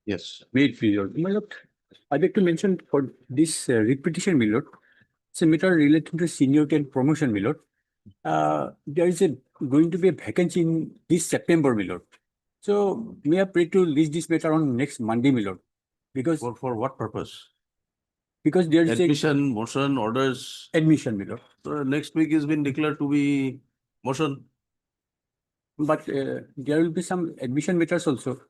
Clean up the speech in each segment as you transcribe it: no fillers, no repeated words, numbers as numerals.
Yes. Wait, period. My lord, I'd like to mention for this repetition, my lord, it's a matter related to seniority and promotion, my lord. There is going to be a vacancy in this September, my lord. So may I pray to list this matter on next Monday, my lord, because For what purpose? there is a Admission, motion, orders. admission, my lord. So next week has been declared to be motion. But there will be some admission matters also.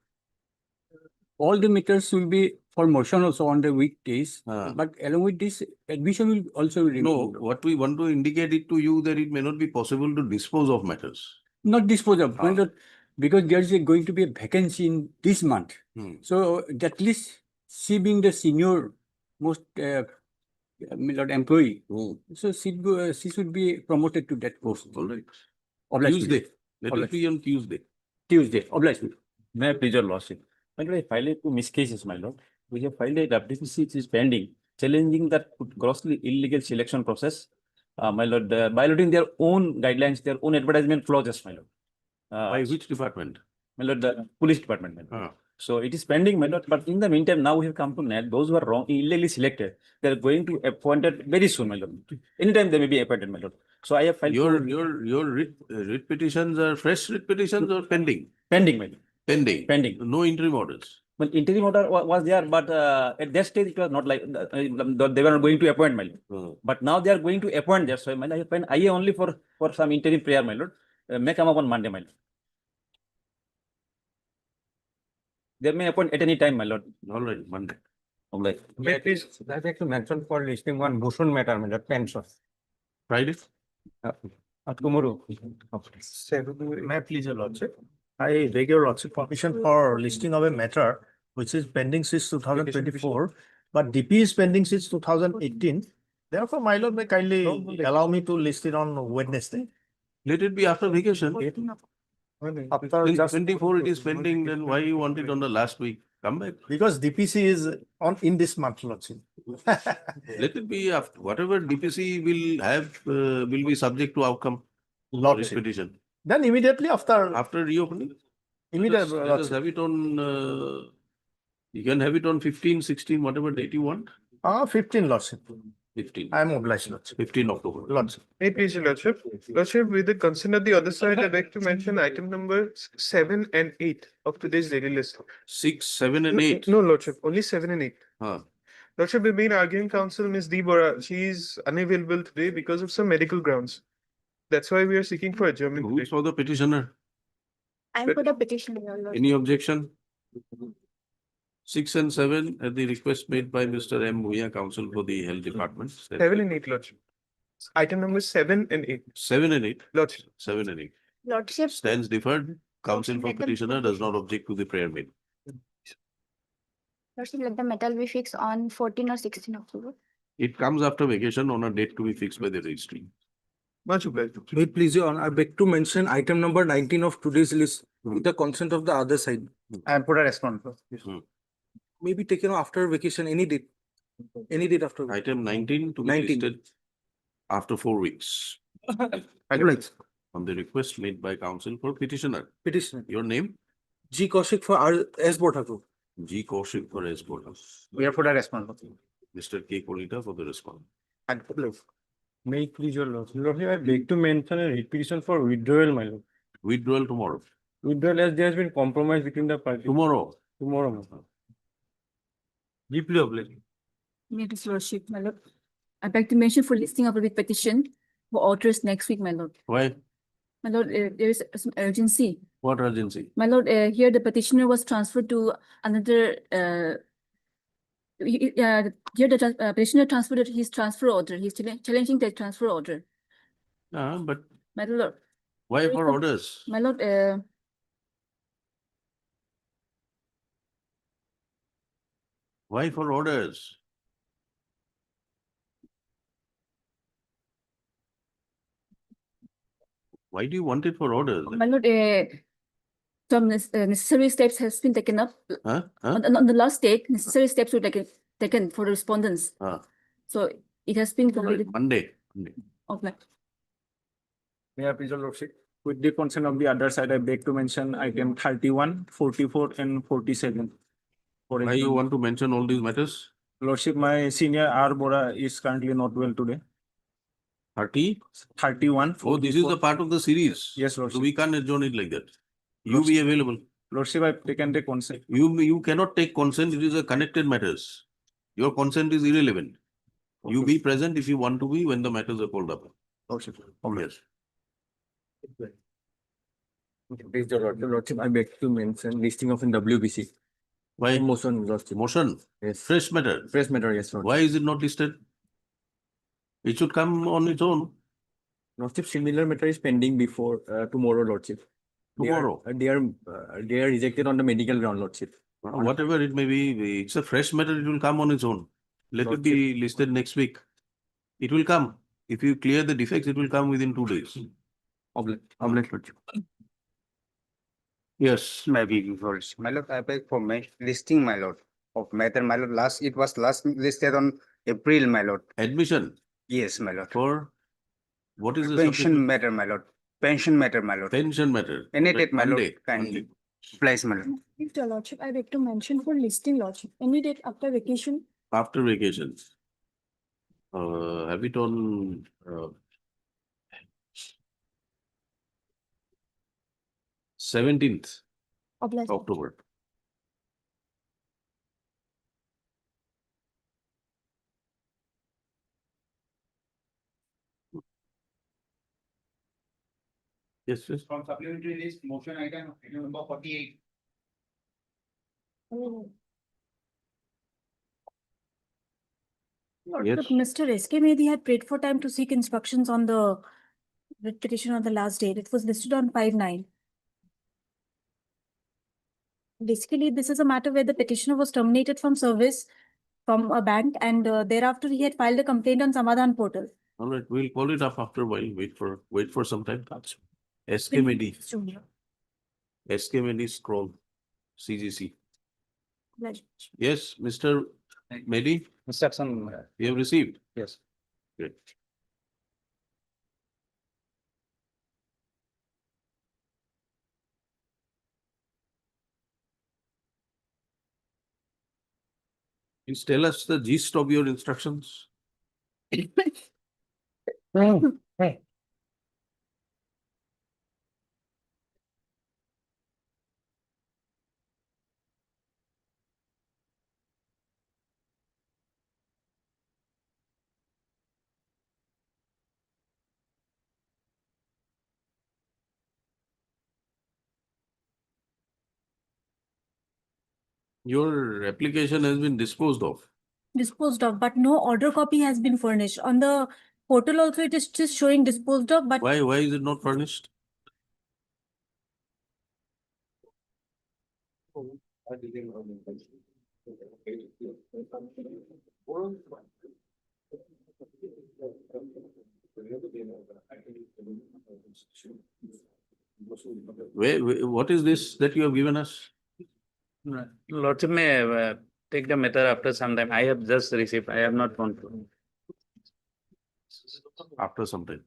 All the matters will be for motion also on the weekdays. But along with this, admission will also be No, removed. what we want to indicate it to you that it may not be possible to dispose of matters. Not dispose of, my lord, because there is going to be a vacancy in this month. So at least she being the senior most my lord, employee, so she should be promoted to that post. All right. Obliged, Tuesday. Let All it right. be on Tuesday. Tuesday. Obliged. May I please your lordship? My lord, I filed two miscases, my lord. We have filed a WPC which is pending, challenging that grossly illegal selection process. My lord, violating their own guidelines, their own advertisement clauses, my lord. By which department? My lord, the police department, my lord. Ah. So it is pending, my lord. But in the meantime, now we have come to net. Those who are wrong, illegally selected, they are going to be appointed very soon, my lord. Anytime they may be appointed, my lord. So I have filed Your writ petitions are fresh writ petitions or pending? pending, my lord. Pending. Pending. No interim orders. Well, interim order was there, but at that stage it was not like they were not going to appoint, my lord. But now they are going to appoint there. So my lord, I find IA only for some interim prayer, my lord. May come up on Monday, my lord. They may appoint at any time, my lord. All right, Monday. All right. May I please, I'd like to mention for listing one motion matter, my lord, pension. Friday? Tomorrow. May I please your lordship? I beg your lordship permission for listing of a matter which is pending since 2024, but DP is pending since 2018. Therefore, my lord may kindly allow me to list it on Wednesday. Let it be after vacation. After Since just 24 it is pending, then why you want it on the last week? Come back. because DPC is on in this month, lordship. Let it be after whatever DPC will have will be subject to outcome of this Lordship. petition. Then immediately after Reopening. immediately, Let us have it on you can have it on 15, 16, whatever date you want. 15 lordship. 15. I am obliged, lordship. 15 October. Lordship. Hey, please, your lordship. Lordship, with the consent of the other side, I'd like to mention item number 7 and 8 of today's daily list. 6, 7 and 8. No, lordship, only 7 and 8. Huh. Lordship, we've been arguing counsel, Ms. D. Bora. She's unavailable today because of some medical grounds. That's why we are seeking for adjournment Who's today. for the petitioner? I'm for the petition, your lordship. Any objection? 6 and 7 at the request made by Mr. M. Muya, counsel for the health department. 7 and 8, lordship. Item number 7 and 8. 7 and 8. Lordship. 7 and 8. Lordship, Stands deferred. Counsel for Let them- petitioner does not object to the prayer made. lordship, let the metal be fixed on 14 or 16 October. It comes after vacation on a date to be fixed by the registry. Much obliged. May it please you, I beg to mention item number 19 of today's list, with the consent of the other side. I am put a response. May be taken after vacation, any date after. Item 19 to be 19. listed after 4 weeks. Like On the request made by counsel for petitioner. petition. Your name? G Kaushik for S Botaku. G. Kaushik for S. Bota. We are put a response. Mr. K. Kolita for the response. May it please your lordship. Lordship, I beg to mention a petition for withdrawal, my lord. Withdrawal tomorrow. Withdrawal as there has been compromise between the parties. Tomorrow. Tomorrow, my lord. Deeply obliged. May it lordship, my lord. I'd like to mention for listing of a writ petition for orders next week, my lord. Why? My lord, there is some urgency. What urgency? My lord, here the petitioner was transferred to another, here the petitioner transferred his transfer order. He's challenging the transfer order. But My lord, why Very for good. orders? my lord, Why for orders? Why do you want it for orders? my lord, some necessary steps has been taken up. Huh? On the last date, necessary steps were taken for the respondents. Huh. So it has been All right, completed. Monday. Okay. May I please your lordship? With the consent of the other side, I beg to mention item 31, 44, and 47. For Why you want to mention all these matters? Lordship, my senior R. Bora is currently not well today. 30? 31. Oh, this is 44. the part of the series. Yes, So Lordship. we can't adjourn it like that. You be available. Lordship, I've taken the consent. You cannot take consent. It is a connected matters. Your consent is irrelevant. You be present if you want to be when the matters are called up. Lordship. Yes. Please, your Lordship, I beg to mention listing of in WBC. Why? Motion, Lordship. Motion, Yes. fresh matter. Fresh matter, yes, Lordship. Why is it not listed? It should come on its own Lordship, similar matter is pending before tomorrow, Lordship. tomorrow. They are rejected on the medical ground, Lordship. Whatever it may be, it's a fresh matter. It will come on its own. Let it be listed next week. It will come. If you clear the defects, it will come within 2 days. Oblate, Lordship. Yes. Maybe before, my lord, I beg for my listing, my lord, of matter, my lord, it was last listed on April, my lord. Admission Yes, my lord. for what is the Pension subject? matter, my lord. Pension matter, my lord. Pension matter. Any date, my lord, Monday. kindly. Place, my lord. If your lordship, I beg to mention for listing lordship, any date after vacation. After vacations. Have it on 17th Obliged. October. Yes, yes. From supplementary list, motion item number 48. Yes. Mr. S.K. Mehdi had prayed for time to seek instructions on the writ petition on the last date. It was listed on 5/9. Basically, this is a matter where the petitioner was terminated from service from a bank and thereafter he had filed a complaint on Samadhan portal. All right, we'll call it up after a while. Wait for some time. SK Mehdi, Junior. SK Mehdi scroll, CGC. Obliged. Yes, Mr. Mehdi, Instruction, you have received. yes. Great. Please tell us the gist of your instructions. Your application has been disposed of. Disposed of, but no order copy has been furnished. On the portal also, it is just showing disposed of, but Why is it not furnished? What is this that you have given us? Lordship may take the matter after some time. I have just received, I have not gone through. After some time.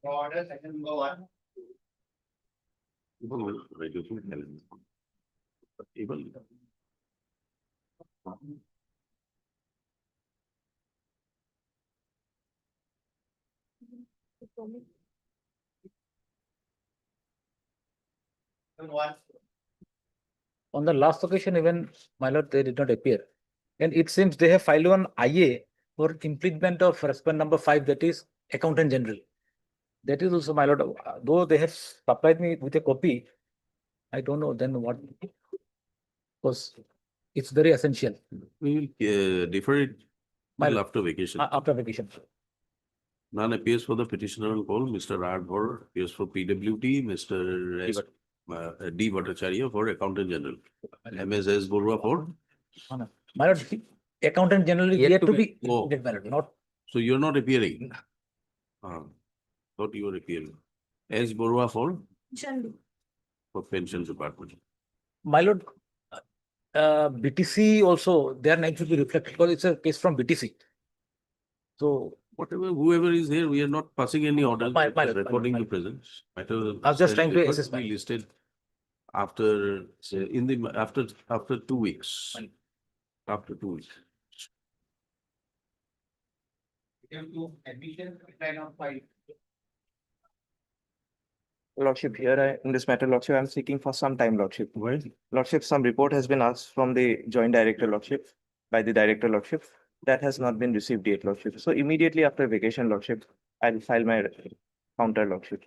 Order section number 1. Even. On the last occasion, even, my lord, they did not appear. And it seems they have filed one IA for implement of respond number 5, that is Accountant General. That is also, my lord, though they have supplied me with a copy, I don't know then what. Because it's very essential. We will defer it My- till after vacation. After vacation. None appears for the petitioner on call. Mr. Ardhor appears for PWT. Mr. D. Bhattacharya for Accountant General. MSS Borua for. My lord, Accountant General is yet to be. Oh. My lord, not. So you're not appearing. Thought you were appearing. S. Borua for Pensions Department. My lord, BTC also, their name should be reflected because it's a case from BTC. So Whatever, whoever is here, we are not passing any orders, my- recording my- the presence. Matter I was just trying to record assess be my- listed after, say, in the, after 2 weeks. Fine. After 2 weeks. Lordship, here in this matter, Lordship, I'm seeking for some time, Lordship. Well, Lordship, some report has been asked from the Joint Director, Lordship, by the Director, Lordship. That has not been received yet, Lordship. So immediately after vacation, Lordship, I'll file my counter, Lordship.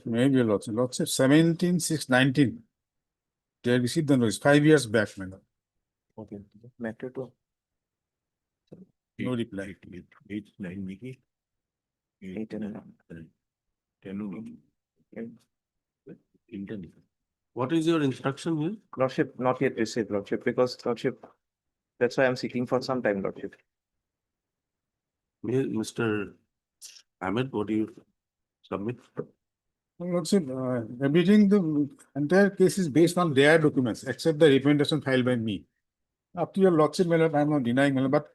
Maybe a lot, lots of 17/6/19. They received the notice 5 years back, madam. Okay. Matter to. No reply. 8, 9, Mickey. 8 and 10. What is your instruction here? Lordship, not yet received, Lordship, because Lordship, that's why I'm seeking for some time, Lordship. Mr. Ahmed, what do you submit? Lordship, everything, the entire case is based on their documents, except the representation filed by me. Up to your Lordship, my lord, I'm not denying, my lord, but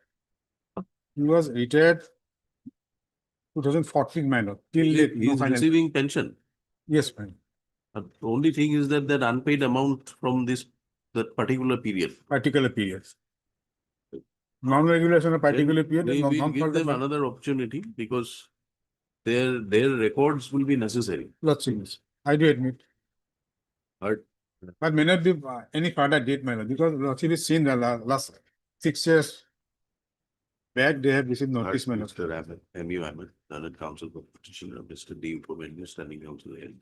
he was retired 2014, my lord, till date, He no is final. receiving pension. Yes, madam. But the only thing is that unpaid amount from that particular period. Particular periods. Non-regulation of particular Then period. we non- will give non-further them but- another opportunity because their records will be necessary. Lordship, I do admit. But But may not be any further date, my lord, because Lordship is seen the last 6 years back, they have received notice, my lord. Mr. Ahmed, M.U. Ahmed, Learned Counsel for Petitioner, Mr. D. Upamanu, Standing Counsel N.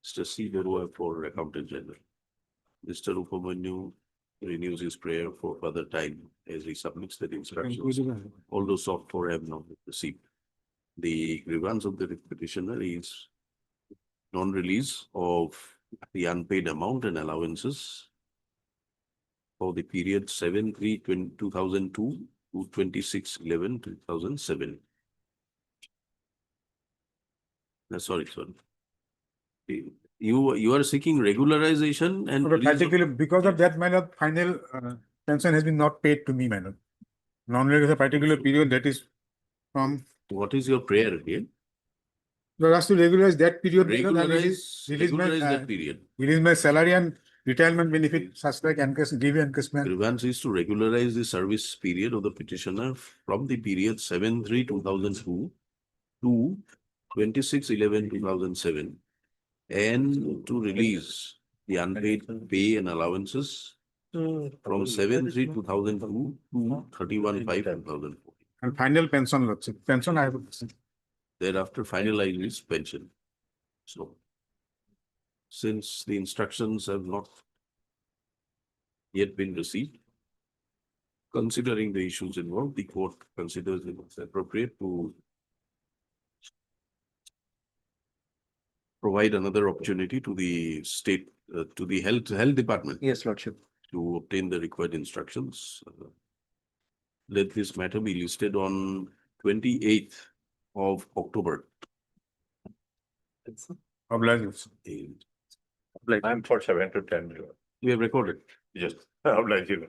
Mr. C. Barua for Accountant General. Mr. Upamanu renews his prayer for further time as he submits the instructions, although sought for have not been received. The grievance of the petitioner is non-release of the unpaid amount and allowances for the period 7/3/2002 to 26/11/2007. Sorry. You are seeking regularization and But release of- particularly because of that, my lord, final pension has been not paid to me, my lord. Non-regular particular period that is from, what is your prayer here? the last to regularize that period. my lord, and Regularize release my, that period. release my salary and retirement benefit, such like give encashment. Grievance is to regularize the service period of the petitioner from the period 7/3/2002 to 26/11/2007 and to release the unpaid pay and allowances from 7/3/2002 to 31/5/2004. And final pension, lordship. Pension I have. Thereafter finalize his pension. So since the instructions have not yet been received, considering the issues involved, the court considers it appropriate to provide another opportunity to the state, to the health department Yes, Lordship. to obtain the required instructions. Let this matter be listed on 28th of October. Obliged. And I'm for 7 to 10. we have recorded. Yes, oblige you.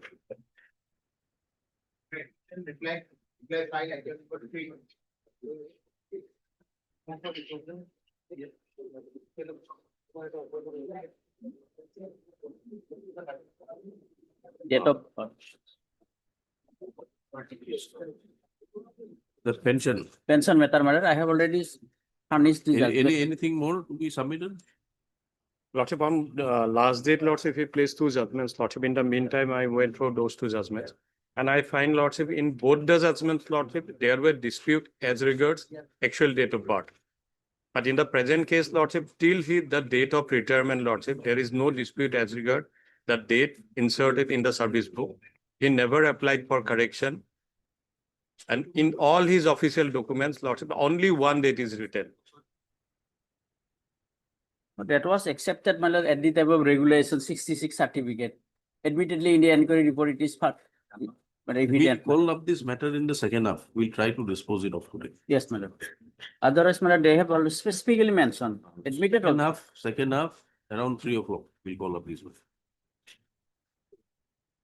Date of. The pension. Pension matter, I have already furnished the judgment. Anything more to be submitted? Lordship, on last date, Lordship, he placed 2 judgments. Lordship, in the meantime, I went for those 2 judgments. And I find, Lordship, in both the judgments, Lordship, there were dispute as regards actual date of birth. But in the present case, Lordship, till the date of retirement, Lordship, there is no dispute as regard the date inserted in the service book. He never applied for correction. And in all his official documents, Lordship, only one date is written. That was accepted, my lord, at the time of regulation 66 certificate. Admittedly, in the inquiry report, it is part. But if We it, call up this matter in the second half. We'll try to dispose it of today. yes, my lord. Otherwise, my lord, they have always specifically mentioned, admitted. Second half, Around 3 o'clock, we'll call up this one.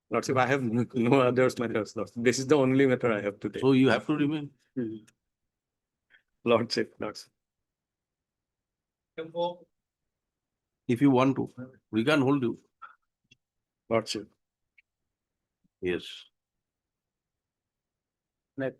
Lordship, I have no others matters. Lordship. This is the only matter I have today. So you have to remain. Lordship, Lordship. If you want to, we can hold you. Lordship. Yes. My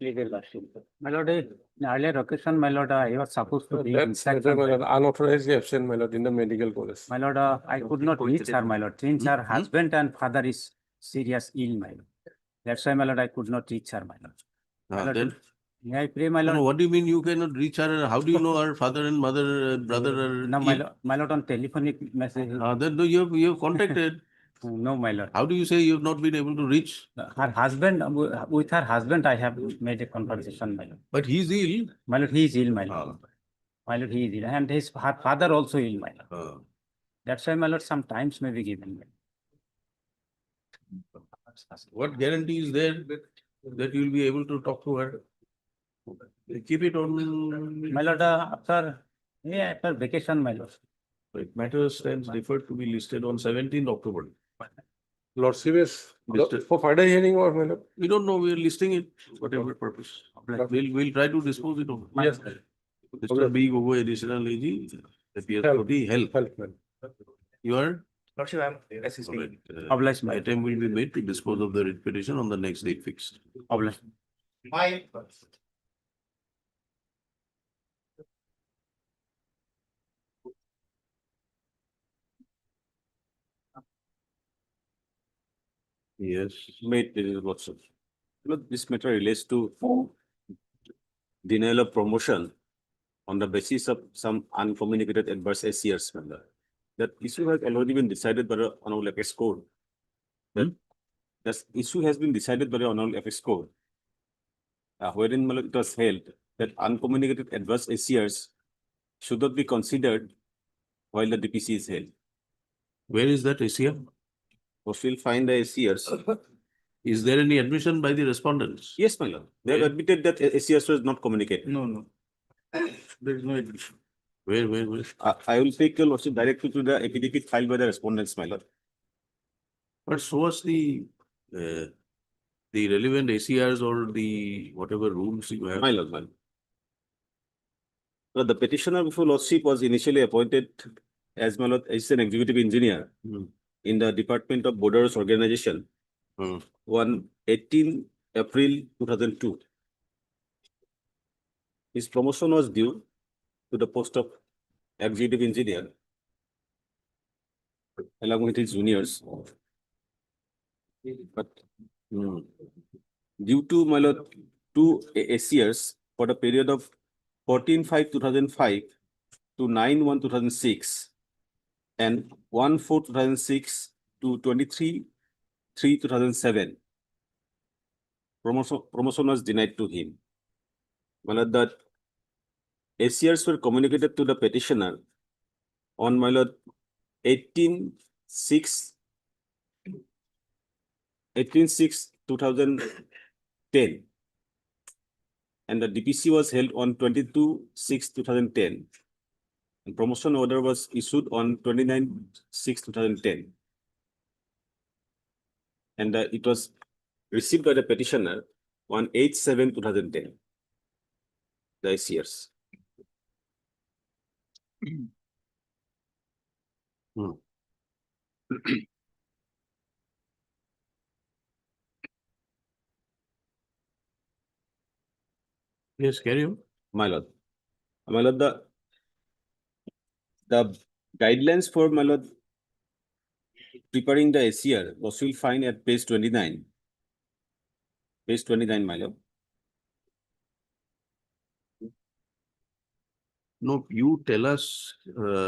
lord, in earlier occasion, my lord, I was supposed to be. That's matter, my lord, unauthorized absent, my lord, in the medical college. My lord, I could not reach her, my lord, since her husband and father is serious ill, my lord. That's why, my lord, I could not reach her, my lord. My lord, Then, may I pray, my no, lord? what do you mean you cannot reach her? How do you know her father and mother, brother are No, ill? my lord, on telephonic message. Then no, you have contacted. No, my lord. How do you say you have not been able to reach? Her husband, with her husband, I have made a conversation, my lord. But he's ill. My lord, he is ill, my Ah. lord. My lord, he is ill. And her father also ill, my lord. Ah. That's why, my lord, some times may be given. What guarantee is there that you'll be able to talk to her? Keep it on. My lord, after vacation, my lord. It matters stands referred to be listed on 17th October. Lordship is Listed. for further hearing or, my lord? We don't know, we are listing it, whatever purpose. We'll try to dispose it of. Yes. Mr. B. Gogoi, additional AG, appears for the health. You are? Lordship, I'm assisting. Alright, Obliged, my lord. Attempt will be made to dispose of the writ petition on the next date fixed. Obliged. Yes. Made lots of. This matter relates to denial of promotion on the basis of some uncommunicated adverse ACRs matter. That issue has already been decided by the Honorable Apex Court. That issue has been decided by the Honorable Apex Court. Wherein it was held that uncommunicated adverse ACRs should not be considered while the DPC is held. Where is that ACR? We will find the ACRs. Is there any admission by the respondents? Yes, my lord. They have admitted that ACRs was not communicated. No. There is no admission. Where? I will take your lordship directly to the affidavit filed by the respondents, my lord. But so was the relevant ACRs or the whatever rules you have. My lord, my lord. So the petitioner before lordship was initially appointed as my lord, as an executive engineer in the Department of Borders Organization on 18 April 2002. His promotion was due to the post of executive engineer along with his juniors. But due to my lord, 2 ACRs for the period of 14/5/2005 to 9/1/2006 and 1/4/2006 to 23/3/2007. Promotion was denied to him. My lord, the ACRs were communicated to the petitioner on my lord 18/6/2010, and the DPC was held on 22/6/2010, and promotion order was issued on 29/6/2010, and it was received by the petitioner on 8/7/2010. The ACRs. Yes, carry on. My lord, the guidelines for my lord preparing the ACR was will find at page 29. Page 29, my lord. No, you tell us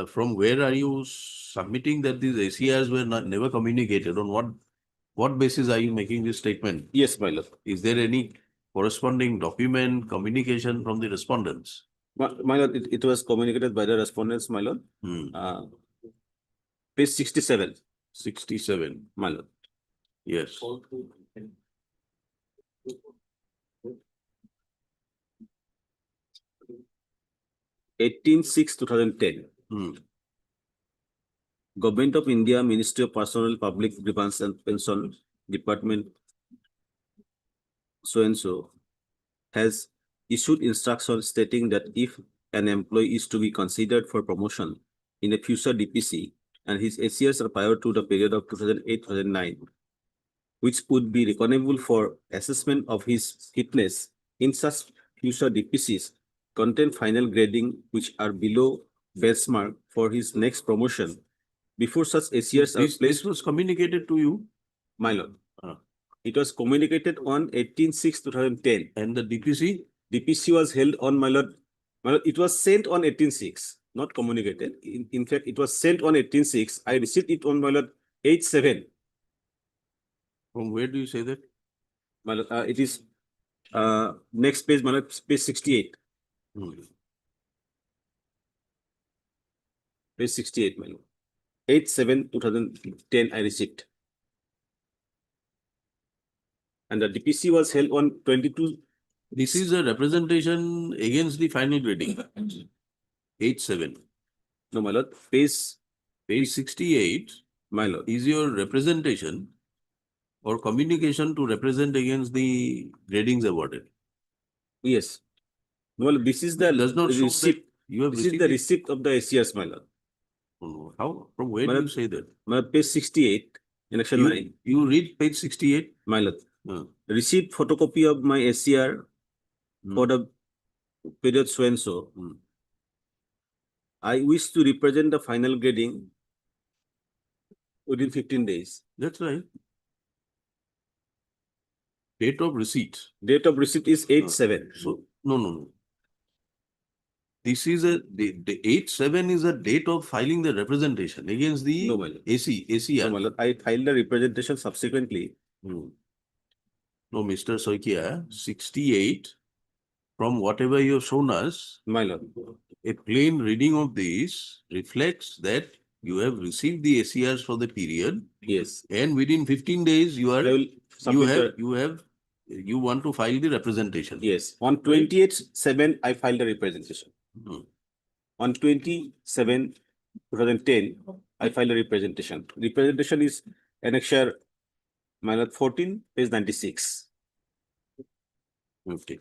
from where are you submitting that these ACRs were never communicated? On what basis are you making this statement? Yes, my lord. Is there any corresponding document communication from the respondents? My lord, it was communicated by the respondents, my lord. Page 67. 67. My lord. Yes. (18/6/2010). Government of India, Ministry of Personnel, Public Grievance and Pension Department, so and so, has issued instructions stating that if an employee is to be considered for promotion in a future DPC and his ACRs are prior to the period of 2008-2009, which would be reckonable for assessment of his fitness in such future DPCs, contain final grading which are below benchmark for his next promotion. Before such ACRs are placed. This was communicated to you? My lord. It was communicated on 18/6/2010. And the DPC? DPC was held on, my lord, it was sent on 18/6, not communicated. In fact, it was sent on 18/6. I received it on, my lord, 8/7. From where do you say that? My lord, it is next page, my lord, page 68. Page 68, my lord. 8/7/2010 I received. And the DPC was held on 22. This is a representation against the final grading. 8/7. No, my lord, page 68, my lord, is your representation or communication to represent against the gradings awarded. Yes. Well, this is the Does not show receipt. that you have This is received the it. receipt of the ACRs, my lord. How, from where My do you lord, say that? My lord, page 68, election 9. You read page 68? My lord. Receipt photocopy of my ACR for the period so and so. I wish to represent the final grading within 15 days. That's right. Date of receipt. Date of receipt is 8/7. So, no. This is the 8/7 is a date of filing the representation against the No, my lord. ACR. No, my lord, I filed the representation subsequently. No, Mr. Soikia, 68, from whatever you have shown us, My lord. a plain reading of this reflects that you have received the ACRs for the period, Yes. and within 15 days you are I will submit you want to file the representation. Yes. On 28/7, I filed the representation. On 27/2010, I filed a representation. Representation is annexure, my lord, 14, page 96. Okay.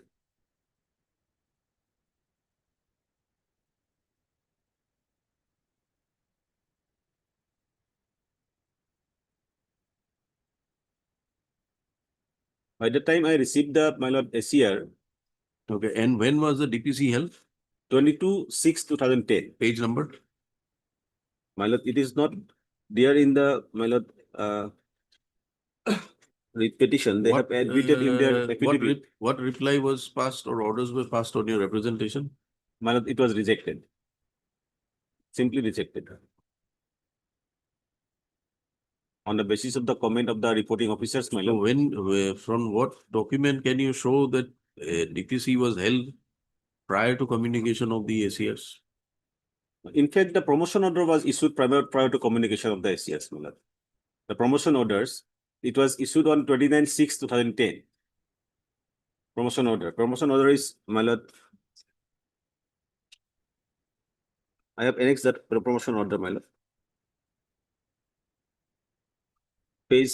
By the time I received the, my lord, ACR, Okay. And when was the DPC held? 22/6/2010. Page number? My lord, it is not there in the, my lord, petition. They have admitted in their affidavit. What reply was passed or orders were passed on your representation? My lord, it was rejected. Simply rejected. On the basis of the comment of the reporting officers, my So lord. from what document can you show that DPC was held prior to communication of the ACRs? In fact, the promotion order was issued prior to communication of the ACRs, my lord. The promotion orders, it was issued on 29/6/2010. Promotion order. Promotion order is, my lord, I have annexed that promotion order, my lord. Page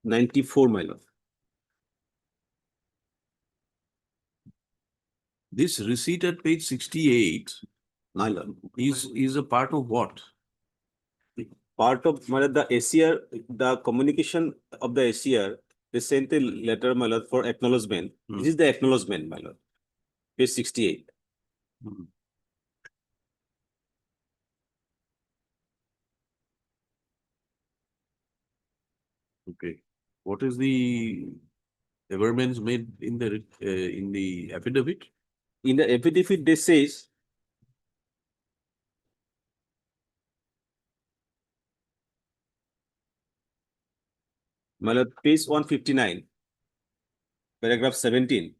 94, my lord. This receipt at page 68 My lord. is a part of what? Part of, my lord, the ACR, the communication of the ACR, they sent a letter, my lord, for acknowledgement. This is the acknowledgement, my lord. Page 68. Okay. What is the averments made in the affidavit? In the affidavit, they says, my lord, page 159, paragraph 17.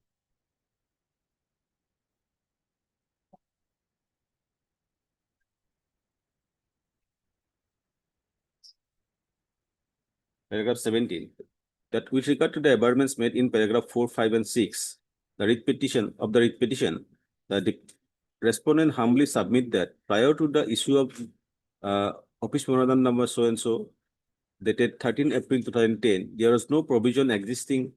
Paragraph 17. That with regard to the averments made in paragraph 4, 5, and 6, the writ petition, the respondent humbly submit that prior to the issue of office memorandum number so and so, dated 13 April 2010, there was no provision existing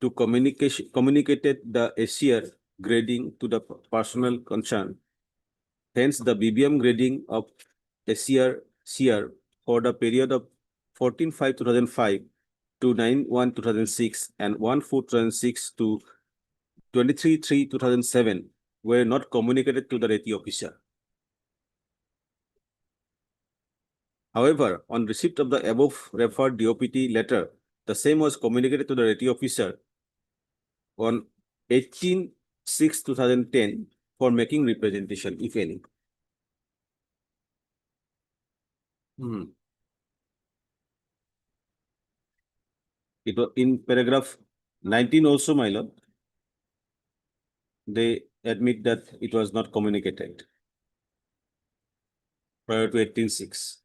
to communicated the ACR grading to the personnel concerned. Hence, the BBM grading of ACR CR for the period of 14/5/2005 to 9/1/2006 and 1/4/2006 to 23/3/2007 were not communicated to the rating officer. However, on receipt of the above referred DOPT letter, the same was communicated to the rating officer on 18/6/2010 for making representation, if any. It was in paragraph 19 also, my lord. They admit that it was not communicated prior to 18/6.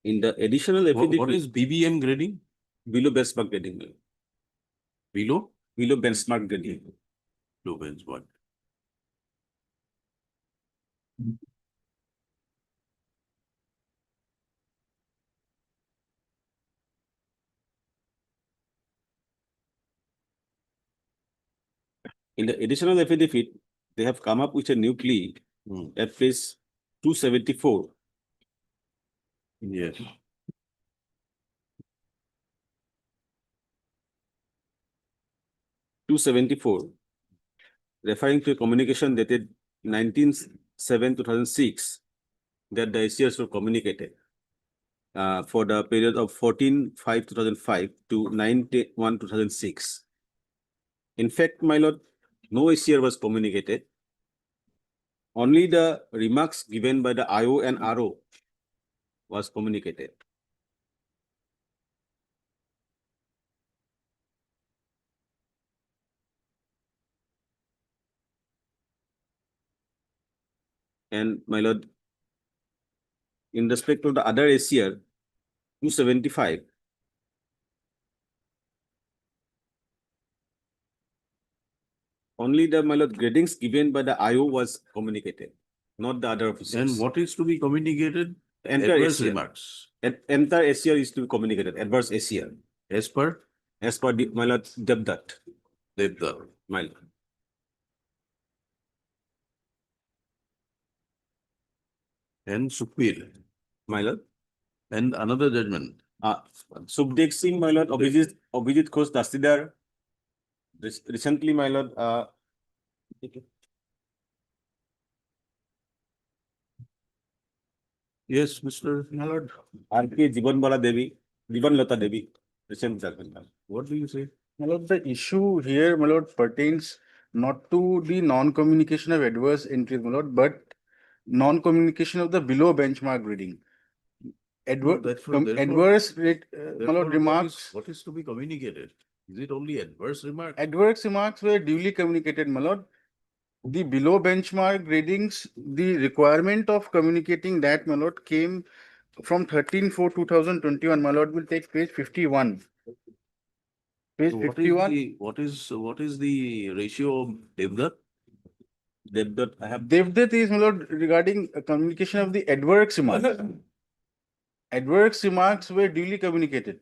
In the additional What affidavit, is BBM grading? below benchmark grading, Below? below benchmark grading. Low benchmark. In the additional affidavit, they have come up with a new plea at page 274. Yes. Referring to a communication dated 19/7/2006 that the ACRs were communicated for the period of 14/5/2005 to 9/1/2006. In fact, my lord, no ACR was communicated. Only the remarks given by the IO and RO was communicated. And my lord, in respect to the other ACR, 275, only the, my lord, gradings given by the IO was communicated, not the other officers. And what is to be communicated? Entire Adverse ACR. remarks. Entire ACR is to be communicated, adverse ACR, As per my lord, Devdutt, the my lord. and Sukhbir My lord. and another judgment. Subdek Singh, my lord, Abhijit Ghosh Dassidar, recently, my lord, Yes, Mr. My lord, R.K. Jibanlata Devi, recent judgment. What do you say? my lord, the issue here, my lord, pertains not to the non-communication of adverse entries, my lord, but non-communication of the below benchmark reading. Adverse rate, my lord, remarks. What is to be communicated? Is it only adverse remark? Adverse remarks were duly communicated, my lord. The below benchmark gradings, the requirement of communicating that, my lord, came from 13/4/2021, my lord, will take page 51. Page So 51. what is the ratio of Devdutt? Devdutt, I have. Devdutt is, my lord, regarding communication of the adverse remarks. Adverse remarks were duly communicated.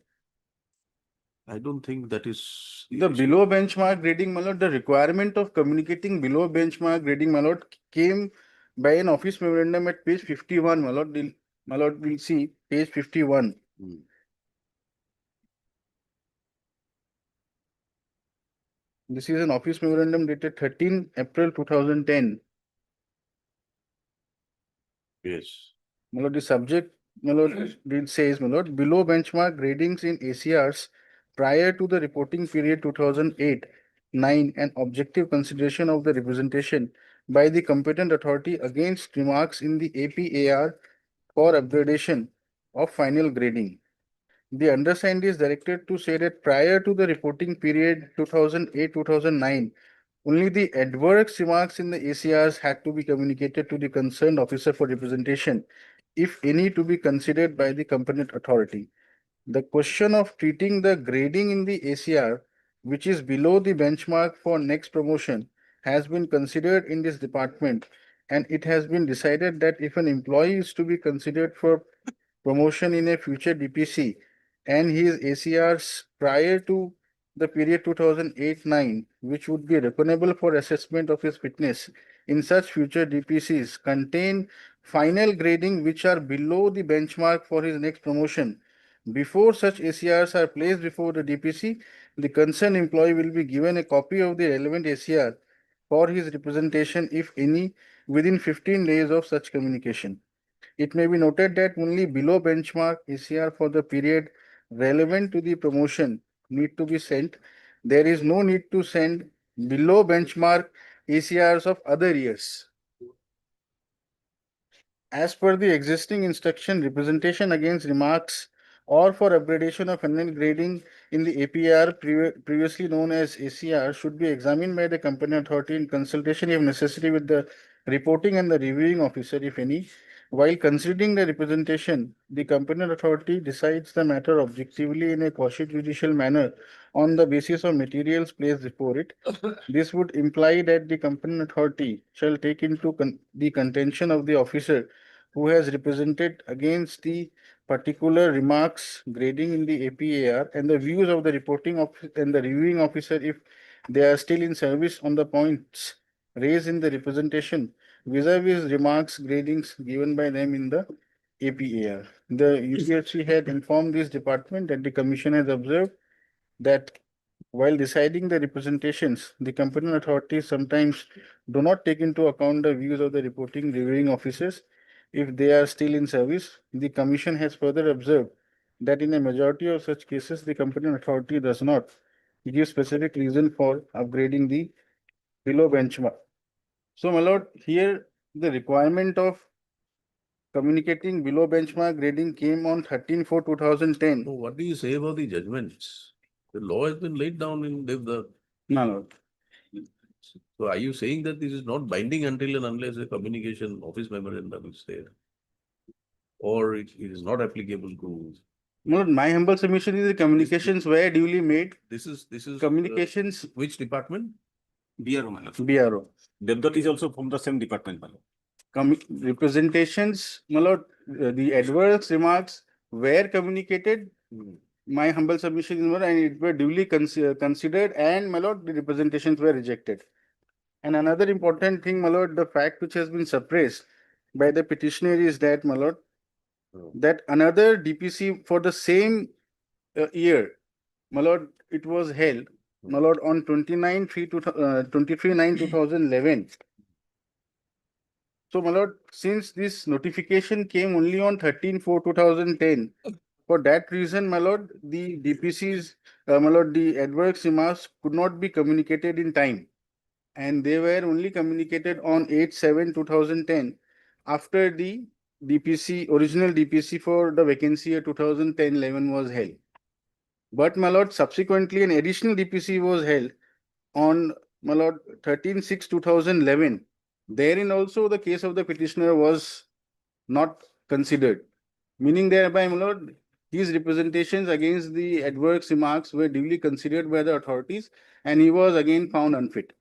I don't think that is. The below benchmark grading, my lord, the requirement of communicating below benchmark grading, my lord, came by an office memorandum at page 51, my lord. My lord will see page 51. This is an office memorandum dated 13 April 2010. Yes. My lord, the subject, my lord, it says, my lord, below benchmark gradings in ACRs prior to the reporting period 2008 9 an objective consideration of the representation by the competent authority against remarks in the APAR for upgradation of final grading. The undersigned is directed to say that prior to the reporting period 2008-2009, only the adverse remarks in the ACRs had to be communicated to the concerned officer for representation, if any, to be considered by the competent authority. The question of treating the grading in the ACR, which is below the benchmark for next promotion, has been considered in this department, and it has been decided that if an employee is to be considered for promotion in a future DPC and his ACRs prior to the period 2008-9, which would be reckonable for assessment of his fitness in such future DPCs, contain final grading which are below the benchmark for his next promotion. Before such ACRs are placed before the DPC, the concerned employee will be given a copy of the relevant ACR for his representation, if any, within 15 days of such communication. It may be noted that only below benchmark ACR for the period relevant to the promotion need to be sent. There is no need to send below benchmark ACRs of other years. As per the existing instruction, representation against remarks or for upgradation of final grading in the APR, previously known as ACR, should be examined by the company authority in consultation, if necessary, with the reporting and the reviewing officer, if any. While considering the representation, the company authority decides the matter objectively in a quasi judicial manner on the basis of materials placed before it. This would imply that the company authority shall take into the contention of the officer who has represented against the particular remarks grading in the APAR and the views of the reporting and the reviewing officer, if they are still in service, on the points raised in the representation vis-a-vis remarks gradings given by them in the APAR. The UPSC had informed this department that the commission has observed that while deciding the representations, the competent authorities sometimes do not take into account the views of the reporting reviewing officers if they are still in service. The commission has further observed that in a majority of such cases, the competent authority does not give specific reason for upgrading the below benchmark. So, my lord, here the requirement of communicating below benchmark grading came on 13/4/2010. So what do you say about the judgments? The law has been laid down in the. My lord. So are you saying that this is not binding until and unless a communication office memorandum is there? Or it is not applicable to? No, my humble submission is the communications were duly made. This is. Communications. Which department? BRO, my lord. BRO. Devdutt is also from the same department, my lord. Representations, my lord, the adverse remarks were communicated. My humble submission is, my lord, and it were duly considered, and, my lord, the representations were rejected. And another important thing, my lord, the fact which has been suppressed by the petitioner is that, my lord, that another DPC for the same year, my lord, it was held, my lord, on 23/9/2011. So, my lord, since this notification came only on 13/4/2010, for that reason, my lord, the DPCs, my lord, the adverse remarks could not be communicated in time. And they were only communicated on 8/7/2010 after the DPC, original DPC for the vacancy year 2010-11 was held. But, my lord, subsequently an additional DPC was held on, my lord, 13/6/2011. Therein also the case of the petitioner was not considered, meaning thereby, my lord, his representations against the adverse remarks were duly considered by the authorities, and he was again found unfit.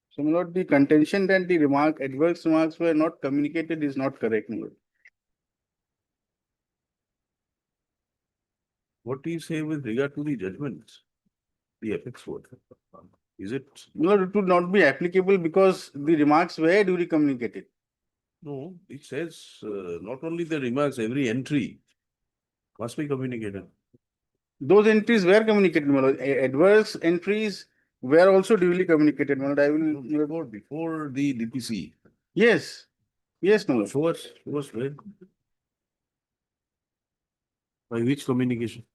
So, my lord, the contention that the adverse remarks were not communicated is not correct, my lord. What do you say with regard to the judgments? The apex word. Is it? My lord, it would not be applicable because the remarks were duly communicated. No, it says not only the remarks, every entry must be communicated. Those entries were communicated, my lord. Adverse entries were also duly communicated, my lord. I will. Before the DPC. Yes. Yes, my lord. Show us where. By which communication?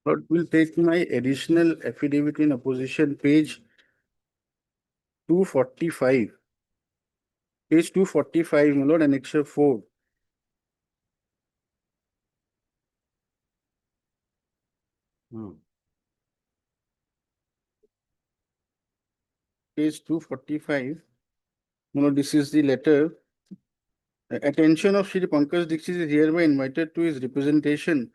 Lord, we'll take my additional affidavit in opposition, page 245. Page 245, my lord, annexure 4. Page 245. My lord, this is the letter. Attention of Shri Pankaj Dixit is hereby invited to his representation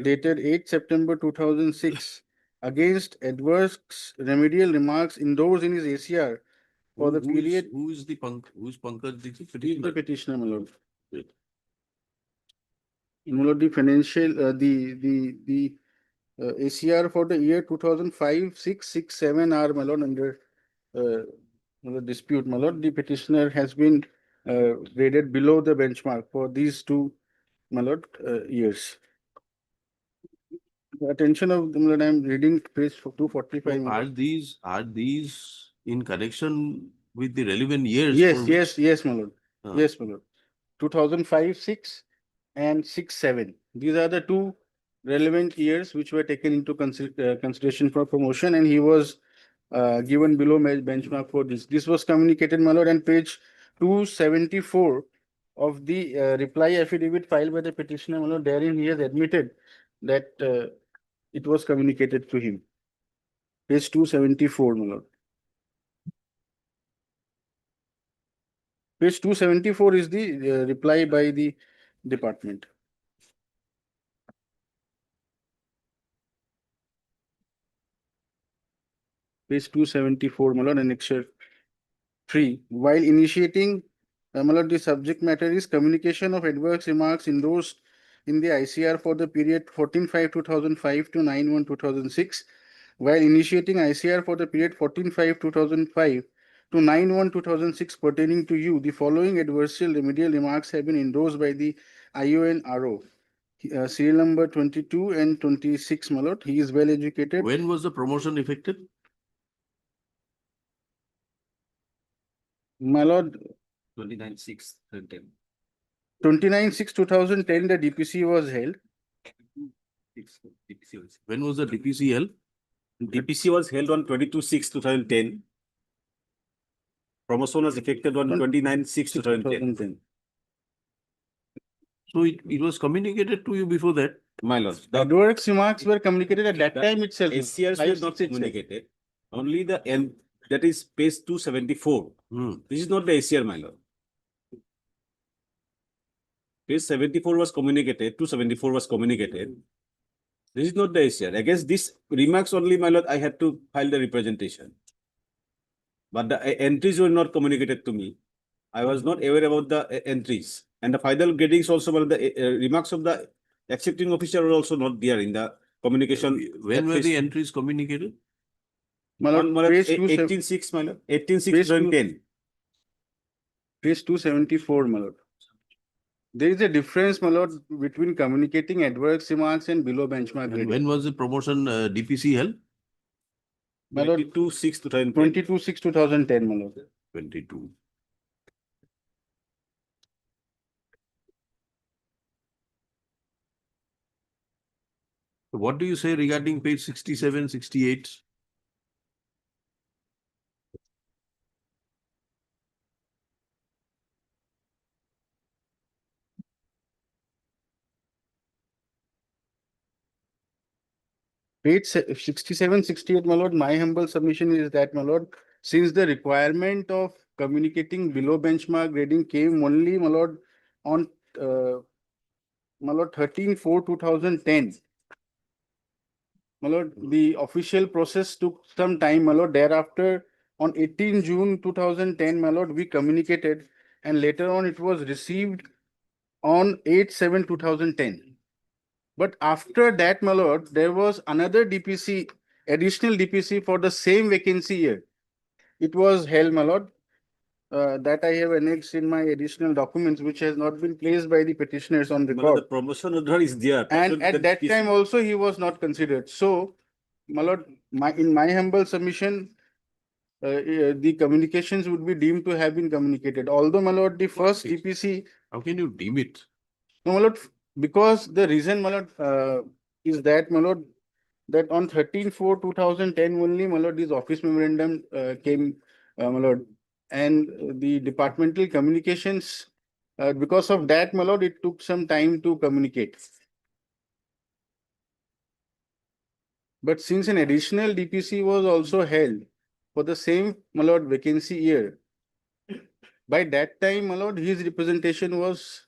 dated 8 September 2006 against adverse remedial remarks endorsed in his ACR for the period. Who is Pankaj Dixit? He is the Petitioner. petitioner, my lord. Right. My lord, the financial, the ACR for the year 2005, 6, 6, 7 are, my lord, under dispute, my lord. The petitioner has been rated below the benchmark for these two, my lord, years. The attention of the, my lord, I am reading page 245. my Are lord. these in connection with the relevant years? Yes, for which- yes, yes, my lord. Ah. Yes, my lord. 2005, 6 and 6, 7. These are the two relevant years which were taken into consideration for promotion, and he was given below benchmark for this. This was communicated, my lord, and page 274 of the reply affidavit filed by the petitioner, my lord, therein he has admitted that it was communicated to him. Page 274, my lord. Page 274 is the reply by the department. Page 274, my lord, annexure 3. While initiating, my lord, the subject matter is communication of adverse remarks endorsed in the ICR for the period 14/5/2005 to 9/1/2006. While initiating ICR for the period 14/5/2005 to 9/1/2006 pertaining to you, the following adversarial remedial remarks have been endorsed by the IONRO. Serial number 22 and 26, my lord. He is well educated. When was the promotion effected? My lord, 29/6/10. 29/6/2010, the DPC was held. When was the DPC held? DPC was held on 22/6/2010. Promotion was effected on 29/6/2010. So it was communicated to you before that? My lord, The adverse remarks were communicated at that time itself. ACRs Five, were not six itself. communicated. Only the end, that is page 274. This is not the ACR, my lord. Page 74 was communicated, 274 was communicated. This is not the ACR. Against these remarks only, my lord, I had to file the representation. But the entries were not communicated to me. I was not aware about the entries. And the final gradings also, well, the remarks of the accepting officer were also not there in the communication. When were the entries communicated? My lord, page 18/6, my lord, 18/6/2010. Page 274, my lord. There is a difference, my lord, between communicating adverse remarks and below benchmark And grading. when was the promotion DPC held? My lord, 22/6/2010. 22/6/2010, my lord. 22. So what do you say regarding page 67, 68? Page 67, 68, my lord, my humble submission is that, my lord, since the requirement of communicating below benchmark grading came only, my lord, on my lord, 13/4/2010. My lord, the official process took some time, my lord. Thereafter, on 18 June 2010, my lord, we communicated, and later on it was received on 8/7/2010. But after that, my lord, there was another DPC, additional DPC for the same vacancy year. It was held, my lord. That I have annexed in my additional documents, which has not been placed by the petitioners on My lord, record. the promotion order is there. And at that time also, he was not considered. So, my lord, in my humble submission, the communications would be deemed to have been communicated. Although, my lord, the first DPC. How can you deem it? No, my lord, because the reason, my lord, is that, my lord, that on 13/4/2010 only, my lord, this office memorandum came, my lord, and the departmental communications, because of that, my lord, it took some time to communicate. But since an additional DPC was also held for the same, my lord, vacancy year, by that time, my lord, his representation was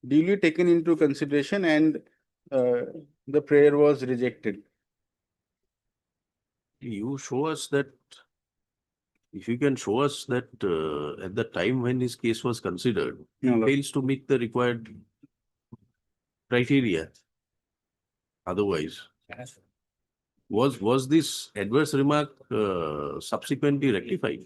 duly taken into consideration and the prayer was rejected. You show us that, if you can show us that at the time when his case was considered, he No, Lord. fails to meet the required criteria. Otherwise, was this adverse remark subsequently rectified?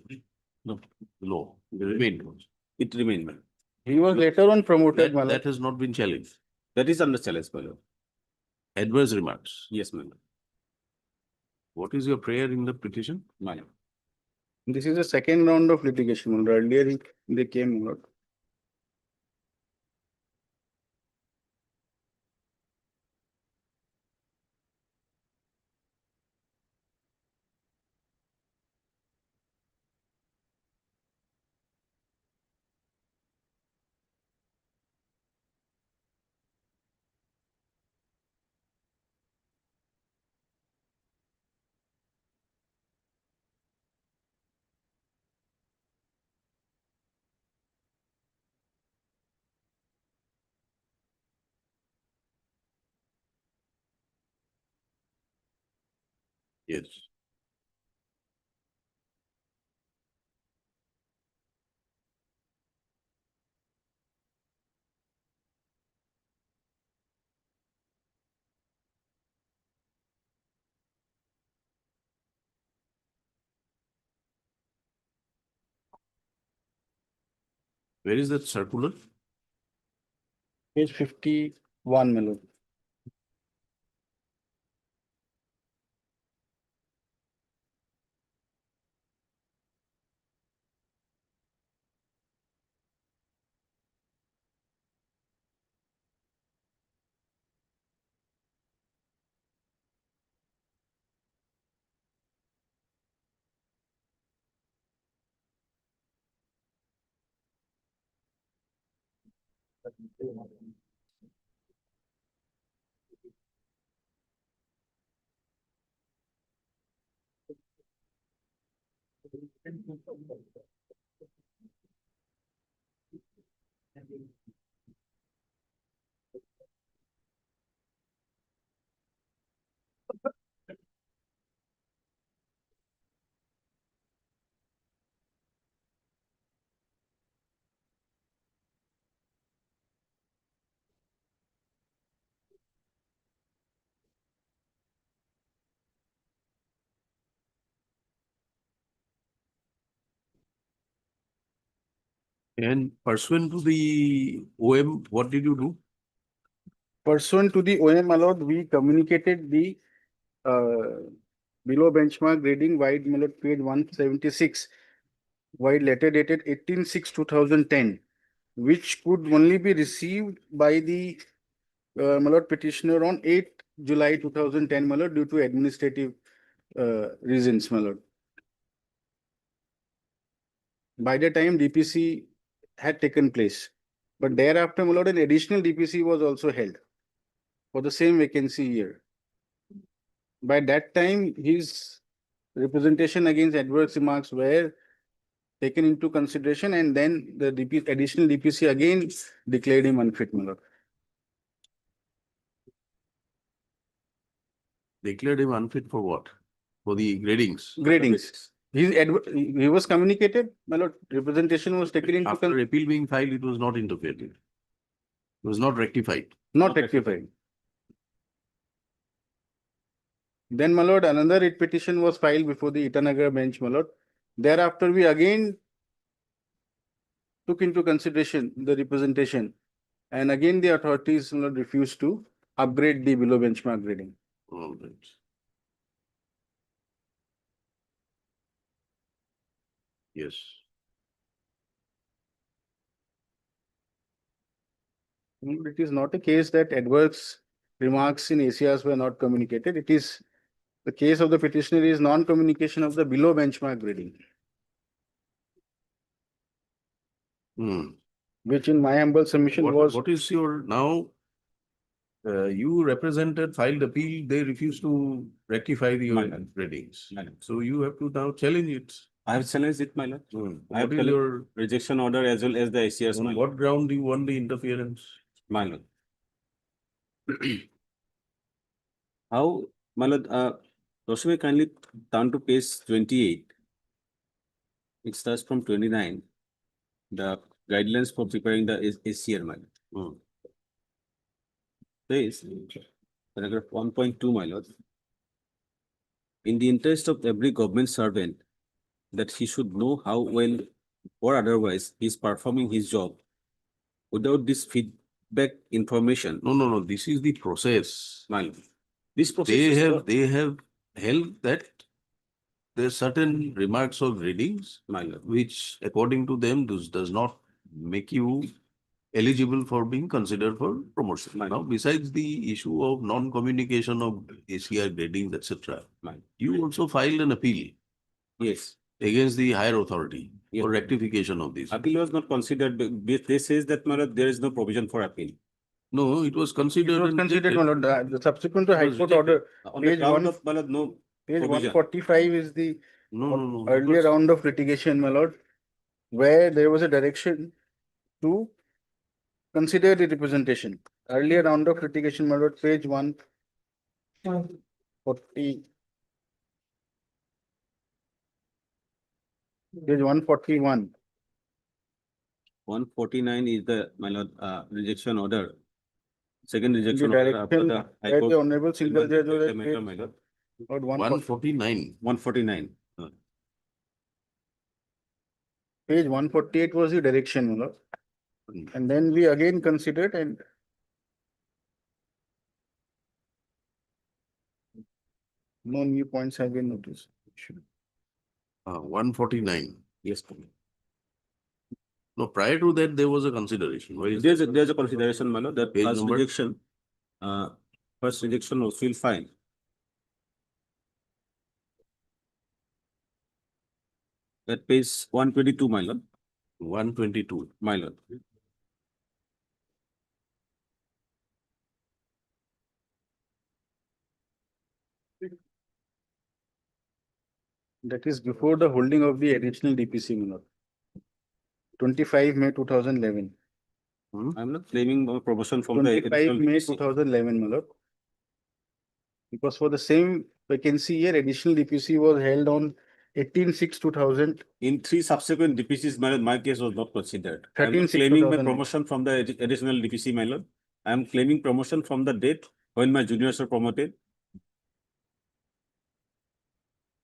No. No, it remained. It remained, my lord. He was later on promoted, my That, lord. that has not been challenged. That is under challenge, my lord. Adverse remarks. Yes, my lord. What is your prayer in the petition? My lord. This is the second round of litigation, my lord. Earlier they came, my lord. Yes. Where is that circular? Page 51, my lord. And pursuant to the OM, what did you do? Pursuant to the OM, my lord, we communicated the below benchmark grading wide, my lord, page 176, wide letter dated 18/6/2010, which could only be received by the my lord, petitioner on 8 July 2010, my lord, due to administrative reasons, my lord. By the time DPC had taken place, but thereafter, my lord, an additional DPC was also held for the same vacancy year. By that time, his representation against adverse remarks were taken into consideration, and then the additional DPC again declared him unfit, my lord. Declared him unfit for what? For the gradings. Gradings. He was communicated, my lord, representation was taken into After appeal being filed, it was not interfered with. It was not rectified. not rectified. Then, my lord, another writ petition was filed before the Itanagar bench, my lord. Thereafter, we again took into consideration the representation, and again the authorities, my lord, refused to upgrade the below benchmark grading. All right. Yes. It is not a case that adverse remarks in ACRs were not communicated. It is The case of the petitioner is non-communication of the below benchmark grading, which in my humble submission was. What is your now? You represented, filed appeal, they refused to rectify the ratings. So you have to now challenge it. I have challenged it, my lord. I have What is challenged your, rejection order as well as the ACR's, my on lord. what ground do you want the interference? My lord. How, my lord, Roshi, may kindly turn to page 28. It starts from 29. The guidelines for preparing the ACR, my lord. Says, paragraph 1.2, my lord. In the interest of every government servant, that he should know how well or otherwise he is performing his job. Without this feedback information, No. This is the process. my lord, this process is They have held that there are certain remarks or gradings, my lord. which according to them does not make you eligible for being considered for promotion. Right. Now, besides the issue of non-communication of ACR gradings, etc., Right. you also filed an appeal Yes. against the higher authority Yes. for rectification of this. Appeal was not considered. This says that, my lord, there is no provision for appeal. No, it was It considered. was and considered, rejected. my lord, the subsequent to It High was Court rejected. order, On the page ground one, of, my lord, no page provision. 145 is the No. earlier because- round of litigation, my lord, where there was a direction to consider the representation. Earlier round of litigation, my lord, page 140. Page 141. 149 is the, my lord, rejection order. Second The rejection order after direction the where High the Court. honorable single judge was The at matter, page, my lord. lord, 149. 149. page 148 was the direction, my lord. And then we again considered and no new points have been noticed. 149. Yes, please. No, prior to that, there was a consideration. Where is There's a consideration, my lord, that Page first number? rejection, first rejection was still fine. At page 122, my lord, 122. my lord. That is before the holding of the additional DPC, my lord. 25 May 2011. I'm not claiming promotion from the 25 additional May DPC. 2011, my lord. Because for the same vacancy year, additional DPC was held on 18/6/2000. In 3 subsequent DPCs, my lord, my case was not considered. I'm 13/6/2009. not claiming my promotion from the additional DPC, my lord. I'm claiming promotion from the date when my juniors were promoted.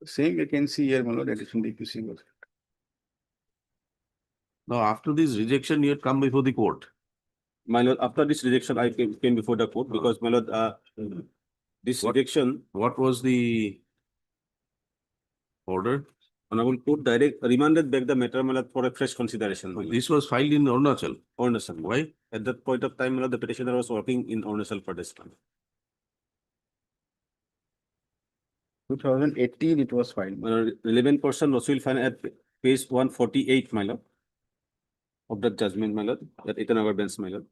Same vacancy year, my lord, additional DPC was. Now, after this rejection, you had come before the court. My lord, after this rejection, I came before the court because, my lord, this rejection, What was the order? honorable court remanded back the matter, my lord, for a fresh consideration. My lord. This was filed in Arunachal. Arunachal. Why? At that point of time, my lord, the petitioner was working in Arunachal for this time. 2018, it was filed. Relevant person was will find at page 148, my lord, of the judgment, my lord, that Itanagar bench, my lord.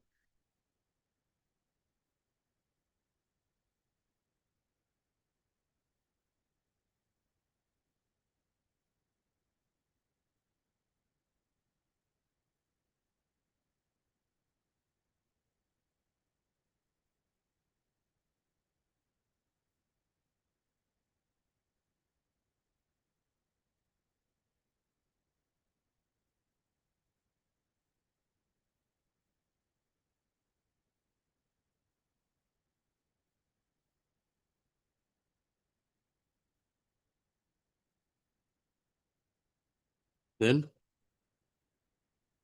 Then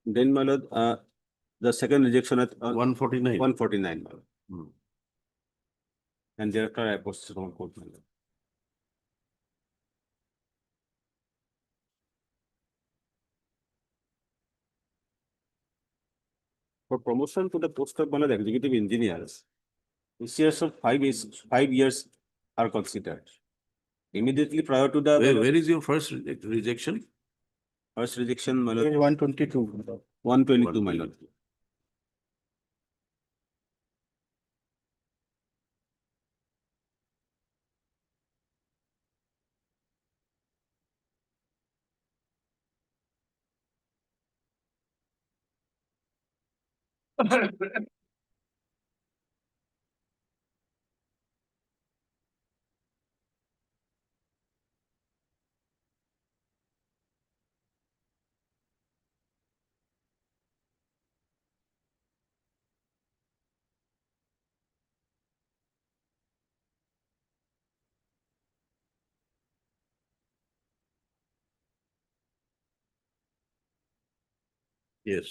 Then, my lord, the second rejection at 149. 149, my lord. And thereafter I posted on court, my lord. For promotion to the post of, my lord, executive engineers, ACRs of 5 years are considered. Immediately prior to the Where is your first rejection? first rejection, my lord, Page 122. 122, my lord. Yes.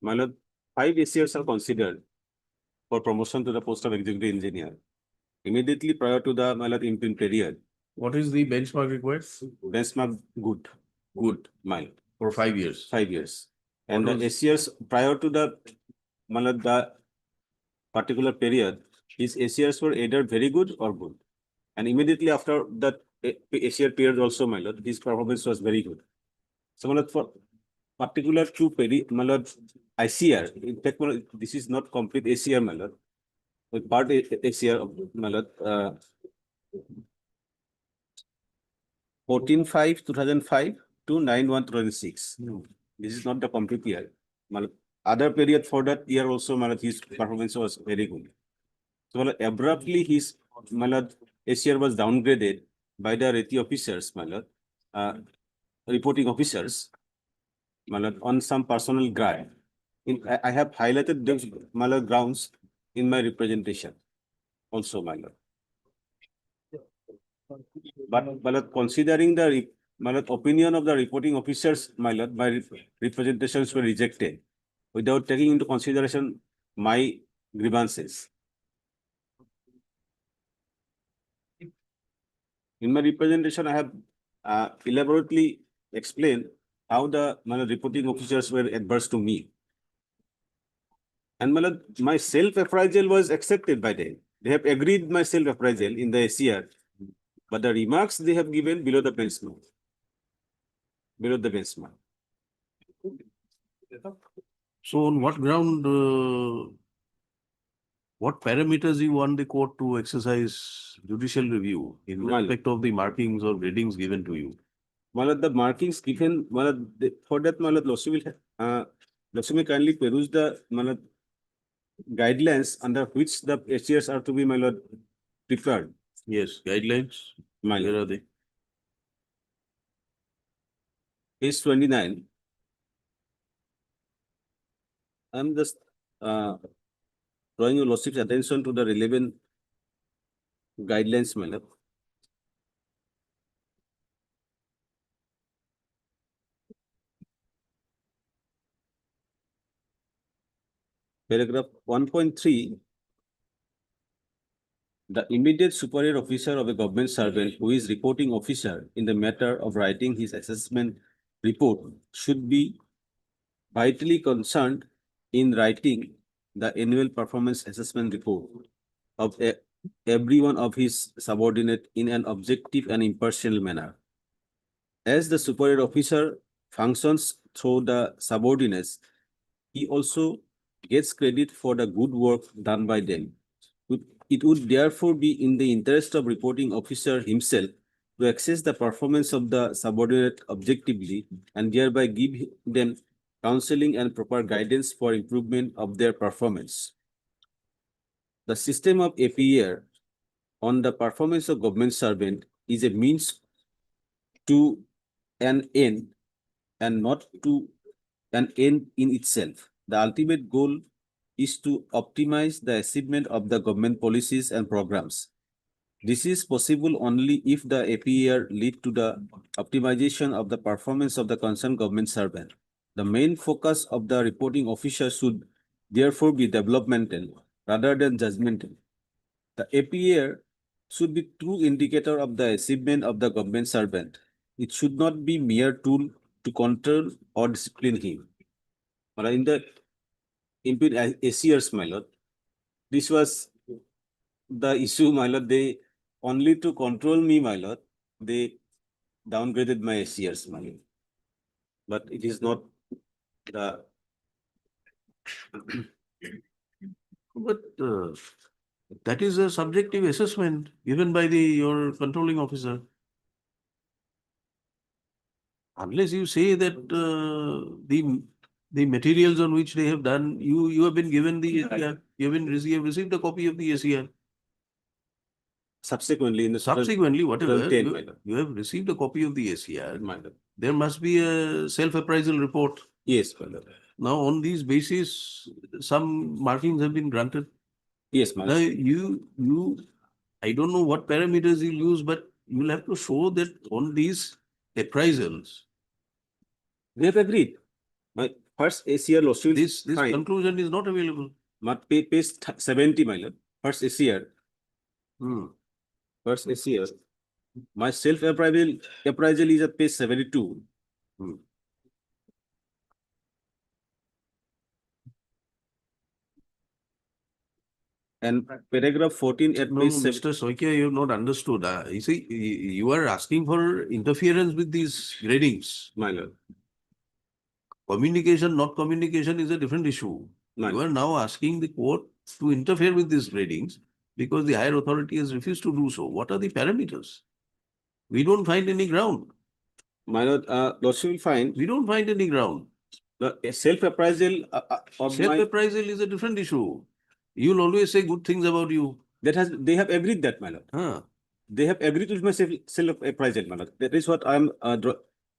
My lord, 5 ACRs are considered for promotion to the post of executive engineer. Immediately prior to the, my lord, imprint period, What is the benchmark required? benchmark good, my lord, For 5 years. 5 years. And What the was- ACRs prior to the, my lord, the particular period, his ACRs were either very good or good. And immediately after that ACR period also, my lord, his performance was very good. So, my lord, for particular to my lord, ICR, in fact, my lord, this is not complete ACR, my lord. With part ACR, my lord, 14/5/2005 to 9/1/2006. This is not the complete year. My lord, other period for that year also, my lord, his performance was very good. So, my lord, abruptly his, my lord, ACR was downgraded by the RETI officers, my lord, reporting officers, my lord, on some personal ground. I have highlighted those, my lord, grounds in my representation also, my lord. But, my lord, considering the, my lord, opinion of the reporting officers, my lord, my representations were rejected without taking into consideration my grievances. In my representation, I have elaborately explained how the, my lord, reporting officers were adverse to me. And, my lord, my self-appraisal was accepted by them. They have agreed my self-appraisal in the ACR, but the remarks they have given below the benchmark. Below the benchmark. So on what ground, what parameters you want the court to exercise judicial review in Well- respect of the markings or gradings given to you? My lord, the markings given, my lord, for that, my lord, Lossi will kindly peruse the, my lord, guidelines under which the ACRs are to be, my lord, preferred. Yes, guidelines, My where lord, are they? page 29. I'm just drawing your lordship's attention to the relevant guidelines, my lord. Paragraph 1.3. The immediate superior officer of a government servant who is reporting officer in the matter of writing his assessment report should be vitally concerned in writing the annual performance assessment report of every one of his subordinate in an objective and impartial manner. As the superior officer functions through the subordinates, he also gets credit for the good work done by them. It would therefore be in the interest of reporting officer himself to assess the performance of the subordinate objectively and thereby give them counseling and proper guidance for improvement of their performance. The system of APR on the performance of government servant is a means to an end and not to an end in itself. The ultimate goal is to optimize the achievement of the government policies and programs. This is possible only if the APR lead to the optimization of the performance of the concerned government servant. The main focus of the reporting officer should therefore be developmental rather than judgmental. The APR should be true indicator of the achievement of the government servant. It should not be mere tool to control or discipline him. But in the ACRs, my lord, this was the issue, my lord, they only to control me, my lord, they downgraded my ACRs, my lord. But it is not the But that is a subjective assessment given by your controlling officer. Unless you say that the materials on which they have done, you have been given the ACR, you have received a copy of the ACR. subsequently in the Subsequently, whatever, 2010, my lord. you have received a copy of the ACR. My lord. There must be a self-appraisal report. Yes, my lord. Now, on these basis, some markings have been granted. Yes, my Now, lord. I don't know what parameters you use, but you will have to show that on these appraisals, They have agreed. My first ACR lawsuit. this conclusion is not available. Page 70, my lord. First ACR. Hmm. First ACR. My self-appraisal is at page 72. Hmm. And paragraph 14 at No, page Mr. Soikia, you have not understood. You see, you are asking for interference with these gradings. my lord. Communication, not communication is a different issue. My You are now asking the court to interfere with these gradings because the higher authority has refused to do so. What are the parameters? We don't find any ground. My lord, lawsuit will find We don't find any ground. the self-appraisal of my, Self-appraisal is a different issue. You'll always say good things about you. they have agreed that, my lord. Huh. They have agreed with my self-appraisal, my lord. That is what I'm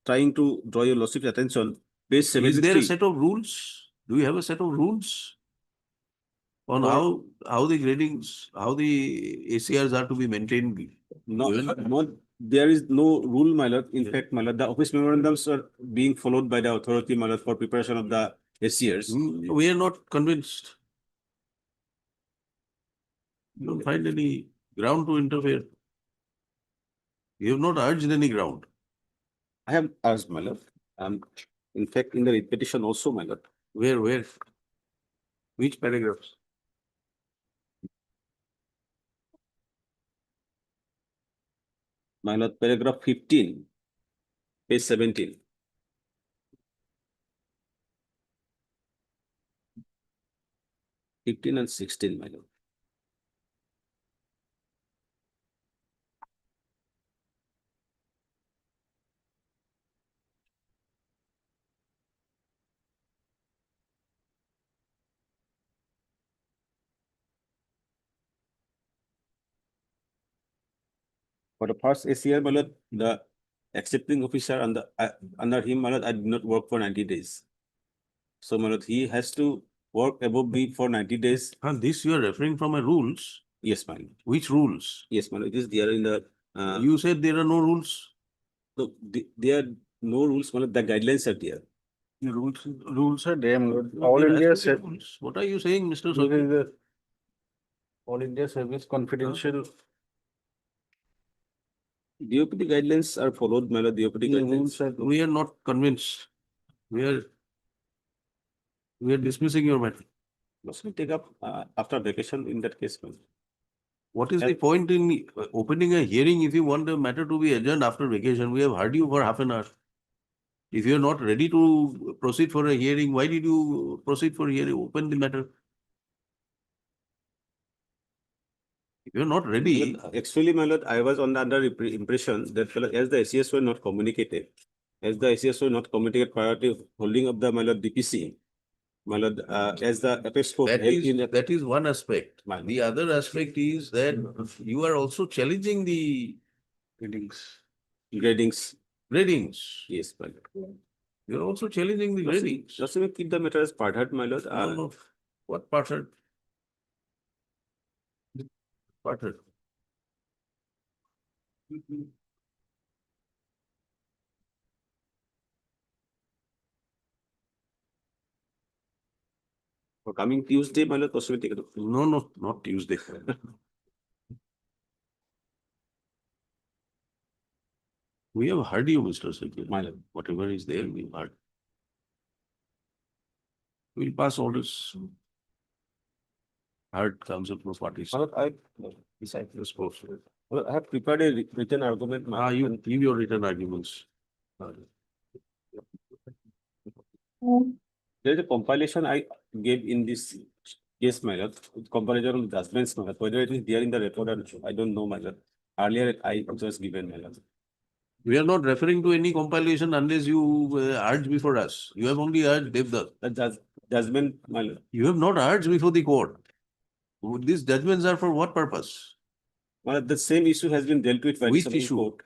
trying to draw your lordship's attention. Page Is there a 73. set of rules? Do you have a set of rules on For- how the gradings, how the ACRs are to be maintained? No, there is no rule, my lord. In fact, my lord, the office memorandums are being followed by the authority, my lord, for preparation of the ACRs. We are not convinced. You don't find any ground to interfere. You have not urged any ground. I have asked, my lord. In fact, in the petition also, my lord. Where? Which paragraphs? My lord, paragraph 15, page 17. And 16, my lord. For the first ACR, my lord, the accepting officer under him, my lord, I did not work for 90 days. So, my lord, he has to work above me for 90 days. And this you are referring from a rules. Yes, my lord. Which rules? Yes, my lord. It is there in the. You said there are no rules. No, there are no rules, my lord. The guidelines are there. The rules are there, my lord. No, All there India has to be said. rules. What are you saying, Mr. This Soki? is the All India Service Confidential. DOPT guidelines are followed, my lord. DOPT The guidelines. rules are. We are not convinced. We are dismissing your matter. Must we take up after vacation in that case, my lord? What is the point in opening a hearing if you want the matter to be adjourned after vacation? We have heard you for half an hour. If you are not ready to proceed for a hearing, why did you proceed for a hearing? Open the matter. If you are not ready, Actually, my lord, I was under impression that as the ACS were not communicated, prior to holding up the, my lord, DPC, my lord, as the apex court held in that is one aspect. The other aspect is that you are also challenging the gradings. Yes, my lord. You are also challenging the gradings. Just to keep the matter as part heard, my lord. No. What part heard? Part heard. For coming Tuesday, my lord, possibly take it up. No, not Tuesday. We have heard you, Mr. Sekir. My lord. Whatever is there, we've heard. We'll pass orders. heard counsel for parties. Well, I have prepared a written argument. You give your written arguments. There is a compilation I gave in this case, my lord, with comparison of judgments, my lord. Whether it is there in the report or I don't know, my lord. Earlier, I just given, my lord. We are not referring to any compilation unless you urge before us. You have only urged Devdas. The judgment, my lord. You have not urged before the court. These judgments are for what purpose? Well, the same issue has been dealt with by the Which Supreme issue? Court.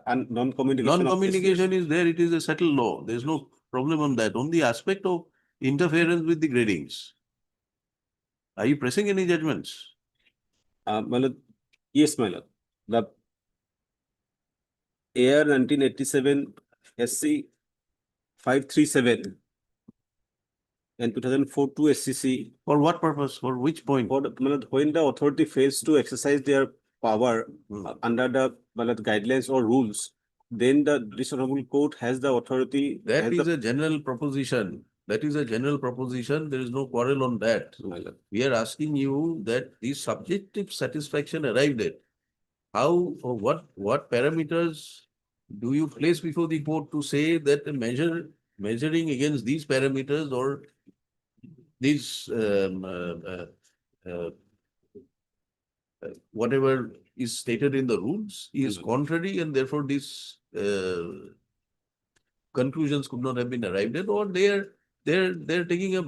And non-communication. of Non-communication is there. It is a settled law. There is no problem on that. On the aspect of interference with the gradings. Are you pressing any judgments? My lord, yes, my lord. The AR 1987 SC 537 and 2004 SCC. For what purpose? For which point? For my lord, when the authority fails to exercise their power under the my lord, guidelines or rules, then the dishonorable court has the authority. That has is the- a general proposition. That is a general proposition. There is no quarrel on that. my lord. We are asking you that the subjective satisfaction arrived at. How or what parameters do you place before the court to say that a measuring against these parameters or these whatever is stated in the rules is contrary and therefore these conclusions could not have been arrived at, or they're taking a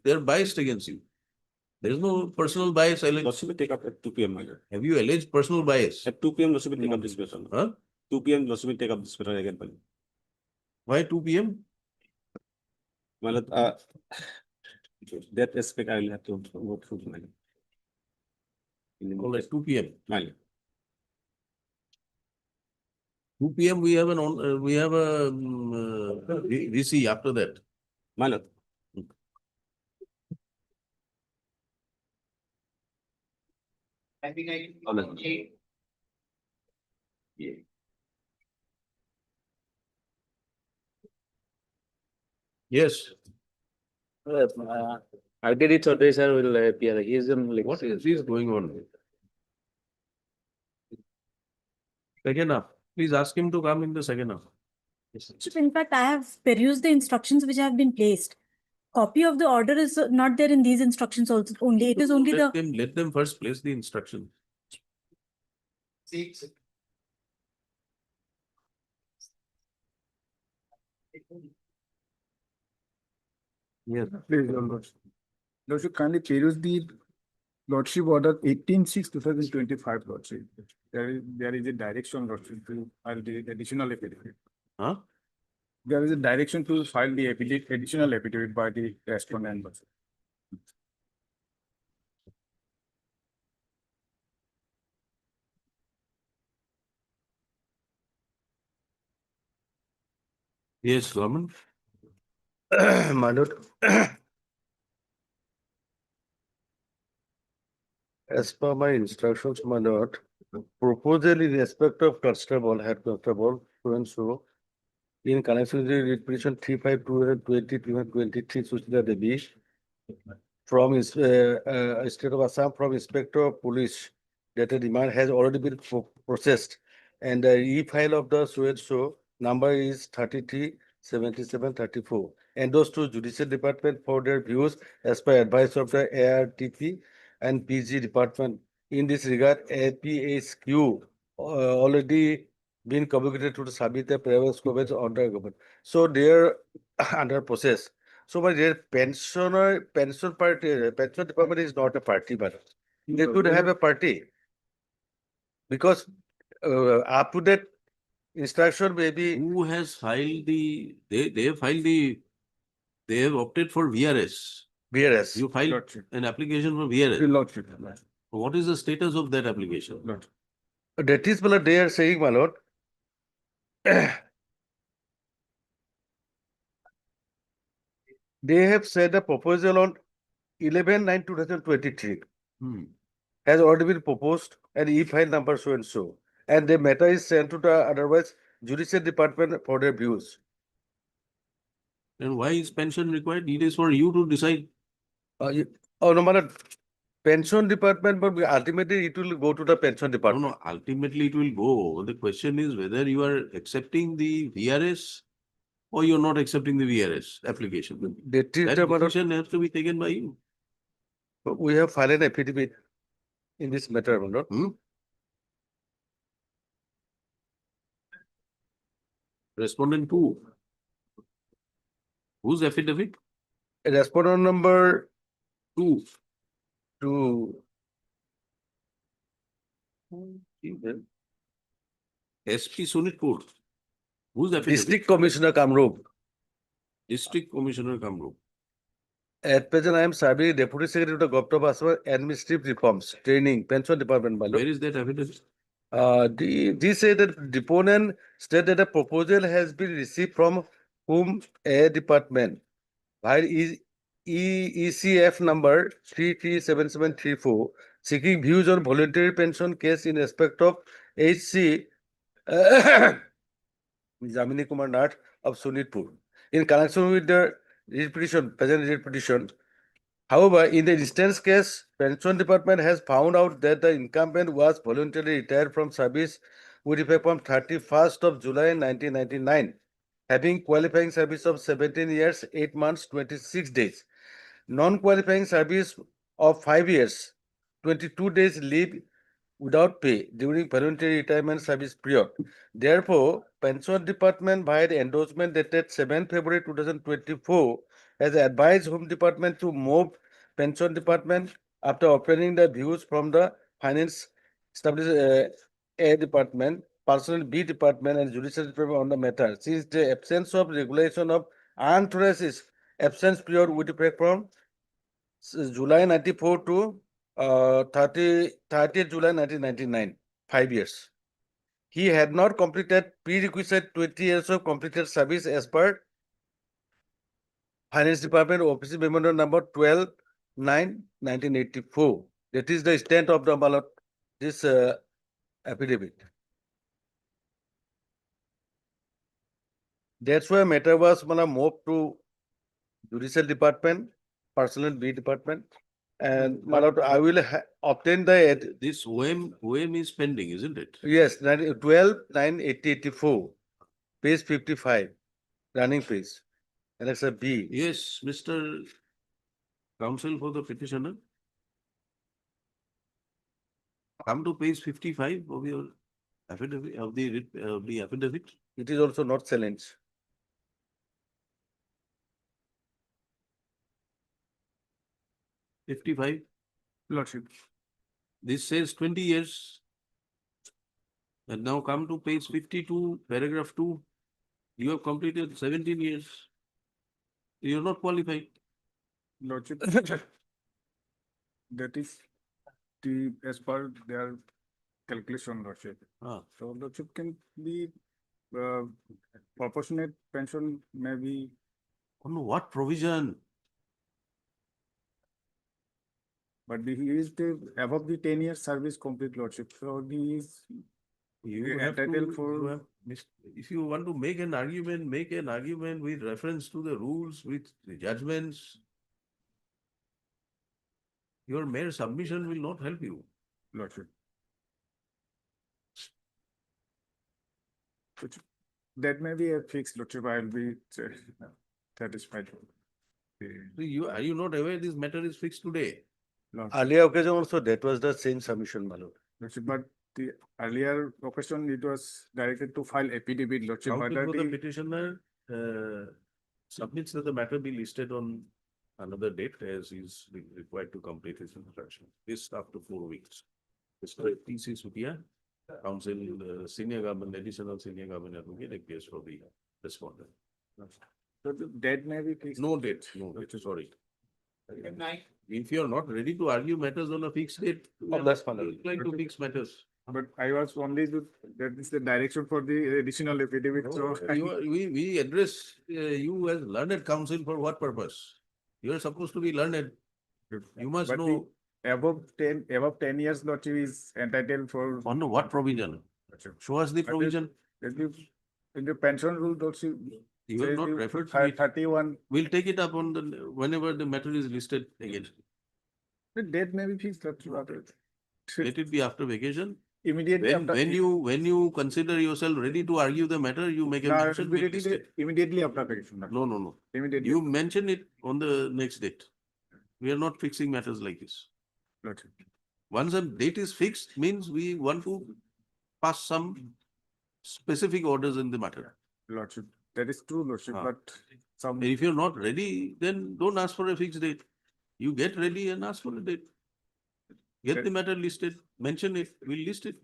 they're biased against you. There is no personal bias. Lordship will take up at 2 p.m. my lord. Have you alleged personal bias? At 2 p.m. Lordship will take up this matter. Huh? 2 p.m. Lordship will take up this matter again. my lord. Why 2 p.m.? My lord, that aspect I will have to go through. My lord. Well, at 2 p.m. My lord. 2 p.m. we have a VC after that. My lord. Yes. I did it today, sir, will appear. He is in like. What is this going on? Second half. Please ask him to come in the second half. In fact, I have perused the instructions which have been placed. Copy of the order is not there in these instructions also only. It is only the. Let them first place the instruction. Yes, please, Your Lordship. Lordship, kindly peruse the Lordship Order 18/6/2025, Lordship. There is a direction, Lordship, to file the additional affidavit. Huh? There is a direction to file the additional affidavit by the respondent. Lordship. Yes, Raman. My lord. As per my instructions, my lord, proposal in respect of constable, head constable, so and so, in connection with the petition 352/2023, Sushila Devi, from state of Assam, from inspector of police, that a demand has already been processed, and the e-file of the so and so number is 337734, endorsed to Judicial Department for their views as per advice of the ARTP and PG Department. In this regard, APSQ already been communicated to the Sabita Private Government under government. So they are under process. So but their pension department is not a party, but they could have a party. Because up to that instruction maybe. Who has filed they have filed they have opted for VRS. VRS. You filed Lordship. an application for VRS. Lordship. What is the status of that application? Lordship. That is what they are saying, my lord. They have said a proposal on 11/9/2023 has already been proposed and e-file number so and so. And the matter is sent to the otherwise Judicial Department for their views. And why is pension required? It is for you to decide. Oh, no, matter pension department, but ultimately it will go to the pension No, department. no, ultimately it will go. The question is whether you are accepting the VRS or you're not accepting the VRS application. That is That the matter. decision has to be taken by you. We have filed an affidavit in this matter, my lord. Respondent two. Whose affidavit? Respondent number Two. two. SP Sonitpur. Whose affidavit? District Commissioner Kamrup. District Commissioner Kamrup. At present, I am serving Deputy Secretary to Government Administrative Reforms, Training, Pension Department, my lord. Where is that affidavit? This said that deponent stated that a proposal has been received from whom a department, while ECF number 337734, seeking views on voluntary pension case in respect of HC Jamini Kumar Nath of Sonitpur. In connection with the present petition. However, in the instance case, pension department has found out that the incumbent was voluntarily retired from service with effect from 31st of July 1999, having qualifying service of 17 years, 8 months, 26 days, non-qualifying service of 5 years, 22 days leave without pay during voluntary retirement service period. Therefore, pension department by the endorsement dated 7 February 2024 has advised Home Department to move pension department after obtaining the views from the finance established A department, personnel B department and judicial department on the matter. Since the absence of regulation of unauthorized absence period with effect from July 94 to 30th July 1999, 5 years. He had not completed prerequisite 20 years of completed service as per Finance Department Office Memorandum number 12/9/1984. That is the extent of the ballot, this affidavit. That's why matter was moved to Judicial Department, Personnel B Department. And I will obtain the This OM is pending, isn't it? yes, 12/9/8084, page 55, running page. And it's a B. Yes, Mr. Counsel for the petitioner. Come to page 55 of your affidavit, of the affidavit. It is also not challenged. $55. Lordship. This says 20 years. And now come to page 52, paragraph 2. You have completed 17 years. You are not qualified. Lordship. That is as per their calculation, Lordship. So Lordship can be proportionate pension maybe. On what provision? But he is above the 10 years service complete, Lordship. So he is You have entitled to, for. if you want to make an argument with reference to the rules, with the judgments. Your mere submission will not help you. Lordship. That may be a fixed, Lordship. I will be satisfied. So are you not aware this matter is fixed today? Earlier occasion also that was the same submission, my lord. Lordship, but the earlier occasion it was directed to file affidavit, Lordship. Counsel for the petitioner submits that the matter be listed on another date as is required to complete his instruction. This after 4 weeks. Mr. T.C. Sutia, Counsel, Senior Government, Additional Senior Government Advocate, appears for the respondent. So the date may be fixed. No date, sorry. If you are not ready to argue matters on a fixed date, that's fine. like to fix matters. But I was only that is the direction for the additional affidavit. So We address you as learned counsel for what purpose? You are supposed to be learned. You must but know. Above 10 years, Lordship is entitled for. On what provision? Show us the provision. In the pension rule, Lordship. You have not referred to it. 31. We'll take it up on whenever the matter is listed again. The date may be fixed, that's what it. Let it be after vacation. Immediately after. When you consider yourself ready to argue the matter, you make a No, mention. we list it. immediately after vacation. No. Immediately. You mention it on the next date. We are not fixing matters like this. Lordship. Once a date is fixed, means we want to pass some specific orders in the matter. Lordship, that is true, Lordship, Ah. but some. And if you're not ready, then don't ask for a fixed date. You get ready and ask for a date. Get the matter listed, mention it, we'll list it.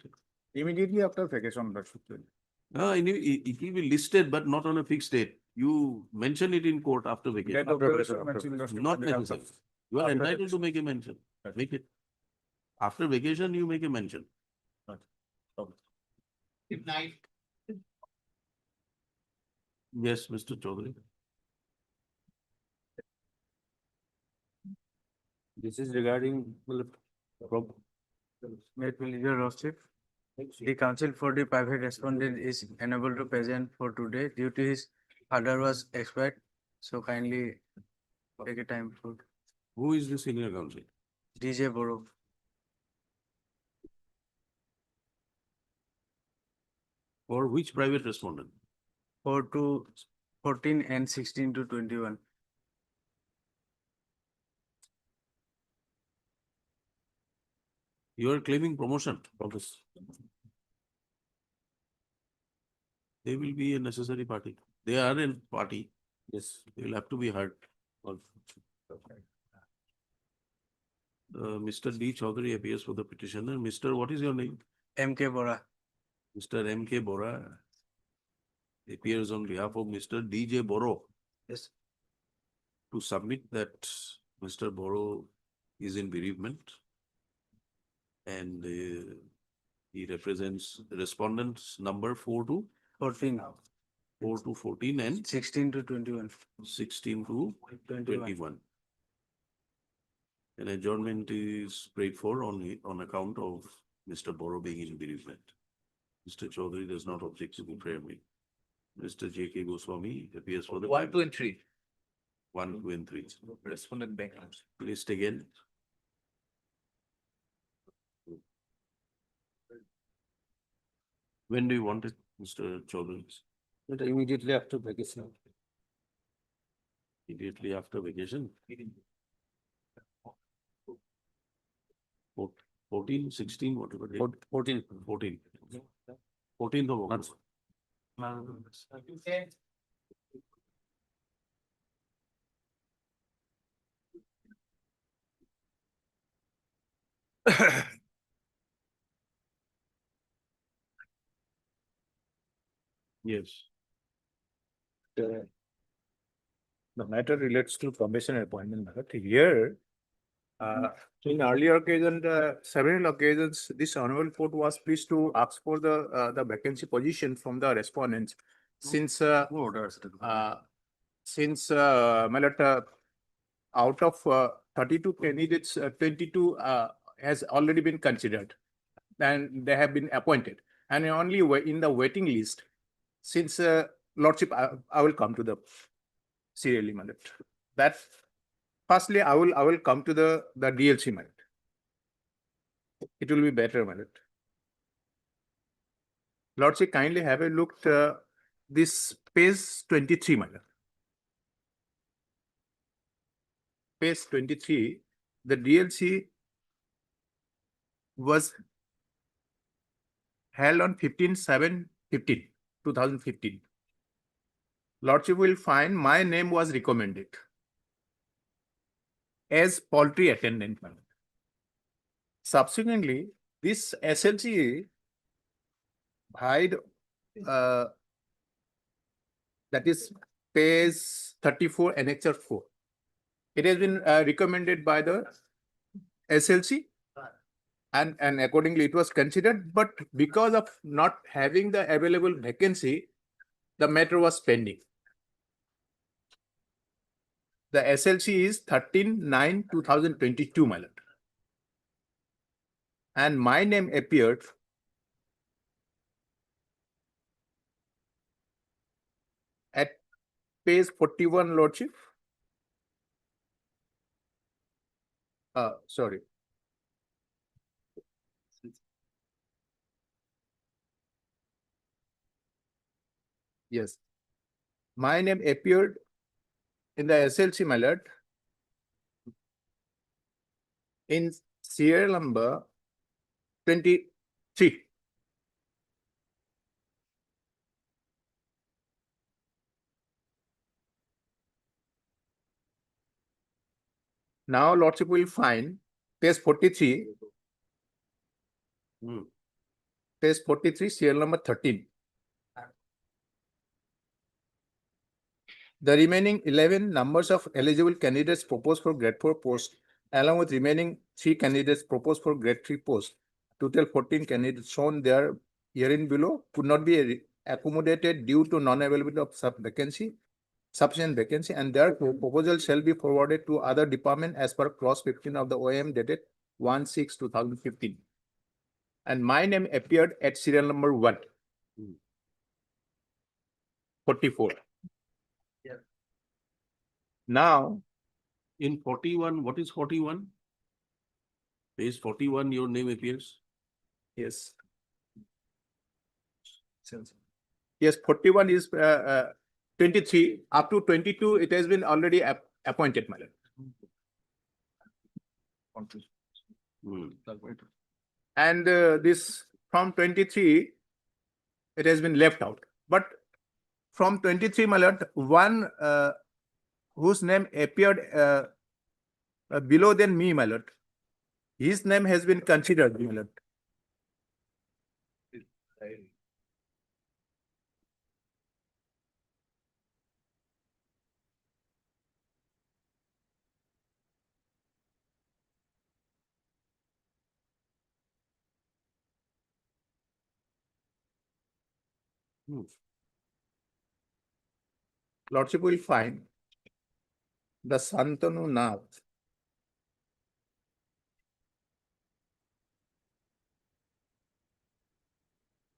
Immediately after vacation, Lordship. It will be listed, but not on a fixed date. You mention it in court after vacation. Date of vacation mentioned, Lordship, Not on the terms necessary. of- You are after entitled to vacation. make a mention. Make it. After vacation, you make a mention. Good night. Yes, Mr. Chaudhary. This is regarding. May it please your Lordship. The counsel for the private respondent is unable to present for today due to his father was expired. So kindly take a time for Who is the senior counsel? DJ Boro. For which private respondent? 4 to 14 and 16 to 21. You are claiming promotion for this. They will be a necessary party. They are a party. Yes. They will have to be heard. Mr. D. Chaudhary appears for the petitioner. Mr. What is your name? MK Bora. Mr. M.K. Bora appears on behalf of Mr. D.J. Boro Yes. to submit that Mr. Boro is in bereavement and he represents respondents number 4 to 14. 4 to 14 and 16 to 21. 16 to 21. An adjournment is prayed for on account of Mr. Boro being in bereavement. Mr. Chaudhary does not object to the prayer made. Mr. J.K. Goswami appears for the 1, 2, and 3. 1, 2, and 3. Respondent bank loans. List again. When do you want it, Mr. Chaudhary? Immediately after vacation. Immediately after vacation? 14, 16, whatever. date. 14. 14. 14th of August. Yes. The matter relates to probation appointment matter. Here, in earlier occasion, several occasions, this honorable court was pleased to ask for the vacancy position from the respondents. Since, my lord, out of 32 candidates, 22 has already been considered and they have been appointed. And only in the waiting list, since Lordship, I will come to the serially, my lord. That firstly, I will come to the DLC, my lord. It will be better, my lord. Lordship, kindly have a look this page 23, my lord. Page 23, the DLC was held on 15/7/2015. Lordship will find my name was recommended as poultry attendant. Subsequently, this SLC hide that is page 34 annexure 4. It has been recommended by the SLC and accordingly it was considered, but because of not having the available vacancy, the matter was pending. The SLC is 13/9/2022, my lord. And my name appeared at page 41, Lordship. Sorry. Yes. My name appeared in the SLC, my lord, in serial number 23. Now lordship will find page 43. Page 43, serial number 13. The remaining 11 numbers of eligible candidates proposed for grade 4 post, along with remaining 3 candidates proposed for grade 3 post, total 14 candidates shown there herein below could not be accommodated due to non-availability of sufficient vacancy, and therefore proposal shall be forwarded to other department as per clause 15 of the OAM dated 1/6/2015. And my name appeared at serial number 1. 44. Now, In 41, what is 41? Page 41, your name appears. yes. Yes, 41 is 23. Up to 22, it has been already appointed, my lord. And this from 23, it has been left out. But from 23, my lord, one whose name appeared below than me, my lord, his name has been considered, my lord. Lordship will find the Santanu Nath.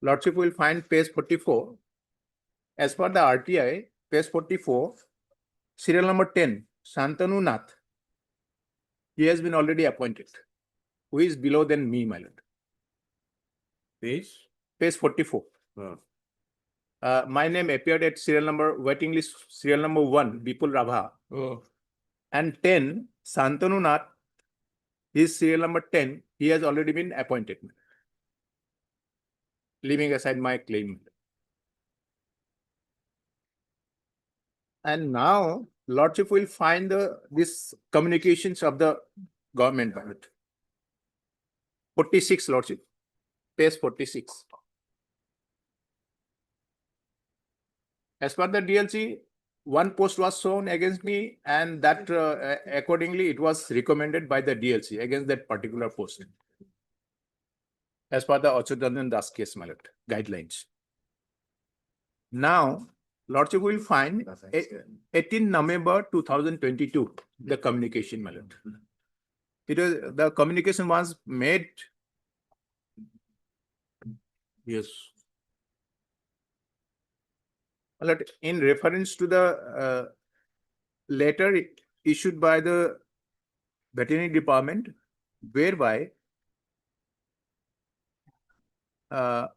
Lordship will find page 44. As per the RTI, page 44, serial number 10, Santanu Nath. He has been already appointed. Who is below than me, my lord? Page? Page 44. My name appeared at serial number, waiting list serial number 1, Bipul Rabha. And 10, Santanu Nath, his serial number 10, he has already been appointed. Leaving aside my claim. And now, Lordship will find these communications of the government ballot. 46, Lordship. Page 46. As per the DLC, one post was shown against me, and that accordingly it was recommended by the DLC against that particular post. As per the Achudandan Das case, my lord, guidelines. Now, Lordship will find 18 November 2022, the communication, my lord. The communication was made. Yes. My lord, in reference to the letter issued by the veterinary department, whereby the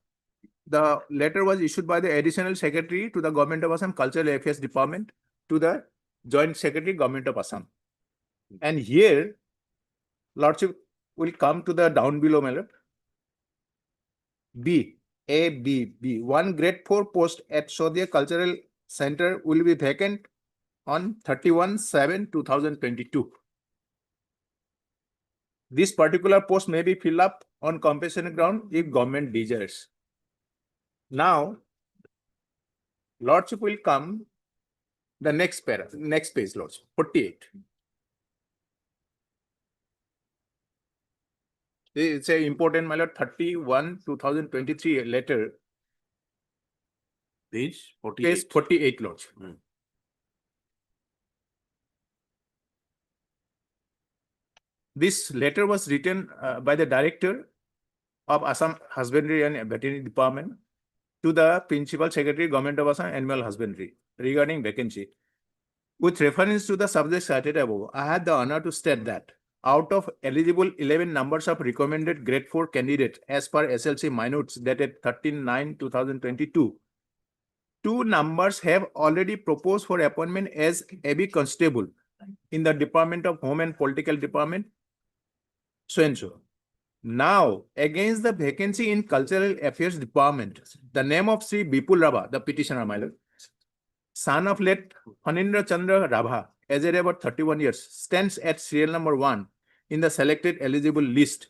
letter was issued by the additional secretary to the Government of Assam Cultural Affairs Department to the Joint Secretary Government of Assam. And here, Lordship will come to the down below, my lord. B. One grade 4 post at Shodhya Cultural Center will be vacant on 31/7/2022. This particular post may be filled up on compensation ground if government desires. Now, Lordship will come the next page, Lordship, 48. It's a important, my lord, 31/2023 letter. Page 48. Page 48, Lordship. This letter was written by the Director of Assam Husbandry and Veterinary Department to the Principal Secretary, Government of Assam Animal Husbandry regarding vacancy. With reference to the subject cited above, I had the honor to state that out of eligible 11 numbers of recommended grade 4 candidates as per SLC minutes dated 13/9/2022, 2 numbers have already proposed for appointment as AB constable in the Department of Home and Political Department, so and so. Now, against the vacancy in Cultural Affairs Department, the name of Sri Bipul Rabha, the petitioner, my lord, son of late Hanindra Chandra Rabha, aged about 31 years, stands at serial number 1 in the selected eligible list,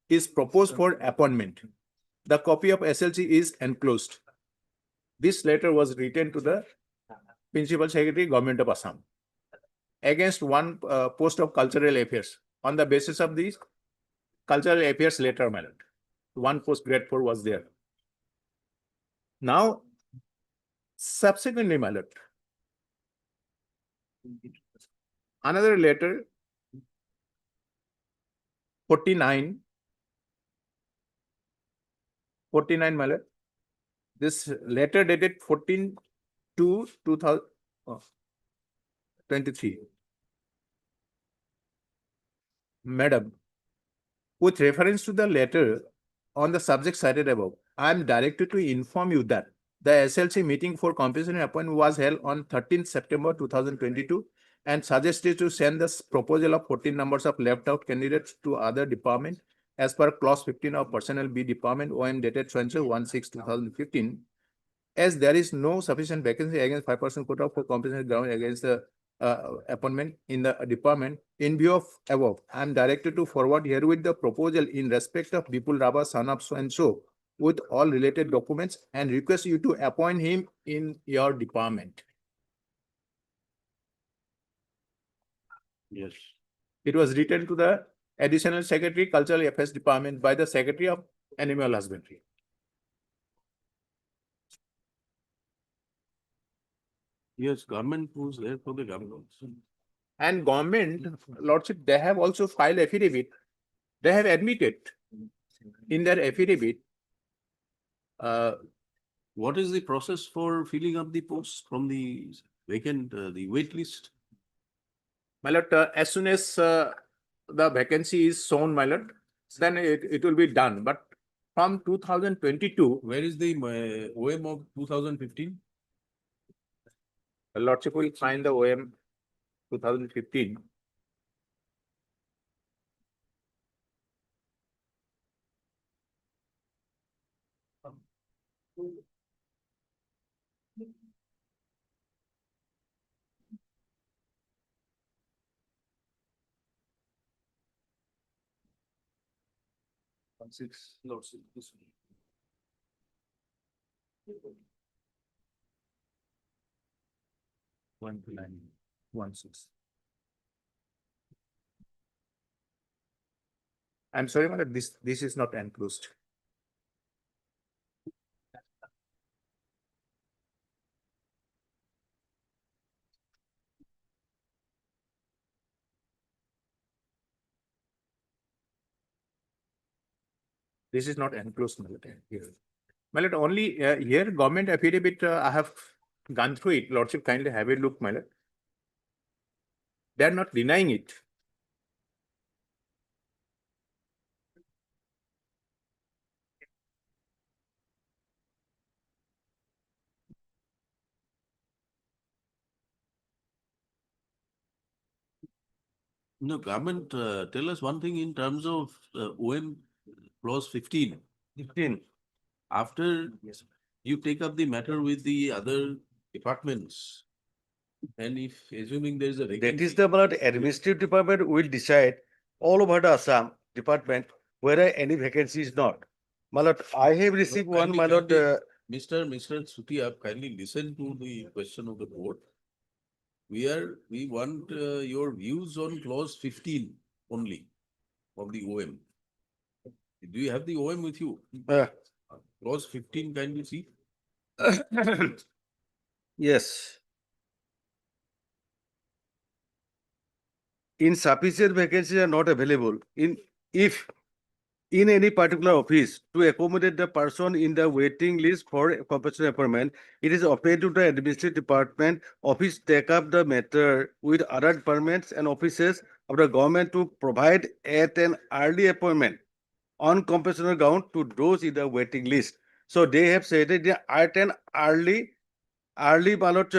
is proposed for appointment. The copy of SLC is enclosed. This letter was written to the Principal Secretary, Government of Assam, against one post of Cultural Affairs. On the basis of this Cultural Affairs letter, my lord, one post grade 4 was there. Now, subsequently, my lord, another letter 49, my lord. This letter dated 14/2/2023. Madam, with reference to the letter on the subject cited above, I am directed to inform you that the SLC meeting for compensation appointment was held on 13th September 2022 and suggested to send the proposal of 14 numbers of left out candidates to other department as per clause 15 of personnel B department OM dated 1/6/2015. As there is no sufficient vacancy against 5% quota for compensation ground against the appointment in the department, in view of above, I am directed to forward herewith the proposal in respect of Bipul Rabha, son of so and so, with all related documents, and request you to appoint him in your department. Yes. It was written to the Additional Secretary, Cultural Affairs Department by the Secretary of Animal Husbandry. Yes, government was there for the government. And government, Lordship, they have also filed affidavit. They have admitted in their affidavit. What is the process for filling up the posts from the vacant, the wait list? My lord, as soon as the vacancy is shown, my lord, then it will be done. But from 2022, Where is the OM of 2015? the Lordship will find the OM 2015. One to 916. I'm sorry, my lord, this is not enclosed. This is not enclosed, my lord, here. My lord, only here government affidavit, I have gone through it. Lordship, kindly have a look, my lord. They are not denying it. No, government, tell us one thing in terms of OM clause 15. 15. After you take up the matter with the other departments, and if assuming there is a That vacancy. is the Malad administrative department will decide all over the Assam department whether any vacancy is not. Malad, I have received one, Malad, Mr. Sutia, kindly listen to the question of the board. We want your views on clause 15 only of the OM. Do you have the OM with you? Clause 15, kindly see. yes. Insufficient vacancies are not available if in any particular office to accommodate the person in the waiting list for compulsory appointment, it is applied to the administrative department office take up the matter with other departments and offices of the government to provide at an early appointment on compensatory ground to those in the waiting list. So they have said that they are at an early ballot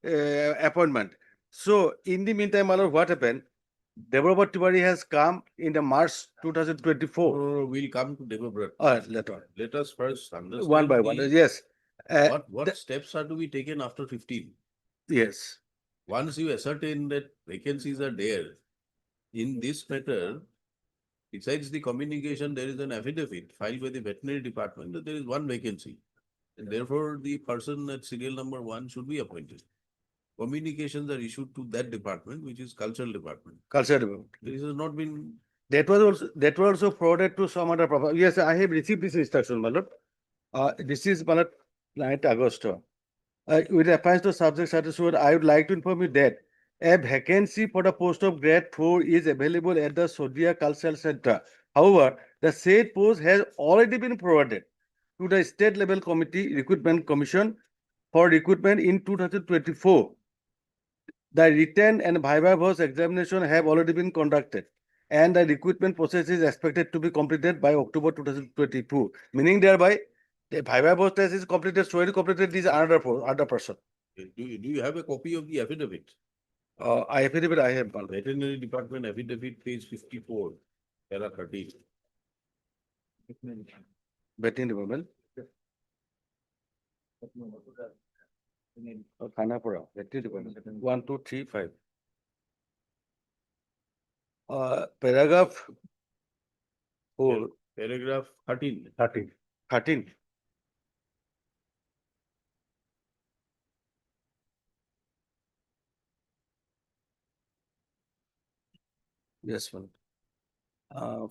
appointment. So in the meantime, my lord, what happened? Developer Tiwari has come in the March 2024. We'll come to Developer. Later. Let us first understand. One by one, yes. What steps are to be taken after 15? Yes. Once you ascertain that vacancies are there, in this matter, besides the communication, there is an affidavit filed by the veterinary department that there is one vacancy. And therefore, the person at serial number 1 should be appointed. Communications are issued to that department, which is cultural department. Culture development. This has not been. That was also forwarded to some other property. Yes, I have received this instruction, my lord. This is my lord, 9th August. With reference to subject satisfied, I would like to inform you that a vacancy for the post of grade 4 is available at the Sodia Cultural Center. However, the said post has already been forwarded to the state level committee recruitment commission for recruitment in 2024. The written and viva voce examination have already been conducted, and the recruitment process is expected to be completed by October 2022. Meaning thereby, the viva voce test is completed, so it is completed this other person. Do you have a copy of the affidavit? Affidavit I have. Veterinary department affidavit, page 54, para 13. Veterinary department. Khanapura, veterinary department. 1, 2, 3, 5. Paragraph 4. Paragraph 13. 13. Yes, ma'am.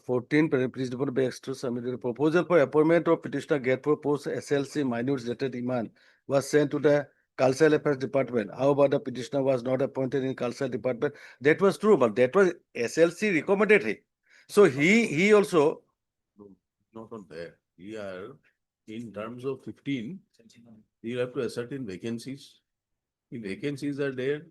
14, please report by extra submitted proposal for appointment of petitioner get for post SLC minutes dated demand was sent to the Cultural Affairs Department. However, the petitioner was not appointed in Cultural Department. That was true, but that was SLC recommended him. So he also. No, not on there. Here, in terms of 15, you have to ascertain vacancies. If vacancies are there,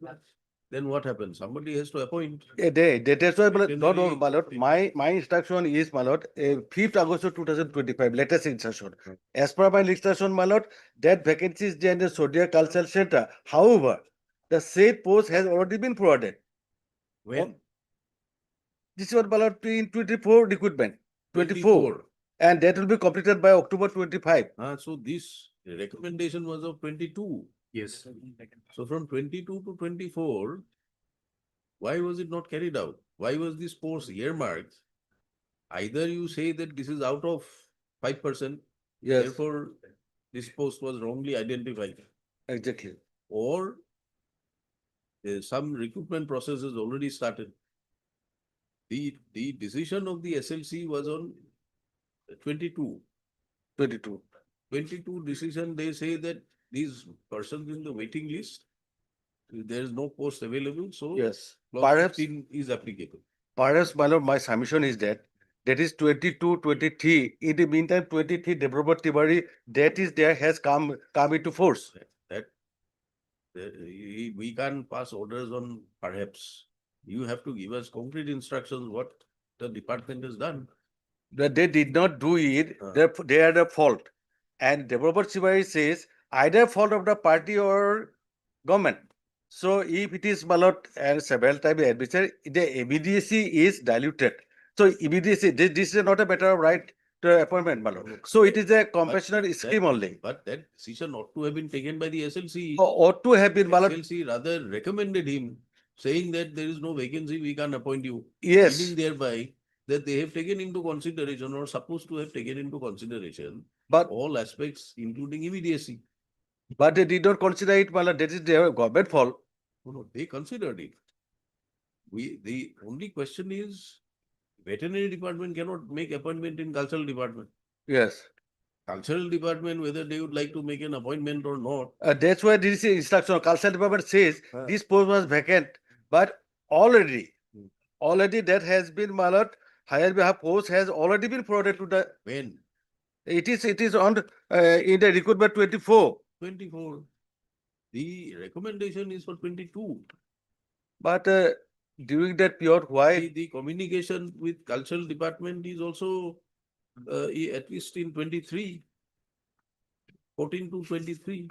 then what happens? Somebody has to appoint. That's why, no, my lord. My instruction is, my lord, 5th August 2025, latest instruction. As per my instruction, my lord, that vacancy is there in the Sodia Cultural Center. However, the said post has already been forwarded. When? This was, my lord, in 24 recruitment. 24. And that will be completed by October 25. So this recommendation was of 22. Yes. So from 22 to 24, why was it not carried out? Why was this post earmarked? Either you say that this is out of 5%, yes, therefore this post was wrongly identified. Exactly. Or some recruitment process has already started. The decision of the SLC was on 22. 22 decision, they say that these persons in the waiting list, there is no post available, so yes, perhaps is applicable. Perhaps, my lord, my submission is that is 22, 23. In the meantime, 23 Developer Tiwari, that is there has come into force. We can't pass orders on perhaps. You have to give us concrete instructions what the department has done. That they did not do it, they are the fault. And Developer Tiwari says either fault of the party or government. So if it is, my lord, and several times admitted, the immediacy is diluted. So immediacy, this is not a matter of right to appointment, my lord. So it is a compassionate scheme only. But that decision ought to have been taken by the SLC. Ought to have been, my lord. SLC rather recommended him, saying that there is no vacancy, we can't appoint you. Yes. Meaning thereby that they have taken into consideration or supposed to have taken into consideration but all aspects, including immediacy. But they did not consider it, well, that is their government fault. No, they considered it. The only question is, veterinary department cannot make appointment in cultural department. Yes. Cultural department, whether they would like to make an appointment or not. That's why this is instruction. Cultural department says this post was vacant, but already that has been, my lord, higher behalf post has already been forwarded to the. When? It is on in the recruitment 24. 24. The recommendation is for 22. But during that period, why? The communication with cultural department is also at least in 23, 14 to 23.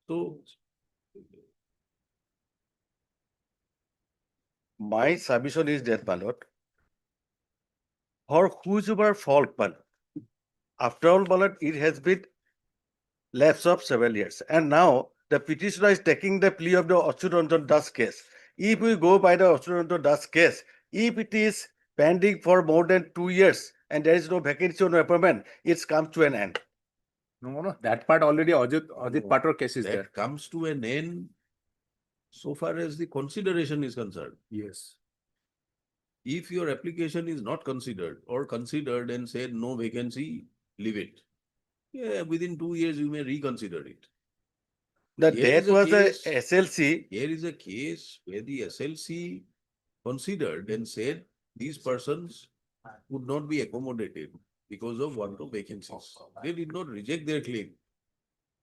So My submission is that, my lord, for whosoever fault, my lord, after all, my lord, it has been lapse of several years. And now the petitioner is taking the plea of the Achuranjan Das case. If we go by the Achuranjan Das case, if it is pending for more than 2 years and there is no vacancy or no appointment, it's come to an end. No, that part already Ajit Pator case is that there. comes to an end so far as the consideration is concerned. Yes. If your application is not considered or considered and said no vacancy, leave it. Yeah, within 2 years you may reconsider it. That Here is a was a case- SLC. Here is a case where the SLC considered and said these persons would not be accommodated because of want of vacancies. They did not reject their claim.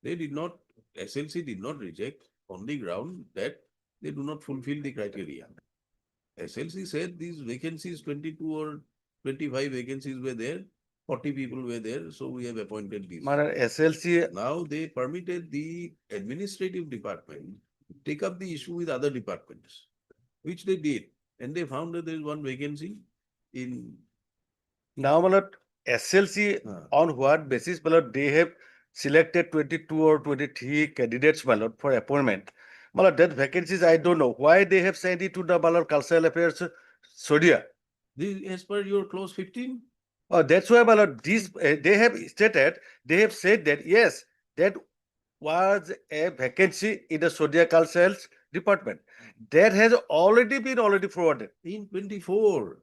SLC did not reject on the ground that they do not fulfill the criteria. SLC said these vacancies, 22 or 25 vacancies were there, 40 people were there, so we have appointed these. SLC, Now they permitted the administrative department to take up the issue with other departments, which they did. And they found that there is one vacancy in. now, my lord, SLC on what basis, my lord, they have selected 22 or 23 candidates, my lord, for appointment. My lord, that vacancies, I don't know why they have sent it to the, my lord, Cultural Affairs, Sodia. As per your clause 15? Oh, that's why, my lord, these, they have stated, they have said that, yes, that was a vacancy in the Sodia Cultural Department. That has already been forwarded. In 24.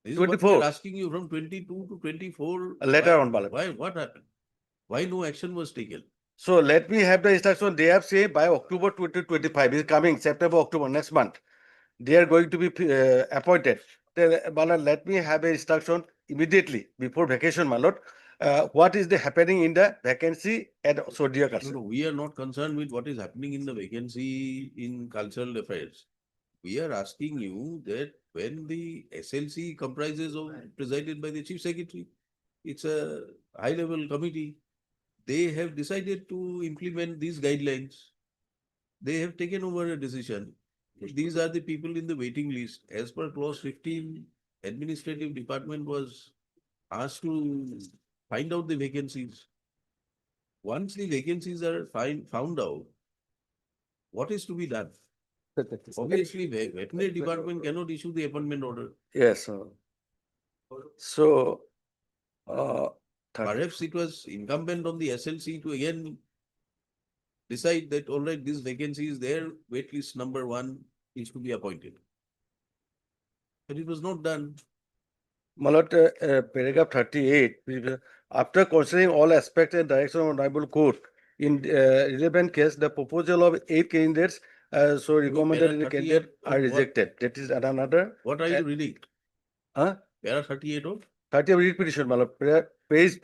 This is what 24. we are asking you from 22 to 24. Later on, Bharat. Why? What happened? Why no action was taken? So let me have the instruction. They have said by October 2025 is coming, September, October next month. They are going to be appointed. Then, Bharat, let me have a instruction immediately before vacation, my lord. What is the happening in the vacancy at Sodia Culture? No, we are not concerned with what is happening in the vacancy in cultural affairs. We are asking you that when the SLC comprises of presided by the chief secretary, it's a high level committee. They have decided to implement these guidelines. They have taken over a decision. These are the people in the waiting list. As per clause 15, administrative department was asked to find out the vacancies. Once the vacancies are found out, what is to be done? Obviously, veterinary department cannot issue the appointment order. Yes, sir. So, Perhaps it was incumbent on the SLC to again decide that, all right, this vacancy is there, wait list number 1 is to be appointed. But it was not done. my lord, paragraph 38, after considering all aspects and direction of honorable court, in relevant case, the proposal of 8 candidates so recommended in the candidate are rejected. That is another. What are you reading? Huh? Para 38 of? 30 of read petition, my lord. Page.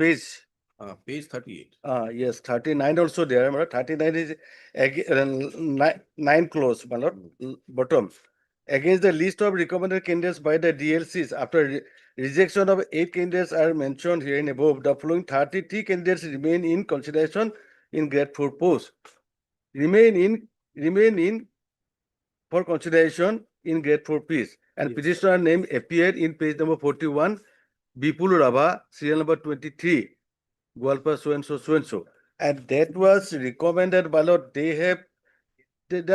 Page 38. Yes, 39 also there, my lord. 39 is 9 clause, my lord, bottom. Against the list of recommended candidates by the DLCs, after rejection of 8 candidates are mentioned here in above, the following 33 candidates remain in consideration in grade 4 post. Remain in for consideration in grade 4 piece. And petitioner name appeared in page number 41, Bipul Rabha, serial number 23, Gwalpa so and so. And that was recommended by Lord, there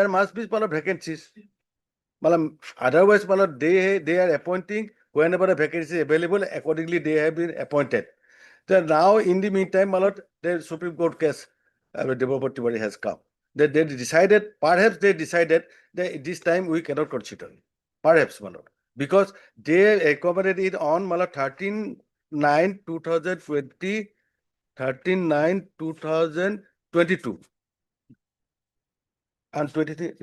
must be vacancies. Otherwise, they are appointing whenever a vacancy is available, accordingly they have been appointed. So now, in the meantime, the Supreme Court case, Devapati Tiwari has come. Perhaps they decided that this time we cannot consider. Perhaps, because they accommodated it on 13/9/2020, 13/9/2022. And 23,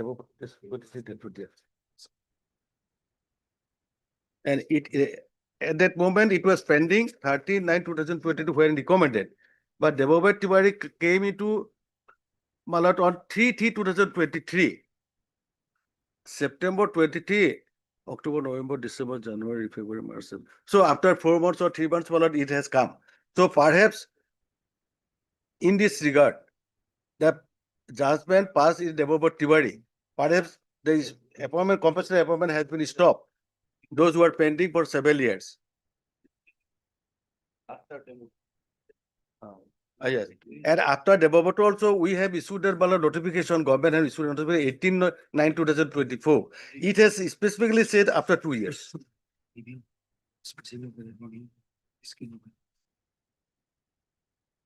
and at that moment it was pending 13/9/2022 when recommended. But Devabhat Tiwari came into my lord, on 3/3/2023, September 23, October, November, December, January, February, March. So after 4 months or 3 months, my lord, it has come. So perhaps in this regard, the judgment passed in November Tiwari, perhaps the appointment, compulsory appointment has been stopped. Those who are pending for several years. Yes, and after Debabat also, we have issued a notification, government has issued a notification 18/9/2024. It has specifically said after 2 years.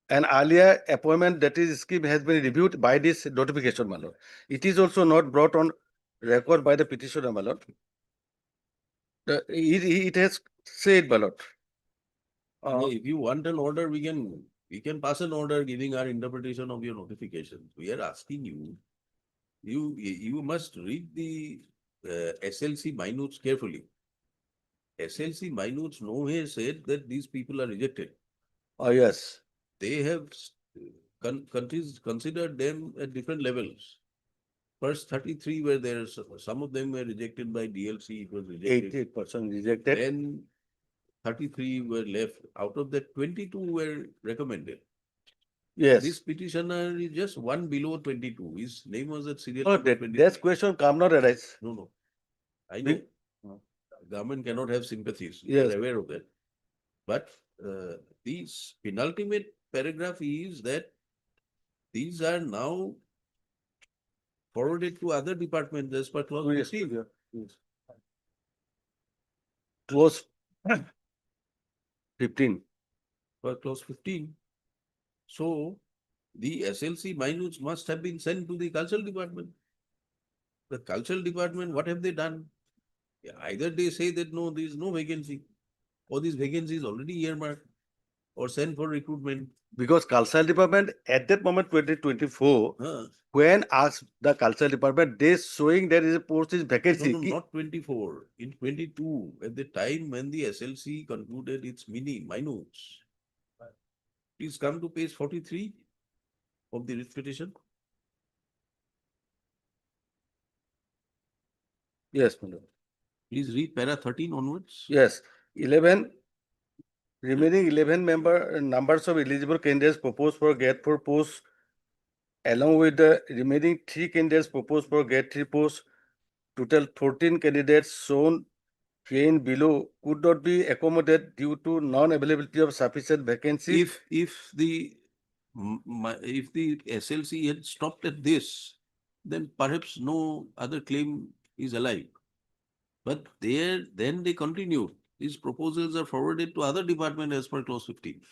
An earlier appointment that is scheme has been reviewed by this notification, my lord. It is also not brought on record by the petitioner, my lord. It has said, my lord. Yeah, if you want an order, we can pass an order giving our interpretation of your notification. We are asking you, you must read the SLC minutes carefully. SLC minutes nowhere said that these people are rejected. Oh, yes. They have considered them at different levels. First 33 were there, some of them were rejected by DLC, it was rejected. 88% rejected. Then 33 were left. Out of that, 22 were recommended. Yes. This petitioner is just one below 22. His name was at serial. Oh, number that 23. question come not arise. No. I know. Government cannot have sympathies. Yes. We are aware of that. But this penultimate paragraph is that these are now forwarded to other departments as per clause 15. Close 15. Per clause 15. So the SLC minutes must have been sent to the cultural department. The cultural department, what have they done? Either they say that no, there is no vacancy, or this vacancy is already earmarked, or sent for recruitment. Because cultural department at that moment 2024, when asked the cultural department, they showing there is a post is vacancy. No, not 24. In 22, at the time when the SLC concluded its minutes. Please come to page 43 of the writ petition. Yes, madam. Please read para 13 onwards. Yes, 11. Remaining 11 numbers of eligible candidates proposed for Grade 4 posts, along with the remaining 3 candidates proposed for Grade 3 posts, total 14 candidates shown herein below could not be accommodated due to non-availability of sufficient vacancies. If the SLC had stopped at this, then perhaps no other claim is alive. But then they continued. These proposals are forwarded to other department as per clause 15.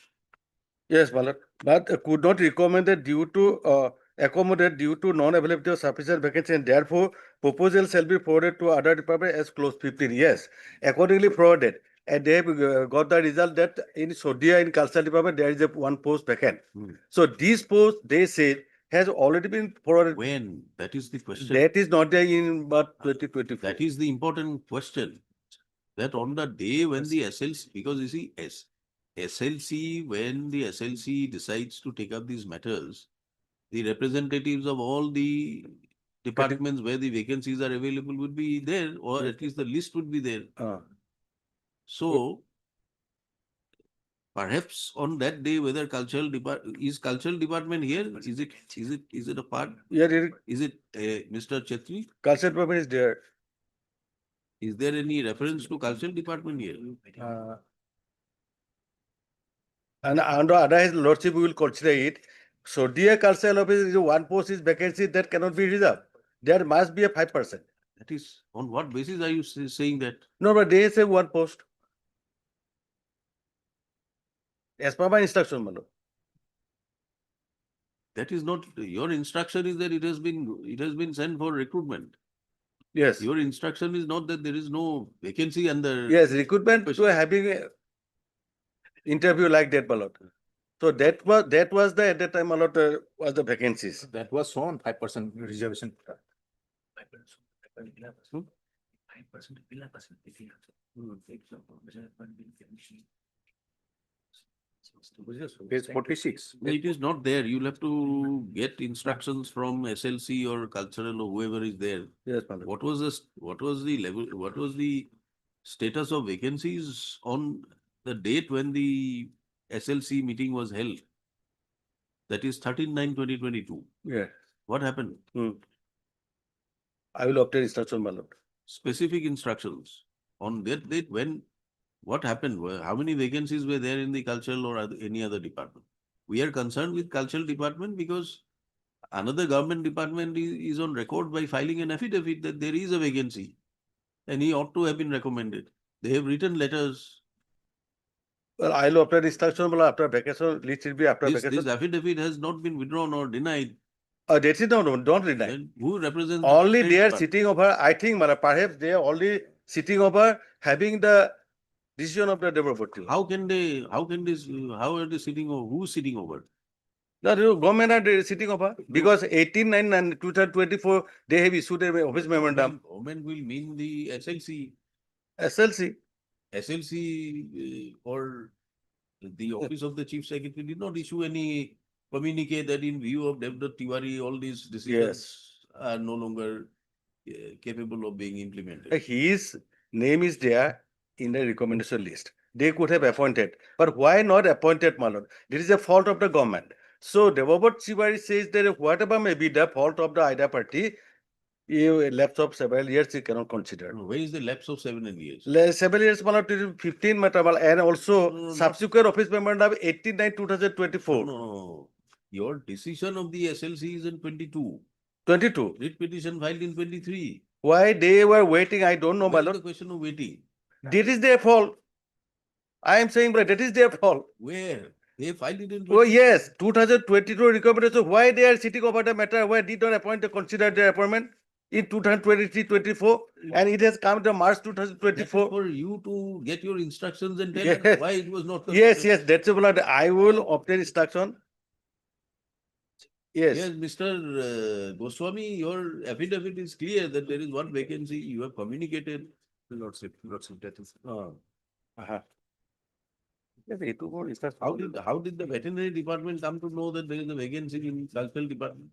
Yes, Malak, but could not recommend it due to accommodate due to non-availability of sufficient vacancy, and therefore proposal shall be forwarded to other department as clause 15. Yes, accordingly forwarded, and they have got the result that in Sodia in cultural department there is a 1 post vacant. So this post they said has already been forwarded. When? That is the question. That is not there in but 2024. That is the important question. That on the day when the SLC, because you see, SLC, when the SLC decides to take up these matters, the representatives of all the departments where the vacancies are available would be there, or at least the list would be there. So perhaps on that day, whether cultural department here? Is it a part? Yeah, is it Mr. Chetri? Cultural department is there. Is there any reference to cultural department here? And under other lordship, we will consider it. So, dear cultural office, is 1 post is vacancy that cannot be reserved. There must be a 5%. That is, on what basis are you saying that? No, but they say 1 post. As per my instruction, Manu. That is not your instruction. Is that it has been sent for recruitment. Yes. Your instruction is not that there is no vacancy under. Yes, recruitment to having a interview like that, Malot. So that was the at that time Malot was the vacancies. That was shown 5% reservation. 5%. Page 46. It is not there. You'll have to get instructions from SLC or cultural or whoever is there. Yes, my lord. What was the level, what was the status of vacancies on the date when the SLC meeting was held? That is 13/9/2022. Yeah. What happened? I will obtain instruction, my lord. Specific instructions on that date when, what happened? How many vacancies were there in the cultural or any other department? We are concerned with cultural department because another government department is on record by filing an affidavit that there is a vacancy and he ought to have been recommended. They have written letters. Well, I will obtain instruction, but after vacation, list will be after This vacation. affidavit has not been withdrawn or denied. That is no, don't deny. Then who represents? the Only cultural they are department? sitting over, I think, madam, perhaps they are only sitting over having the decision of the developer. How are they sitting over? Who's sitting over? The government are sitting over because 18/9 and 2024, they have issued a office memorandum. Government will mean the SLC. SLC. SLC or the office of the chief secretary did not issue any communique that in view of Devdutt Tiwari, all these decisions are no longer capable of being implemented. His name is there in the recommendation list. They could have appointed, but why not appointed, my lord? This is a fault of the government. So Devdutt Tiwari says that whatever may be the fault of the either party, a lapse of several years you cannot consider. Where is the lapse of 7 years? 7 years, my lord, 15 matter, and also No, subsequent office memorandum 18/9/2024. No. Your decision of the SLC is in 22. 22. Writ petition filed in 23. Why they were waiting, I don't know, my Where is lord. the question of waiting? That is their fault. I am saying, but that is their fault. Where? They filed it in 23. Oh, yes, 2022 recommendation. Why they are sitting over the matter? Why did not appoint to consider their appointment in 2023-24, and it has come to March That is 2024. for you to get your instructions and tell Yes. us why it was not Yes, considered. that's what I will obtain instruction. Yes, Yes. Mr. Goswami, your affidavit is clear that there is one vacancy. You have communicated. Lordship, that is. How did the veterinary department come to know that there is a vacancy in cultural department?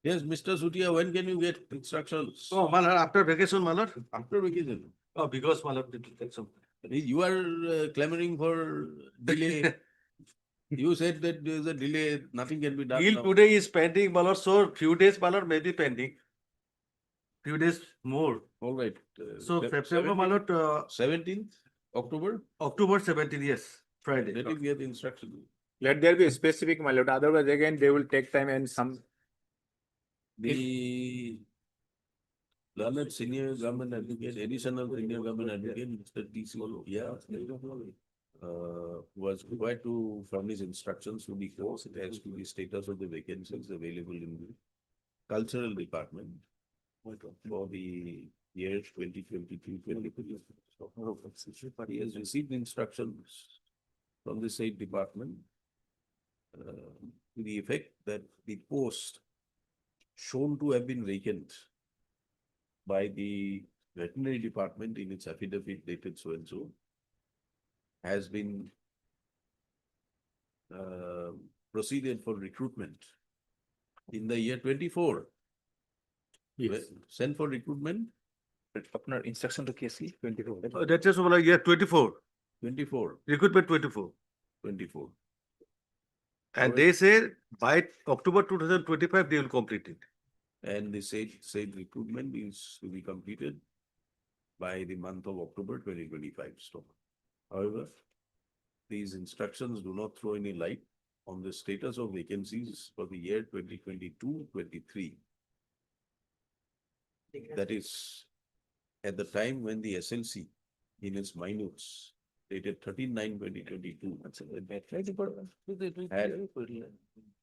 Yes, Mr. Sutia, when can you get instructions? Oh, my lord, after vacation, my lord. After vacation. Oh, because my lord, take some. You are clamoring for delay. You said that there is a delay, nothing can be done. Till now. today is pending, my lord. So few days, my lord, may be pending. Few days more. All right. So September, my lord, 17th October, October 17, yes, Friday. let him get the instruction. Let there be a specific, my lord. Otherwise, again, they will take time and some. The learned senior government advocate, additional senior government advocate, Mr. T.C. Was required to furnish instructions to the courts as to the status of the vacancies available in the cultural department for the year 2022-2023. But he has received instructions from the state department to the effect that the post shown to have been vacant by the veterinary department in its affidavit dated so and so has been proceeded for recruitment in the year 24. Yes. Sent for recruitment Apnar instruction to KC 24. That is over year 24. 24. Recruitment 24. 24. And they say by October 2025, they will complete it. And the said recruitment is to be completed by the month of October 2025. Stop. However, these instructions do not throw any light on the status of vacancies for the year 2022-23. That is, at the time when the SLC in its minutes dated 13/9/2022 had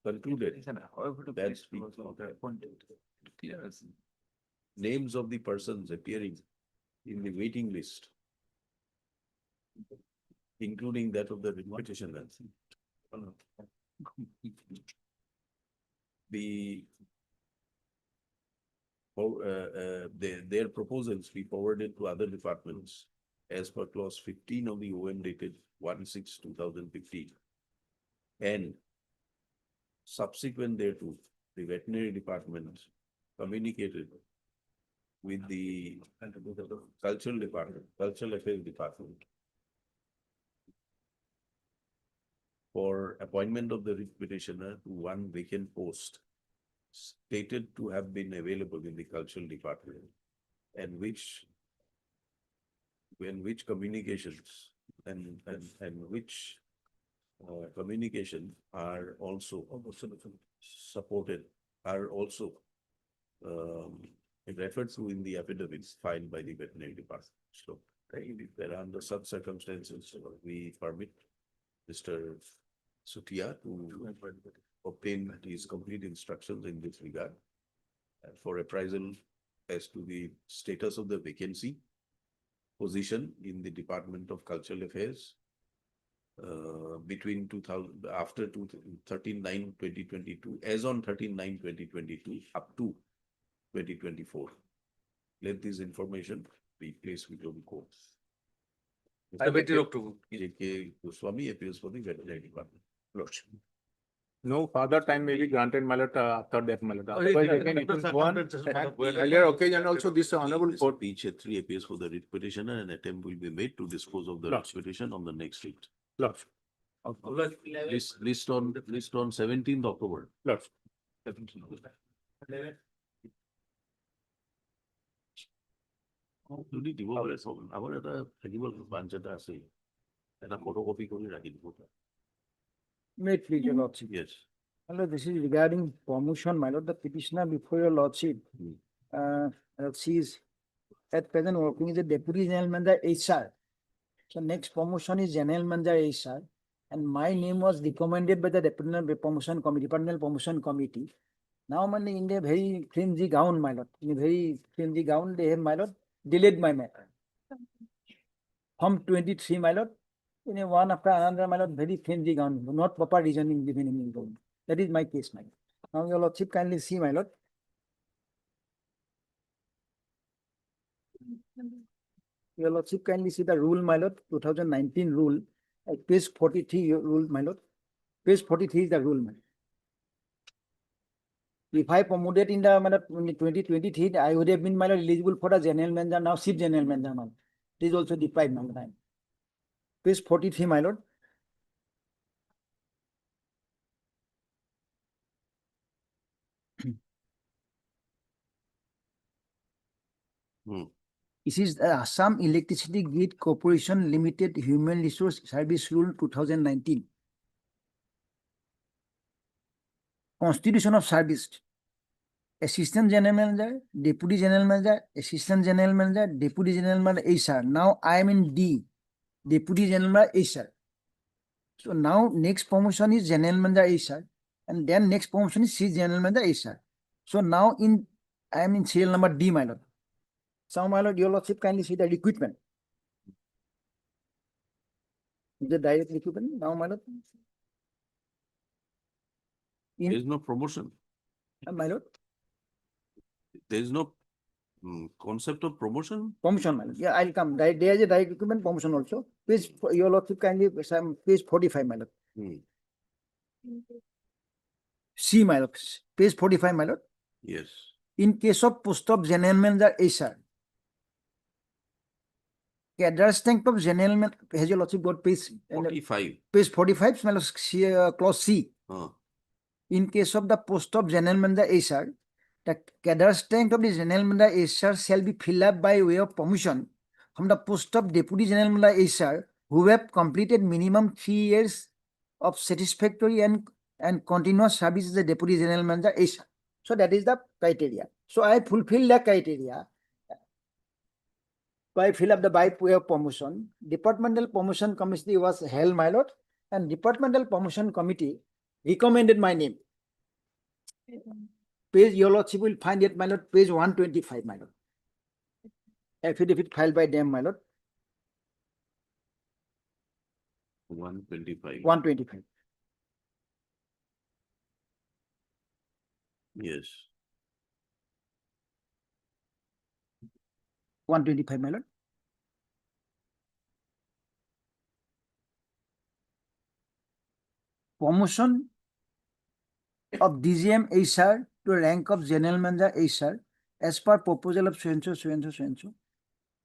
concluded that names of the persons appearing in the waiting list, including that of the petitioner, be their proposals be forwarded to other departments as per clause 15 of the OM dated 1/6/2015. And subsequent thereto, the veterinary department communicated with the cultural department, cultural affairs department, for appointment of the writ petitioner to one vacant post stated to have been available in the cultural department, and which communications and which communication are also supported, are also referred to in the affidavits filed by the veterinary department. So there are under such circumstances, we permit Mr. Sutia to obtain his complete instructions in this regard for appraisal as to the status of the vacancy position in the Department of Cultural Affairs between 2000, after 13/9/2022, as on 13/9/2022 up to 2024. Let this information be placed with your court. J.K. Goswami appears for the veterinary department. No further time may be granted, my lord, after that, my lord. Okay, Otherwise, yeah, again, it will go on. yeah. Earlier occasion also, this honorable court. P. appears for the writ petitioner, and attempt will be made to dispose of the Lord. writ petition on the next date. Lord, List on 17th October. Lord. যদি দিব পাৰে চব, আমাৰ এটা থাকিব bunch এটা আছে, এটা ফটোকপি কৰি ৰাখি দিব। May it please your lordship. Yes. My lord, this is regarding promotion, my lord, the petitioner before your lordship. She is at present working as a deputy general manager HR. So next promotion is general manager HR. And my name was recommended by the departmental promotion committee, departmental promotion committee. Now, man, in a very flimsy gown, my lord, in a very flimsy gown, they have, my lord, delayed my matter. From 23, my lord, in a one after another, my lord, very flimsy gown, not proper reasoning given in the gown. That is my case, my lord. Now, your lordship kindly see, my lord. Your lordship kindly see the rule, my lord, 2019 rule, page 43 rule, my lord. Page 43 is the rule, my lord. If I promoted in the 2023, I would have been, my lord, eligible for the general manager, now chief general manager, my lord. It is also deprived, my lord. Page 43, my lord. This is the Assam Electricity Grid Corporation Limited Human Resource Service Rule 2019. Constitution of Service. Assistant General Manager, Deputy General Manager, Assistant General Manager, Deputy General Manager, HR. Now I am in D, Deputy General Manager, HR. So now next promotion is General Manager, HR. And then next promotion is Chief General Manager, HR. So now I am in serial number D, my lord. So, my lord, your lordship kindly see the recruitment. The direct recruitment, now, my lord. There is no promotion. My lord. There is no concept of promotion. Promotion, my lord. Yeah, I'll come. There is a direct recruitment promotion also. Page, your lordship kindly, page 45, my lord. See, my lord, page 45, my lord. Yes. In case of post of general manager, HR. Cadre strength of general manager, has your lordship got page 45. Page 45, my lord, clause C. In case of the post of general manager HR, the cadre strength of the general manager HR shall be filled up by way of promotion from the post of deputy general manager HR who have completed minimum 3 years of satisfactory and continuous service as a deputy general manager HR. So that is the criteria. So I fulfill the criteria. By fill up the by way of promotion. Departmental promotion committee was held, my lord, and departmental promotion committee recommended my name. Page, your lordship will find it, my lord, page 125, my lord. Affidavit filed by them, my lord. 125. 125. Yes. 125, my lord. Promotion of DGM HR to rank of general manager HR as per proposal of so and so, so and so, so and so.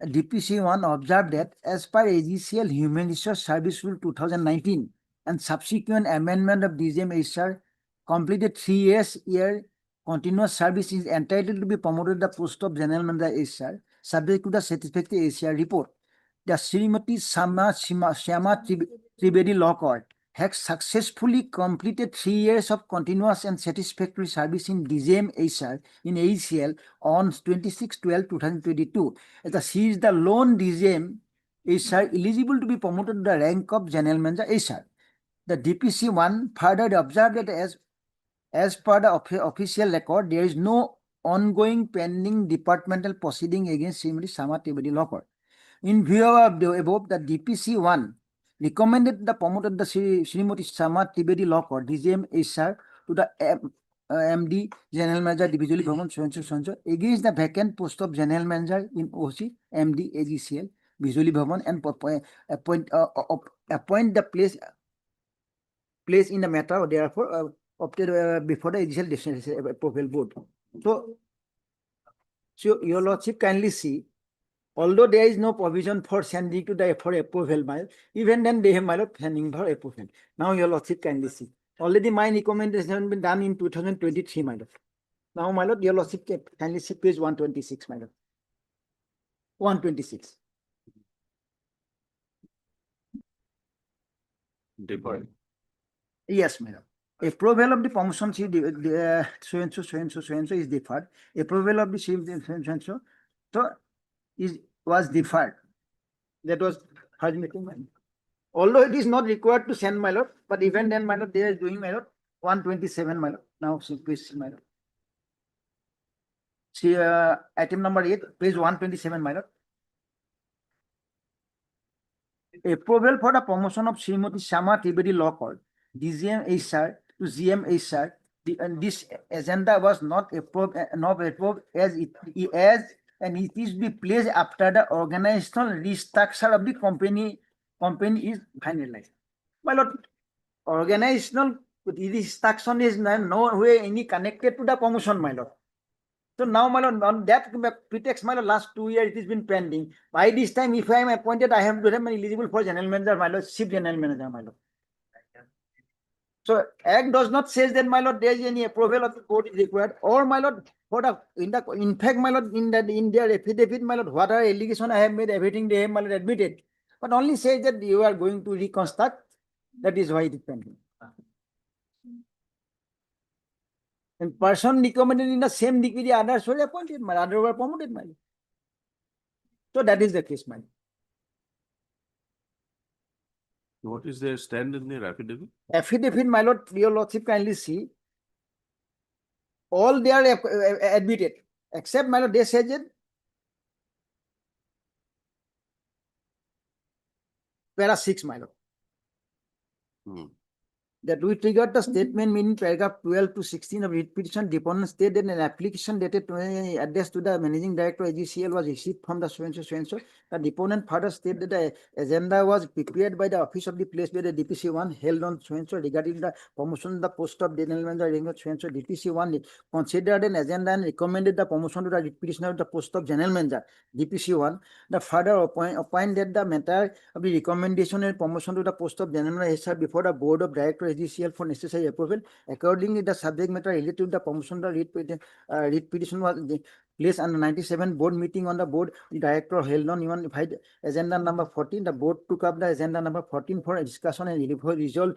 DPC1 observed that as per AGCL Human Resource Service Rule 2019 and subsequent amendment of DGM HR completed 3 year continuous service is entitled to be promoted the post of general manager HR subject to the satisfactory HR report. The Srimati Shama Trivedi Law Court has successfully completed 3 years of continuous and satisfactory service in DGM HR in ACL on 26/12/2022. As she is the lone DGM HR eligible to be promoted to the rank of general manager HR. The DPC1 further observed that as per the official record, there is no ongoing pending departmental proceeding against Srimati Shama Trivedi Law Court. In view of the above, the DPC1 recommended the promoted the Srimati Shama Trivedi Law Court, DGM HR, to the MD General Manager Divisually Bhavan so against the vacant post of General Manager in OC, MD AGCL, Visually Bhavan, and appoint the place in the matter, or therefore opted before the initial decision approval board. So your lordship kindly see, although there is no provision for sending to the for approval, even then they have my lord sending for approval. Now your lordship kindly see. Already my recommendation has been done in 2023, my lord. Now, my lord, your lordship kindly see page 126, my lord. 126. Deferred. Yes, my lord. Approval of the promotion so and so is deferred. Approval of the so and so was deferred. That was first meeting, my lord. Although it is not required to send, my lord, but even then, my lord, they are doing, my lord, 127, my lord. Now, please see, my lord. See, item number 8, page 127, my lord. Approval for the promotion of Srimati Shama Trivedi Law Court, DGM HR to GM HR. This agenda was not approved as it is be placed after the organizational restructure of the company is finalized. My lord, organizational restructure is no way any connected to the promotion, my lord. So now, my lord, on that pretext, my lord, last 2 years it has been pending. By this time, if I am appointed, I have to remain eligible for general manager, my lord, chief general manager, my lord. So Act does not say that, my lord, there is any approval of the court is required, or my lord, in fact, my lord, in their affidavit, my lord, what are allegation I have made, everything they have, my lord, admitted, but only says that you are going to reconstruct. That is why it is pending. And person recommended in the same degree, others were appointed, my other were promoted, my lord. So that is the case, my lord. What is their stand in their affidavit? Affidavit, my lord, your lordship kindly see. All they are admitted, except, my lord, they said that para 6, my lord. That we triggered the statement meaning paragraph 12 to 16 of writ petition. Deponent stated that an application dated addressed to the managing director AGCL was received from the so and so. The deponent further stated that the agenda was prepared by the office of the place where the DPC1 held on so and so regarding the promotion of the post of general manager so and so. DPC1 considered an agenda and recommended the promotion to the writ petitioner of the post of general manager. DPC1 the further appointed the matter of the recommendation and promotion to the post of general manager before the board of directors AGCL for necessary approval. Accordingly, the subject matter related to the promotion of the writ petition was placed on the 97 board meeting on the board. The director held on unified agenda number 14. The board took up the agenda number 14 for a discussion and resolve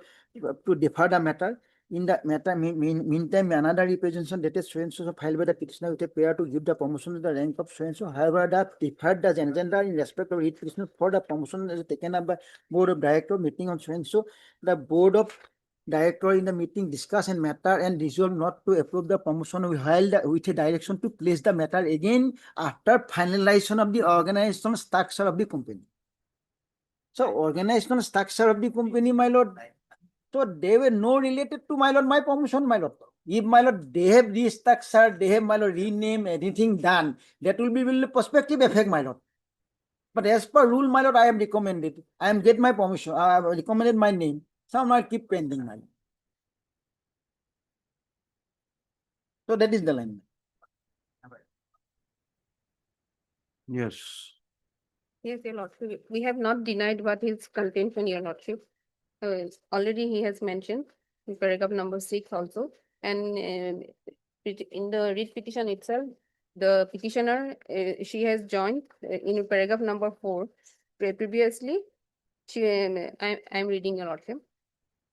to defer the matter. In the matter, meantime, another representation dated so and so filed by the petitioner with a prayer to give the promotion to the rank of so and so. However, the deferred the agenda in respect of writ petition for the promotion is taken up by board of director meeting on so and so. The board of director in the meeting discuss and matter and resolve not to approve the promotion with a direction to place the matter again after finalization of the organizational structure of the company. So organizational structure of the company, my lord. So they were no related to, my lord, my promotion, my lord. If my lord, they have restructured, they have my lord rename, anything done, that will be will prospective effect, my lord. But as per rule, my lord, I am recommended. I am get my permission. I have recommended my name. Some might keep pending, my lord. So that is the line. Yes. Yes, Your Lordship. We have not denied what is contention, Your Lordship. Already he has mentioned in paragraph number 6 also. And in the writ petition itself, the petitioner, she has joined in paragraph number 4. Previously, I'm reading, Your Lordship.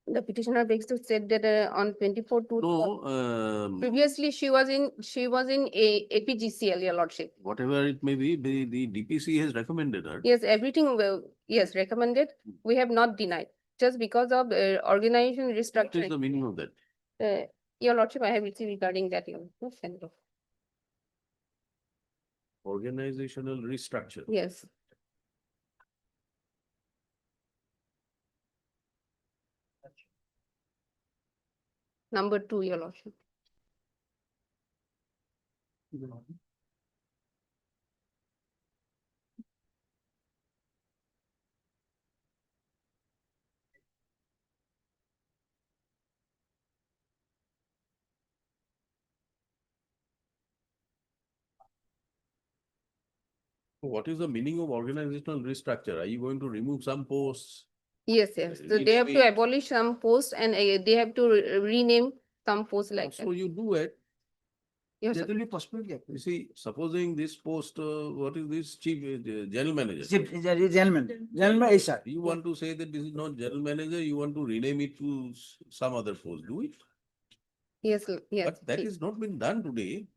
The petitioner begs to state that on 24 to No, previously she was in APGCL, Your Lordship. whatever it may be, the DPC has recommended her. Yes, everything yes, recommended. We have not denied. Just because of organization What is restructuring. the meaning of that? Your Lordship, I have received regarding that. Organizational restructure. Yes. Number 2, Your Lordship. What is the meaning of organizational restructure? Are you going to remove some posts? Yes, yes. So It they have may- to abolish some posts and they have to rename some posts like So that. you do it. Yes, That sir. will be prospective. You see, supposing this post, what is this chief general manager? Gentlemen, yes, sir. You want to say that this is not general manager, you want to rename it to some other post, do it. Yes, yes. But that is not been done today.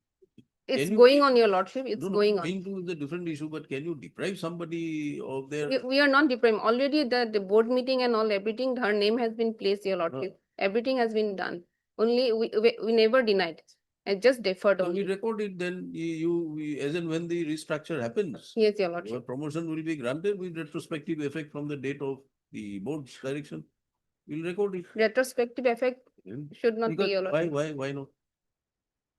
It's Can you- going on, Your Lordship. It's No, no, going on. going to the different issue, but can you deprive somebody of their? We are not deprived. Already the board meeting and all, everything, her name has been placed, Your Lordship. Everything has been done. Only we never denied. I just deferred So we only. record it, then as and when the restructure happens. Yes, Your Your Lordship. promotion will be granted with retrospective effect from the date of the board's direction. We'll record it. Retrospective effect Then should not be, Because Your Lordship. why not?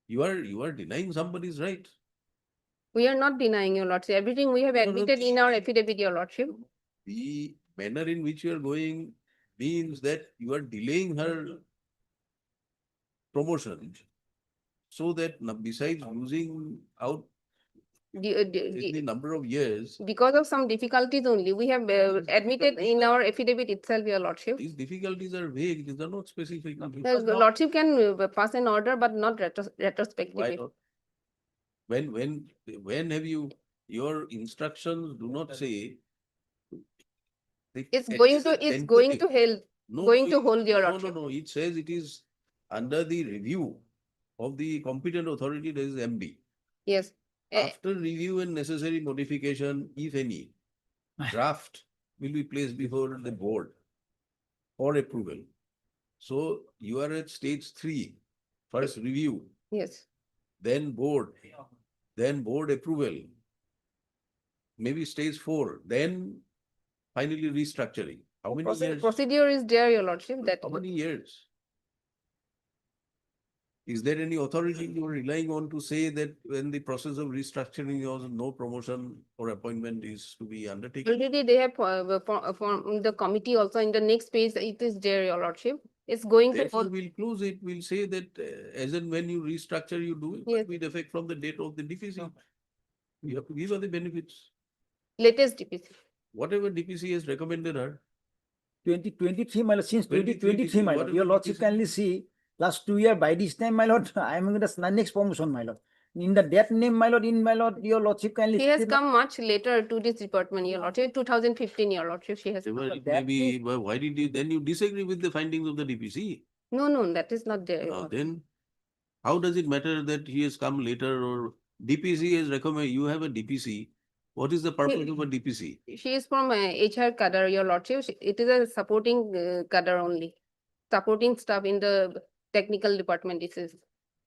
You are denying somebody's right. We are not denying, Your Lordship. Everything we have No, no, admitted in our affidavit, Your Lordship. The manner in which you are going means that you are delaying her promotion. So that besides losing out the number of years, Because of some difficulties only, we have admitted in our affidavit itself, Your Lordship. these difficulties are vague, these are not specific. The Lordship can pass an order, but not retrospective. Why not? When have you, your instructions do not say. It's going to help, going to hold, Your Lordship. No, it says it is under the review of the competent authority, that is MD. Yes. After review and necessary modification, if any, draft will be placed before the board for approval. So you are at stage 3, first review, Yes. then board approval, maybe stage 4, then finally restructuring. How many years? Procedure is there, Your Lordship. That How many years? Is there any authority you are relying on to say that when the process of restructuring or no promotion or appointment is to be undertaken? already they have formed the committee also in the next phase. It is there, Your Lordship. It's going to. Therefore, we'll close it. We'll say that as and when you restructure, you do it, Yes. but with effect from the date of the DPC. You have to give her the benefits. Latest DPC. Whatever DPC has recommended her. 2023, my lord, since 2023, my lord, whatever your lordship DPC. kindly see, last 2 years, by this time, my lord, I am in the next promotion, my lord. In the that name, my lord, your lordship kindly. He has see, come much later to this department, Your Lordship. 2015, Your Lordship. She has come. Whatever it that may be, but why did you, then you disagree with the findings of the DPC? No, that is not there. Your Now Lordship. then, how does it matter that he has come later or DPC has recommended, you have a DPC. What is the purpose of a DPC? She is from HR cadre, Your Lordship. It is a supporting cadre only. Supporting staff in the technical department. This is.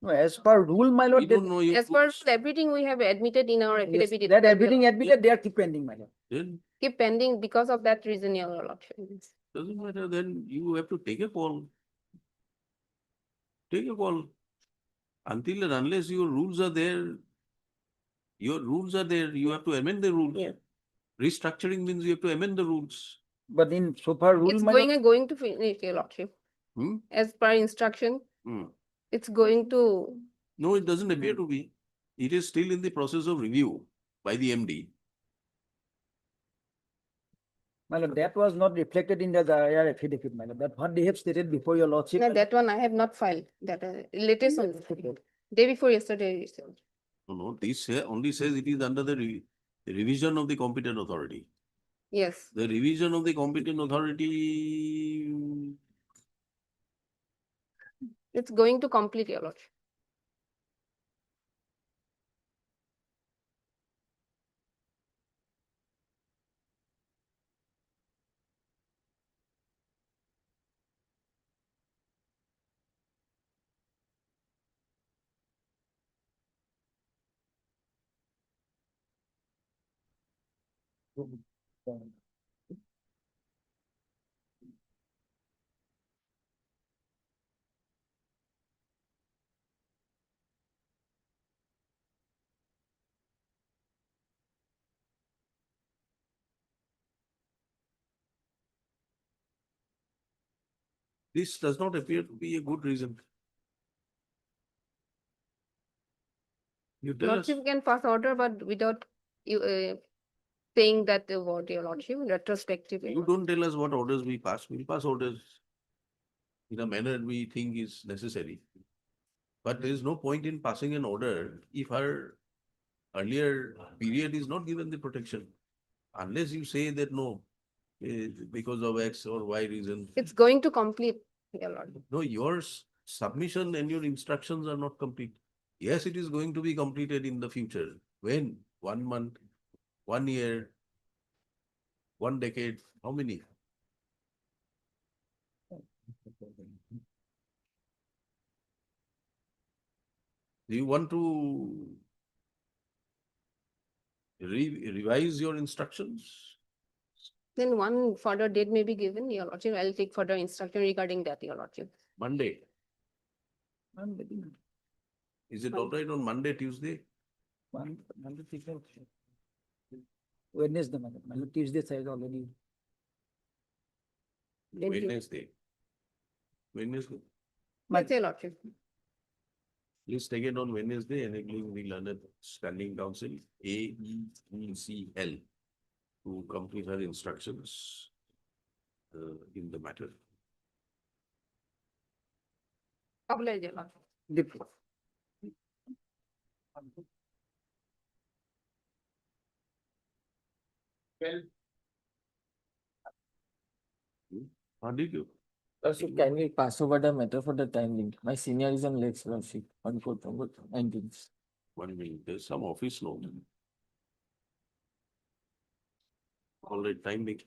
No, as per rule, my We lord, don't know. As per everything we have admitted in our yes, affidavit. that itself, everything admitted, they are keep pending, my lord. Then keep pending because of that reason, Your Lordship. doesn't matter, then you have to take a call. Take a call. Until and unless your rules are there, you have to amend the rules. Yeah. Restructuring means you have to amend the rules. But in so far rule, It's my going to finish, your lordship. Hmm? As per instruction, Hmm. it's going to, No, it doesn't appear to be. It is still in the process of review by the MD. my lord, that was not reflected in the IR affidavit, my lord. That what they have stated before your lordship. no, that one I have not filed, that latest one, day before yesterday. No, this here only says it is under the revision of the competent authority. Yes, The revision of the competent authority, it's going to complete, your lordship. this does not appear to be a good reason. You tell us. Lordship can pass order, but without you saying that the word, your lordship, retrospectively. You don't tell us what orders we pass. We'll pass orders in a manner we think is necessary. But there is no point in passing an order if her earlier period is not given the protection. Unless you say that no, because of X or Y reason. It's going to complete, your lordship. No, your submission and your instructions are not complete. Yes, it is going to be completed in the future. When? 1 month, 1 year, 1 decade, how many? Do you want to revise your instructions? Then one further date may be given, your lordship. I'll take further instruction regarding that, your lordship. Monday. Is it all right on Monday, Tuesday? Wednesday, my lord. Tuesday side already. Wednesday. Wednesday. Yes, your lordship. Please take it on Wednesday, enabling the learned standing council AECL to complete her instructions in the matter. Oblige, your lordship. How did you? Lordship, can we pass over the matter for the time link? My senior is on legs, Lordship, on 19th. 1 minute, there's some office note. All right, time being.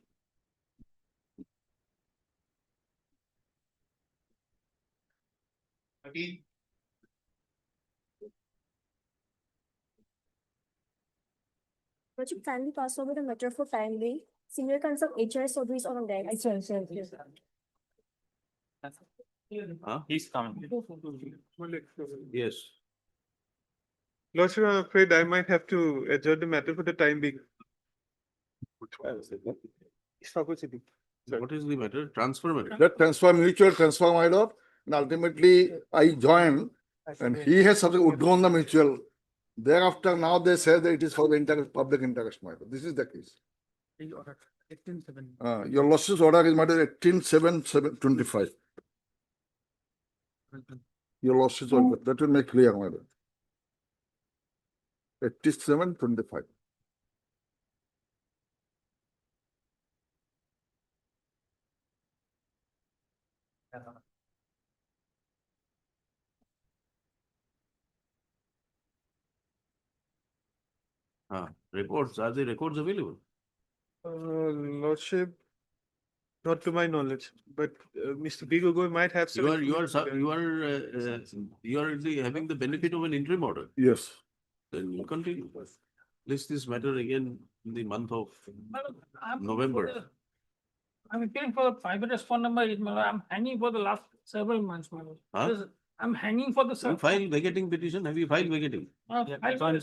Lordship, kindly pass over the matter for time being. Senior Counsel HR Chaudhary is on deck. Huh? He's coming. Yes. Lordship, I'm afraid I might have to adjourn the matter for the time being. What is the matter? Transfer matter. That transfer, mutual transfer, my lord, and ultimately I joined and he has withdrawn the mutual. Thereafter, now they say that it is for the interest, public interest, my lord. This is the case. Your lordship's order is matter 18/7/25. Your lordship's order, that will make clear, my lord. 18/7/25. Records, are the records available? Lordship, not to my knowledge, but Mr. B. Gogoi might have some. You are having the benefit of an interim order. Yes. Then you continue. List this matter again in the month of November. I'm appealing for the private response number. I'm hanging for the last several months, my lord. Huh? I'm hanging for the You file vacating petition. Have you filed vacating? I filed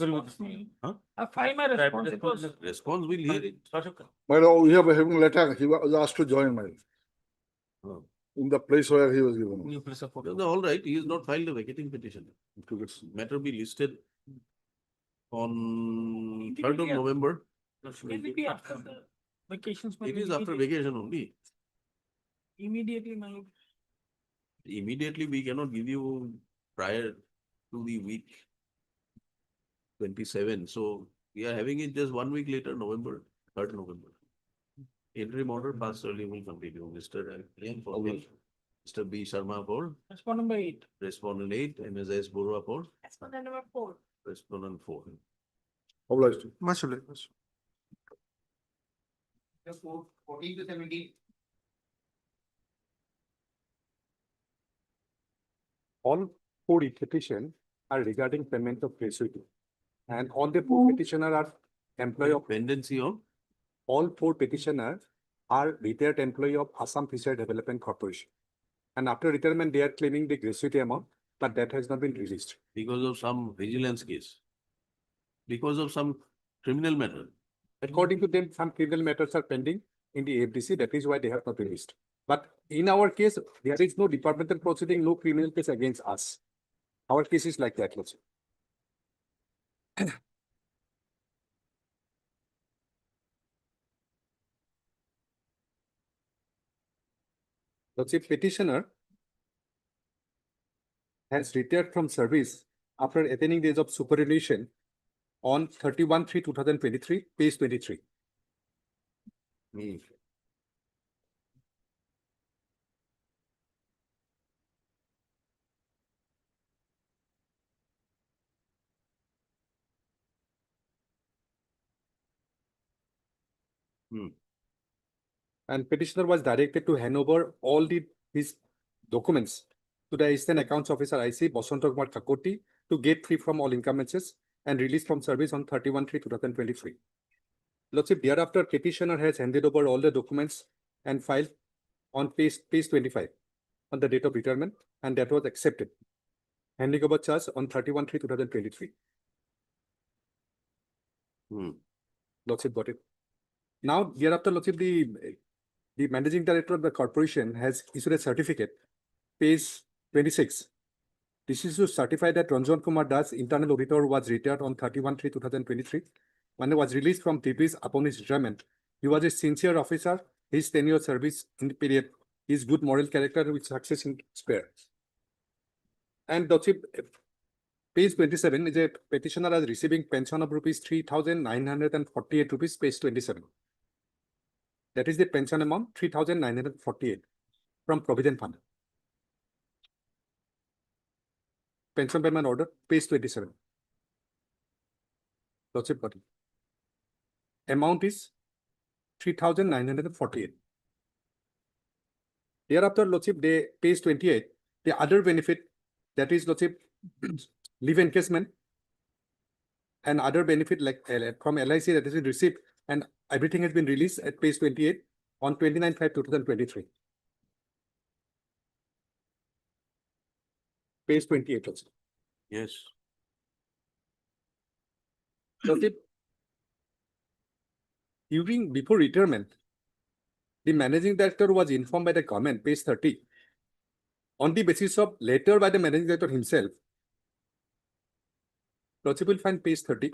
my response. It was Response will hear it. Well, we have a having letter, he was asked to join my, Oh. in the place where he was given. No, all right, he has not filed a vacating petition. Matter be listed on 3rd of November. maybe after the vacations. It is after vacation only. Immediately, my lord. Immediately, we cannot give you prior to the week 27. So we are having it just 1 week later, November, 3rd November. Interim order passed early will continue. Mr. M for the, Mr. B Sharma for Respondent number 8. respondent 8, MSS Borua for Respondent number 4. respondent 4. Obliged. Much obliged. 14 to 17. All 4 petitions are regarding payment of gratuity. And all the 4 petitioners are employee of, Pendency of all 4 petitioners are retired employee of Assam Fishery Development Corporation. And after retirement, they are claiming the gratuity amount, but that has not been released. because of some vigilance case. Because of some criminal matter. According to them, some criminal matters are pending in the FDC. That is why they have not released. But in our case, there is no departmental proceeding, no criminal case against us. Our case is like that, let's say. Let's say petitioner has retired from service after attaining the age of superannuation on 31/3/2023, page 23. And petitioner was directed to hand over all his documents to the Assistant Accounts Officer IC Basanta Kumar Kakoti to get free from all incumbencies and released from service on 31/3/2023. Lordship, thereafter petitioner has handed over all the documents and filed on page 25 on the date of retirement, and that was accepted. Handing over charge on 31/3/2023. Lordship got it. Now, thereafter, Lordship, the managing director of the corporation has issued a certificate, page 26. This is to certify that Ranjan Kumar Das, internal auditor, was retired on 31/3/2023. When he was released from TPs upon his retirement, he was a sincere officer. His tenure service in the period, his good moral character with success in spare. And Lordship, page 27 is a petitioner as receiving pension of rupees 3,948 rupees, page 27. That is the pension amount, 3,948 from Provident Fund. Pension payment order, page 27. Lordship got it. Amount is 3,948. Thereafter, Lordship, page 28, the other benefit, that is, Lordship, leave encashment and other benefit like from LIC that has been received, and everything has been released at page 28 on 29/5/2023. Page 28 also. Yes. Lordship, before retirement, the managing director was informed by the government, page 30, on the basis of letter by the managing director himself. Lordship will find page 30.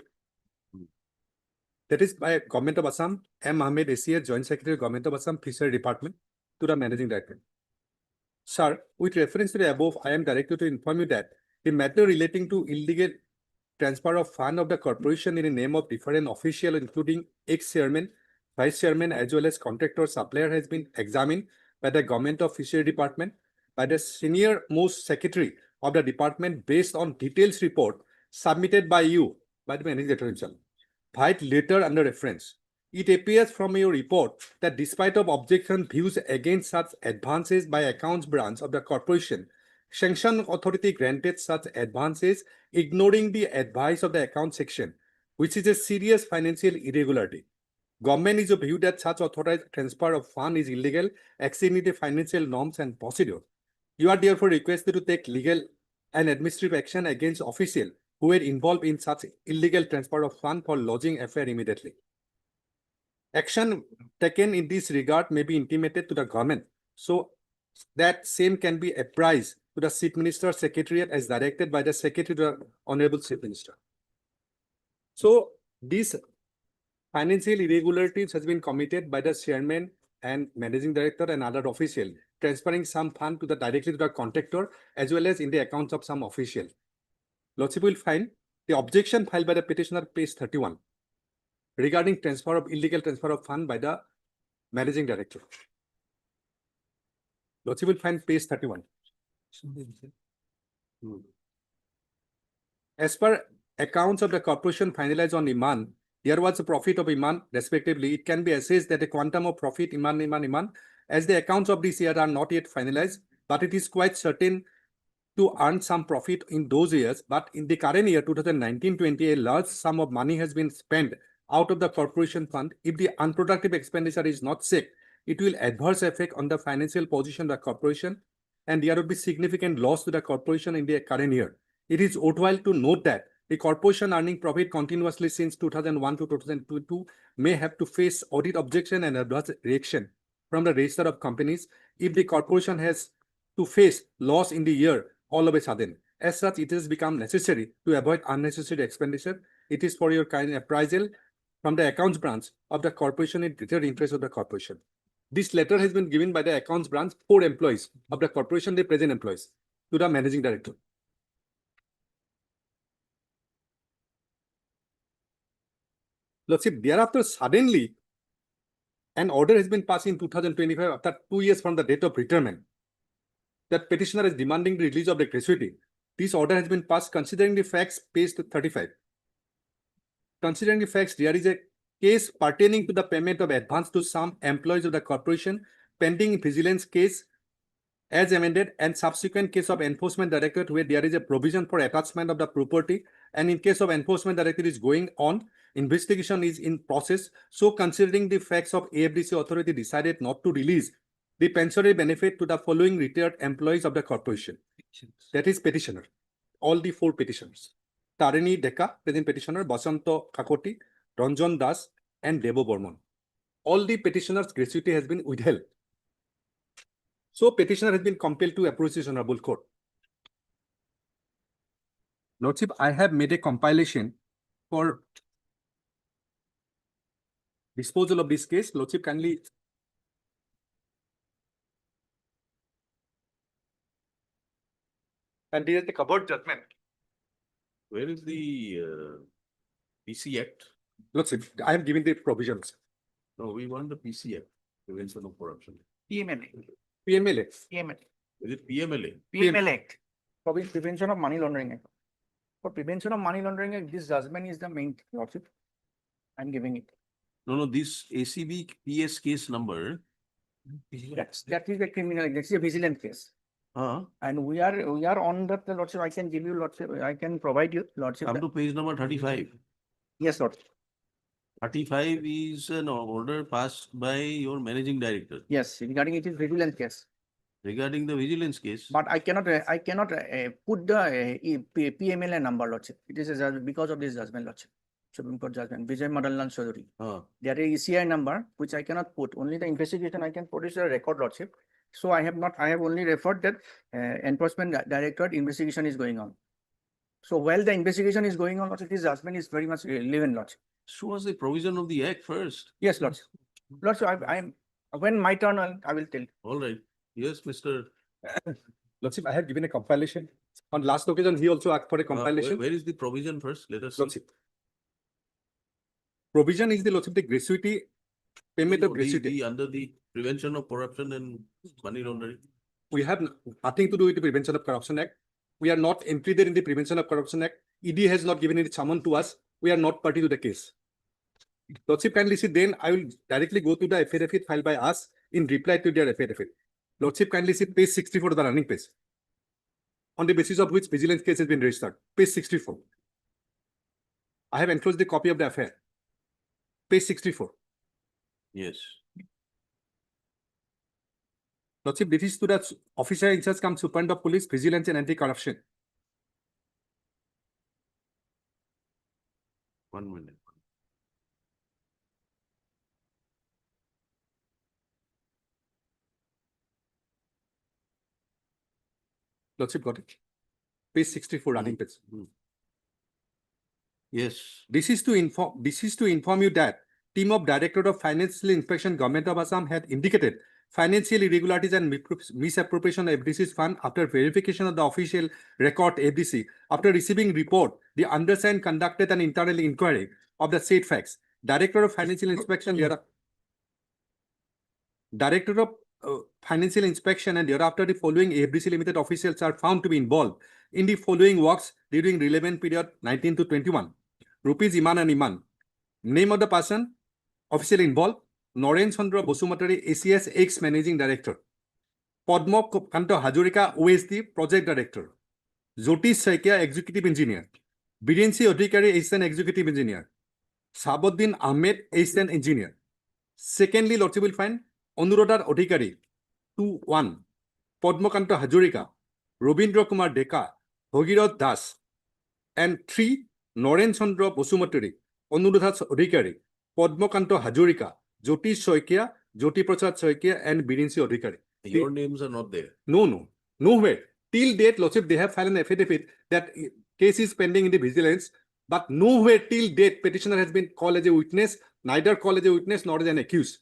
That is by Government of Assam, M. Ahmed ACA, Joint Secretary, Government of Assam, Fishery Department, to the Managing Director. Sir, with reference to the above, I am directed to inform you that the matter relating to illegal transfer of fund of the corporation in the name of different official, including ex-chairman, vice-chairman, as well as contractor supplier, has been examined by the Government of Fishery Department by the senior most secretary of the department based on details report submitted by you, by the Managing Director himself. Fight later under reference. It appears from your report that despite of objection views against such advances by accounts branch of the corporation, sanction authority granted such advances ignoring the advice of the account section, which is a serious financial irregularity. Government is of view that such authorized transfer of fund is illegal, exceeding the financial norms and procedure. You are therefore requested to take legal an administrative action against official who were involved in such illegal transfer of fund for lodging affair immediately. Action taken in this regard may be intimated to the government so that same can be apprised to the Chief Minister Secretariat as directed by the Secretary to the Honorable Chief Minister. So these financial irregularities has been committed by the chairman and managing director and other official, transferring some fund to the directly to the contractor as well as in the accounts of some official. Lordship will find the objection filed by the petitioner, page 31, regarding illegal transfer of fund by the managing director. Lordship will find page 31. As per accounts of the corporation finalized on Remand, there was a profit of Remand respectively. It can be assessed that a quantum of profit Remand, as the accounts of this year are not yet finalized, but it is quite certain to earn some profit in those years. But in the current year, 2019-20, a large sum of money has been spent out of the corporation fund. If the unproductive expenditure is not checked, it will adverse effect on the financial position of the corporation, and there would be significant loss to the corporation in the current year. It is worthwhile to note that the corporation earning profit continuously since 2001 to 2022 may have to face audit objection and adverse reaction from the register of companies if the corporation has to face loss in the year all of a sudden. As such, it has become necessary to avoid unnecessary expenditure. It is for your kind appraisal from the accounts branch of the corporation in greater interest of the corporation. This letter has been given by the accounts branch, 4 employees of the corporation, the present employees, to the managing director. Lordship, thereafter, suddenly, an order has been passed in 2025 after 2 years from the date of retirement. That petitioner is demanding the release of the gratuity. This order has been passed considering the facts, page 35. Considering the facts, there is a case pertaining to the payment of advance to some employees of the corporation pending vigilance case as amended and subsequent case of enforcement directorate where there is a provision for attachment of the property, and in case of enforcement directorate is going on, investigation is in process. So considering the facts of AFDC authority decided not to release the pensionary benefit to the following retired employees of the corporation. That is petitioner. All the 4 petitioners. Tarini Deka, present petitioner, Basanto Kakoti, Ranjan Das, and Devo Borman. All the petitioners' gratuity has been withheld. So petitioner has been compelled to approach this honorable court. Lordship, I have made a compilation for disposal of this case. Lordship, kindly. And here is the covered judgment. Where is the PC Act? Lordship, I am giving the provisions. No, we want the PC Act, Prevention of Corruption. PMLA. PMLA. PMLA. Is it PMLA? PMLA Act. For Prevention of Money Laundering Act. For Prevention of Money Laundering Act, this judgment is the main thing, Lordship. I'm giving it. No, this ACB PS case number. That is a criminal, that's a vigilant case. And we are on that, Lordship. I can give you, Lordship. I can provide you, Lordship. Come to page number 35. Yes, Lordship. 35 is an order passed by your managing director. Yes, regarding it is vigilance case. Regarding the vigilance case. But I cannot put the PMLA number, Lordship. It is a because of this judgment, Lordship. Supreme Court judgment, Vijay Madallan Chaudhary. There is ECI number, which I cannot put. Only the investigation I can produce a record, Lordship. So I have only referred that Enforcement Directorate investigation is going on. So while the investigation is going on, Lordship, this judgment is very much relevant, Lordship. Show us the provision of the act first. Yes, Lordship. Lordship, when my turn, I will tell. All right. Yes, Mr. Lordship, I have given a compilation. On last occasion, he also asked for a compilation. Where is the provision first? Let us see. Lordship. Provision is the Lordship, the gratuity, payment of gratuity. Under the Prevention of Corruption and Money Laundering. We have nothing to do with the Prevention of Corruption Act. We are not included in the Prevention of Corruption Act. ED has not given any summon to us. We are not party to the case. Lordship, kindly see, then I will directly go to the affidavit filed by us in reply to their affidavit. Lordship, kindly see page 64 of the running page, on the basis of which vigilance case has been registered. Page 64. I have enclosed the copy of the affair. Page 64. Yes. Lordship, this is to the officer in charge cum superintendent of police, vigilance and anti-corruption. 1 minute. Lordship got it. Page 64, running page. Yes. This is to inform you that team of Directorate of Financial Inspection, Government of Assam had indicated financial irregularities and misappropriation of FDC's fund after verification of the official record FDC. After receiving report, the undersigned conducted an internal inquiry of the said facts. Director of Financial Inspection, Director of Financial Inspection and thereafter the following FDC Limited officials are found to be involved in the following works during relevant period 19 to 21. Rupees Iman and Iman. Name of the person officially involved, Noren Chandra Bosumatari, ACS ex-Managing Director. Padma Kanto Hajurika, OSD Project Director. Jyotish Saikia, Executive Engineer. Birensi Odhikari, Assistant Executive Engineer. Sabuddin Ahmed, Assistant Engineer. Secondly, Lordship will find Anuradhar Odhikari, 2-1. Padmakanto Hajurika, Robindra Kumar Deka, Bhagirath Das. And 3, Noren Chandra Bosumatari, Anuradhar Odhikari, Padmakanto Hajurika, Jyotish Saikia, Jyoti Prasad Saikia, and Birensi Odhikari. Your names are not there. No. Nowhere. Till date, Lordship, they have filed an affidavit that case is pending in the vigilance, but nowhere till date petitioner has been called as a witness, neither called as a witness nor as an accused.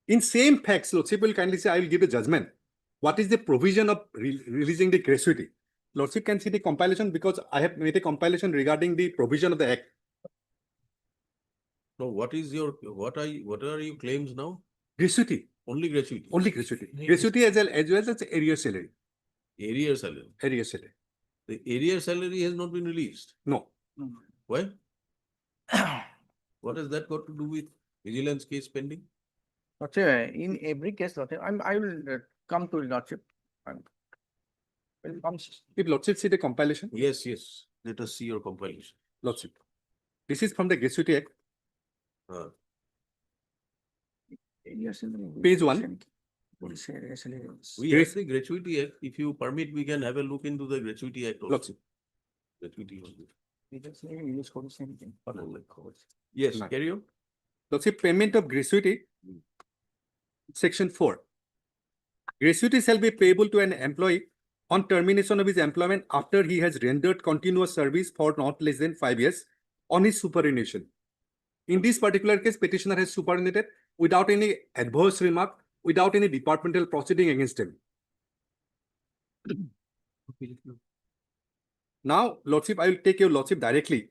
In same facts, Lordship will kindly say, I will give the judgment. What is the provision of releasing the gratuity? Lordship can see the compilation because I have made a compilation regarding the provision of the Act. So what are your claims now? Gratuity. Only gratuity. Only gratuity. Gratuity as well as area salary. Area salary. Area salary. The area salary has not been released. No. Why? What has that got to do with vigilance case pending? In every case, I will come to Lordship. If Lordship see the compilation. Yes. Let us see your compilation. Lordship. This is from the Gratuity Act. Page 1. We have the Gratuity Act. If you permit, we can have a look into the Gratuity Act also. Lordship. Gratuity only. Oh, Yes, carry on. Lordship, payment of gratuity. Section 4. Gratuity shall be payable to an employee on termination of his employment after he has rendered continuous service for not less than 5 years on his superannuation. In this particular case, petitioner has superannuated without any adverse remark, without any departmental proceeding against him. Now, Lordship, I will take your Lordship directly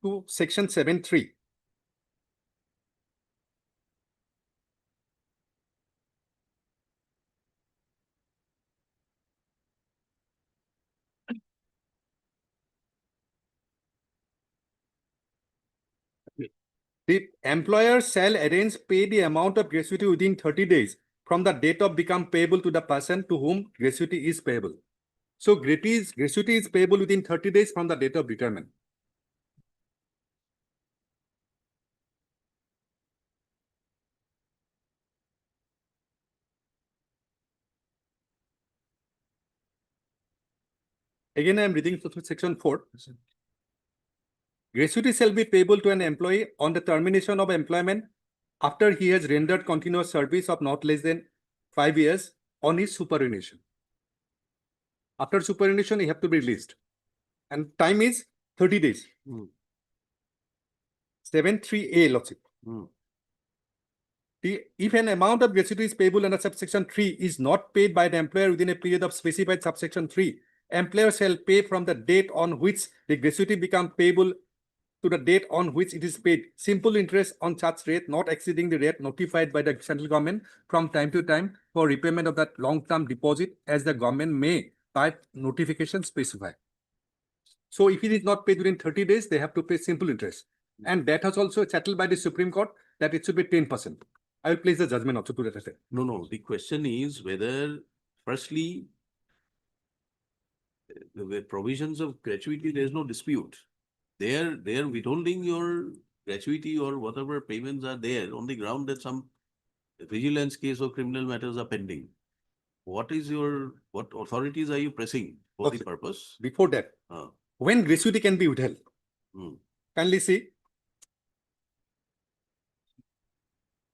to section 7.3. The employer shall arrange pay the amount of gratuity within 30 days from the date of become payable to the person to whom gratuity is payable. So gratuity is payable within 30 days from the date of retirement. Again, I am reading from section 4. Gratuity shall be payable to an employee on the termination of employment after he has rendered continuous service of not less than 5 years on his superannuation. After superannuation, he have to be released. And time is 30 days. 7.3a, Lordship. If an amount of gratuity is payable under subsection 3 is not paid by the employer within a period of specified subsection 3, employer shall pay from the date on which the gratuity becomes payable to the date on which it is paid simple interest on such rate not exceeding the rate notified by the central government from time to time for repayment of that long-term deposit as the government may by notification specify. So if it is not paid within 30 days, they have to pay simple interest. And that has also settled by the Supreme Court that it should be 10%. I will place the judgment also to that effect. No. The question is whether, firstly, the provisions of gratuity, there is no dispute. They are withholding your gratuity or whatever payments are there on the ground that some vigilance case or criminal matters are pending. what is your, what authorities are you pressing for the Okay. purpose? Before that, when gratuity can be withheld, Hmm. kindly see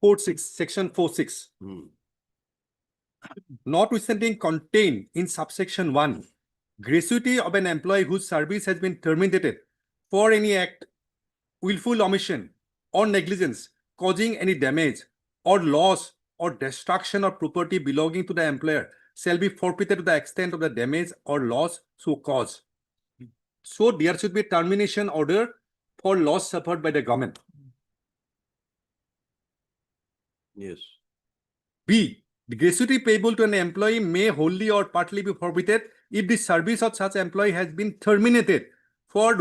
4.6, section 4.6. Notwithstanding contained in subsection 1, gratuity of an employee whose service has been terminated for any act, willful omission, or negligence causing any damage or loss or destruction of property belonging to the employer shall be forfeited to the extent of the damage or loss so caused. So there should be termination order for loss suffered by the government. Yes. B. The gratuity payable to an employee may wholly or partly be forfeited if the service of such employee has been terminated for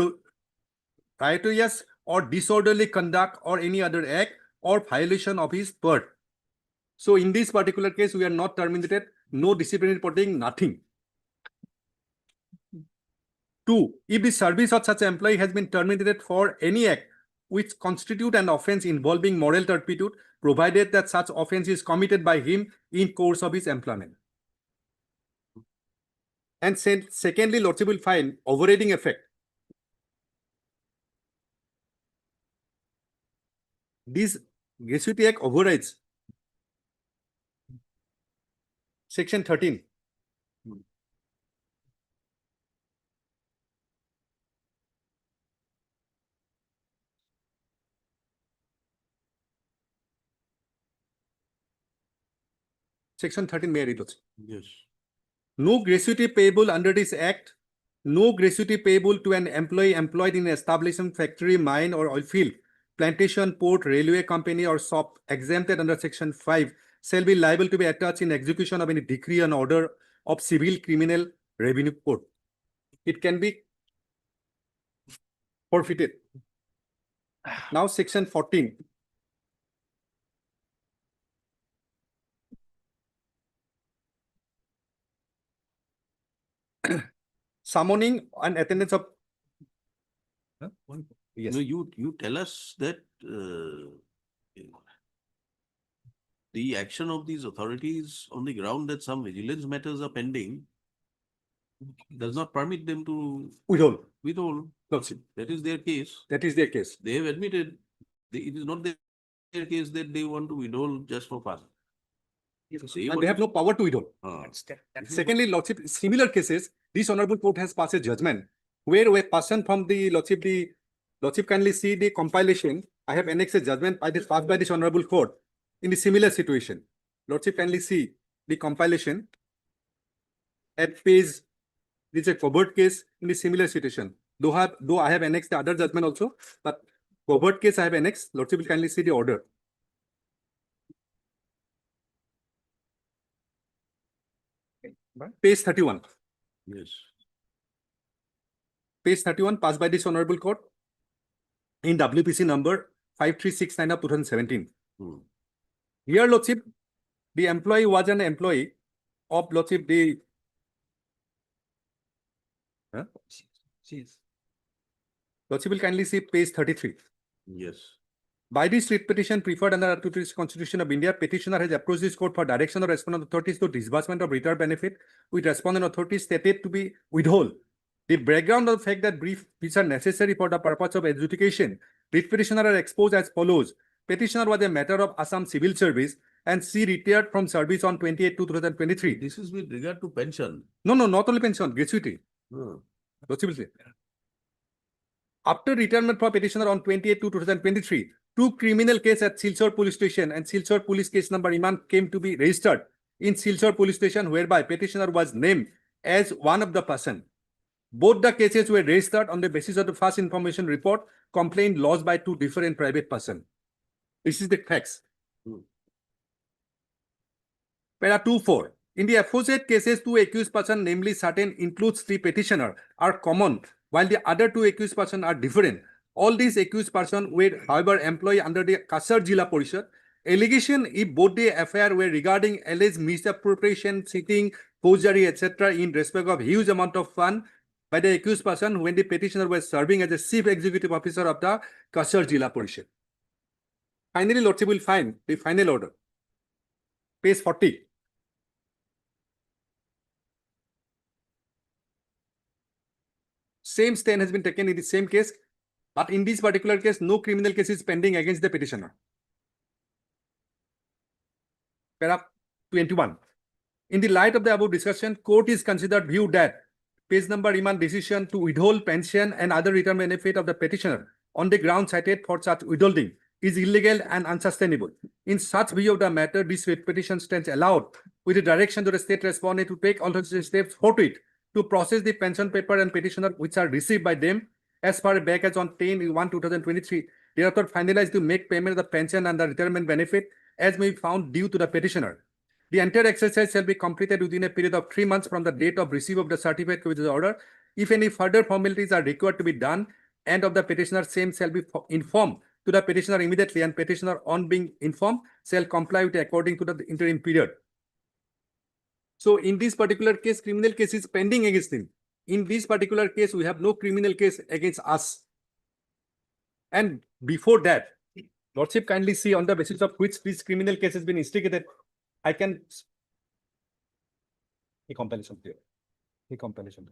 riotous or disorderly conduct or any other act or violation of his part. So in this particular case, we are not terminated, no disciplinary proceeding, nothing. 2. If the service of such employee has been terminated for any act which constitute an offence involving moral turpitude, provided that such offence is committed by him in course of his employment. And secondly, Lordship will find overriding effect. This Gratuity Act overrides Section 13. Section 13, may I read it? Yes. No gratuity payable under this act, no gratuity payable to an employee employed in an establishment, factory, mine, or oil field, plantation, port, railway company, or shop exempted under Section 5 shall be liable to be attached in execution of any decree and order of civil, criminal, revenue court. It can be forfeited. Now, Section 14. Summoning and attendance of. Yes. No, you tell us that the action of these authorities on the ground that some vigilance matters are pending does not permit them to Withhold. Lordship. That is their case. That is their case. They have admitted it is not their case that they want to withhold just for fun. And they have no power to withhold. Secondly, Lordship, similar cases, this Honorable Court has passed a judgment where a person from the Lordship kindly see the compilation. I have annexed a judgment passed by this Honorable Court in the similar situation. Lordship kindly see the compilation at page, this is a covert case in the similar situation. Though I have annexed the other judgment also, but covert case I have annexed. Lordship will kindly see the order. Page 31. Yes. Page 31 passed by this Honorable Court in WPC number 5369 of 2017. Here, Lordship, the employee was an employee of Lordship the Lordship will kindly see page 33. Yes. By this writ petition preferred under the Constitution of India, petitioner has approached this court for direction of respondent authorities to disbursement of return benefit with respondent authorities stated to be withhold. The background of the fact that briefs are necessary for the purpose of adjudication, writ petitioner are exposed as follows. Petitioner was a matter of Assam Civil Service and she retired from service on 28/2/2023. This is with regard to pension. No, not only pension, gratuity. After retirement for petitioner on 28/2/2023, 2 criminal case at Silchar Police Station and Silchar Police Case Number Remand came to be registered in Silchar Police Station, whereby petitioner was named as one of the person. Both the cases were registered on the basis of the first information report, complaint lodged by 2 different private persons. This is the facts. Para 2.4. In the aforesaid cases, 2 accused persons, namely certain includes the petitioner, are common, while the other 2 accused persons are different. All these accused persons were, however, employed under the Kasar Jila Parishad. Allegation if both the affair were regarding alleged misappropriation, cheating, forgery, etc. in respect of huge amount of fund by the accused person when the petitioner was serving as a chief executive officer of the Kasar Jila Parishad. Finally, Lordship will find the final order. Page 40. same stand has been taken in the same case, but in this particular case, no criminal case is pending against the petitioner. Para 21. In the light of the above discussion, court is considered view that page number remand decision to withhold pension and other return benefit of the petitioner on the ground cited for such withholding is illegal and unsustainable. In such view of the matter, this petition stands allowed with the direction to the state respondent to take all necessary steps forthwith to process the pension paper and petitioner which are received by them as far back as on 10/1/2023. Thereafter finalized to make payment of the pension and the retirement benefit as may be found due to the petitioner. The entire exercise shall be completed within a period of 3 months from the date of receipt of the certificate with the order. If any further formalities are required to be done, and of the petitioner, same shall be informed to the petitioner immediately, and petitioner on being informed shall comply with according to the interim period. So in this particular case, criminal case is pending against him. In this particular case, we have no criminal case against us. And before that, Lordship kindly see on the basis of which this criminal case has been instigated. I can a compilation here. A compilation.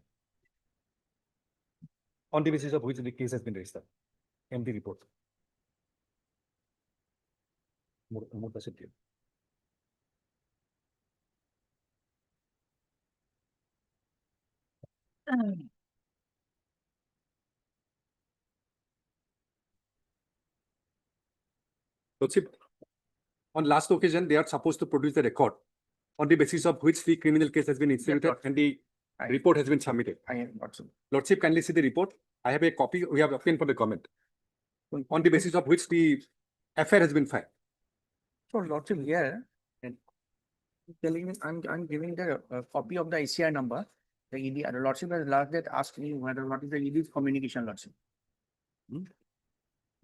On the basis of which the case has been registered. MD report. More percent. Lordship, on last occasion, they are supposed to produce the record on the basis of which the criminal case has been instituted and the report has been submitted. Lordship, kindly see the report. I have a copy. We have obtained for the comment. On the basis of which the affair has been filed. So Lordship here, and telling me, I'm giving the copy of the ACI number. The ED, Lordship has last date asked me whether what is the ED's communication, Lordship.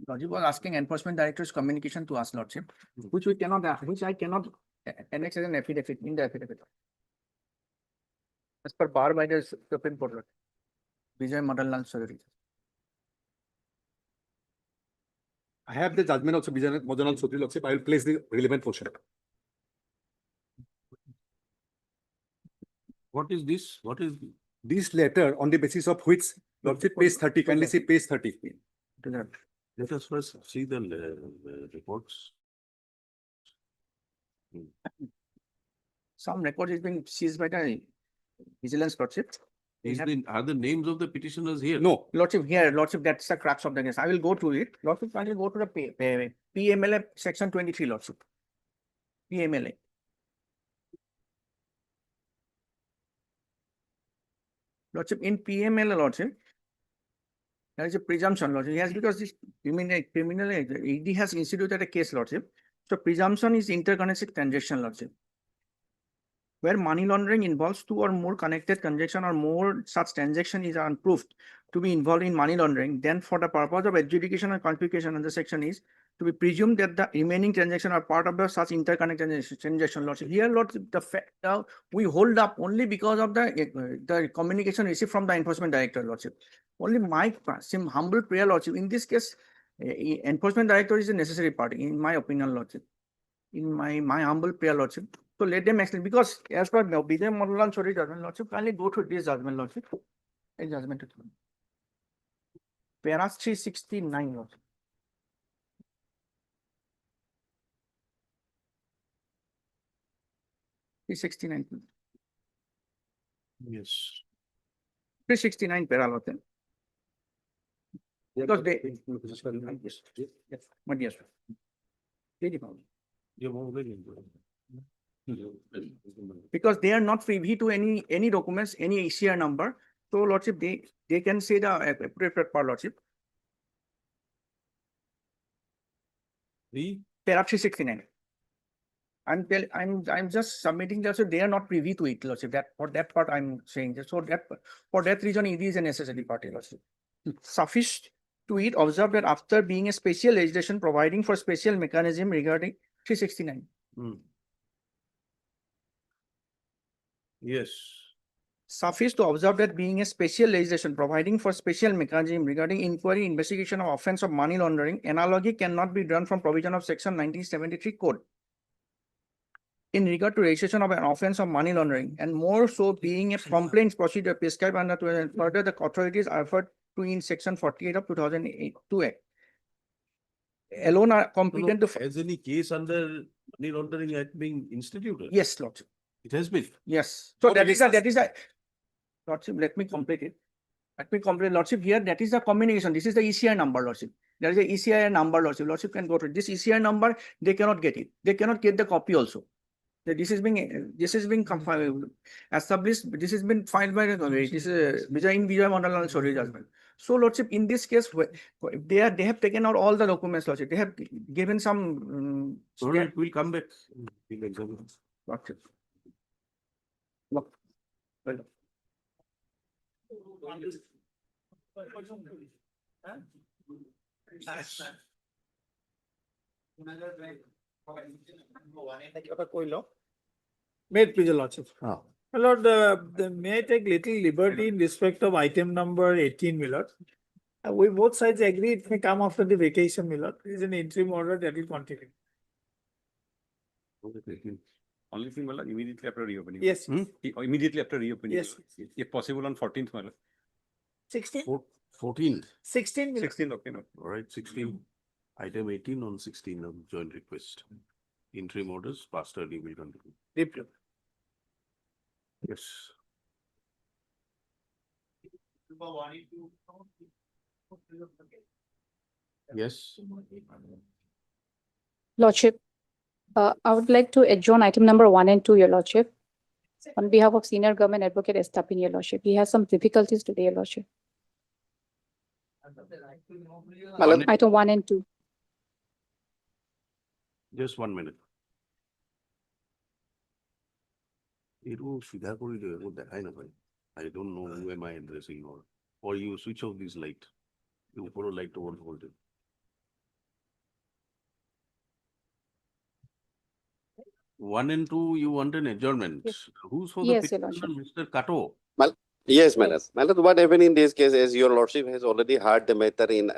Lordship was asking enforcement director's communication to us, Lordship, which we cannot, which I cannot annex as an affidavit in the affidavit. As per bar by the Supreme Court. Vijay Madanlal Chaudhary. I have the judgment also, Vijay Madanlal Chaudhary, Lordship. I will place the relevant portion. What is this? What is this letter on the basis of which, Lordship, page 30, kindly see page 30. Let us first see the reports. Some record is being seized by the vigilance, Lordship. Are the names of the petitioners here? No. Lordship, here, Lordship, that's the crux of the case. I will go to it. Lordship, I will go to the PMLA section 23, Lordship. PMLA. Lordship, in PMLA, Lordship, there is a presumption, Lordship. Yes, because this criminal ED has instituted a case, Lordship. So presumption is interconnected transaction, Lordship. Where money laundering involves two or more connected transaction or more such transaction is unproved to be involved in money laundering, then for the purpose of adjudication and qualification under section is to be presumed that the remaining transaction are part of the such interconnected transaction, Lordship. Here, Lordship, the fact we hold up only because of the communication received from the enforcement director, Lordship. Only my humble prayer, Lordship. In this case, enforcement director is a necessary party, in my opinion, Lordship. In my humble prayer, Lordship. So let them explain, because as per Vijay Madanlal Chaudhary judgment, Lordship, kindly go to this judgment, Lordship. A judgment. Para 369, Lordship. Yes. 369 para, Lordship. Because they, yes, but yes, because they are not privy to any documents, any ACR number. So, Lordship, they can say the appropriate part, Lordship. Para 369. I'm just submitting that, so they are not privy to it, Lordship. That for that part I'm saying. So that for that reason, it is a necessary party, Lordship. Suffice to it observe that after being a special legislation providing for special mechanism regarding 369. Yes. Suffice to observe that being a special legislation providing for special mechanism regarding inquiry, investigation of offense of money laundering, analogy cannot be drawn from provision of section 1973 code. in regard to registration of an offence of money laundering and more so being a complaints procedure prescribed under and further the authorities are referred to in section 48 of 2002 Act. Alone are competent to. Has any case under Money Laundering Act being instituted? Yes, Lordship. It has been. Yes. So Okay, that is a, Lordship, let me complete it. Let me complete, Lordship, here, that is the communication. This is the ECI number, Lordship. There is a ECI number, Lordship. Lordship can go to this ECI number, they cannot get it. They cannot get the copy also. So this is being established, this has been filed by the, this is Vijay in Vijay Mandal and Sorry judgment. So, Lordship, in this case, they have taken out all the documents, Lordship. They have given some. All right, we'll come back. We'll examine. Lordship. Look. Well. May it please your lordship. Ah. My lord, may I take little liberty in respect of item number 18, my lord? We both sides agree it may come after the vacation, my lord. It is an interim order that will continue. Only thing, Malad, immediately after reopening. Yes. Immediately after reopening. Yes. If possible on 14th, Malad. 16? 14. 16. 16th, okay, no. All right, 16. Item 18 on 16 of joint request. Interim orders passed early will continue. Diplo. Yes. Yes. Lordship, I would like to adjourn item number 1 and 2, Your Lordship. On behalf of Senior Government Advocate Estapin, Your Lordship. He has some difficulties today, Your Lordship. Item 1 and 2. Just 1 minute. I don't know who am I addressing or you switch off this light. You put a light to hold it. One and two, you want an adjournment. Yes. Who's for Yes, the Your petitioner, Lordship. Mr. Kato? Yes, Malad. Malad, what happened in this case is your lordship has already heard the matter in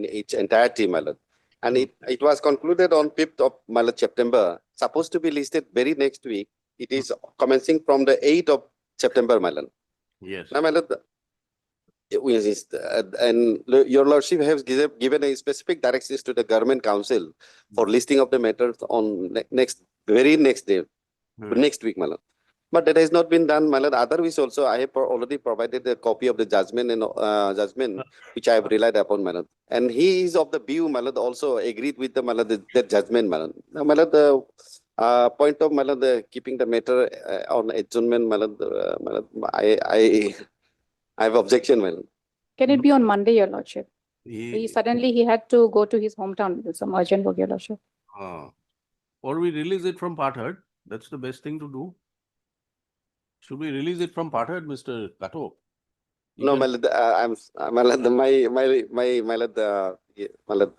its entirety, Malad. And it was concluded on 5th of September, supposed to be listed very next week. It is commencing from the 8th of September, Malad. Yes. Now, Malad, and your lordship has given a specific directions to the government council for listing of the matters on very next day, next week, Malad. But that has not been done, Malad. Otherwise, also I have already provided a copy of the judgment and judgment which I have relied upon, Malad. And he is of the view, Malad, also agreed with the Malad the judgment, Malad. Now, Malad, the point of Malad keeping the matter on adjournment, Malad, I have objection, Malad. Can it be on Monday, Your Lordship? He Suddenly he had to go to his hometown with some urgent work, Your Lordship. or we release it from Pathard. That's the best thing to do. Should we release it from Pathard, Mr. Kato? No, Malad, Malad,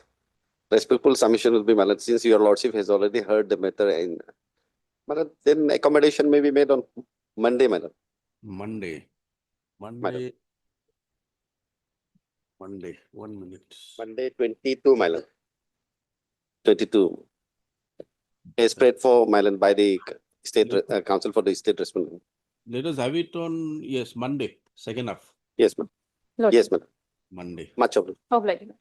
respectful submission will be, Malad, since your lordship has already heard the matter, and Malad, then accommodation may be made on Monday, Malad. Monday, 1 minute. Monday, 22, Malad. 22. A spread for Malad by the State Council for the State Responsibility. Let us have it on, yes, Monday, second half. Yes, ma'am. Yes, ma'am. Monday. Much of it. Obliged.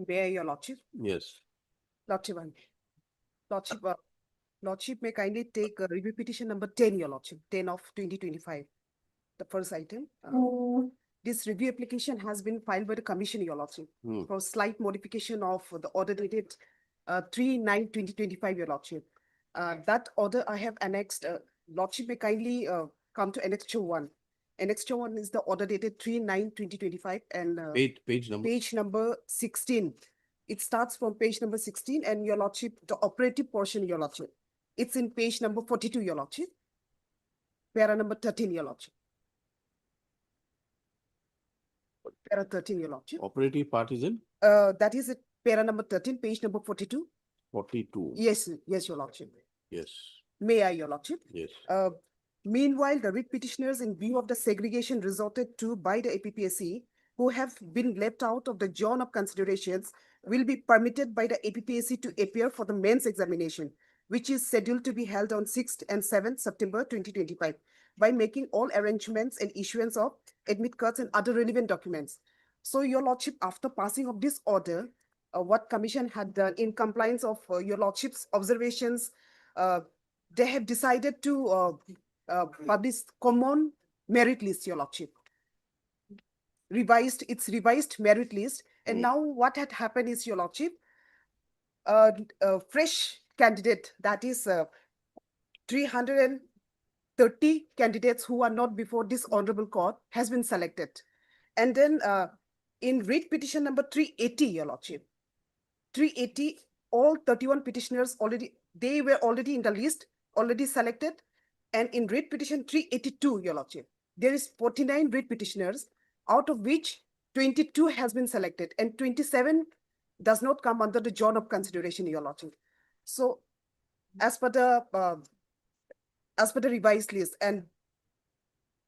May I, your lordship? Yes. Lordship, lordship may kindly take review petition number 10, your lordship, 10 of 2025. The first item. This review application has been filed by the commission, your lordship, for slight modification of the order dated 3/9/2025, your lordship. That order I have annexed. Lordship may kindly come to Annexure 1. Annexure 1 is the order dated 3/9/2025 and page number 16. It starts from page number 16 and your lordship, the operative portion, your lordship. It's in page number 42, your lordship. Para number 13, your lordship. Para 13, your lordship. Operative part is in? That is it. Para number 13, page number 42. 42. Yes, your lordship. Yes. May I, your lordship? Yes. Meanwhile, the writ petitioners, in view of the segregation resorted to by the APPSC, who have been left out of the zone of considerations will be permitted by the APPAC to appear for the mains examination, which is scheduled to be held on 6th and 7th September 2025 by making all arrangements and issuance of admit cards and other relevant documents. So Your Lordship, after passing of this order, what Commission had done in compliance of Your Lordship's observations, they have decided to publish common merit list, Your Lordship. Its revised merit list. And now what had happened is, Your Lordship, a fresh candidate, that is 330 candidates who are not before this honorable court has been selected. And then in writ petition number 380, Your Lordship, 380, all 31 petitioners they were already in the list, already selected. And in writ petition 382, Your Lordship, there is 49 writ petitioners, out of which 22 has been selected and 27 does not come under the zone of consideration, Your Lordship. So as per the revised list, and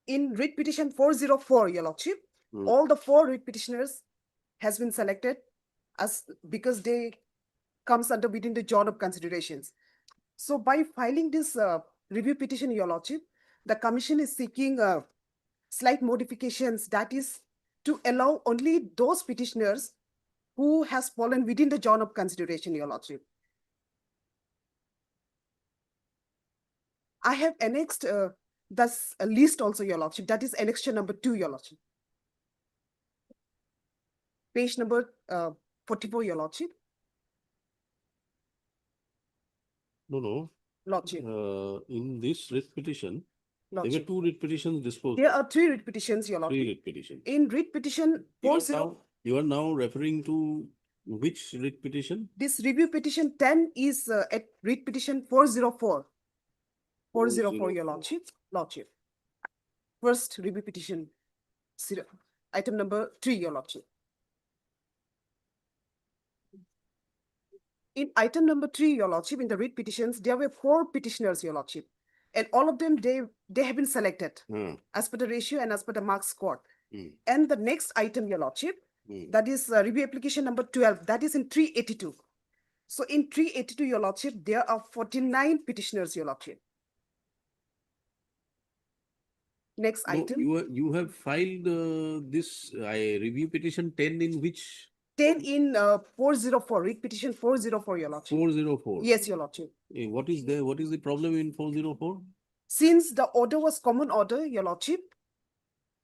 in writ petition 404, Your Lordship, all the 4 writ petitioners has been selected because they comes under within the zone of considerations. So by filing this review petition, Your Lordship, the Commission is seeking slight modifications, that is to allow only those petitioners who has fallen within the zone of consideration, Your Lordship. I have annexed this list also, Your Lordship, that is annexure number 2, Your Lordship. Page number 44, Your Lordship. No. Lordship. In this writ petition, Lordship. there were 2 writ petitions disposed. There are 3 writ petitions, Your Lordship. 3 writ petitions. In writ petition 40. You are now referring to which writ petition? This review petition 10 is at writ petition 404. 404, Your Lordship. Lordship. First review petition, item number 3, Your Lordship. In item number 3, Your Lordship, in the writ petitions, there were 4 petitioners, Your Lordship. And all of them, they have been selected as per the ratio and as per the marks scored. And the next item, Your Lordship, that is review application number 12, that is in 382. So in 382, Your Lordship, there are 49 petitioners, Your Lordship. Next item. You have filed this review petition 10 in which? 10 in 404, writ petition 404, Your Lordship. 404? Yes, Your Lordship. What is the problem in 404? Since the order was common order, Your Lordship,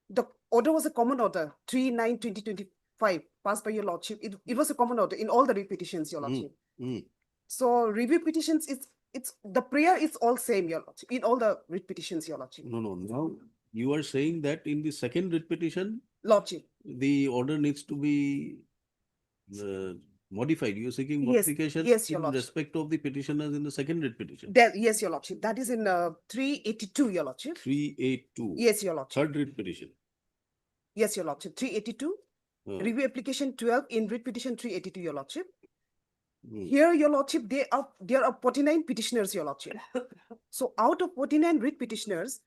the order was a common order, 3/9/2025, passed by Your Lordship. It was a common order in all the writ petitions, Your Lordship. So review petitions, it's the prayer is all same, Your Lordship, in all the writ petitions, Your Lordship. No. Now you are saying that in the second writ petition, Lordship, the order needs to be modified. You are seeking modification yes, Your in Lordship. respect of the petitioners in the second writ petition. Yes, Your Lordship. That is in 382, Your Lordship. 382. Yes, Your Lordship. Third writ petition. Yes, Your Lordship. 382. Review application 12 in writ petition 382, Your Lordship. Here, Your Lordship, there are 49 petitioners, Your Lordship. So out of 49 writ petitioners,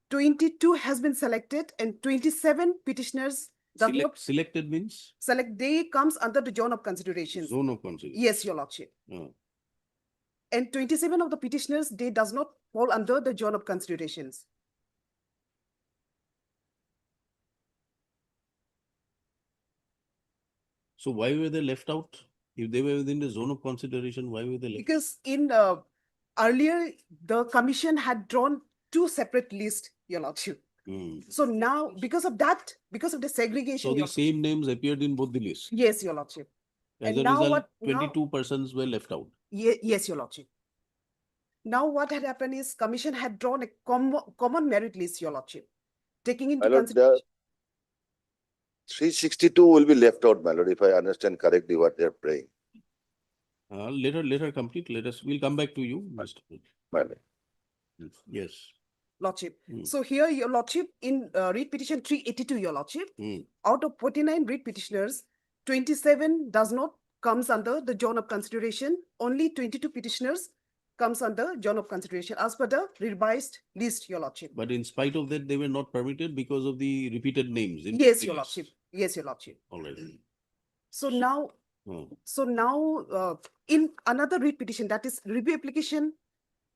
22 has been selected and 27 petitioners. Selected means? They comes under the zone of consideration. Zone of consideration. Yes, Your Lordship. And 27 of the petitioners, they does not fall under the zone of considerations. So why were they left out? If they were within the zone of consideration, why were they left? Because in earlier, the Commission had drawn 2 separate lists, Your Lordship. So now, because of the segregation. So the same names appeared in both the lists. Yes, Your Lordship. As a result, 22 persons were left out. Yes, Your Lordship. Now what had happened is Commission had drawn a common merit list, Your Lordship, taking into consideration. 362 will be left out, my lord, if I understand correctly what they are praying. Let her complete. We'll come back to you, Mr. My lord. Yes. Lordship. So here, Your Lordship, in writ petition 382, Your Lordship, out of 49 writ petitioners, 27 does not comes under the zone of consideration. Only 22 petitioners comes under zone of consideration as per the revised list, your lordship. But in spite of that, they were not permitted because of the repeated names. in Yes, the your list. lordship. Yes, your lordship. All right. So now, in another writ petition, that is review application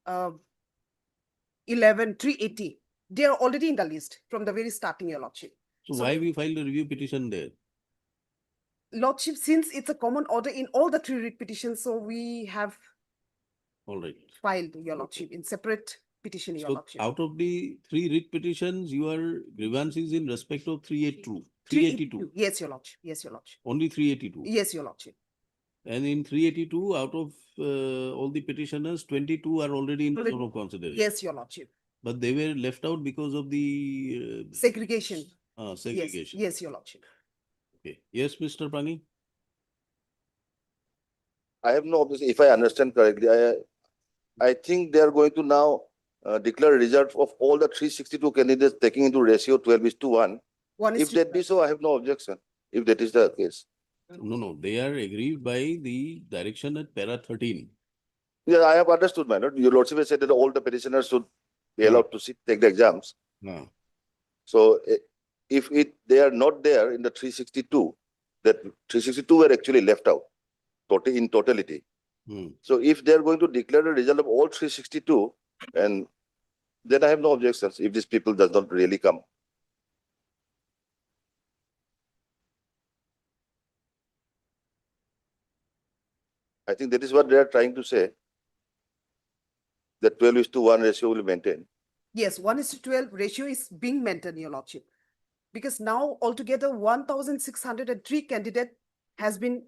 11-380, they are already in the list from the very starting, your lordship. So why we filed a review petition there? Lordship, since it's a common order in all the three writ petitions, so we have All right. filed, your lordship, in separate petition, your So lordship. out of the 3 writ petitions, your grievances in respect of 382. Yes, your lordship. Yes, your lordship. Only 382. Yes, your lordship. And in 382, out of all the petitioners, 22 are already in Already- zone of consideration. Yes, your lordship. But they were left out because of the Segregation. segregation. Yes, your lordship. Okay. Yes, Mr. Pani? I have no objection, if I understand correctly, I think they are going to now declare results of all the 362 candidates taking into ratio 12:1. If that be so, I have no objection, if that is the case. No, they are aggrieved by the direction at para 13. Yeah, I have understood, my lord. Your lordship has said that all the petitioners should be allowed to take the exams. No. So if they are not there in the 362, that 362 were actually left out in totality. So if they are going to declare the result of all 362, and then I have no objections if these people does not really come. I think that is what they are trying to say. That 12:1 ratio will maintain. Yes, 1:12 ratio is being maintained, your lordship. Because now altogether 1,603 candidate has been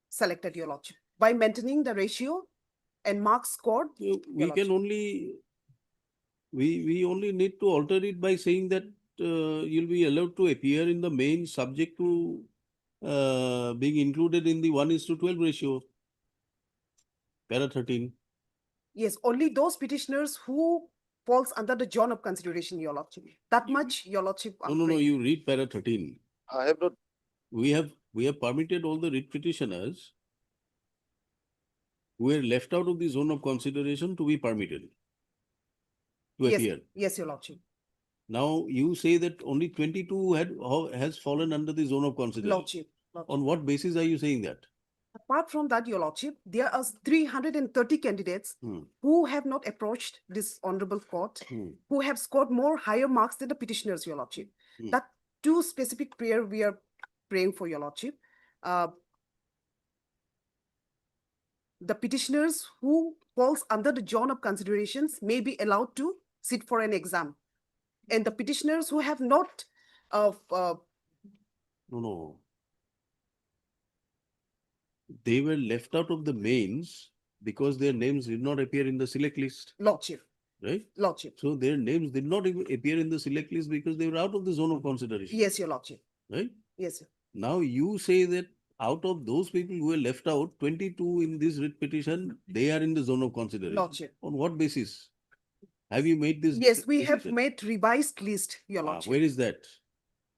selected, your lordship, by maintaining the ratio and marks scored. We can only, we only need to alter it by saying that you'll be allowed to appear in the main subject to being included in the 1:12 ratio. Para 13. Yes, only those petitioners who falls under the zone of consideration, your lordship. That much, your lordship. No, you read para 13. I have not. We have permitted all the writ petitioners who were left out of the zone of consideration to be permitted to appear. Yes, your lordship. Now you say that only 22 has fallen under the zone of consideration. Lordship. On what basis are you saying that? Apart from that, your lordship, there are 330 candidates who have not approached this honorable court, who have scored more higher marks than the petitioners, your lordship. That 2 specific prayer we are praying for, your lordship. The petitioners who falls under the zone of considerations may be allowed to sit for an exam. And the petitioners who have not No. They were left out of the mains because their names did not appear in the select list. Lordship. Right? Lordship. So their names did not appear in the select list because they were out of the zone of consideration. Yes, your lordship. Right? Yes, sir. Now you say that out of those people who were left out, 22 in this writ petition, they are in the zone of consideration. Lordship. On what basis? Have you made this? Yes, we have made revised list, your lordship. Where is that?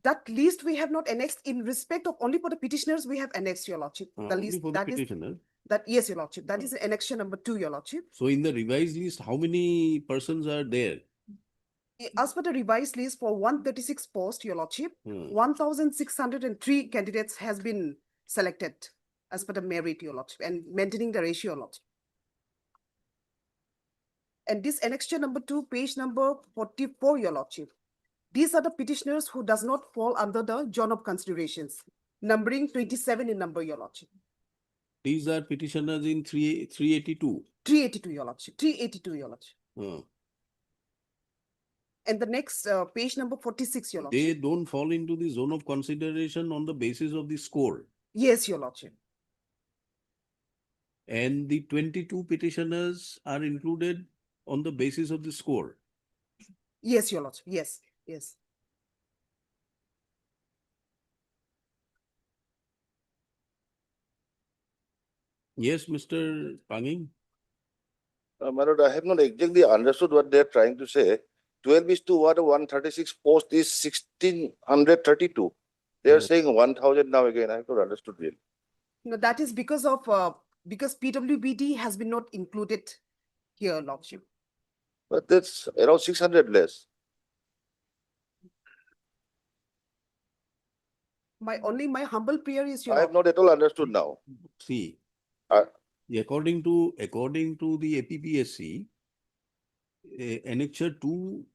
That list we have not annexed in respect of only for the petitioners we have annexed, your lordship. The Only list for the that is petitioner. that, yes, your lordship. That is annexure number 2, your lordship. So in the revised list, how many persons are there? As per the revised list for 136 posts, your lordship, 1,603 candidates has been selected as per the merit, your lordship, and maintaining the ratio, your lordship. And this annexure number 2, page number 44, your lordship. These are the petitioners who does not fall under the zone of considerations, numbering 27 in number, your lordship. These are petitioners in 382. 382, your lordship. 382, your lordship. And the next page number 46, your lordship. They don't fall into the zone of consideration on the basis of the score. Yes, your lordship. And the 22 petitioners are included on the basis of the score. Yes, your lordship. Yes, yes. Yes, Mr. Panging. My lord, I have not exactly understood what they are trying to say. 12:1, 136 post is 1,632. They are saying 1,000 now again. I have not understood really. No, that is because of because PWBD has been not included here, Lordship. But that's around 600 less. My humble prayer is, I have not at all understood now. See, Uh, according to the APPSC, Annexure 2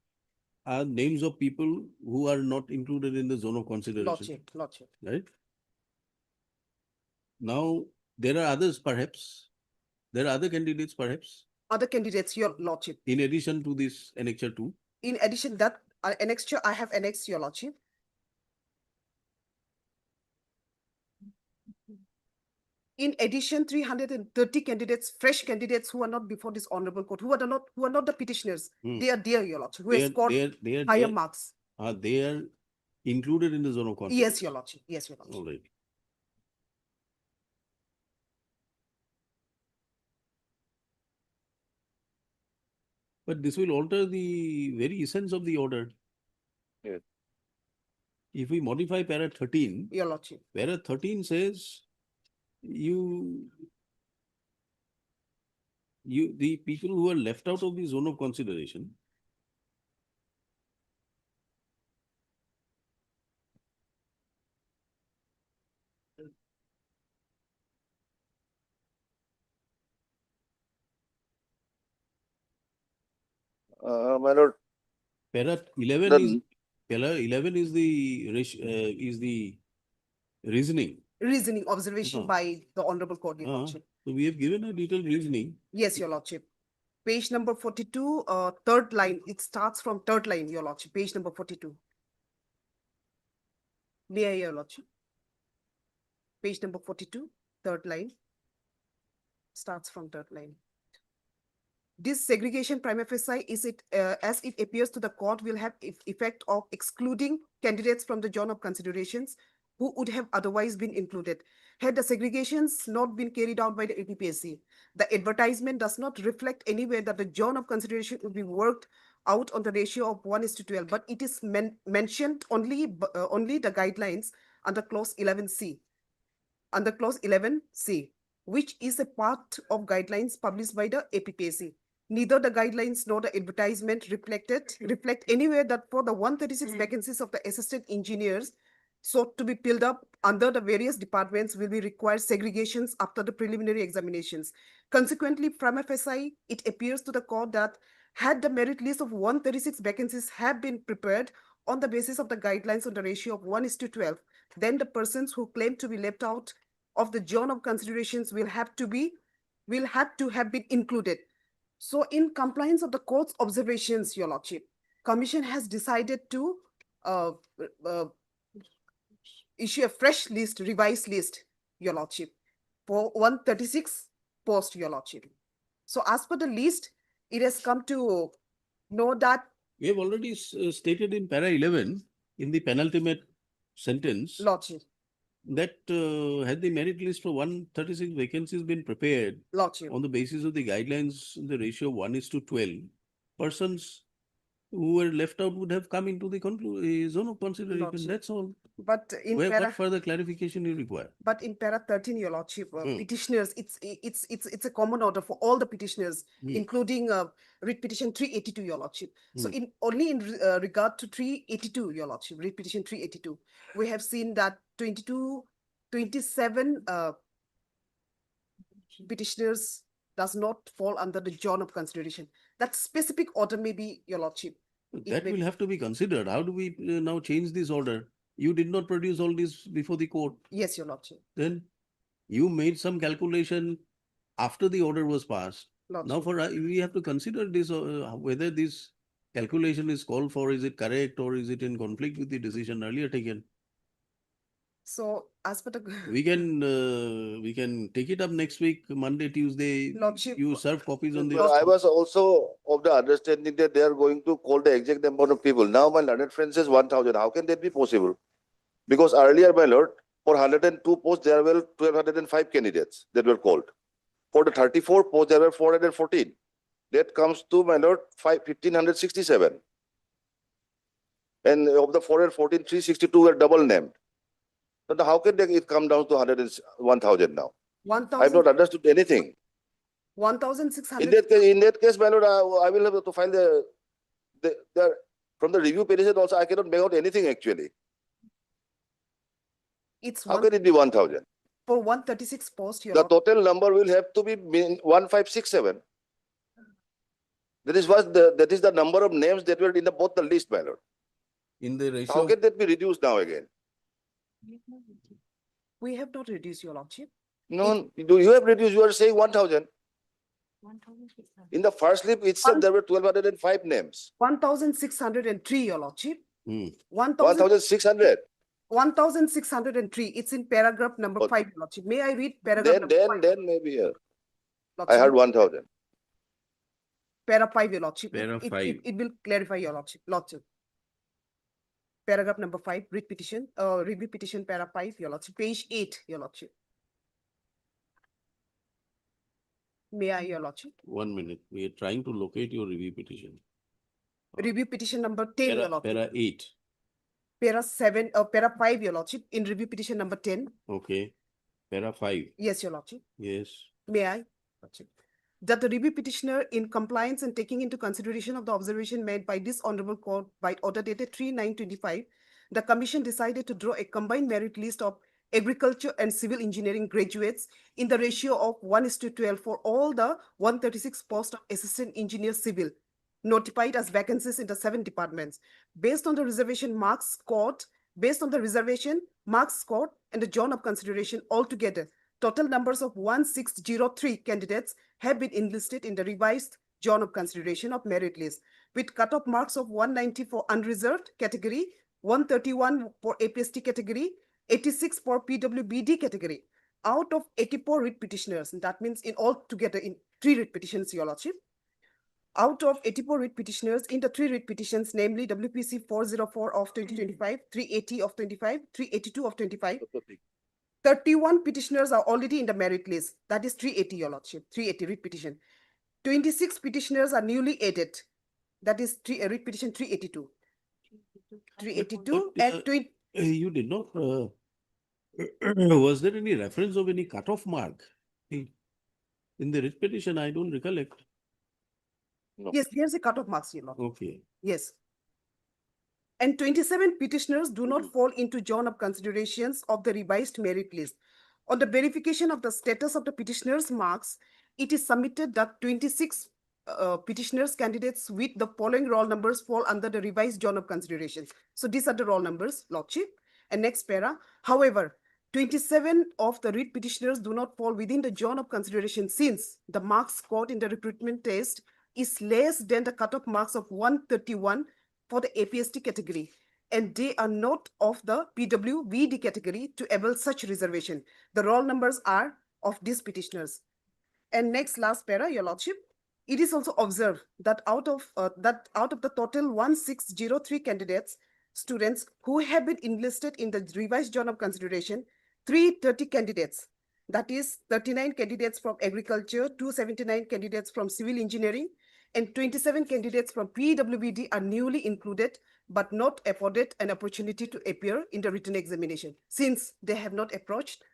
are names of people who are not included in the zone of consideration. Lordship. Right? Now, there are others perhaps. There are other candidates perhaps. Other candidates, your Lordship. In addition to this Annexure 2. In addition, that annexure, I have annexed, your Lordship. In addition, 330 candidates, fresh candidates who are not before this honorable court, who are not the petitioners. They are there, your Lordship, who have scored higher marks. They are included in the zone of consideration. Yes, your Lordship. Yes, your Lordship. All right. But this will alter the very essence of the order. Yes. If we modify para 13, your Lordship, para 13 says the people who are left out of the zone of consideration my lord. Para 11 is the reasoning. Reasoning observation by the honorable court, your Lordship. So we have given a detailed reasoning. Yes, your Lordship. Page number 42, third line. It starts from third line, your Lordship. Page number 42. May I, your Lordship? Page number 42, third line. Starts from third line. This segregation prima facie is as it appears to the court will have effect of excluding candidates from the zone of considerations who would have otherwise been included. Had the segregations not been carried out by the APPSC, the advertisement does not reflect anywhere that the zone of consideration would be worked out on the ratio of 1:12, but it is mentioned only the guidelines under clause 11C. Under clause 11C, which is a part of guidelines published by the APPSC. Neither the guidelines nor the advertisement reflect anywhere that for the 136 vacancies of the assistant engineers sought to be filled up under the various departments will be required segregations after the preliminary examinations. Consequently, prima facie, it appears to the court that had the merit list of 136 vacancies have been prepared on the basis of the guidelines on the ratio of 1:12, then the persons who claim to be left out of the zone of considerations will have to have been included. So in compliance of the court's observations, your Lordship, Commission has decided to issue a fresh list, revised list, your Lordship, for 136 posts, your Lordship. So as per the list, it has come to know that we have already stated in para 11 in the penultimate sentence, Lordship, that had the merit list for 136 vacancies been prepared, Lordship, on the basis of the guidelines, the ratio 1:12, persons who were left out would have come into the zone of consideration. Lordship. That's all. But in What further clarification you require? But in para 13, your Lordship, petitioners, it's a common order for all the petitioners, including writ petition 382, your Lordship. So only in regard to 382, your Lordship, writ petition 382, we have seen that 27 petitioners does not fall under the zone of consideration. That specific order may be, your Lordship. That will have to be considered. How do we now change this order? You did not produce all this before the court. Yes, your Lordship. Then you made some calculation after the order was passed. Lordship. Now we have to consider this, whether this calculation is called for, is it correct or is it in conflict with the decision earlier taken? So as per the we can take it up next week, Monday, Tuesday. Lordship, you serve copies on the. But I was also of the understanding that they are going to call the exact number of people. Now my learned friend says 1,000. How can that be possible? Because earlier, my lord, for 102 posts, there were 1,205 candidates that were called. For the 34 posts, there were 414. That comes to, my lord, 1,567. And of the 414, 362 were double named. So how can it come down to 1,000 now? 1,000. I've not understood anything. 1,600. In that case, my lord, I will have to file from the review petition also, I cannot make out anything actually. It's How one can it be 1,000? for 136 post, your The lord. total number will have to be 1567. That is the number of names that were in both the list, my lord. In the How ratio, can that be reduced now again? We have not reduced, your lordship. No, you have reduced, you are saying 1,000. In the first slip itself, there were 1,205 names. 1,603, your lordship. 1,600. 1,603. It's in paragraph number Oh. 5, your lordship. May I read paragraph number 5? Then maybe, I Lordship? heard 1,000. Para 5, your lordship. Para It- 5. It will clarify, your lordship. Lordship. Paragraph number 5, read petition, review petition, para 5, your lordship. Page 8, your lordship. May I, your lordship? 1 minute, we are trying to locate your review petition. Review petition number 10, your lordship. Para 8, Para 5, your lordship, in review petition number 10. okay. Para 5, Yes, your lordship. yes. May I? Lordship. That the review petitioner, in compliance and taking into consideration of the observation made by this honorable court by order dated 3/9/25, the commission decided to draw a combined merit list of agriculture and civil engineering graduates in the ratio of 1:12 for all the 136 posts of assistant engineer civil notified as vacancies in the 7 departments. Based on the reservation marks scored, and the zone of consideration altogether, total numbers of 1,603 candidates have been enlisted in the revised zone of consideration of merit list, with cutoff marks of 190 for unreserved category, 131 for APST category, 86 for PWBD category. Out of 84 writ petitioners, and that means in all together in 3 writ petitions, your lordship. Out of 84 writ petitioners in the 3 writ petitions, namely WPC 404 of 2025, 380 of 25, 382 of 25, 31 petitioners are already in the merit list. That is 380, your lordship, 380 writ petition. 26 petitioners are newly added. That is writ petition 382. 382 and 20. You did not, was there any reference of any cutoff mark? In the writ petition, I don't recollect. No. Yes, here's a cutoff marks, your lord. Okay. Yes. And 27 petitioners do not fall into zone of considerations of the revised merit list. On the verification of the status of the petitioner's marks, it is submitted that 26 petitioners candidates with the following roll numbers fall under the revised zone of considerations. So these are the roll numbers, lordship. And next para. However, 27 of the writ petitioners do not fall within the zone of consideration since the marks scored in the recruitment test is less than the cutoff marks of 131 for the APST category, and they are not of the PWVD category to avail such reservation. The roll numbers are of these petitioners. And next last para, your lordship. It is also observed that out of the total 1,603 candidates, students who have been enlisted in the revised zone of consideration, 330 candidates, that is 39 candidates from agriculture, 279 candidates from civil engineering, and 27 candidates from PWBD are newly included, but not afforded an opportunity to appear in the written examination, since they have not approached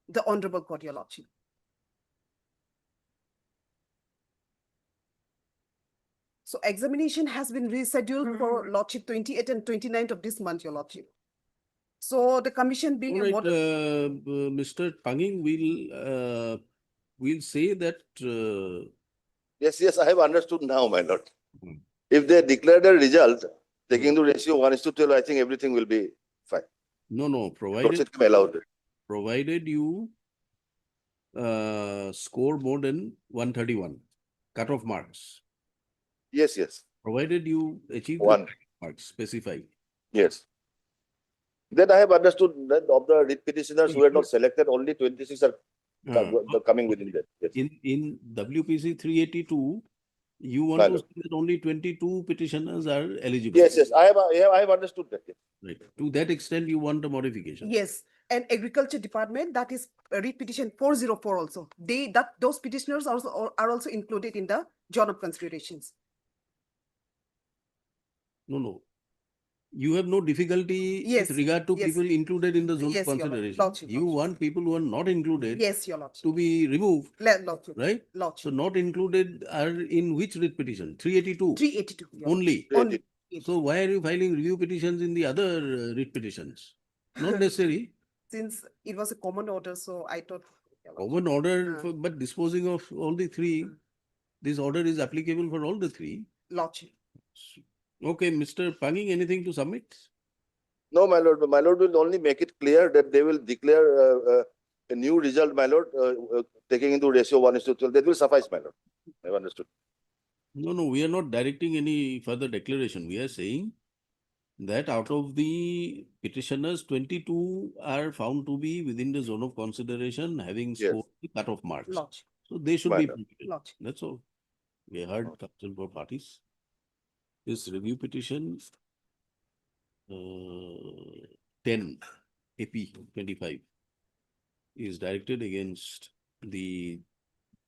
the Honorable Court, your lordship. So examination has been rescheduled for lordship 28th and 29th of this month, your lordship. So the commission being All right, Mr. Panging will say that Yes, I have understood now, my lord. If they declare the result, taking the ratio 1:12, I think everything will be fine. no, provided you score more than 131 cutoff marks. Yes. Provided you achieve One. the marks specified. Yes. Then I have understood that of the writ petitioners who are not selected, only 26 are coming within that. Yes. In WPC 382, you want to say that only 22 petitioners are eligible. Yes. I have understood that. Yes. Right. To that extent, you want a modification. Yes, and agriculture department, that is writ petition 404 also. Those petitioners are also included in the zone of considerations. No. You have no difficulty Yes, with regard to yes. people included in the zone of Yes, Your consideration. Lordship, You want people who are not included Yes, Your Lordship. to be removed, Lordship. right? Lordship. So not included are in which writ petition? 382? 382. Your Only. Lordship. Only. So why are you filing review petitions in the other writ petitions? Not necessary. Since it was a common order, so I thought. Your Lordship. Common order, but disposing of all the three, this order is applicable for all the three. Lordship. Okay, Mr. Panging, anything to submit? No, my lord. My lord will only make it clear that they will declare a new result, my lord, taking into ratio 1:12. That will suffice, my lord. I've understood. No, we are not directing any further declaration. We are saying that out of the petitioners, 22 are found to be within the zone of consideration, having scored the cutoff marks. Lodge. So they should be Lodge. permitted. Lodge. That's all. We heard counsel for parties. This review petition 10 AP 25 is directed against the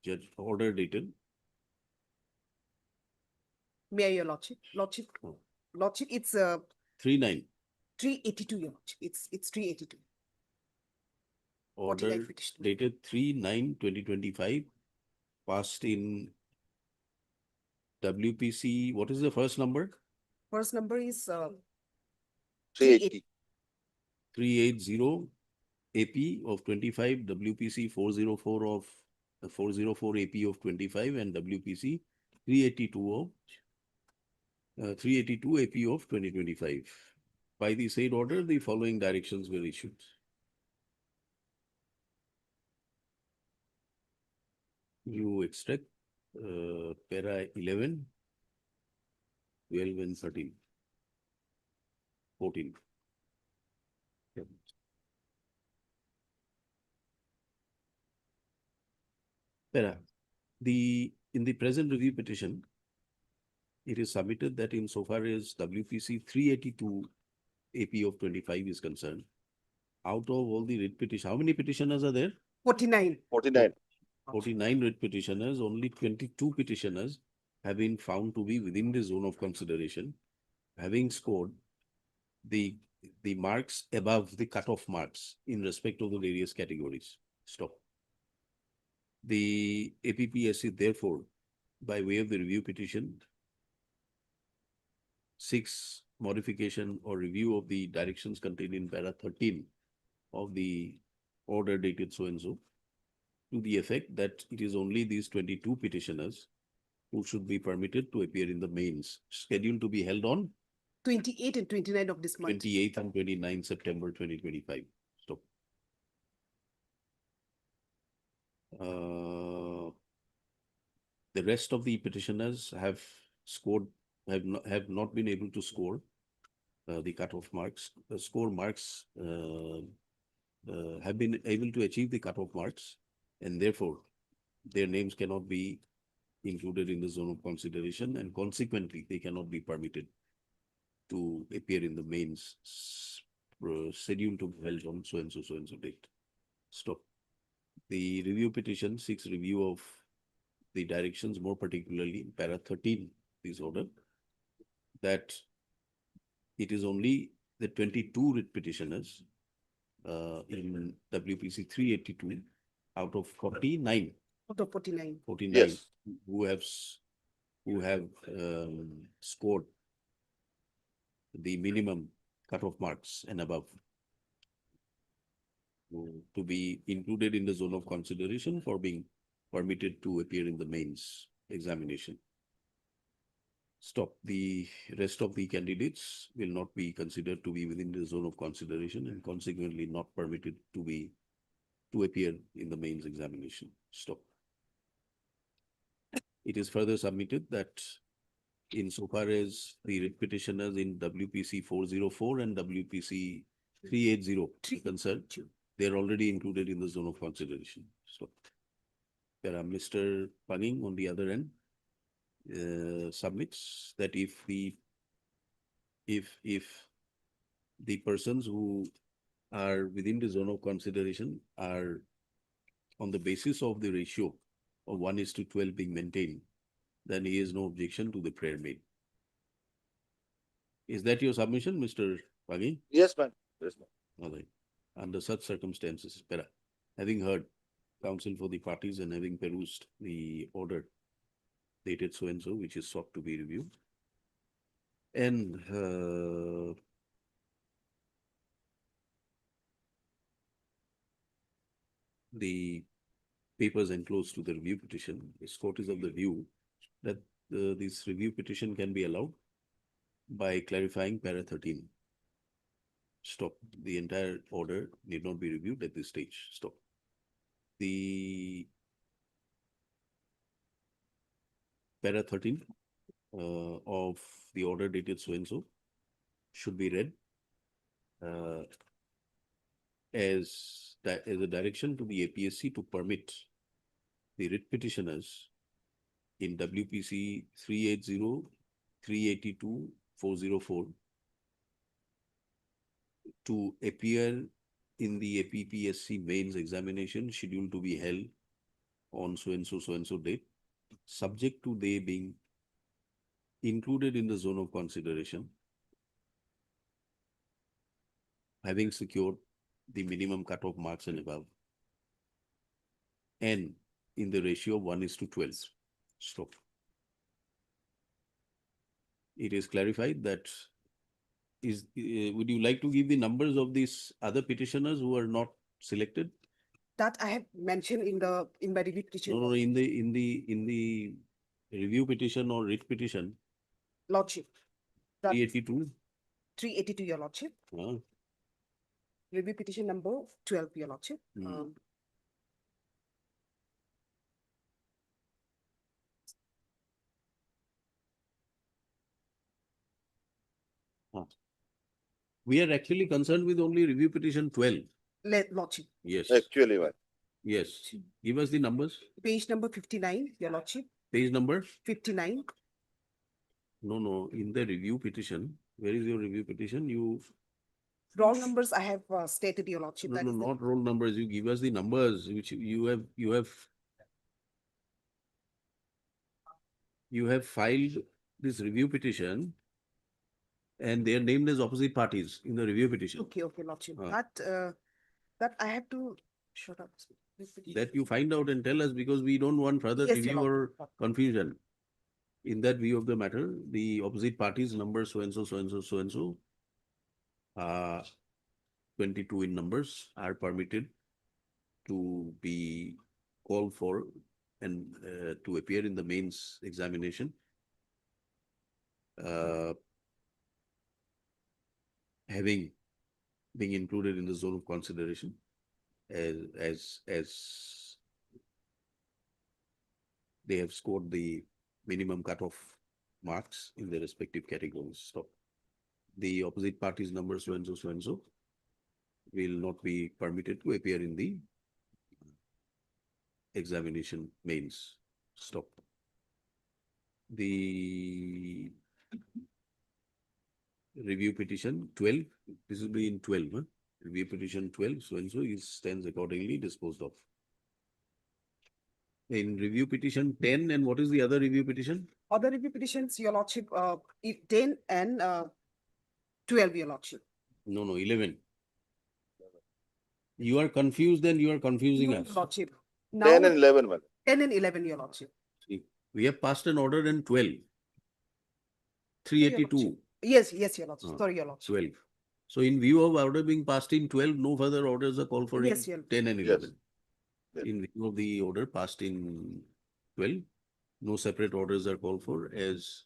judge order dated. May I, Your Lordship? Lordship. Lordship, it's 3-9. 382, Your Lordship. It's 382. Order 49 petition. dated 3-9-2025, passed in WPC. What is the first number? First number is 380. 380 AP of 25, WPC 404 of 404 AP of 25, and WPC 382 of 382 AP of 2025. By the said order, the following directions were issued. You extract para 11, 12 and 13, 14. Para, in the present review petition, it is submitted that insofar as WPC 382 AP of 25 is concerned, out of all the writ petition, how many petitioners are there? 49. 49. 49 writ petitioners, only 22 petitioners have been found to be within the zone of consideration, having scored the marks above the cutoff marks in respect of the various categories. Stop. The APPSC therefore, by way of the review petition, seeks modification or review of the directions contained in para 13 of the order dated so and so, to the effect that it is only these 22 petitioners who should be permitted to appear in the mains, scheduled to be held on 28 and 29 of this month. 28th and 29th September 2025. Stop. The rest of the petitioners have scored, have not been able to score the cutoff marks. The score marks have been able to achieve the cutoff marks, and therefore their names cannot be included in the zone of consideration, and consequently they cannot be permitted to appear in the mains scheduled to be held on so and so date. Stop. The review petition seeks review of the directions, more particularly in para 13 this order, that it is only the 22 writ petitioners in WPC 382 out of 49. Out of 49. 49 Yes. who have scored the minimum cutoff marks and above to be included in the zone of consideration for being permitted to appear in the mains examination. Stop. The rest of the candidates will not be considered to be within the zone of consideration and consequently not permitted to appear in the mains examination. Stop. It is further submitted that insofar as the writ petitioners in WPC 404 and WPC 380 are concerned, they are already included in the zone of consideration. So, there are Mr. Panging on the other end submits that if the persons who are within the zone of consideration are on the basis of the ratio of 1:12 being maintained, then he has no objection to the prayer made. Is that your submission, Mr. Pagi? Yes, ma'am. Yes, ma'am. All right. Under such circumstances, having heard counsel for the parties and having perused the order dated so and so, which is sought to be reviewed, and the papers enclosed to the review petition, this court is of the view that this review petition can be allowed by clarifying para 13. Stop. The entire order need not be reviewed at this stage. Stop. The para 13 of the order dated so and so should be read as a direction to the APSC to permit the writ petitioners in WPC 380, 382, 404 to appear in the APPSC mains examination scheduled to be held on so and so date, subject to they being included in the zone of consideration, having secured the minimum cutoff marks and above, and in the ratio of 1:12. Stop. It is clarified that would you like to give the numbers of these other petitioners who are not selected? That I have mentioned in my review petition. No, in the review petition or writ petition. Lordship. 382. 382, Your Lordship. Review petition number 12, Your Lordship. We are actually concerned with only review petition 12. Lordship. Yes. Actually, what? Yes. Give us the numbers. Page number 59, Your Lordship. Page number? 59. No. In the review petition, where is your review petition? Wrong numbers I have stated, Your Lordship. No, not roll numbers. You give us the numbers which you have filed this review petition, and they are named as opposite parties in the review petition. Okay, Lordship. That I have to shut up. That you find out and tell us, because we don't want further review or confusion. In that view of the matter, the opposite parties number so and so, 22 in numbers, are permitted to be called for and to appear in the mains examination. Having been included in the zone of consideration as they have scored the minimum cutoff marks in their respective categories. Stop. The opposite parties number so and so will not be permitted to appear in the examination mains. Stop. The review petition 12, this will be in 12, huh? Review petition 12, so and so stands accordingly disposed of. In review petition 10, and what is the other review petition? Other review petitions, Your Lordship, 10 and 12, Your Lordship. No, 11. You are confused and you are confusing us. Lordship. 10 and 11, man. 10 and 11, Your Lordship. See, we have passed an order in 12. 382. Yes, Your Lordship. Sorry, Your Lordship. 12. So in view of order being passed in 12, no further orders are called for in 10 and 11. Yes. In view of the order passed in 12, no separate orders are called for, as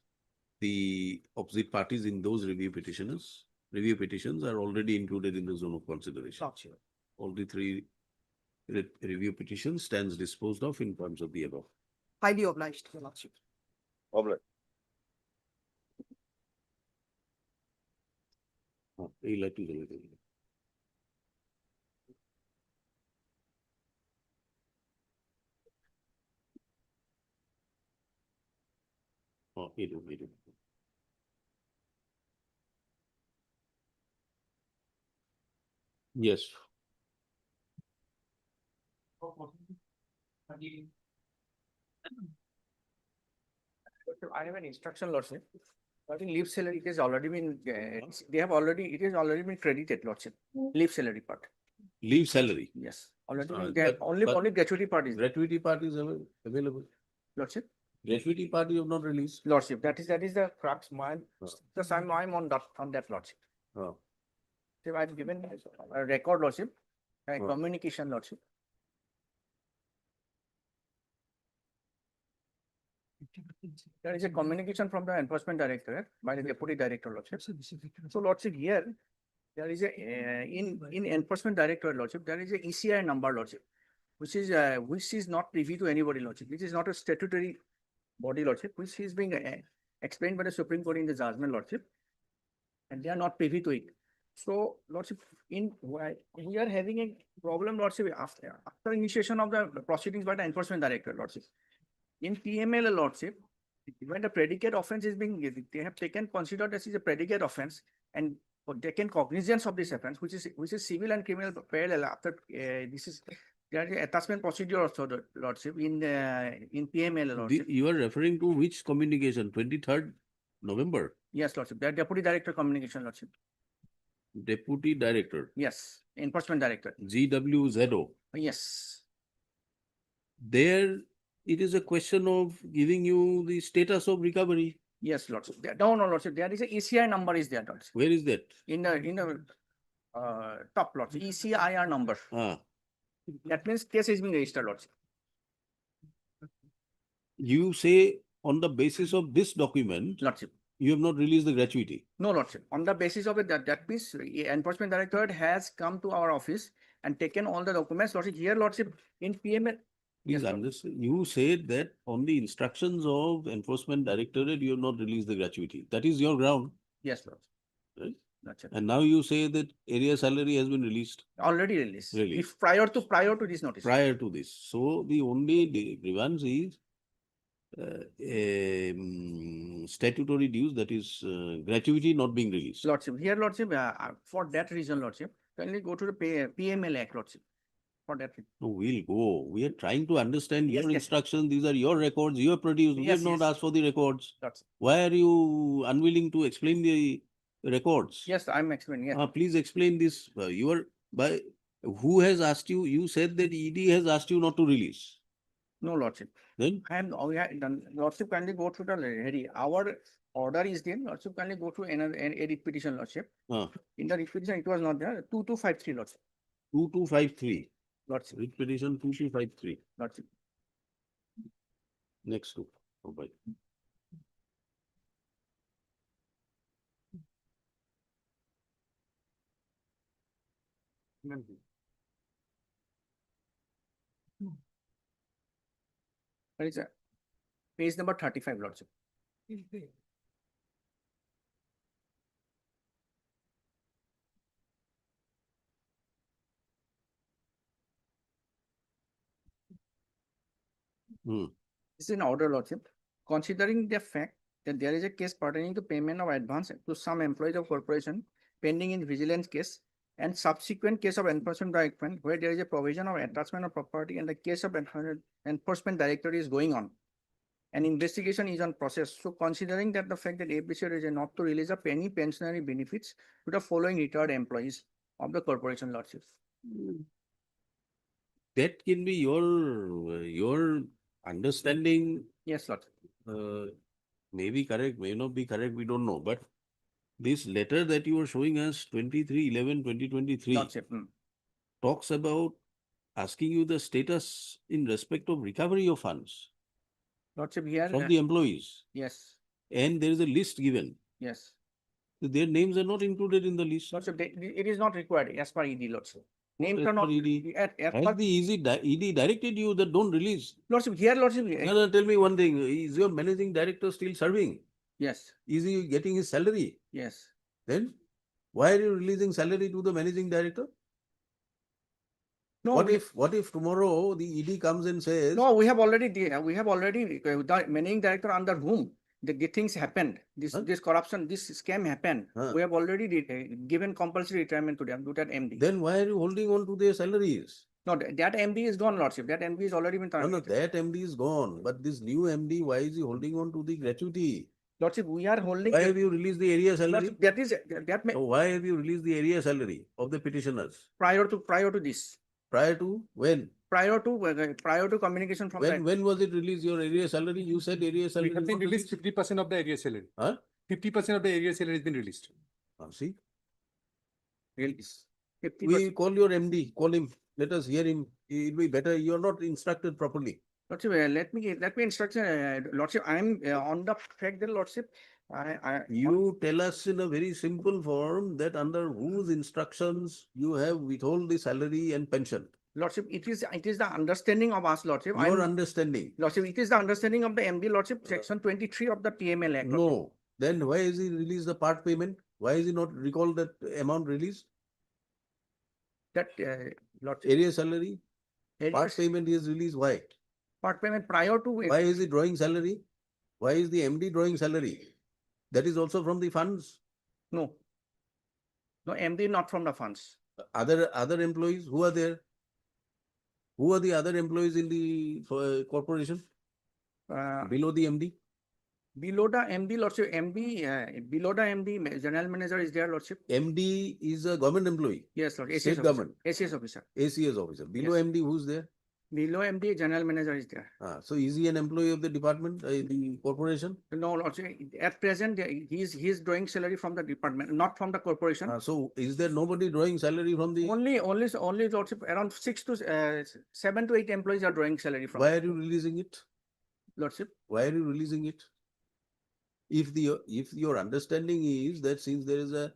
the opposite parties in those review petitions are already included in the zone of consideration. All the three review petitions stands disposed of in terms of the above. Highly obliged, Your Lordship. Obliged. Yes. I have an instruction, Lordship. But in leave salary, it has already been, it has already been credited, Lordship, leave salary part. Leave salary. Yes, already, But- only but- gratuity part is, Gratuity part is available. Lordship. Gratuity part you have not released. Lordship, that is the crux, just I'm on that, Lordship. Oh. So I've given a record, Lordship, a Oh. communication, Lordship. There is a communication from the Enforcement Directorate by the Deputy Director, Lordship. So, Lordship, here, there is in Enforcement Directorate, Lordship, there is a ECI number, Lordship, which is not privy to anybody, Lordship. This is not a statutory body, Lordship, which is being explained by the Supreme Court in the judgment, Lordship, and they are not privy to it. So, Lordship, we are having a problem, Lordship, after initiation of the proceedings by the Enforcement Directorate, Lordship. In PML, Lordship, when the predicate offense is being, they have considered this is a predicate offense and taken cognizance of this offense, which is civil and criminal parallel after there is attachment procedure also, Lordship, in PML, Lordship. You are referring to which communication? 23rd November? Yes, Lordship. The Deputy Director Communication, Lordship. Deputy Director. Yes, Enforcement Director. GWZO. Yes. There, it is a question of giving you the status of recovery. Yes, Lordship. No, Lordship. There is a ECI number is there, Lordship. Where is that? In the top, Lordship. ECIR number. That means case is being registered, Lordship. You say on the basis of this document, Lordship, you have not released the gratuity. No, Lordship. On the basis of it, that means Enforcement Directorate has come to our office and taken all the documents, Lordship. Here, Lordship, in PML. Please understand. You said that on the instructions of Enforcement Directorate, you have not released the gratuity. That is your ground. Yes, Lordship. Right? That's it. And now you say that area salary has been released. Already released. Released. If prior to this notice. Prior to this. So the only grievance is statutory dues, that is gratuity not being released. Lordship, here, Lordship, for that reason, Lordship, kindly go to the PML Act, Lordship. For that reason. No, we'll go. We are trying to understand Yes, your yes. instructions. These are your records. You have produced. We Yes, have not yes. asked for the records. Lordship. Why are you unwilling to explain the records? Yes, I'm explaining. Yes. Please explain this. Who has asked you? You said that ED has asked you not to release. No, Lordship. Then? We have done, Lordship, kindly go to the, our order is there, Lordship, kindly go to another, a repetition, Lordship. In the repetition, it was not there, 2253, Lordship. 2253. Lordship. Repetition 2253. Lordship. Next to. Oh, bye. That is page number 35, Lordship. This is an order, Lordship. Considering the fact that there is a case pertaining to payment of advance to some employees of corporation pending in vigilance case and subsequent case of enforcement directorate where there is a provision of attachment of property and the case of enforcement directorate is going on. An investigation is on process. So considering that the fact that APC is not to release up any pensionary benefits to the following retired employees of the corporation, Lordship. That can be your understanding. Yes, Lordship. May be correct, may not be correct, we don't know. But this letter that you are showing us, 23/11/2023, Lordship. talks about asking you the status in respect of recovery of funds Lordship, here. from the employees. Yes. And there is a list given. Yes. Their names are not included in the list. Lordship, it is not required as per ED, Lordship. Names As are not. per ED. As Has per- the ED directed you that don't release? Lordship, here, Lordship. No, tell me one thing. Is your managing director still serving? Yes. Is he getting his salary? Yes. Then why are you releasing salary to the managing director? No, What if tomorrow the ED comes and says, No, we have already, the managing director under whom the things happened, this corruption, this scam happened. We have already given compulsory retirement to them, to that MD. then why are you holding on to their salaries? No, that MD is gone, Lordship. That MD is already been No, terminated. that MD is gone. But this new MD, why is he holding on to the gratuity? Lordship, we are holding. Why have you released the area salary? Lordship, that is, that may, So why have you released the area salary of the petitioners? prior to this, Prior to when? prior to communication from that. When was it released, your area salary? You said area salary. We have been released 50% of the area salary. Huh? 50% of the area salary has been released. See? Release. We call your MD, call him, let us hear him. It'll be better. You're not instructed properly. Lordship, let me instruct, Lordship, I am on the fact that Lordship, You tell us in a very simple form that under whose instructions you have withhold the salary and pension. Lordship, it is the understanding of us, Lordship. Your understanding. Lordship, it is the understanding of the MD, Lordship, section 23 of the TML Act. Lordship. No. Then why is he released the part payment? Why is he not recalled that amount released? That, Lordship. Area salary? Areas- Part payment is released. Why? Part payment prior to. Why is he drawing salary? Why is the MD drawing salary? That is also from the funds. No. No, MD not from the funds. Other employees, who are there? Who are the other employees in the corporation? Below the MD? Below the MD, Lordship, below the MD, General Manager is there, Lordship. MD is a government employee. Yes, Lord. State government. ACS officer. ACS officer. Below Yes. MD, who's there? Below MD, General Manager is there. So is he an employee of the department, the corporation? No, Lordship, at present, he's drawing salary from the department, not from the corporation. So is there nobody drawing salary from the? Only, Lordship, around 7 to 8 employees are drawing salary from. Why are you releasing it? Lordship. Why are you releasing it? If your understanding is that since there is a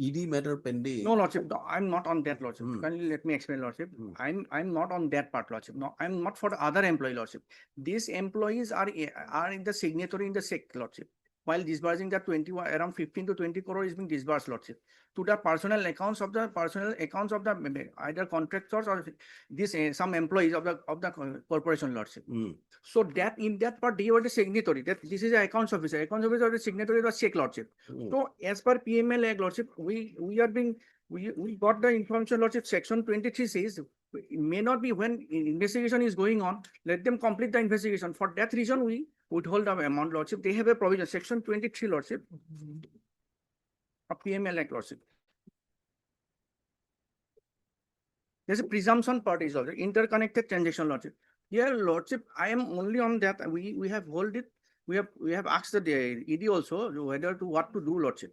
ED matter pending. No, Lordship, no, I'm not on that, Lordship. Kindly let me explain, Lordship. I'm not on that part, Lordship. No, I'm not for the other employee, Lordship. These employees are in the signatory in the SEC, Lordship. While disbursing the around 15 to 20 crore is being disbursed, Lordship, to the personal accounts of the either contractors or some employees of the corporation, Lordship. So that in that part they were the signatory. That this is an accounts officer. Accounts officer the signatory was SEC, Lordship. So as per PML Act, Lordship, we got the information, Lordship. Section 23 says it may not be when investigation is going on. Let them complete the investigation. For that reason, we withhold the amount, Lordship. They have a provision, Section 23, Lordship, of PML Act, Lordship. There's a presumption part is also interconnected transaction, Lordship. Here, Lordship, I am only on that. We have hold it. We have asked the ED also whether to what to do, Lordship.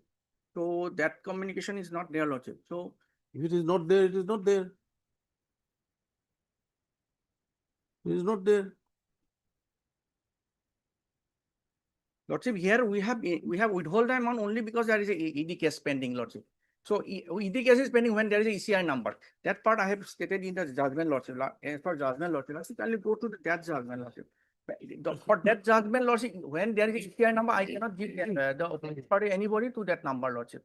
So that communication is not there, Lordship. So if it is not there, it is not there. It is not there. Lordship, here we have withhold the amount only because there is a ED case pending, Lordship. So ED case is pending when there is a ECI number. That part I have stated in the judgment, Lordship. As for judgment, Lordship, I will go to that judgment, Lordship. For that judgment, Lordship, when there is a ECI number, I cannot give the opposite party anybody to that number, Lordship.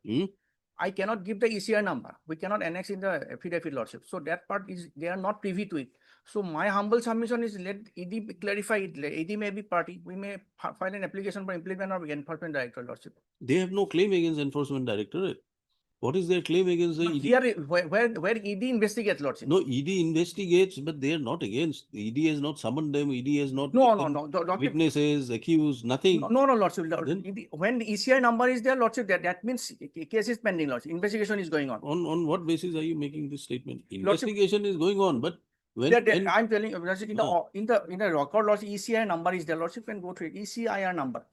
I cannot give the ECI number. We cannot annex in the affidavit, Lordship. So that part is, they are not privy to it. So my humble submission is let ED clarify it. ED may be party. We may file an application for implement or enforcement director, Lordship. They have no claim against enforcement directorate. What is their claim against the ED? Here, where ED investigates, Lordship. No, ED investigates, but they are not against. The ED has not summoned them. ED has not. No. Witnesses, accused, nothing. No, Lordship. When the ECI number is there, Lordship, that means case is pending, Lordship. Investigation is going on. On what basis are you making this statement? Investigation is going on, but when I'm telling you, Lordship, in the record, Lordship, ECI number is there, Lordship, can go through it. ECIR number.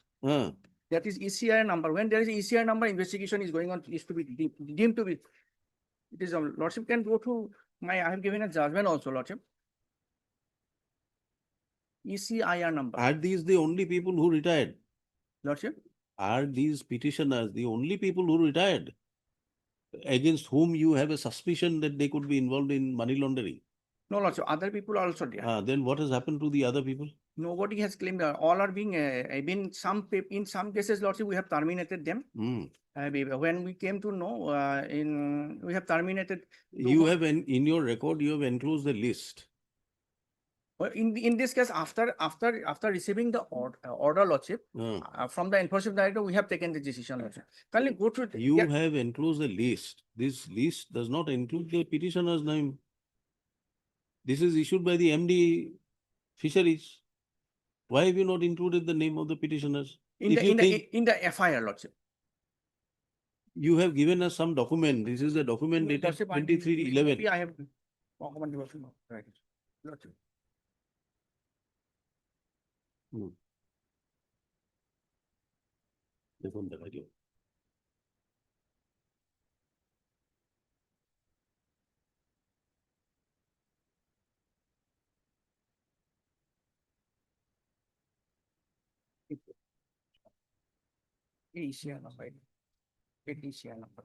That is ECI number. When there is ECI number, investigation is going on, is to be deemed to be. It is, Lordship can go to I have given a judgment also, Lordship. ECIR number. Are these the only people who retired? Lordship? Are these petitioners the only people who retired? Against whom you have a suspicion that they could be involved in money laundering? No, Lordship. Other people are also there. Then what has happened to the other people? Nobody has claimed. All are being in some cases, Lordship, we have terminated them. When we came to know, we have terminated. You have in your record, you have enclosed the list. In this case, after receiving the order, Lordship, from the enforcement director, we have taken the decision, Lordship. Can you go through? You have enclosed the list. This list does not include the petitioner's name. This is issued by the MD Fisheries. Why have you not included the name of the petitioners? If you think in the FIR, Lordship. you have given us some document, this is the document dated Lordship, I- 23/11. I have. Document development, right. Lordship. দেখুন দেখা দিও। ECR number. ECR number.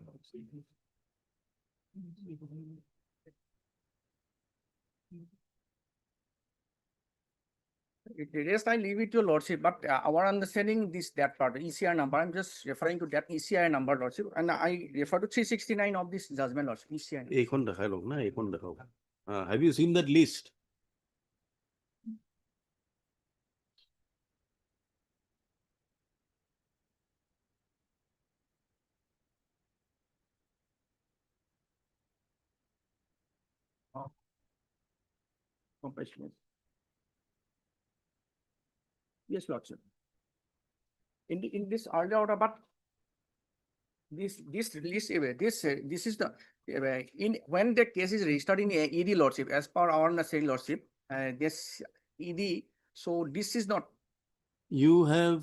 The rest I leave it to your Lordship, but our understanding that part, ECR number, I'm just referring to that ECR number, Lordship, and I refer to 369 of this judgment, Lordship, ECR. এখন দেখাই লোক না, এখন দেখাও। Have you seen that list? Compassionate. Yes, Lordship. In this earlier order, but this is the when the case is registered in ED, Lordship, as per our understanding, Lordship, this ED. So this is not. You have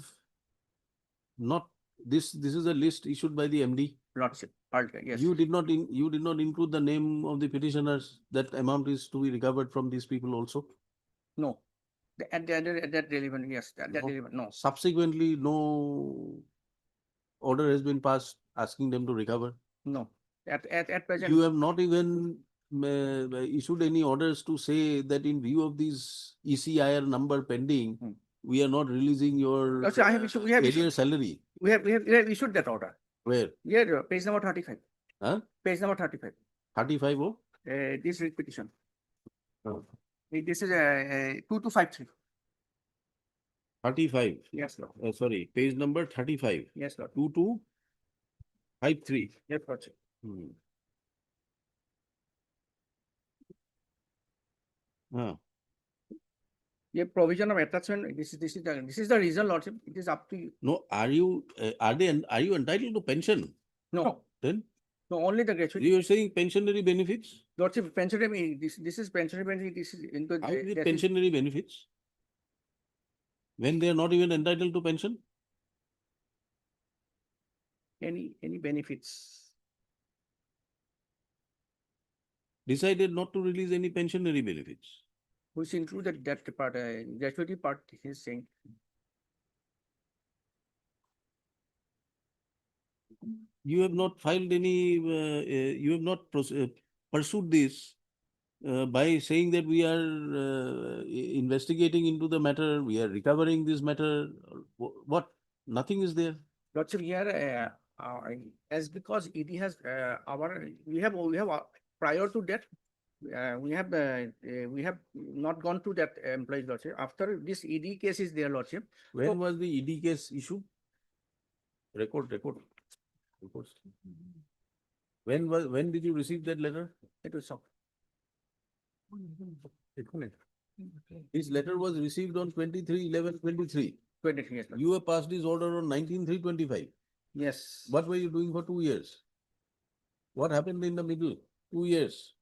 not, this is a list issued by the MD. Lordship, yes. You did not include the name of the petitioners. That amount is to be recovered from these people also. No. That relevant, yes, that relevant, no. Subsequently, no order has been passed asking them to recover. No. At present. You have not even issued any orders to say that in view of this ECIR number pending, we are not releasing your I have issued, area salary. We have issued that order. Where? Yeah, page number 35. Huh? Page number 35. 35 oh? This repetition. Oh. This is 2253. 35. Yes, Lord. Sorry, page number 35. Yes, Lord. 2253. Yes, Lord. Yeah, provision of attachment. This is the reason, Lordship. It is up to you. No, are you entitled to pension? No. Then? No, only the gratuity. You are saying pensionary benefits? Lordship, pensionary, this is pensionary benefit. This is into How is it pensionary benefits? When they are not even entitled to pension? Any benefits. Decided not to release any pensionary benefits. Which included that part, gratuity part, he is saying. You have not filed any, you have not pursued this by saying that we are investigating into the matter, we are recovering this matter. What? Nothing is there. Lordship, here, as because ED has we have prior to that. We have not gone to that employee, Lordship. After this ED case is there, Lordship. When was the ED case issued? Records. When did you receive that letter? It was so. This letter was received on 23/11/23. 23, yes. You have passed this order on 19/3/25. Yes. What were you doing for 2 years? What happened in the middle? 2 years.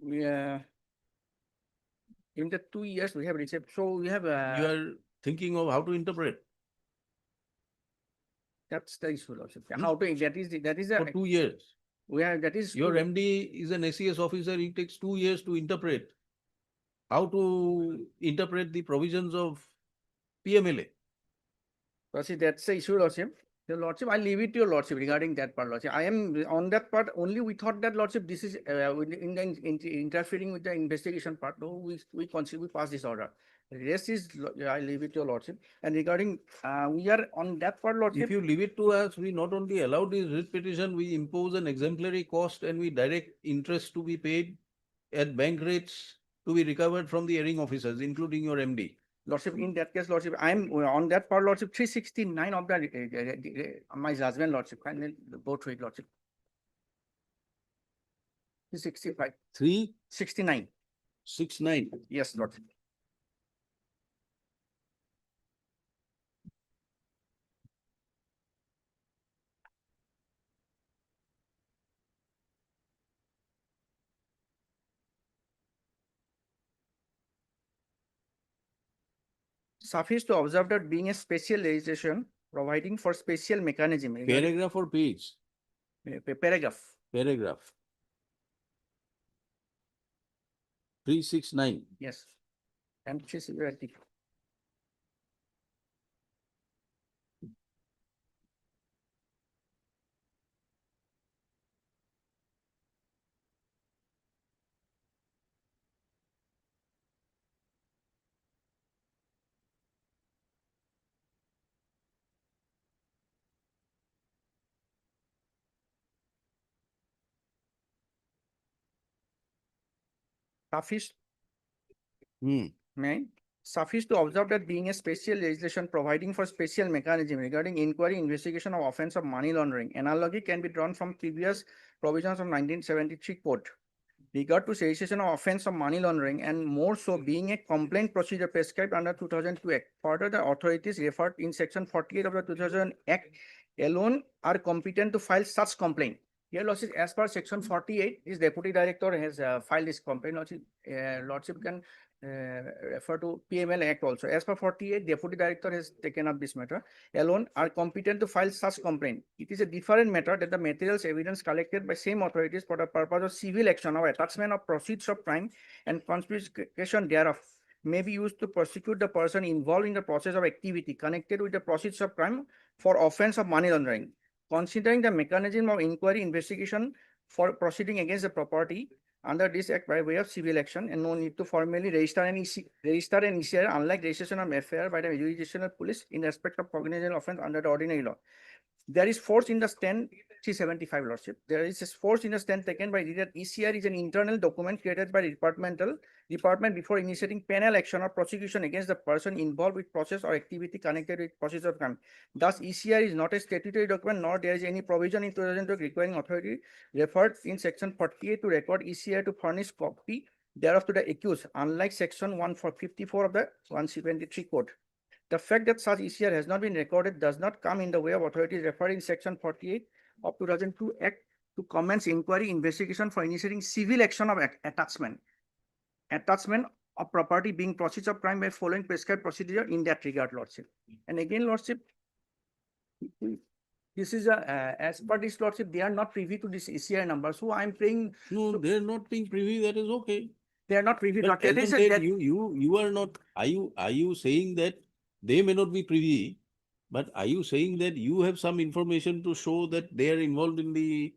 We in the 2 years we have received. So we have. You are thinking of how to interpret. That's the issue, Lordship. How to that is For 2 years. We have that is Your MD is an SES officer. He takes 2 years to interpret. How to interpret the provisions of PMLA. Lordship, that's the issue, Lordship. The Lordship, I'll leave it to your Lordship regarding that part, Lordship. I am on that part only. We thought that, Lordship, this is interfering with the investigation part. No, we pass this order. The rest is I leave it to your Lordship. And regarding we are on that part, Lordship. If you leave it to us, we not only allow this writ petition, we impose an exemplary cost and we direct interest to be paid at bank rates to be recovered from the hearing officers, including your MD. Lordship, in that case, Lordship, I am on that part, Lordship, 369 of the my judgment, Lordship. And then go through it, Lordship. 365. 369. 69. Yes, Lordship. suffice to observe that being a special legislation providing for special mechanism. Paragraph or page? Paragraph. Paragraph. 369. Yes. And this is where the suffice. May suffice to observe that being a special legislation providing for special mechanism regarding inquiry, investigation of offense of money laundering, analogy can be drawn from previous provisions of 1973 code. Regard to cessation of offense of money laundering and more so being a complaint procedure prescribed under 2002 Act. Further, the authorities referred in section 48 of the 2000 Act alone are competent to file such complaint. Here, Lordship, as per section 48, his deputy director has filed this complaint. Lordship can refer to PML Act also. As per 48, deputy director has taken up this matter. Alone are competent to file such complaint. It is a different matter that the materials evidence collected by same authorities for the purpose of civil action or attachment of proceeds of crime and confiscation thereof may be used to prosecute the person involved in the process of activity connected with the proceeds of crime for offense of money laundering. Considering the mechanism of inquiry investigation for proceeding against the property under this act by way of civil action and no need to formally register an ECR, unlike registration of FIR by the jurisdictional police in respect of cognizant offense under the ordinary law. There is force in the stand 375 Lordship. There is a force in the stand taken by that ECR is an internal document created by the department before initiating penal action or prosecution against the person involved with process or activity connected with process of crime. Thus, ECR is not a statutory document, nor there is any provision in 2002 requiring authority referred in section 48 to record ECR to furnish copy thereof to the accused, unlike section 154 of the 173 code. The fact that such ECR has not been recorded does not come in the way of authorities referred in section 48 of 2002 Act to commence inquiry investigation for initiating civil action of attachment of property being proceeds of crime by following prescribed procedure in that regard, Lordship. And again, Lordship, this is as per this, Lordship, they are not privy to this ECR number. So I'm praying. No, they're not being privy. That is okay. They are not privy. But That is that you are not. Are you saying that they may not be privy? But are you saying that you have some information to show that they are involved in the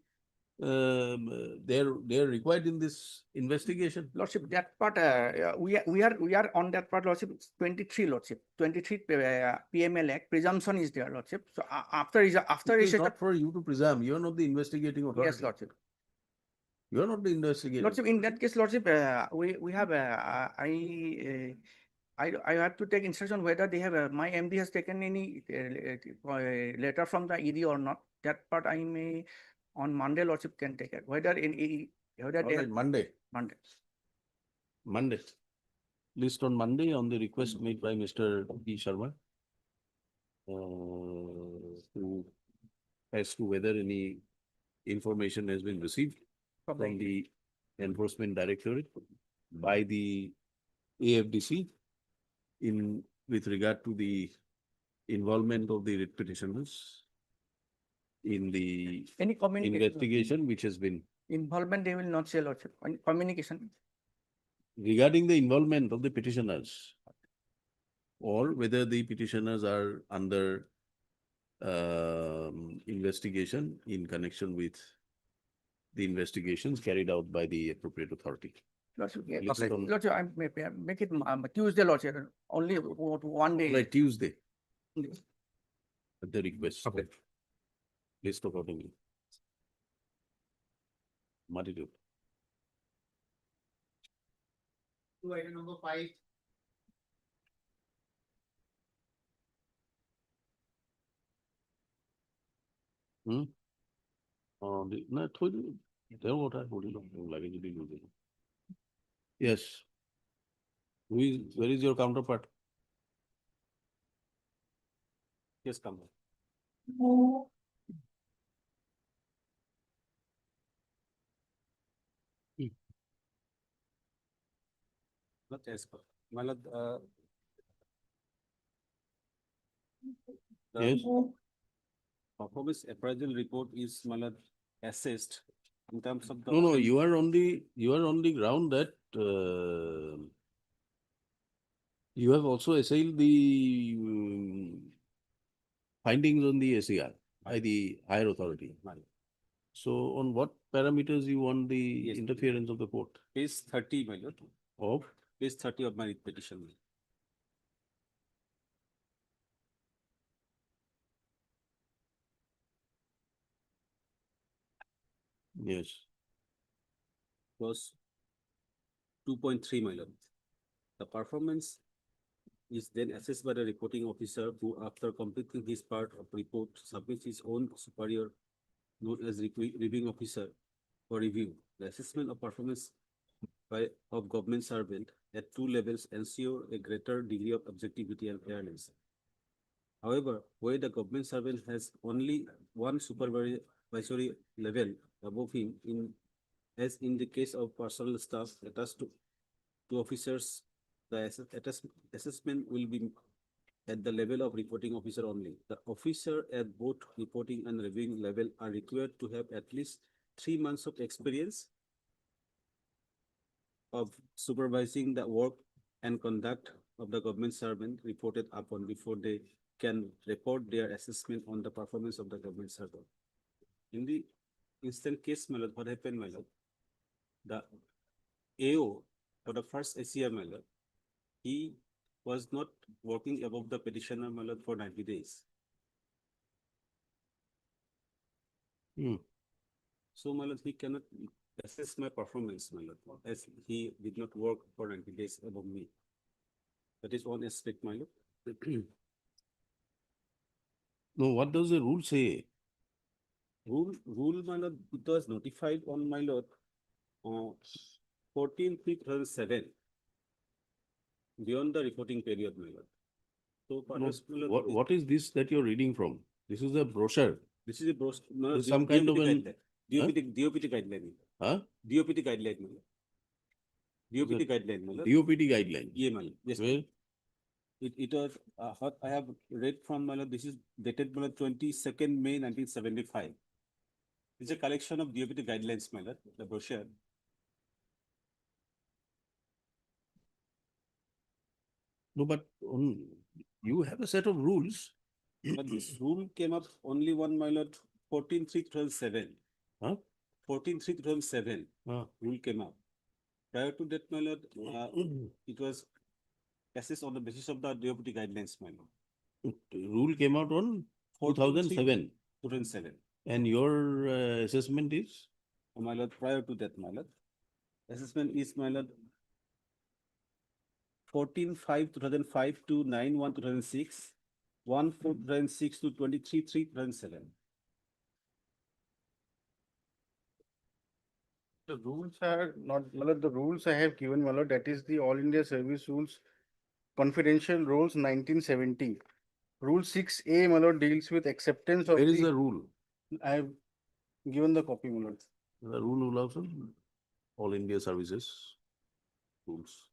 they are required in this investigation? Lordship, that part we are on that part, Lordship. 23 Lordship, 23 PML Act presumption is there, Lordship. So after it is not for you to presume. You are not the investigating authority. Yes, Lordship. You are not the investigator. Lordship, in that case, Lordship, we have I have to take instruction whether they have my MD has taken any letter from the ED or not. That part I may on Monday, Lordship can take it. Whether Monday. Monday. List on Monday on the request made by Mr. P. Sharma. As to whether any information has been received from the Enforcement Directorate by the AFDC with regard to the involvement of the writ petitioners in the investigation which has been involvement, they will not say, Lordship. Communication regarding the involvement of the petitioners, or whether the petitioners are under investigation in connection with the investigations carried out by the appropriate authority. Lordship, Lordship, I make it Tuesday, Lordship. Only 1 day. Right, Tuesday. At the request. Okay. List accordingly. Matitude. Item number 5. No, I told you. There what I told you. Yes. Where is your counterpart? Yes, come on. Not as per. The Yes. performance appraisal report is assessed in terms of the. No, you are on the ground that you have also assailed the findings on the ACR by the higher authority. So on what parameters you want the Yes. interference of the court? Page 30, my lord. Of? Page 30 of my petition. Yes. Was 2.3, my lord. The performance is then assessed by the reporting officer who, after completing his part of report, submits his own superior known as reviewing officer for review. The assessment of performance of government servant at two levels ensure a greater degree of objectivity and fairness. However, where the government servant has only one supervisory level above him, as in the case of personal staff attached to officers, the assessment will be at the level of reporting officer only. The officer at both reporting and reviewing level are required to have at least 3 months of experience of supervising the work and conduct of the government servant reported upon before they can report their assessment on the performance of the government servant. In the instant case, my lord, what happened, my lord? The AO for the first ACR, my lord, he was not working above the petitioner, my lord, for 90 days. So, my lord, he cannot assess my performance, my lord, as he did not work for 90 days above me. That is one aspect, my lord. No, what does the rule say? Rule, my lord, it was notified on, my lord, 14/3/2007, beyond the reporting period, my lord. So, No, perhaps, my lord, what is this that you're reading from? This is a brochure. this is a brochure. No, This is some kind of an. DOPT guideline. Huh? DOPT guideline, my lord. DOPT guideline, my lord. DOPT guideline. Yeah, my lord. Yes, Where? It was what I have read from, my lord. This is dated, my lord, 22nd May 1975. It's a collection of DOPT guidelines, my lord, the brochure. No, but you have a set of rules. But this rule came up only one, my lord, 14/3/2007. Huh? 14/3/2007. Rule came up. Prior to that, my lord, it was assessed on the basis of the DOPT guidelines, my lord. Rule came out on 2007. 2007. And your assessment is? My lord, prior to that, my lord. Assessment is, my lord, 14/5/2005 to 9/1/2006, 1/4/2006 to 23/3/2007. The rules are not, Malad, the rules I have given, Malad, that is the All India Service Rules, Confidential Rules 1970. Rule 6A, Malad, deals with acceptance of Where is the rule? I have given the copy, Malad. The rule will also All India Services rules.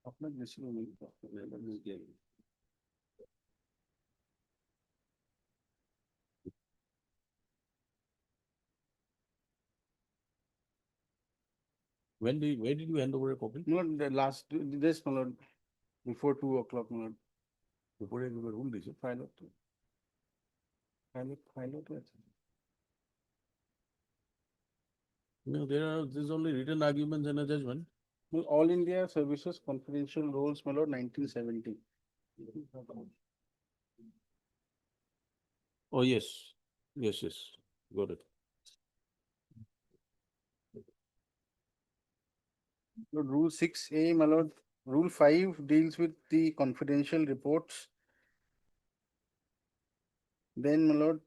अपना जैसे वो नहीं किया। Where did you hand over a copy? No, the last, this, Malad, before 2 o'clock, Malad. Before I give a rule, this is Pilot. Pilot. No, there's only written arguments and a judgment. No, All India Services Confidential Rules, Malad, 1970. Oh, yes. Yes. Got it. Rule 6A, my lord, Rule 5 deals with the confidential reports. Then, my lord,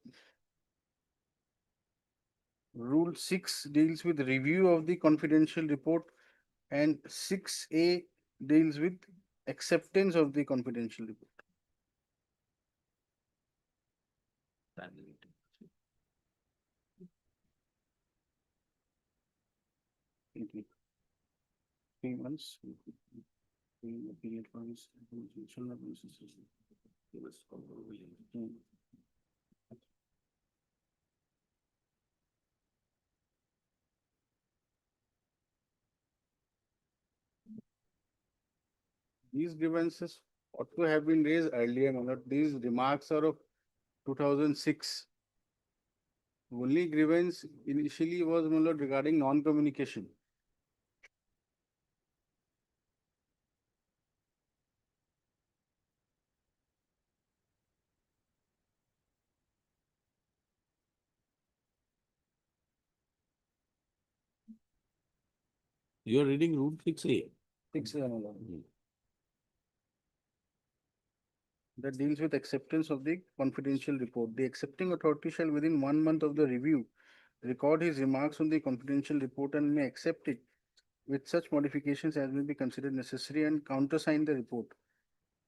Rule 6 deals with review of the confidential report, and 6A deals with acceptance of the confidential report. 3 months. Period for his. These grievances ought to have been raised earlier, my lord. These remarks are of 2006. Only grievance initially was, my lord, regarding non-communication. You are reading Rule 6A. 6, my lord. That deals with acceptance of the confidential report. The accepting authority shall within 1 month of the review record his remarks on the confidential report and may accept it with such modifications as may be considered necessary and countersign the report,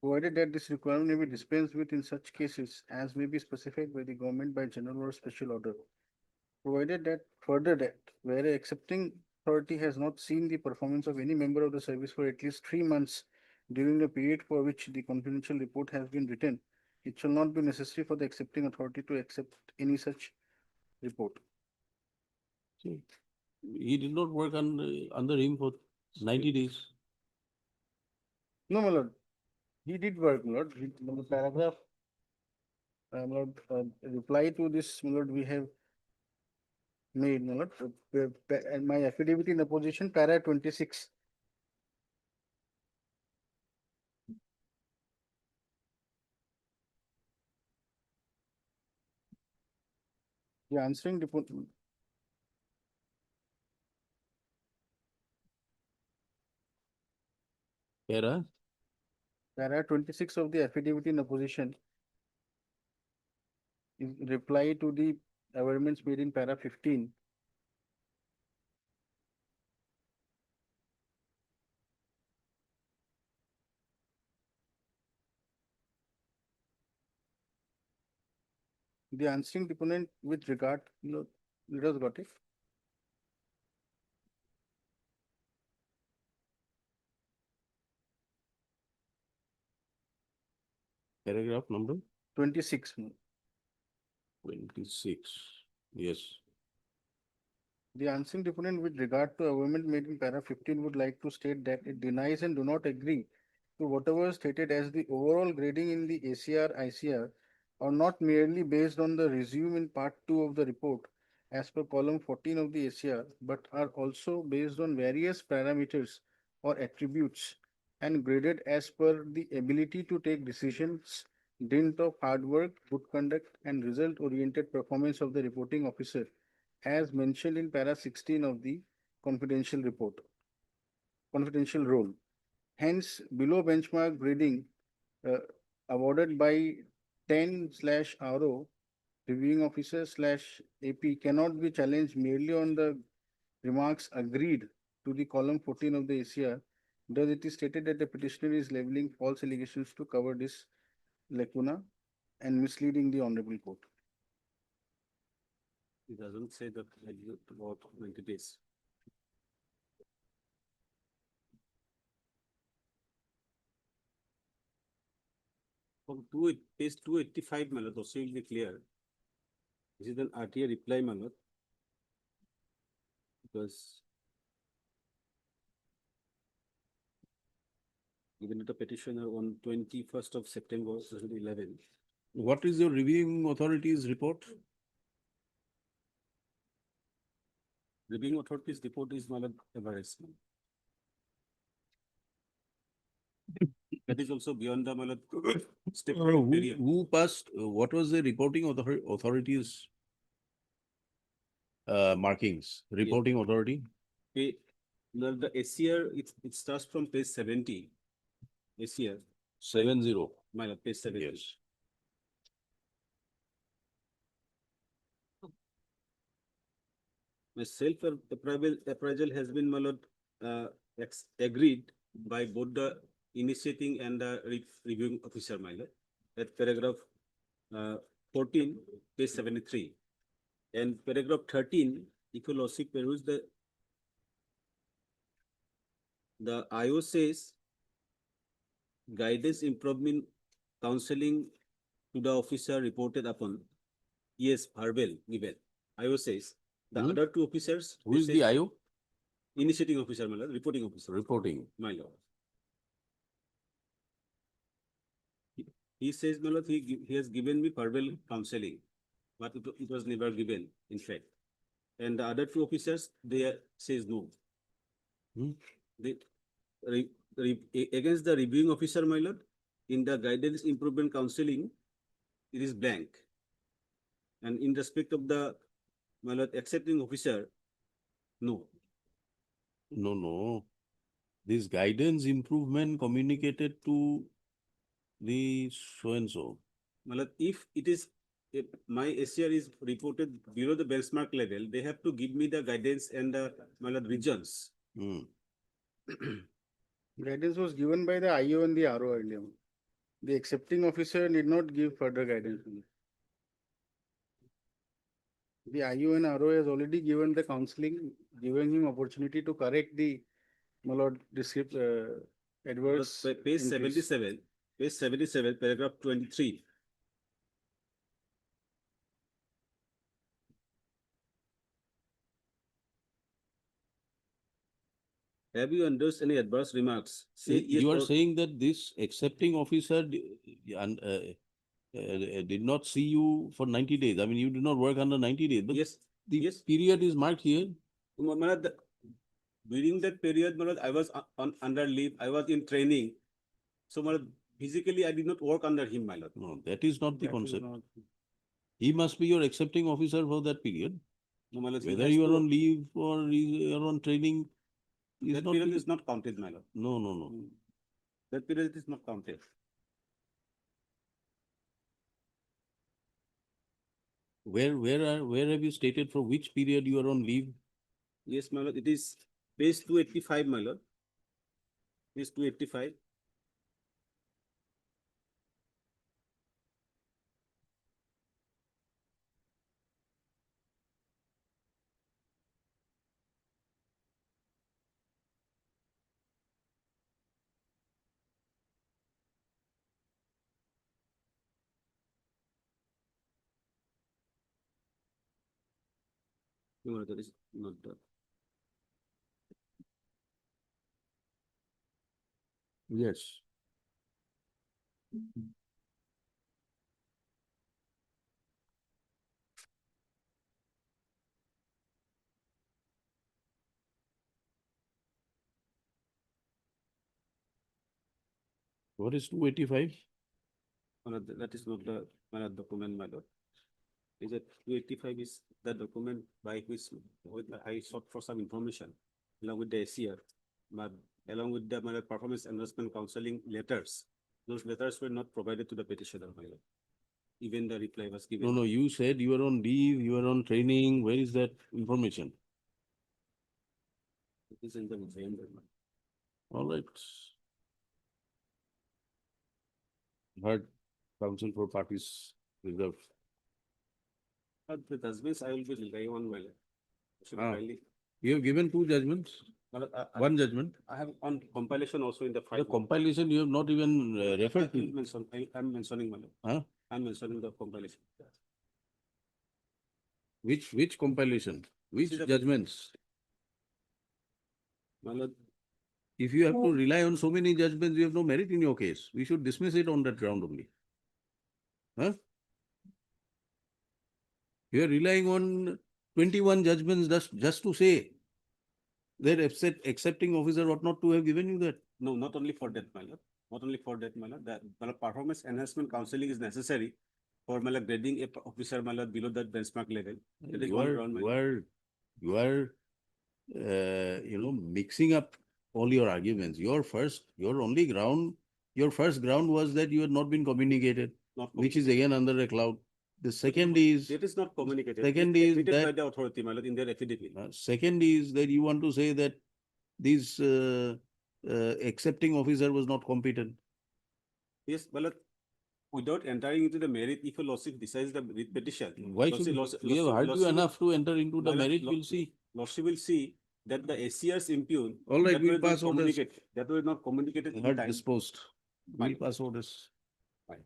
provided that this requirement may be dispensed with in such cases as may be specified by the government by general or special order. Provided that further that where a accepting authority has not seen the performance of any member of the service for at least 3 months during the period for which the confidential report has been written, it shall not be necessary for the accepting authority to accept any such report. He did not work under him for 90 days. No, my lord. He did work, my lord. The paragraph, my lord, reply to this, my lord, we have made, my lord, and my affidavit in opposition, para 26. The answering department. Para 26 of the affidavit in opposition is reply to the amendments made in para 15. The answering deponent with regard, let us got it. Paragraph number 26. 26. Yes. The answering deponent with regard to amendment made in para 15 would like to state that it denies and do not agree to whatever stated as the overall grading in the ACR, ICR are not merely based on the resume in part 2 of the report as per column 14 of the ACR, but are also based on various parameters or attributes and graded as per the ability to take decisions, dint of hard work, good conduct, and result-oriented performance of the reporting officer, as mentioned in para 16 of the confidential report, confidential role. Hence, below benchmark grading awarded by 10/RO reviewing officer /AP cannot be challenged merely on the remarks agreed to the column 14 of the ACR. Thus, it is stated that the petitioner is leveling false allegations to cover this lacuna and misleading the honorable court. It doesn't say that about 20 days. From page 285, Malad, also will be clear. This is an RTA reply, Malad. Because given to the petitioner on 21st of September 2011. What is your reviewing authority's report? Reviewing authority's report is Malad embarrassment. That is also beyond the Malad step. Who passed, what was the reporting authority's markings? Reporting authority? The ACR, it starts from page 70. ACR. 70. Malad, page 70. Yes. The self-appraisal has been, Malad, agreed by both the initiating and the reviewing officer, Malad. At paragraph 14, page 73. And paragraph 13, if you lordship peruse the The IO says guidance improvement counseling to the officer reported upon. Yes, verbal given. IO says the other two officers. Who is the IO? Initiating officer, my lord, reporting officer. Reporting. My lord. He says, my lord, he has given me verbal counseling, but it was never given, in fact. And the other two officers, they says no. They, against the reviewing officer, my lord, in the guidance improvement counseling, it is blank. And in respect of the, my lord, accepting officer, no. No. This guidance improvement communicated to the so-and-so. My lord, if my ACR is reported below the benchmark level, they have to give me the guidance and the, my lord, regions. Guidance was given by the IO and the RO earlier. The accepting officer did not give further guidance. The IO and RO has already given the counseling, giving him opportunity to correct the, my lord, adverse. Page entries. 77, paragraph 23. Have you endorsed any adverse remarks? Say yes You are or- saying that this accepting officer did not see you for 90 days. I mean, you did not work under 90 days. But Yes. the period is marked here. My lord, during that period, my lord, I was under leave. I was in training. So, my lord, physically, I did not work under him, my lord. No, that is not the That is concept. not- He must be your accepting officer for that period. No, my lord, he Whether has you are to- on leave or you are on training. That period is not counted, my lord. No. That period is not counted. Where have you stated for which period you are on leave? Yes, my lord, it is page 285, my lord. Page 285. No, that is not that. Yes. What is 285? That is not the document, my lord. Is it 285 is the document by which I sought for some information along with the ACR, but along with the my lord, performance enhancement counseling letters. Those letters were not provided to the petitioner, my lord. Even the reply was given. No, you said you are on leave, you are on training. Where is that information? It is in the agenda. All right. Heard counsel for parties reserved. The judgments I will be relying on, my lord. Should kindly- You have given two judgments, My lord, one judgment. I have on compilation also in the file. The compilation you have not even referred I will to. mention, I'm mentioning, my lord. Huh? I'm mentioning the compilation. Which compilation? Which See the- judgments? My lord, If you have to rely on so many judgments, you have no merit in your case. We should dismiss it on that ground only. Huh? You are relying on 21 judgments just to say that accepting officer ought not to have given you that. no, not only for that, my lord. Not only for that, my lord. That my lord, performance enhancement counseling is necessary for my lord, grading a officer, my lord, below that benchmark level. That is You one are, ground, my you lord. are, mixing up all your arguments. Your first ground was that you had not been communicated, Not which is again under a cloud. The second is, It is not communicated. second It's is admitted by that- the authority, my lord, in their affidavit. second is that you want to say that this accepting officer was not competent. Yes, my lord, without entering into the merit, if a lawsuit decides the petition. Why should we have heard you enough to enter into the merit? We'll see. Lordship will see that the ACRs impugn. All right, that we'll was not pass orders. communicated- That was not communicated in Heard time. disposed. We'll pass orders. Fine.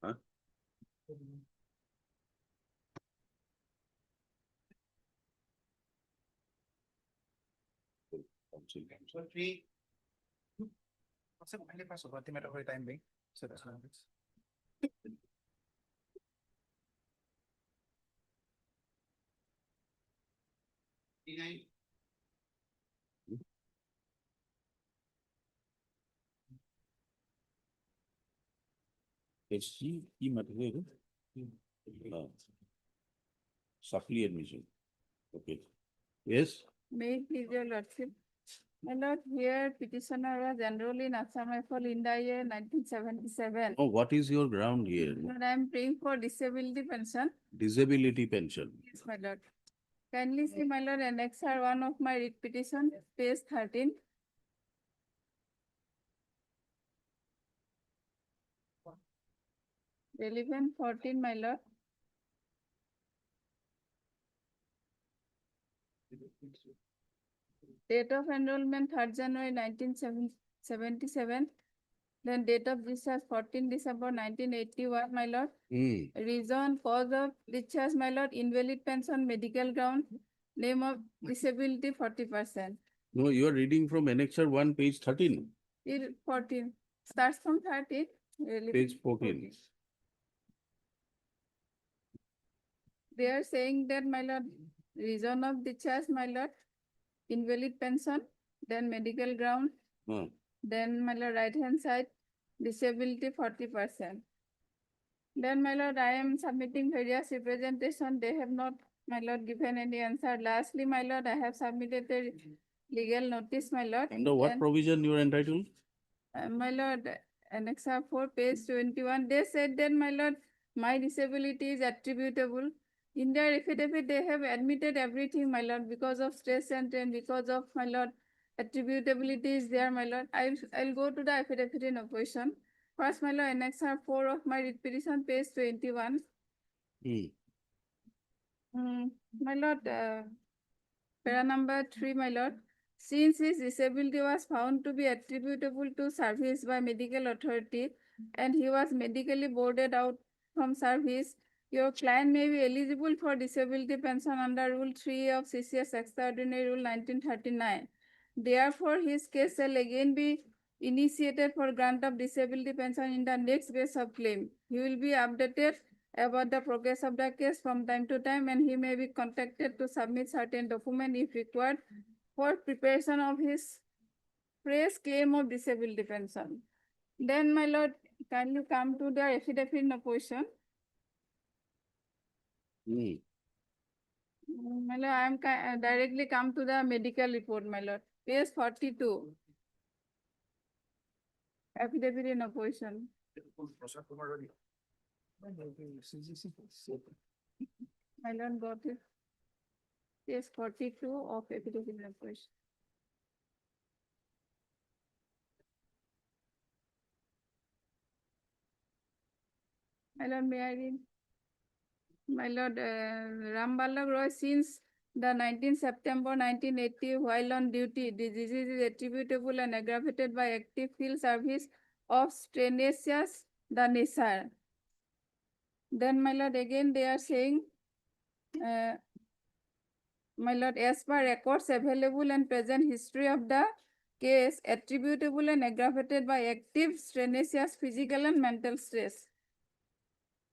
Huh? Only pass over the matter for the time being. So that's why it's. SG की material. Supply admission. Okay. Yes. May it please your lordship. My lord, here petitioner was enrolled in Assam Rifle in the year 1977. Oh, what is your ground here? Lord, I am praying for disability pension. Disability pension. Yes, my lord. Kindly see, my lord, annexure 1 of my writ petition, page 13. Relevant 14, my lord. Date of enrollment 3rd January 1977. Then date of discharge 14 December 1981, my lord. Reason, cause of discharge, my lord, invalid pension, medical ground, name of disability 40%. No, you are reading from Annexure 1, page 13. 14, starts from 13. Page 14. They are saying that, my lord, reason of discharge, my lord, invalid pension, then medical ground, then, my lord, right hand side, disability 40%. Then, my lord, I am submitting various representation. They have not, my lord, given any answer. Lastly, my lord, I have submitted a legal notice, my lord. Under what provision you are entitled? My lord, Annexure 4, page 21, they said that, my lord, my disability is attributable. In their affidavit, they have admitted everything, my lord, because of stress and pain, because of, my lord, attributability is there, my lord. I'll go to the affidavit in opposition. First, my lord, Annexure 4 of my writ petition, page 21. My lord, para number 3, my lord. Since his disability was found to be attributable to service by medical authority and he was medically boarded out from service, your client may be eligible for disability pension under Rule 3 of CCS Extraordinary Rule 1939. Therefore, his case shall again be initiated for grant of disability pension in the next base of claim. He will be updated about the progress of the case from time to time, and he may be contacted to submit certain document if required for preparation of his fresh claim of disability pension. Then, my lord, kindly come to the affidavit in opposition. My lord, I am directly come to the medical report, my lord. Page 42. Affidavit in opposition. My lord, got it. Page 42 of affidavit in opposition. My lord, may I read? My lord, Rambalagh Roy, since the 19th September 1980, while on duty, the disease is attributable and aggravated by active field service of strenuous the nature. Then, my lord, again they are saying, my lord, as per records available and present history of the case, attributable and aggravated by active strenuous physical and mental stress.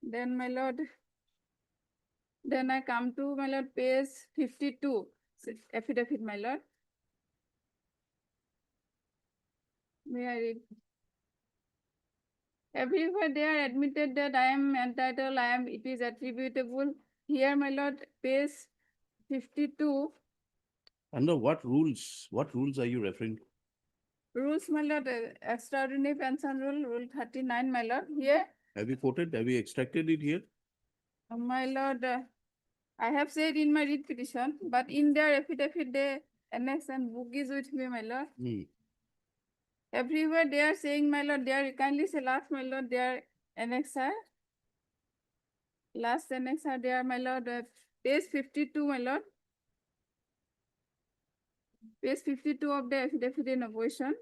Then, my lord, then I come to, my lord, page 52, affidavit, my lord. May I read? Everywhere they are admitted that I am entitled, it is attributable. Here, my lord, page 52. Under what rules? What rules are you referring to? Rules, my lord, extraordinary pension rule, rule 39, my lord. Here. Have you quoted? Have you extracted it here? My lord, I have said in my writ petition, but in their affidavit, they annex and book is with me, my lord. Everywhere they are saying, my lord, they are kindly say last, my lord, they are annexer. Last annex are there, my lord, page 52, my lord. Page 52 of the affidavit in opposition.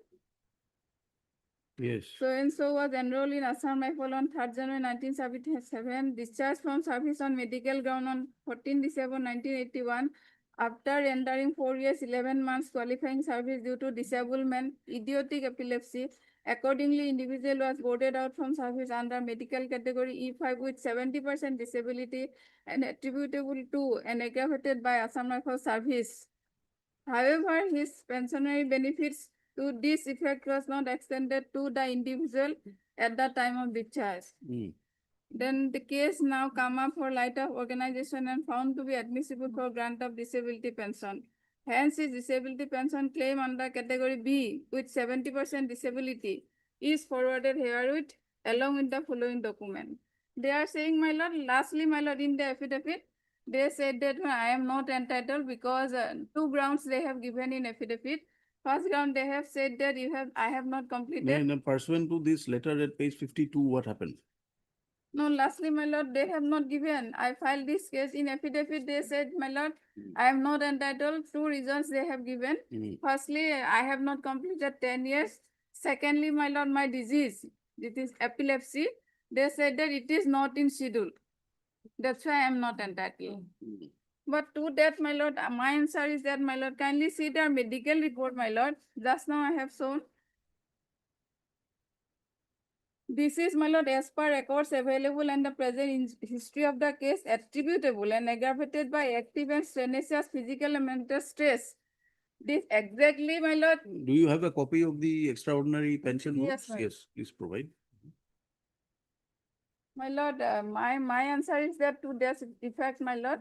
Yes. So and so was enrolled in Assam Rifle on 3rd January 1977, discharged from service on medical ground on 14 December 1981. After entering 4 years, 11 months qualifying service due to disablement, idiotic epilepsy. Accordingly, individual was boarded out from service under medical category E5 with 70% disability and attributable to and aggravated by Assam Rifle service. However, his pensionary benefits to this effect was not extended to the individual at the time of discharge. Then the case now come up for light of organization and found to be admissible for grant of disability pension. Hence, his disability pension claim under category B with 70% disability is forwarded herewith along with the following document. They are saying, my lord, lastly, my lord, in the affidavit, they said that I am not entitled because 2 grounds they have given in affidavit. First ground, they have said that I have not completed. Then pursuant to this letter at page 52, what happened? No, lastly, my lord, they have not given. I filed this case in affidavit. They said, my lord, I am not entitled. 2 reasons they have given. Firstly, I have not completed 10 years. Secondly, my lord, my disease, it is epilepsy. They said that it is not in schedule. That's why I am not entitled. But to that, my lord, my answer is that, my lord, kindly see their medical report, my lord. Just now I have shown. This is, my lord, as per records available and the present history of the case attributable and aggravated by active and strenuous physical and mental stress. This exactly, my lord. Do you have a copy of the extraordinary pension Yes, notes? ma'am. Yes, please provide. My lord, my answer is that to this effect, my lord,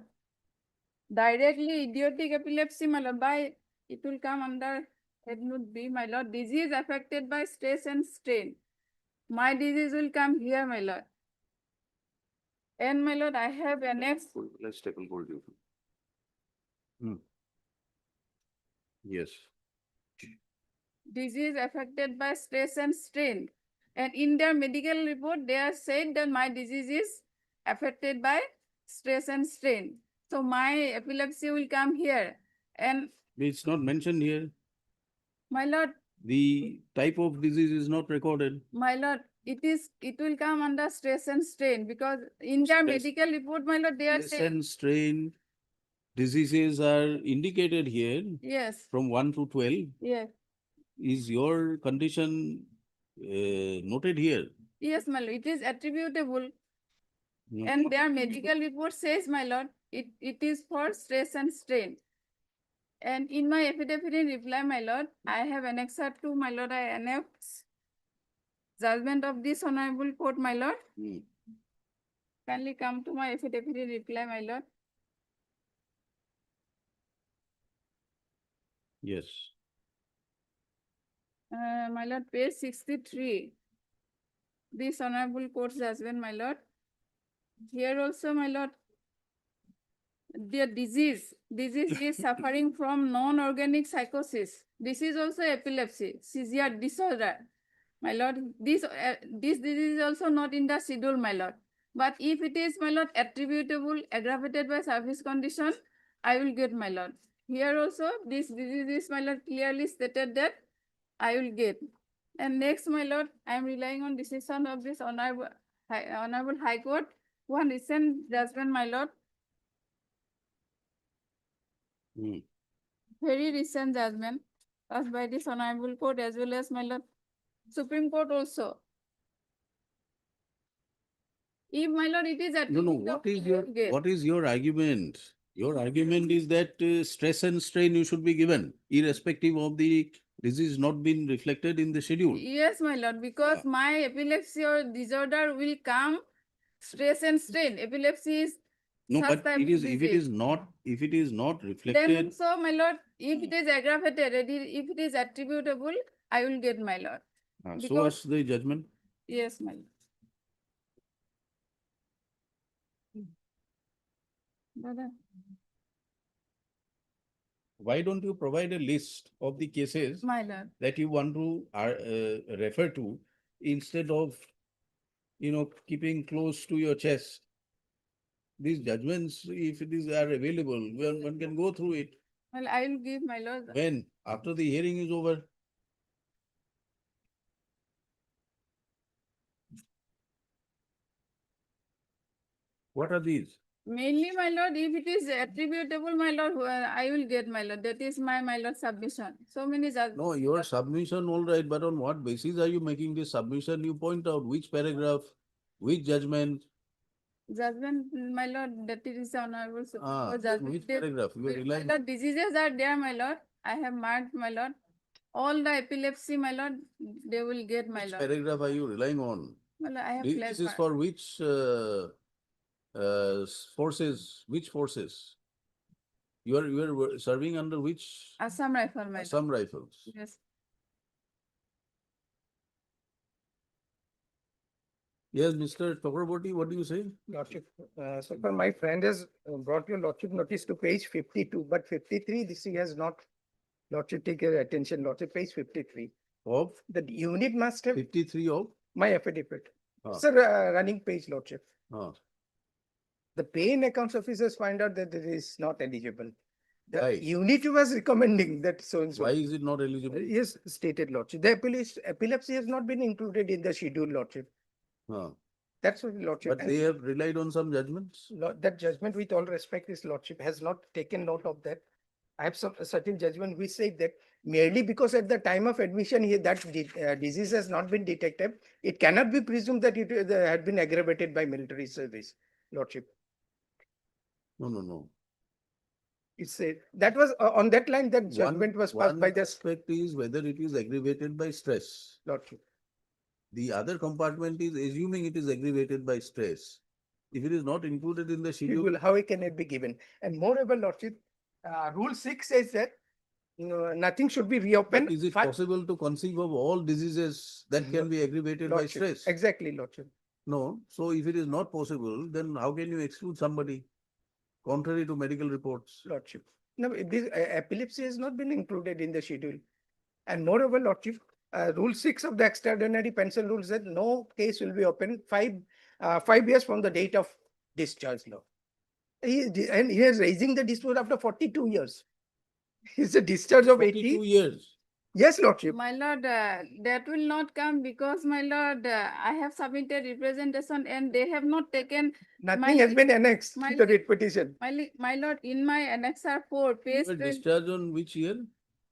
directly idiotic epilepsy, my lord, by it will come under head note B, my lord, disease affected by stress and strain. My disease will come here, my lord. And my lord, I have annexed. Let's take a hold of you. Yes. Disease affected by stress and strain. And in their medical report, they are said that my disease is affected by stress and strain. So my epilepsy will come here. And It's not mentioned here. my lord, The type of disease is not recorded. my lord, it will come under stress and strain because in their Stress- medical report, my lord, they are Stress saying. and strain diseases are indicated here Yes, from 1 to 12. yes, Is your condition noted here? yes, my lord, it is attributable. No. And their medical report says, my lord, it is for stress and strain. And in my affidavit in reply, my lord, I have annexed to, my lord, I annex judgment of this honorable court, my lord. Kindly come to my affidavit in reply, my lord. Yes. My lord, page 63. This honorable court's judgment, my lord. Here also, my lord, their disease is suffering from non-organic psychosis. This is also epilepsy, seizure disorder. My lord, this disease is also not in the schedule, my lord. But if it is, my lord, attributable, aggravated by service condition, I will get, my lord. Here also, this disease is, my lord, clearly stated that I will get. And next, my lord, I am relying on decision of this honorable High Court. One recent judgment, my lord. Very recent judgment passed by this honorable court as well as, my lord, Supreme Court also. If, my lord, it is No. What is your argument? Your argument is that stress and strain you should be given, irrespective of the disease not being reflected in the schedule. Yes, my lord, because my epilepsy or disorder will come stress and strain. Epilepsy is No, such but type it is of if it disease. is not Then reflected. so, my lord, if it is aggravated, if it is attributable, I will get, my lord. So was the judgment. Yes, my lord. Brother. Why don't you provide a list of the cases My lord. that you want to refer to instead of keeping close to your chest? these judgments, if it is are available, one can go through it. Well, I will give, my lord. When? After the hearing is over? What are these? Mainly, my lord, if it is attributable, my lord, I will get, my lord. That is my lord submission. So many No, your submission, all right, but on what basis are you making this submission? You point out which paragraph, which judgment. judgment, my lord, that it is honorable. Which paragraph? You are My relying. lord, diseases are there, my lord. I have marked, my lord. All the epilepsy, my lord, they will get, my Which lord. paragraph are you relying on? My lord, I have This is for which forces? Which forces? You are serving under which? Assam rifle, my lord. Assam Rifles. Yes. Yes, Mr. Chakraborty, what do you say? Lordship, so far my friend has brought your lordship notice to page 52, but 53, this he has not, lordship take your attention, lordship, page 53. Of? The unit must have 53 of? my affidavit. Ah. Sir, running page, lordship. Ah. The pay in accounts officers find out that it is not eligible. The Why? unit was recommending that so and so. Why is it not eligible? Yes, stated lordship. The epilepsy has not been included in the schedule, lordship. Ah. That's what lordship. But they have relied on some judgments. That judgment, with all respect, his lordship has not taken note of that. I have some certain judgment which say that merely because at the time of admission that disease has not been detected, it cannot be presumed that it had been aggravated by military service, lordship. No. It said that was on that line that judgment was passed by the aspect is whether it is aggravated by stress. lordship. The other compartment is assuming it is aggravated by stress. If it is not included in the schedule, How can it be given? And moreover, lordship, rule 6 says that nothing should be reopened. is it possible to conceive of all diseases that can be aggravated by Lordship, stress? exactly, lordship. No. So if it is not possible, then how can you exclude somebody contrary to medical reports? Lordship. No, this epilepsy has not been included in the schedule. And moreover, lordship, rule 6 of the extraordinary pension rules that no case will be opened 5 years from the date of discharge law. He is raising the dispute after 42 years. It's a discharge of 42 years. Yes, lordship. My lord, that will not come because, my lord, I have submitted representation and they have not taken. Nothing has been annexed to the writ petition. My lord, in my annexer 4, page You were discharged on which year?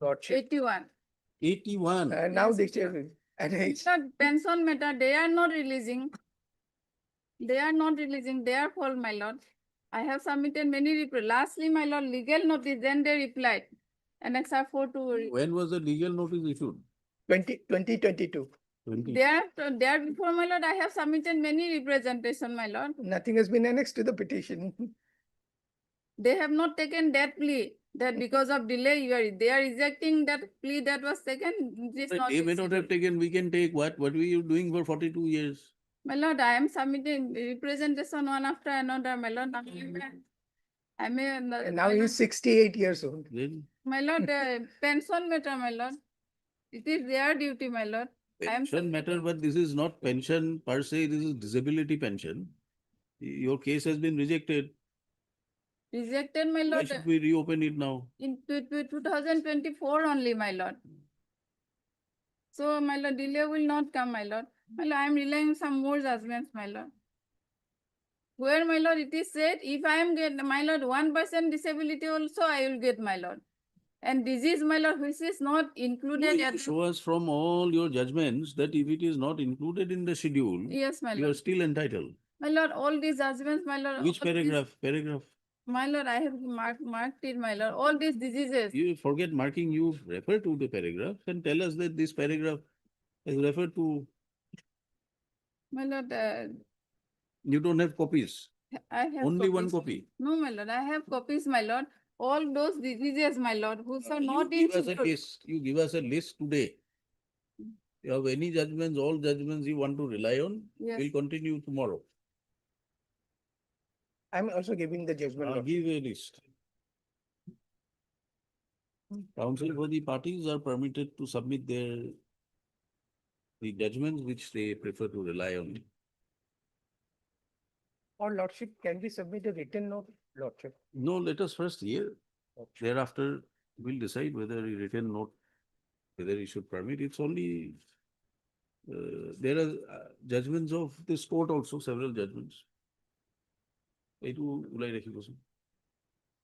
Lordship. 81. 81. And now they say, It's not pension matter, they are not releasing. They are not releasing, their fault, my lord. I have submitted many lastly, my lord, legal notice, then they replied. Annexer 4 to. When was the legal notice issued? 2022. There before, my lord, I have submitted many representation, my lord. Nothing has been annexed to the petition. They have not taken that plea, that because of delay, they are rejecting that plea that was taken. They may not have taken, we can take what? What were you doing for 42 years? My lord, I am submitting representation one after another, my lord. And now he is 68 years old. Then my lord, pension matter, my lord. It is their duty, my lord. pension matter, but this is not pension per se, this is disability pension. Your case has been rejected. Rejected, my Why lord. should we reopen it now? In 2024 only, my lord. So, my lord, delay will not come, my lord. My lord, I am relying on some more judgments, my lord. Where, my lord, it is said, if I am get, my lord, 1% disability also, I will get, my lord. And disease, my lord, which is not included. You show us from all your judgments that if it is not included in the schedule, yes, my lord. you are still entitled. My lord, all these judgments, my lord. Which paragraph? Paragraph. My lord, I have marked it, my lord. All these diseases. You forget marking, you refer to the paragraph and tell us that this paragraph is referred to. My lord, you don't have copies. I have only copies. one copy. No, my lord, I have copies, my lord. All those diseases, my lord, who are not in. Give us a list. You give us a list today. You have any judgments, all judgments you want to rely on, yes. We'll continue tomorrow. I'm also giving the judgment. Give a list. Counsel for the parties are permitted to submit the judgments which they prefer to rely on. Or lordship, can we submit a written note, lordship? No, let us first hear. Thereafter, we'll decide whether a written note, whether he should permit. It's only, there are judgments of this court also, several judgments.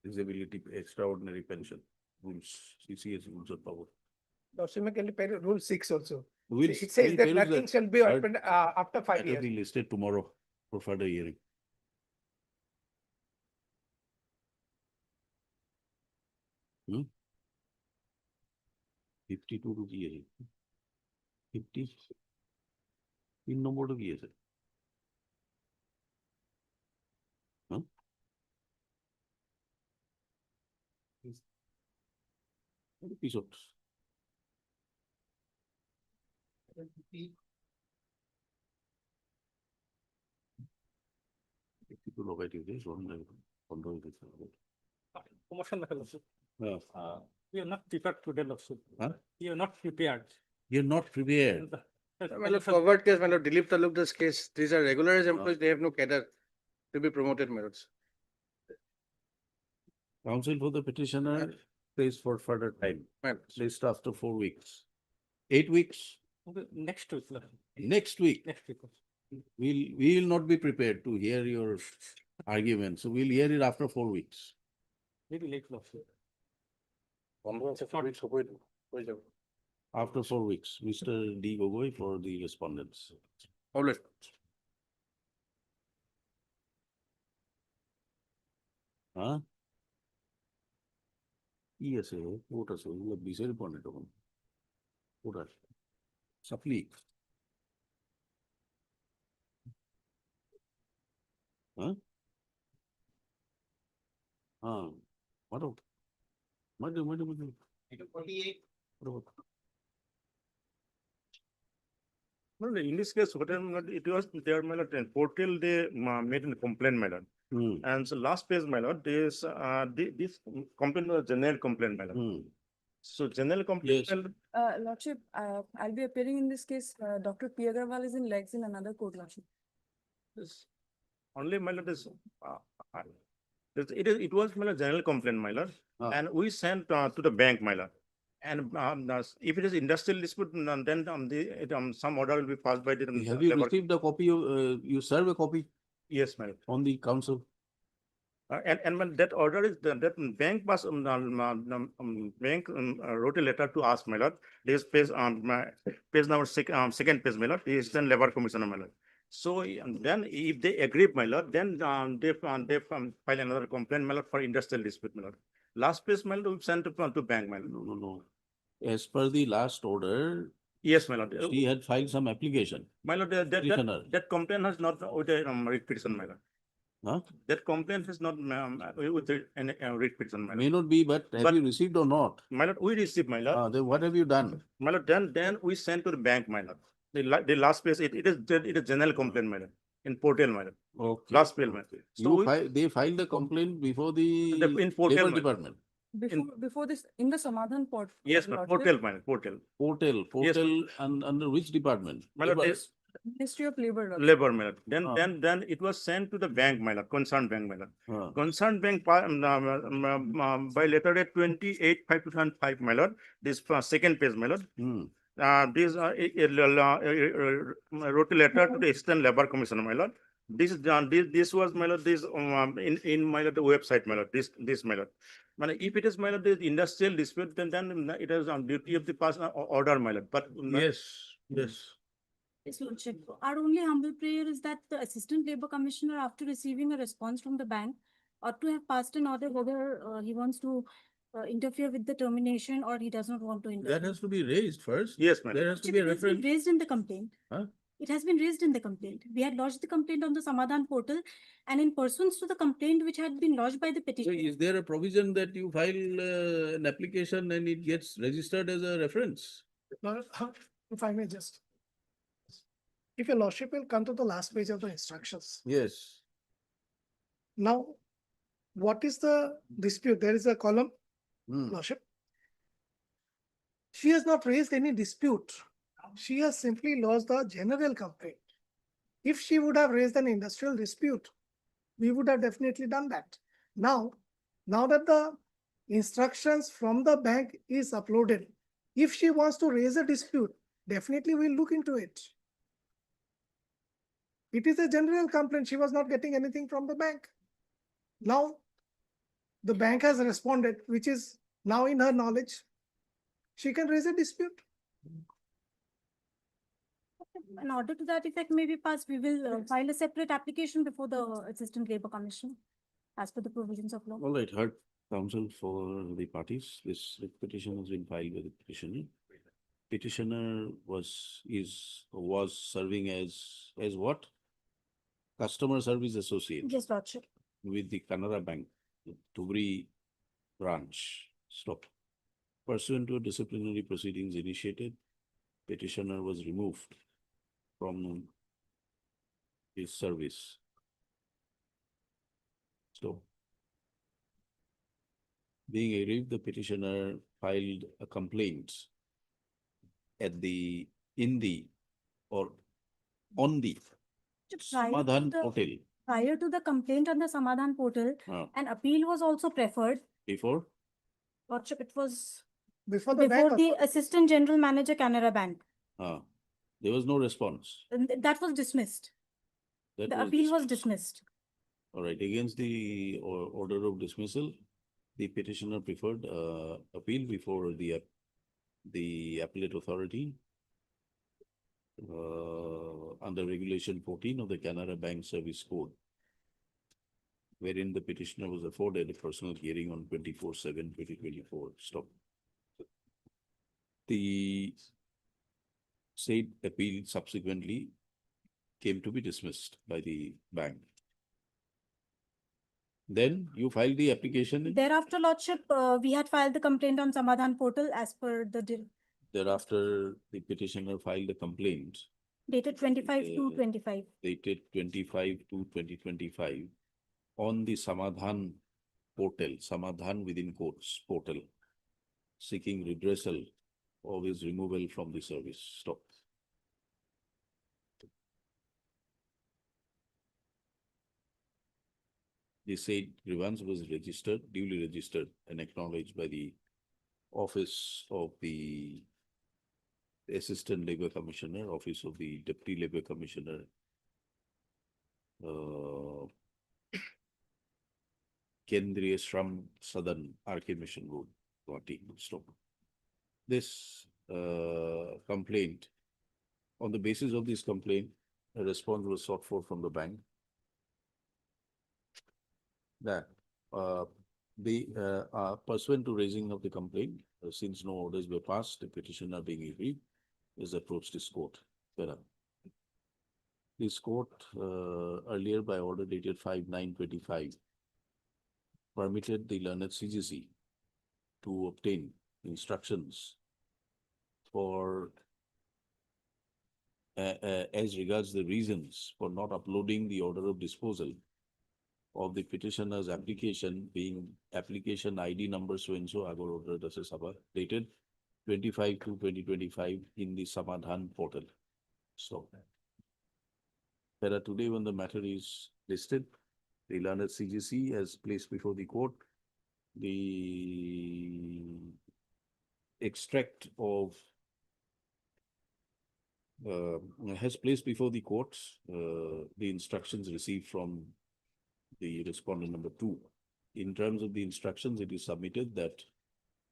Disability, extraordinary pension, rules, CCS rules of power. Lordship, can you pay rule 6 also? We'll- It says we'll that peruse nothing that. shall be I'll- opened after 5 That will years. be listed tomorrow for further hearing. Hmm? 52 to কি আছে? 50 তিন নম্বরটা কি আছে? Huh? Episode. 52 লগাই দিয়েছে, বন্ধ হয়ে গেছে। Promotion lordship. Yeah. We are not prepared today, lordship. Huh? We are not prepared. You're not prepared. Forward case, my lord, Dilip Talukdar's case, these are regularized employees, they have no cadre to be promoted, my lords. Counsel for the petitioner pays for further time, list after 4 weeks. 8 weeks, Okay, next week, lordship. next week. Next week. We will not be prepared to hear your argument, so we'll hear it after 4 weeks. Maybe late, lordship. After 4 weeks, Mr. D. Gogoi for the respondents. Always. Huh? কি আছে, court আছে, ওগুলো বিশের পড়ে তখন court আছে সাপ্লি। হ্যাঁ হ্যাঁ মারো মারো মারো মারো। No, in this case, what it was there, my lord, portal they made a complaint, my lord. And so last page, my lord, this complaint was general complaint, my lord. So general complaint. Yes. Lordship, I'll be appearing in this case. Dr. P. Agarwal is in legs in another court, Lordship. Yes. Only, my lord, is it was, my lord, general complaint, my lord, and we sent to the bank, my lord. And if it is industrial dispute, then some order will be passed by the. Have you received a copy of, you serve a copy? Yes, my lord. On the council? And when that order is, that bank bank wrote a letter to us, my lord. This page, page number second page, my lord, is then labor commissioner, my lord. So then if they agree, my lord, then they file another complaint, my lord, for industrial dispute, my lord. Last page, my lord, we sent to bank, my lord. No. As per the last order. Yes, my lord. She had filed some application. My lord, that complaint has not with the petition, my lord. Huh? That complaint is not with any petition, my lord. May not be, but have you received or not? My lord, we received, my lord. Then what have you done? My lord, then we sent to the bank, my lord. The last page, it is general complaint, my lord, in portal, my lord. Okay. Last page, my lord. So They filed the complaint before the in portal, Labor my lord. Department. Before this, in the Samadhan port. Yes, my portal, my lord, portal. Portal, and under which department? My lord, Labor. Ministry of Labor. Lordship. Labor, my lord. Then it was sent to the bank, my lord, concerned bank, my lord. Concerned bank by letter date 28/5/2005, my lord. This second page, my lord. This wrote a letter to the Eastern Labor Commission, my lord. This was, my lord, this in my lord, the website, my lord. This, my lord. If it is, my lord, the industrial dispute, then it is on duty of the past order, my lord. But yes. Yes, Lordship. Our only humble prayer is that the Assistant Labour Commissioner, after receiving a response from the bank, ought to have passed an order whether he wants to interfere with the termination or he does not want to interfere. That has to be raised first. Yes, ma'am. There has to Lordship, be a it has been reference. raised in the complaint. Huh? It has been raised in the complaint. We had lodged the complaint on the Samadhan portal, and in pursuance to the complaint which had been lodged by the So petitioner. is there a provision that you file an application and it gets registered as a reference? If I may just. If your lordship will come to the last page of the instructions. Yes. Now, what is the dispute? There is a column, lordship. She has not raised any dispute. She has simply lodged the general complaint. If she would have raised an industrial dispute, we would have definitely done that. Now that the instructions from the bank is uploaded, if she wants to raise a dispute, definitely we'll look into it. It is a general complaint. She was not getting anything from the bank. Now, the bank has responded, which is now in her knowledge. She can raise a dispute. In order to that effect may be passed, we will file a separate application before the Assistant Labour Commission as per the provisions of law. All right, heard counsel for the parties. This petition has been filed with the petitioner. Petitioner was serving as what? Customer Service Associate Yes, Lordship. with the Canara Bank, Dhubri branch. Stop. Pursuant to disciplinary proceedings initiated, petitioner was removed from his service. So, being aggrieved, the petitioner filed a complaint at the, in the, or on the Samadhan portal. Prior to the complaint on the Samadhan portal, an appeal was also preferred. Before? Lordship, it was Before the before bank. the Assistant General Manager, Canara Bank. There was no response. And that was dismissed. That The was appeal was dismissed. All right, against the order of dismissal, the petitioner preferred appeal before the appellate authority under Regulation 14 of the Canara Bank Service Code, wherein the petitioner was afforded a personal hearing on 24/7/2024. Stop. The said appeal subsequently came to be dismissed by the bank. Then you filed the application. Thereafter, Lordship, we had filed the complaint on Samadhan portal as per the Thereafter, the petitioner filed a complaint dated 25/2/25. dated 25/2/2025 on the Samadhan portal, Samadhan within quotes portal, seeking redressal of his removal from the service. Stop. The said grievance was registered, duly registered and acknowledged by the Office of the Assistant Labour Commissioner, Office of the Deputy Labour Commissioner, Kendriya Shram Sadan, RK Mission Road, Guwahati. Stop. This complaint, on the basis of this complaint, a response was sought for from the bank that pursuant to raising of the complaint, since no orders were passed, the petitioner being agreed, is approached this court. This court earlier by order dated 5/9/25 permitted the learned CGC to obtain instructions for as regards the reasons for not uploading the order of disposal of the petitioner's application, being application ID number so-and-so, Agor order Sabha, dated 25/2/2025 in the Samadhan portal. So, today when the matter is listed, the learned CGC has placed before the court the extract of has placed before the courts the instructions received from the respondent number 2. In terms of the instructions, it is submitted that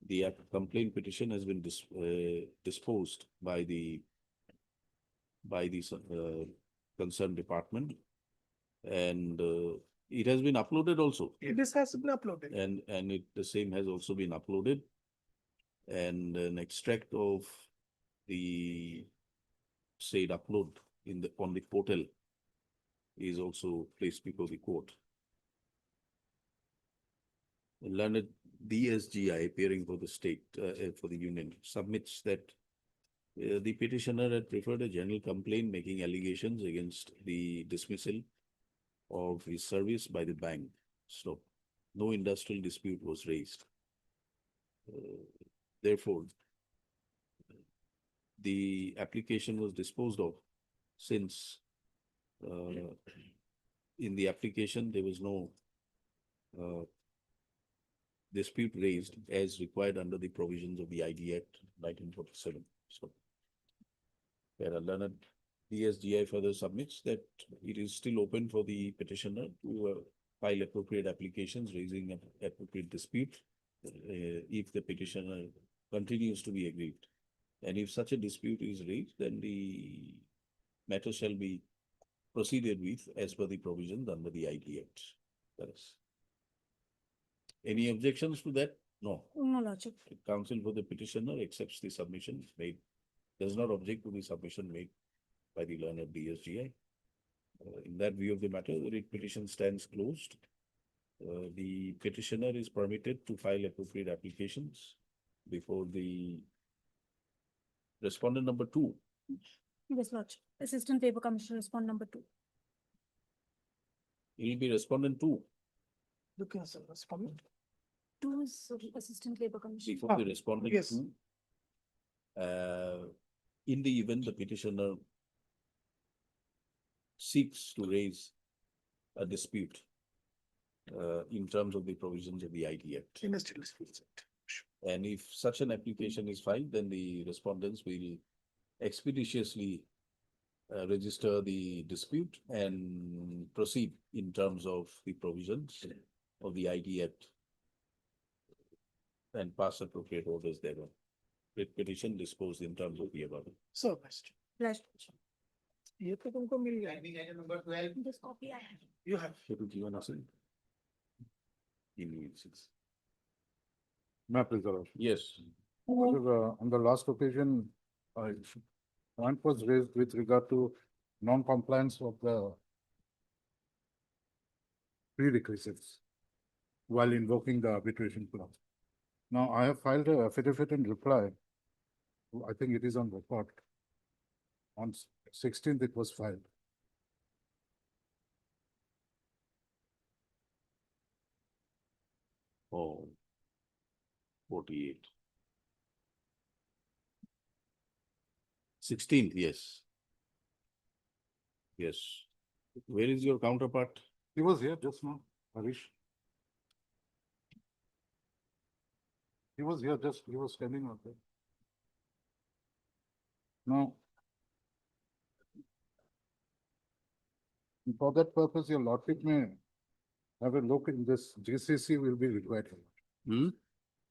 the complaint petition has been disposed by the concerned department, and it has been uploaded also. This has been uploaded. And the same has also been uploaded, and an extract of the said upload on the portal is also placed before the court. Learned DSGI appearing for the state, for the union, submits that the petitioner had preferred a general complaint making allegations against the dismissal of his service by the bank. So, no industrial dispute was raised. Therefore, the application was disposed of since in the application, there was no dispute raised as required under the provisions of the ID Act 1947. So, where a learned DSGI further submits that it is still open for the petitioner to file appropriate applications raising an appropriate dispute if the petitioner continues to be aggrieved. And if such a dispute is raised, then the matter shall be proceeded with as per the provisions under the ID Act. That is. Any objections to that? No. No, Lordship. The counsel for the petitioner accepts the submission made, does not object to the submission made by the learned DSGI. In that view of the matter, the writ petition stands closed. The petitioner is permitted to file appropriate applications before the respondent number 2. Yes, Lordship. Assistant Labour Commissioner, respond number 2. It will be respondent 2 Looking as a respondent. 2 is Assistant Labour Commissioner. before the respondent yes. 2. In the event the petitioner seeks to raise a dispute in terms of the provisions of the ID Act. Industrial Disputes Act. And if such an application is filed, then the respondents will expeditiously register the dispute and proceed in terms of the provisions of the ID Act and pass appropriate orders thereon. Writ petition disposed in terms of the above. So, Mr. Right. ये तो तुमको मिल गया। This copy I have. You have. Should we give an answer? In 6. Ma'am, please, Your Lordship. Yes. On the last occasion, point was raised with regard to non-compliance of the prerequisites while invoking the arbitration clause. Now, I have filed an affidavit in reply. I think it is on record. On 16th, it was filed. Oh, 48. 16th, yes. Yes. Where is your counterpart? He was here just now, Harish. He was here just, he was standing out there. Now, for that purpose, your lordship may have a look in this GCC will be required.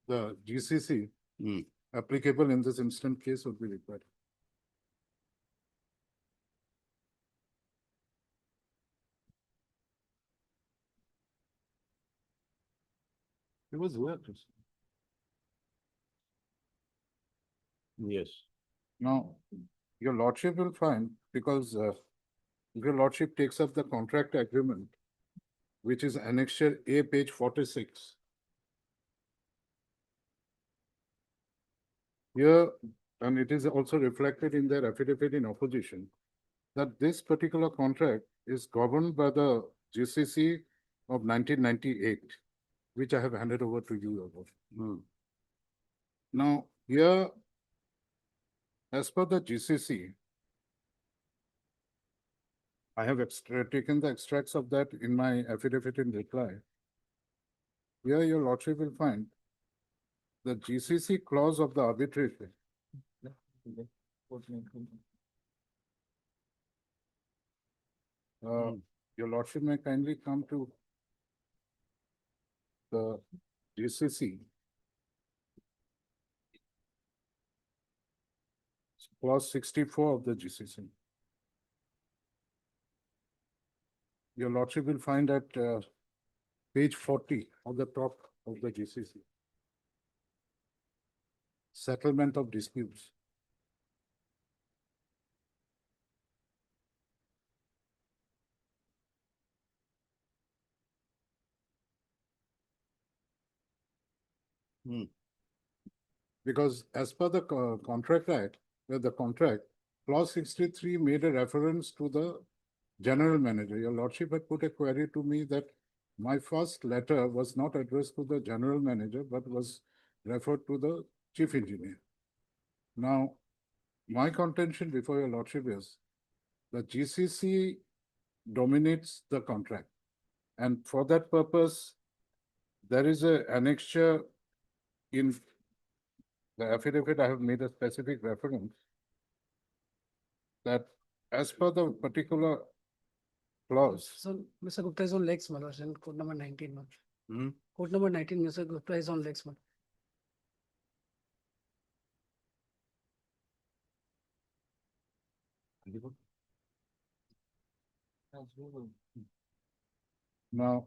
The GCC applicable in this instant case would be required. It was where? Yes. Now, your lordship will find, because your lordship takes up the contract agreement, which is annexure A, page 46. Here, and it is also reflected in their affidavit in opposition, that this particular contract is governed by the GCC of 1998, which I have handed over to you, Your Lordship. Now, here, as per the GCC, I have taken the extracts of that in my affidavit in reply. Here, your lordship will find the GCC clause of the arbitration. Your lordship may kindly come to the GCC. Clause 64 of the GCC. Your lordship will find at page 40 of the top of the GCC. Settlement of disputes. Because as per the contract act, the contract, clause 63 made a reference to the general manager. Your lordship had put a query to me that my first letter was not addressed to the general manager, but was referred to the chief engineer. Now, my contention before your lordship is the GCC dominates the contract. And for that purpose, there is a annexure in the affidavit. I have made a specific reference that as per the particular clause. So Mr. Gupta is on legs, Manoj, and code number 19, Manoj. Hmm? Code number 19, Mr. Gupta is on legs, Manoj. Now,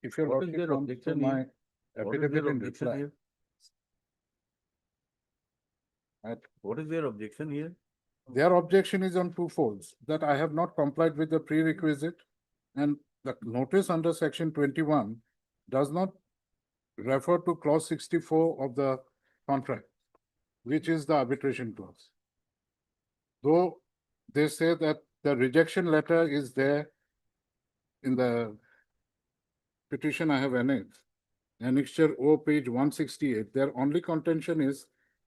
if you're What is looking their to objection my here? What is affidavit their in objection reply, here? What is their objection here? their objection is on two folds, that I have not complied with the prerequisite, and the notice under section 21 does not refer to clause 64 of the contract, which is the arbitration clause. Though they say that the rejection letter is there in the petition I have annexed, annexure O, page 168, their only contention is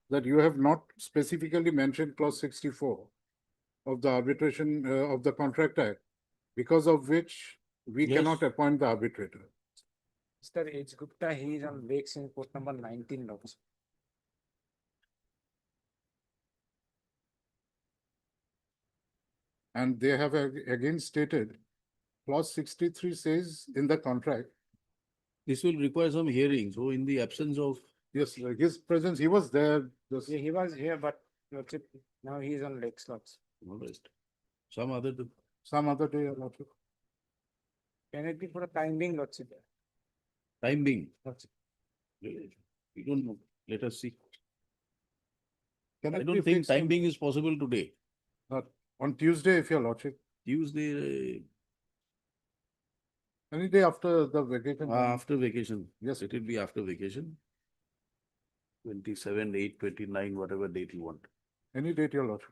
that you have not specifically mentioned clause 64 of the arbitration of the Contract Act, because of which we Yes. cannot appoint the arbitrator. Mr. H. Gupta, he is on legs in code number 19 also. And they have again stated, clause 63 says in the contract. This will require some hearing. So in the absence of. Yes, his presence, he was there. Yeah, he was here, but now he is on legs lots. All right. Some other. Some other day, Your Lordship. Can it be for a time being, Lordship? Time being. Lordship. We don't know. Let us see. Can I it don't be think fixed time being is possible today. on Tuesday, if Your Lordship? Tuesday, Any day after the vacation. after vacation. Yes. Let it be after vacation. 27, 8, 29, whatever date you want. Any date, Your Lordship.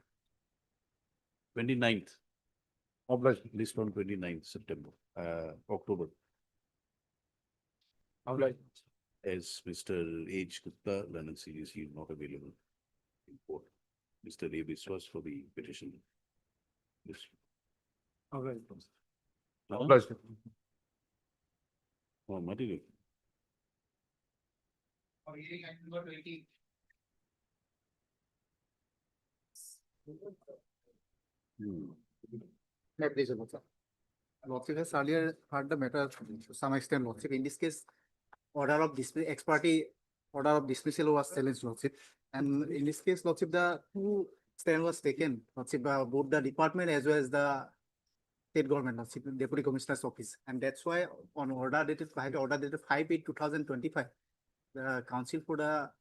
29th. Obliged. List on 29th September, October. Obliged. As Mr. H. Gupta, London CDC is not available in court. Mr. A. Biswas for the petition. Yes. Obliged. Obliged. Oh, material. May please, Lordship. Lordship has earlier heard the matter to some extent, Lordship. In this case, order of dismiss, ex parte order of dismissal was challenged, Lordship. And in this case, Lordship, the two stand was taken, Lordship, both the department as well as the state government, Lordship, Deputy Commissioner's Office. And that's why on order dated 5/8/2025, the council for the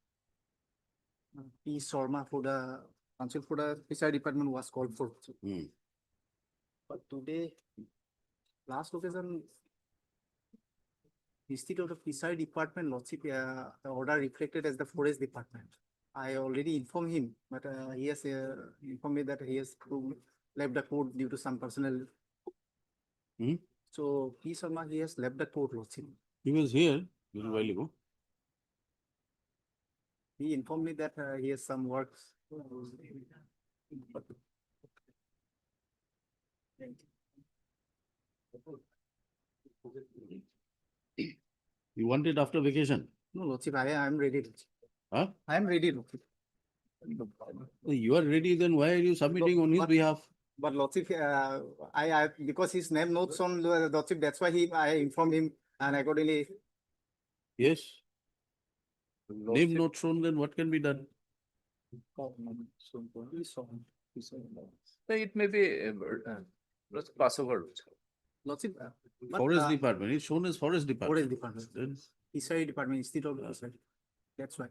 P. Sharma for the council for the Fishery Department was called for. But today, last occasion, instead of the Fishery Department, Lordship, the order reflected as the Forest Department. I already informed him, but he has informed me that he has left the court due to some personal. So P. Sharma, he has left the court, Lordship. He was here a little while ago. He informed me that he has some works. You want it after vacation? No, Lordship, I am ready. Huh? I am ready, Lordship. You are ready, then why are you submitting on his behalf? But Lordship, I because his name notes on the Lordship, that's why I informed him and accordingly. Yes. Name not shown, then what can be done? It may be possible. Lordship. Forest Department, it's shown as Forest Department. Forest Department. Then Fishery Department, instead of Fishery. That's why.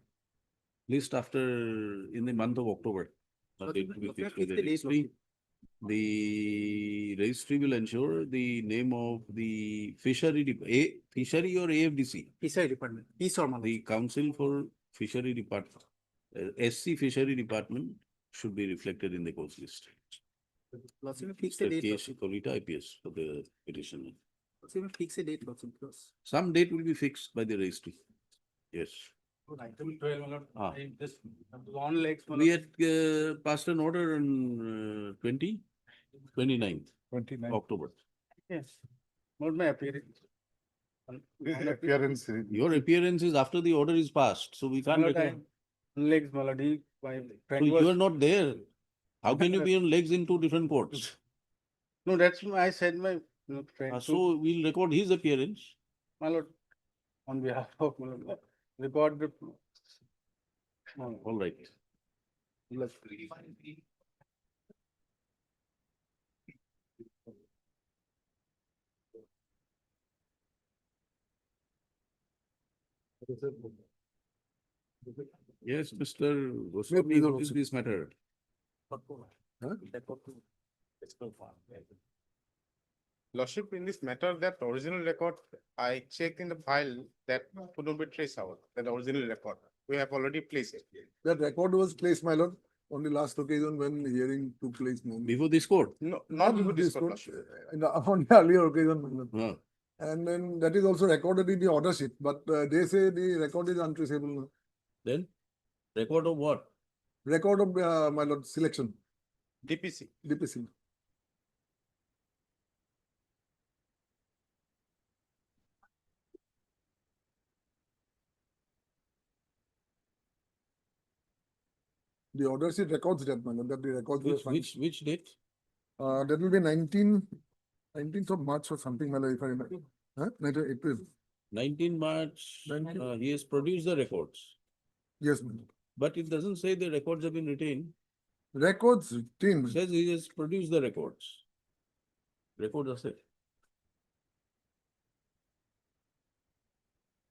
list after, in the month of October. Not date to be Okay, fixed with the fix the date, registry. The registry will ensure the name of the fishery, fishery or AFDC? Fishery Department, P. Sharma. The Council for Fishery Department, SC Fishery Department should be reflected in the course list. Lordship, fix the Mr. date. K. Lordship. Shikolita IPS for the petition. Lordship, fix the date, Lordship, because. Some date will be fixed by the registry. Yes. Item 12, my lord, Ah. I just one legs. my We lord. had passed an order on 29th 29. October. Yes. Not my appearance. Appearance. Your appearance is after the order is passed, so we can't My lord, record. legs, my lord, my So friend you are was. not there. How can you be on legs in two different courts? No, that's why I said my friend. So we'll record his appearance. My lord, on behalf of my lord, record the. All right. Yes, Mr. Goswami, what is this matter? Lordship, in this matter, that original record, I checked in the file that could not be traced out, that original record. We have already placed it. That record was placed, my lord, on the last occasion when the hearing took place. Before this court? No, not before this court, court, Lordship. on the earlier occasion. my lord. Huh. And then that is also recorded in the order sheet, but they say the record is untraceable. Then record of what? Record of, my lord, selection, DPC. DPC. The order sheet records that, my lord, that the records were fine. Which date? That will be 19th of March or something, my lord, if I remember. Huh? 19th April. 19 March, 19. he has produced the records. Yes, my lord. But it doesn't say the records have been retained. Records, team. It says he has produced the records. Records are set.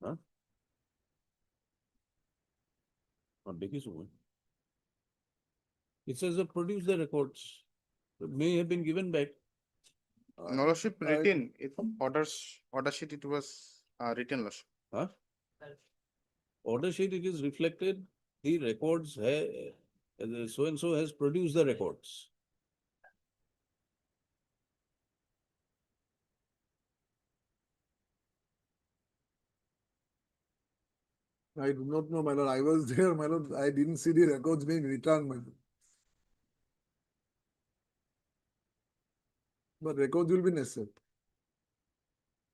Huh? Not big is one. It says they produced the records. It may have been given back. No, Lordship, written, it order sheet, it was written, Lordship. Huh? Order sheet, it is reflected, the records, so and so has produced the records. I do not know, my lord. I was there, my lord. I didn't see the records being returned, my lord. But records will be necessary.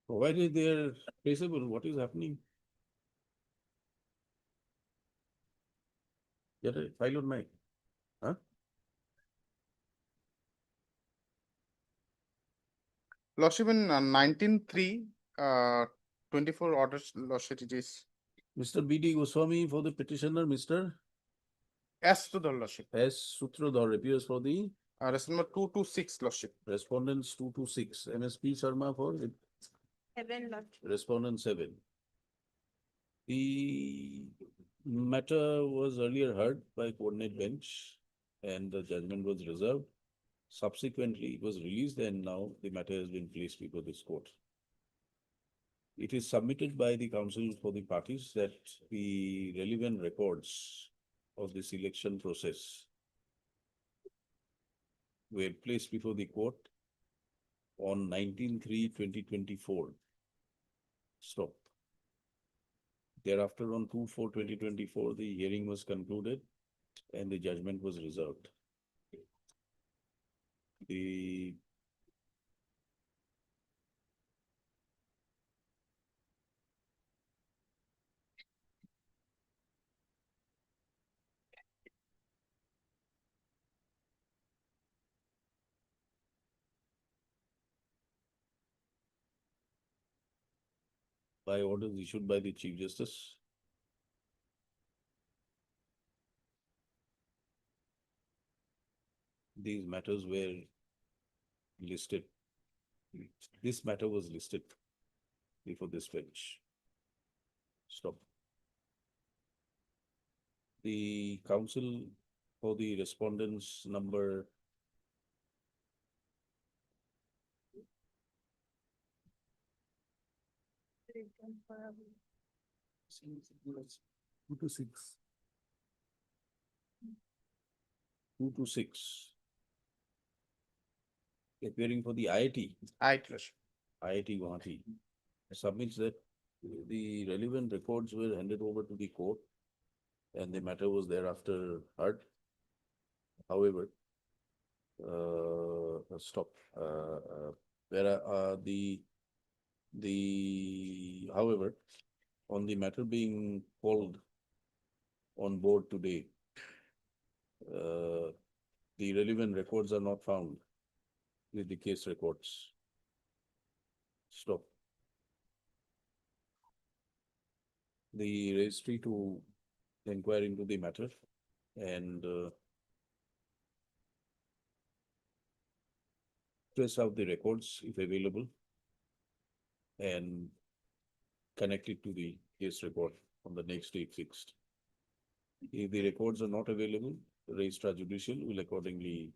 Provided they are traceable, what is happening? Get a file on mic. Huh? Lordship, in 19.3, 24 orders, Lordship, it is. Mr. B.D. Goswami for the petitioner, Mr. S to the Lordship. S. Sutradhar appears for the Number 226, Lordship. respondents 226. MSP Sharma for the 7, Lordship. respondent 7. The matter was earlier heard by coordinate bench and the judgment was reserved. Subsequently, it was released and now the matter has been placed before this court. It is submitted by the counsel for the parties that the relevant records of the selection process were placed before the court on 19/3/2024. Stop. Thereafter, on 2/4/2024, the hearing was concluded and the judgment was reserved. The by orders issued by the Chief Justice, these matters were listed. This matter was listed before this bench. Stop. The counsel for the respondents number 226. 226. Appearing for the IIT. IIT Guwahati submits that the relevant records were handed over to the court and the matter was thereafter heard. However, stop. However, on the matter being called on board today, the relevant records are not found with the case records. Stop. The registry to inquire into the matter and trace out the records if available and connect it to the case record on the next date fixed. If the records are not available, the registrar judicial will accordingly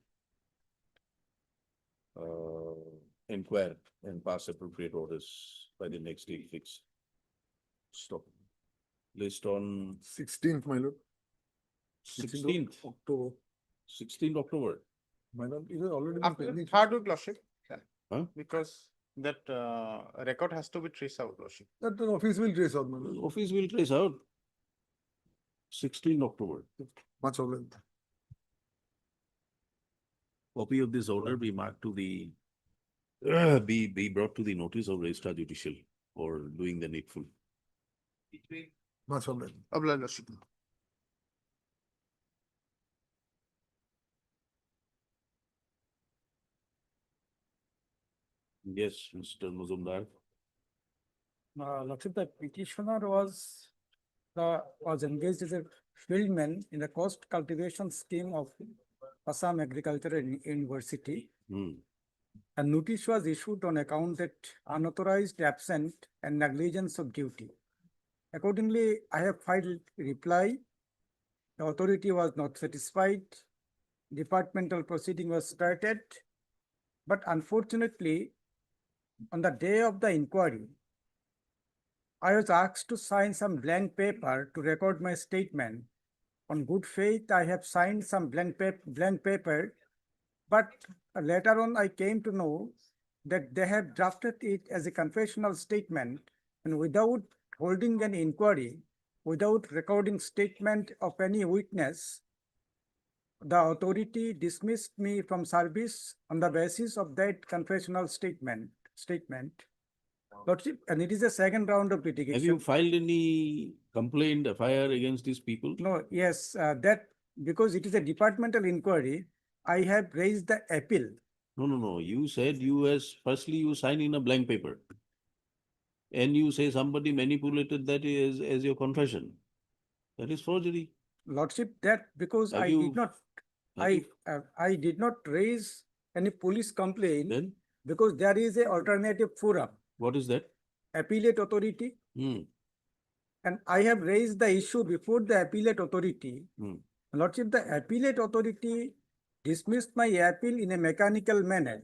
inquire and pass appropriate orders by the next date fixed. Stop. List on 16th, my lord. 16th October. 16th October. My lord, it has already been After pending. third week, lordship. Huh? Because that record has to be traced out, lordship. That the office will trace out, my lord. Office will trace out. 16 October. Much obliged. Copy of this order be marked to the be brought to the notice of registrar judicial for doing the needful. Much obliged. Obliged, lordship. Yes, Mr. Muzumdar. Lordship, the petitioner was engaged as a fieldman in the coast cultivation scheme of Assam Agricultural University. A notice was issued on account that unauthorized, absent, and negligence of duty. Accordingly, I have filed reply. The authority was not satisfied. Departmental proceeding was started. But unfortunately, on the day of the inquiry, I was asked to sign some blank paper to record my statement. On good faith, I have signed some blank paper, but later on I came to know that they have drafted it as a confessional statement, and without holding an inquiry, without recording statement of any witness, the authority dismissed me from service on the basis of that confessional statement. Lordship, and it is a second round of litigation. Have you filed any complaint, FIR against these people? No, yes, that because it is a departmental inquiry, I have raised the appeal. No. You said firstly you sign in a blank paper. And you say somebody manipulated that as your confession. That is forgery. Lordship, that because Have I you- did not, have you- I did not raise any police complaint Then because there is a alternative forum, what is that? appellate authority, and I have raised the issue before the appellate authority. Lordship, the appellate authority dismissed my appeal in a mechanical manner,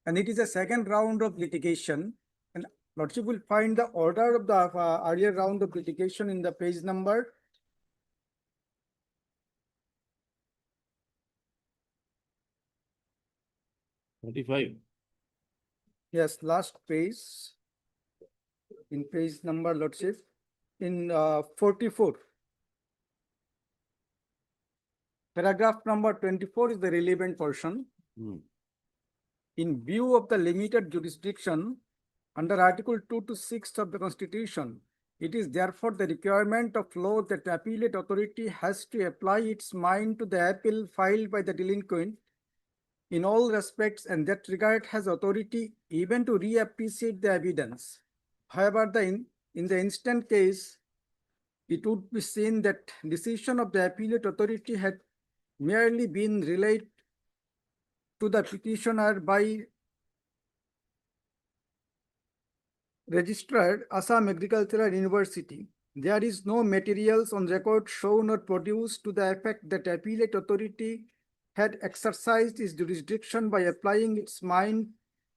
and it is a second round of litigation. And Lordship will find the order of the earlier round of litigation in the page number 35. Yes, last page. In page number, Lordship, in 44. Paragraph number 24 is the relevant portion. In view of the limited jurisdiction under Article 2 to 6 of the Constitution, it is therefore the requirement of law that the appellate authority has to apply its mind to the appeal filed by the delinquent in all respects, and that regard has authority even to reappreciate the evidence. However, in the instant case, it would be seen that decision of the appellate authority had merely been relayed to the petitioner by registered Assam Agricultural University. There is no materials on record shown or produced to the effect that appellate authority had exercised its jurisdiction by applying its mind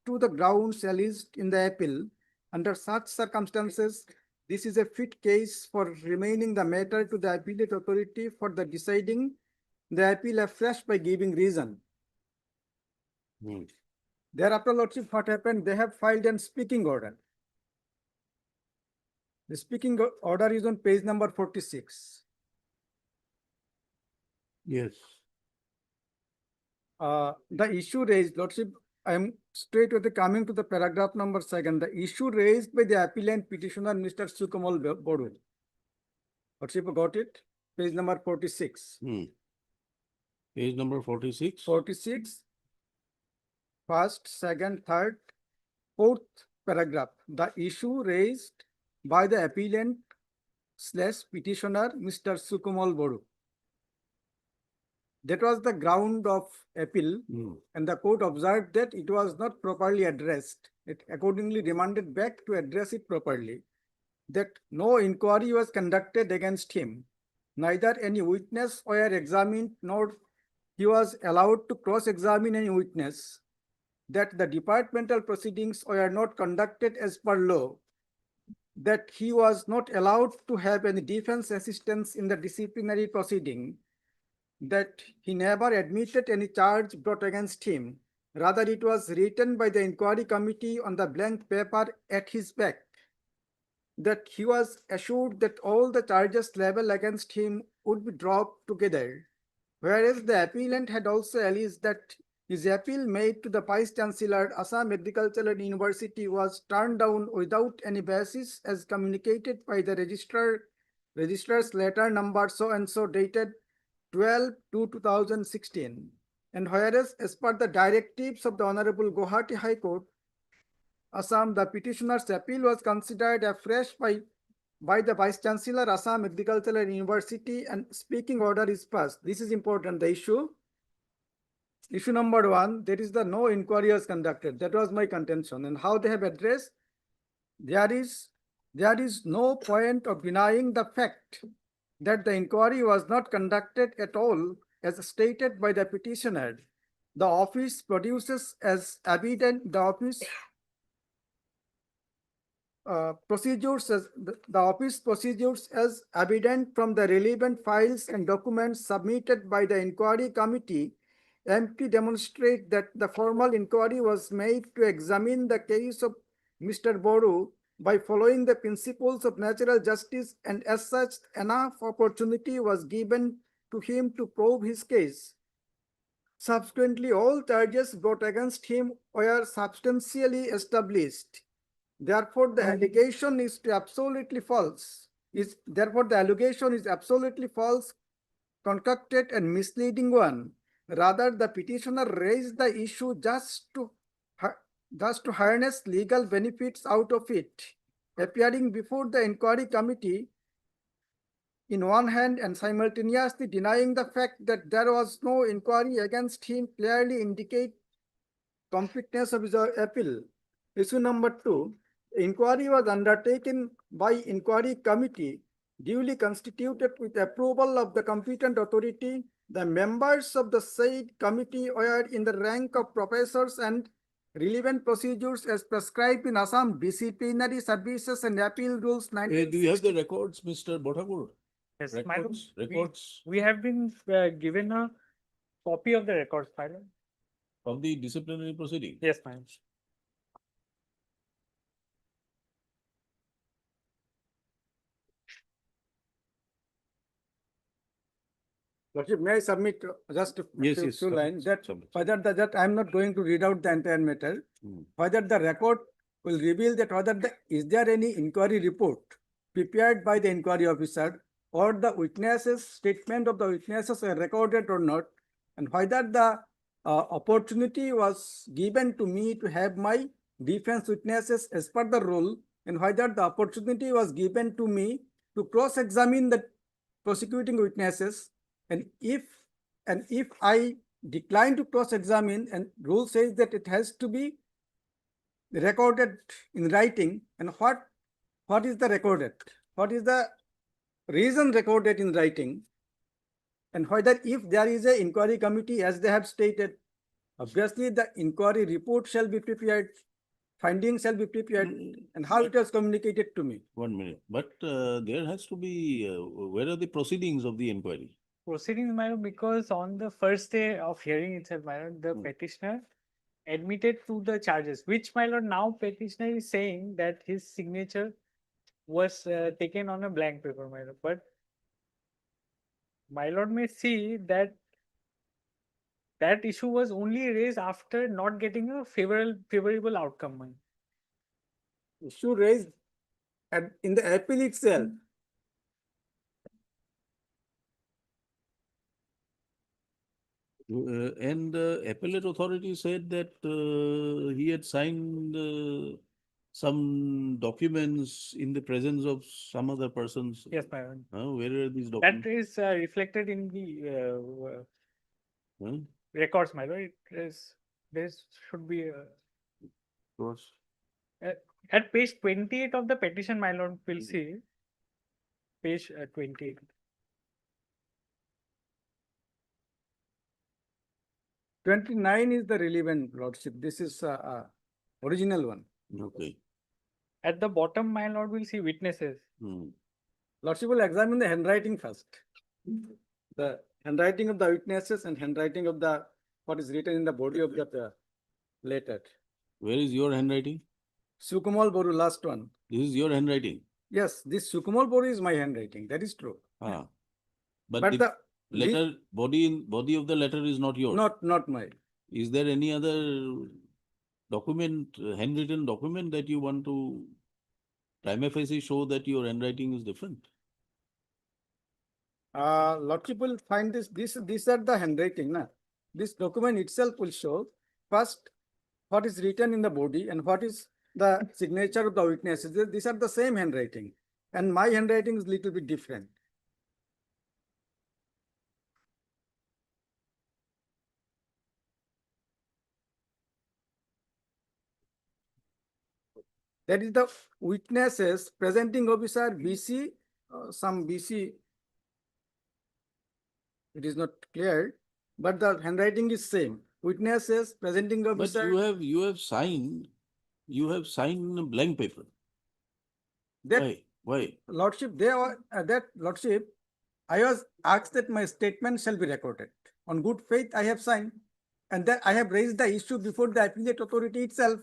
to the grounds alleged in the appeal. Under such circumstances, this is a fit case for remaining the matter to the appellate authority for the deciding the appeal afresh by giving reason. Thereafter, Lordship, what happened? They have filed a speaking order. The speaking order is on page number 46. Yes. The issue raised, Lordship, I am straight with the coming to the paragraph number second, the issue raised by the appellant petitioner, Mr. Sukamal Bodu. Lordship, got it? Page number 46. Page number 46. 46. First, second, third, fourth paragraph. The issue raised by the appellant / petitioner, Mr. Sukamal Bodu. That was the ground of appeal, and the court observed that it was not properly addressed. It accordingly remanded back to address it properly. That no inquiry was conducted against him. Neither any witness were examined, nor he was allowed to cross-examine any witness. That the departmental proceedings were not conducted as per law. That he was not allowed to have any defense assistance in the disciplinary proceeding. That he never admitted any charge brought against him. Rather, it was written by the inquiry committee on the blank paper at his back. That he was assured that all the charges leveled against him would be dropped together. Whereas the appellant had also alleged that his appeal made to the Vice Chancellor, Assam Agricultural University, was turned down without any basis as communicated by the registrar's letter number so and so dated 12/2/2016. And whereas as per the directives of the Honorable Guwahati High Court, Assam, the petitioner's appeal was considered afresh by the Vice Chancellor, Assam Agricultural University, and speaking order is passed. This is important, the issue. Issue number one, there is no inquiry was conducted. That was my contention. And how they have addressed, there is no point of denying the fact that the inquiry was not conducted at all as stated by the petitioner. The office produces as evident, the office procedures as evident from the relevant files and documents submitted by the inquiry committee amply demonstrate that the formal inquiry was made to examine the case of Mr. Bodu by following the principles of natural justice, and as such enough opportunity was given to him to prove his case. Subsequently, all charges brought against him were substantially established. Therefore, the allegation is absolutely false. Therefore, the allegation is absolutely false, concocted and misleading one. Rather, the petitioner raised the issue just to harness legal benefits out of it, appearing before the inquiry committee in one hand and simultaneously denying the fact that there was no inquiry against him clearly indicate completeness of his appeal. Issue number two, inquiry was undertaken by inquiry committee duly constituted with approval of the competent authority. The members of the said committee were in the rank of professors, and relevant procedures as prescribed in Assam Disciplinary Services and Appeal Rules Do you have the records, Mr. Botakur? Yes, Records? Records we have been given a copy of the records, madam. of the disciplinary proceeding? Yes, madam. Lordship, may I submit just a Yes, few lines that submit. whether that I am not going to read out the entire matter. Whether the record will reveal that is there any inquiry report prepared by the inquiry officer, or the witnesses statement of the witnesses are recorded or not, and whether the opportunity was given to me to have my defense witnesses as per the rule, and whether the opportunity was given to me to cross-examine the prosecuting witnesses. And if I decline to cross-examine, and rule says that it has to be recorded in writing, and what is the recorded? What is the reason recorded in writing? And whether if there is an inquiry committee, as they have stated, obviously the inquiry report shall be prepared, findings shall be prepared, and how it was communicated to me. 1 minute, but there has to be, where are the proceedings of the inquiry? Proceedings, madam, because on the first day of hearing itself, madam, the petitioner admitted to the charges, which, my lord, now petitioner is saying that his signature was taken on a blank paper, my lord. But my lord may see that that issue was only raised after not getting a favorable outcome. Issue raised in the appeal itself. And the appellate authority said that he had signed some documents in the presence of some other persons. Yes, my lord. Where are these That documents? is reflected in the Huh? records, my lord. There should be Cross. at page 28 of the petition, my lord, we'll see. Page 28. 29 is the relevant, lordship. This is original one. Okay. At the bottom, my lord, we'll see witnesses. Lordship will examine the handwriting first. The handwriting of the witnesses and handwriting of the what is written in the body of that letter. Where is your handwriting? Sukumal Boru, last one. This is your handwriting. Yes, this Sukumal Boru is my handwriting. That is true. But But the letter body of the letter is not yours. Not mine. Is there any other document, handwritten document that you want to prima facie show that your handwriting is different? Lordship will find these are the handwriting. Na? This document itself will show first what is written in the body and what is the signature of the witnesses. These are the same handwriting. And my handwriting is little bit different. That is the witnesses, presenting officer, BC, some BC. It is not clear, but the handwriting is same. Witnesses, presenting officer. But you have signed a blank paper. Why? Lordship, Lordship, I was asked that my statement shall be recorded. On good faith, I have signed, and that I have raised the issue before the appellate authority itself.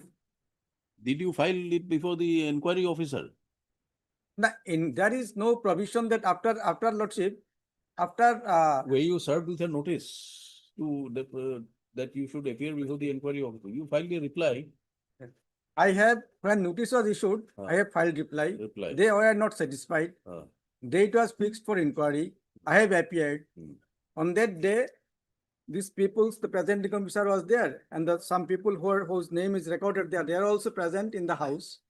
Did you file it before the inquiry officer? There is no provision that after Lordship, where you served with a notice to that you should appear before the inquiry officer. You filed a reply. I have, when notice was issued, I have filed reply. They were not satisfied. Date was fixed for inquiry. I have appeared. On that day, these people, the presenting officer was there, and some people whose name is recorded there, they are also present in the house.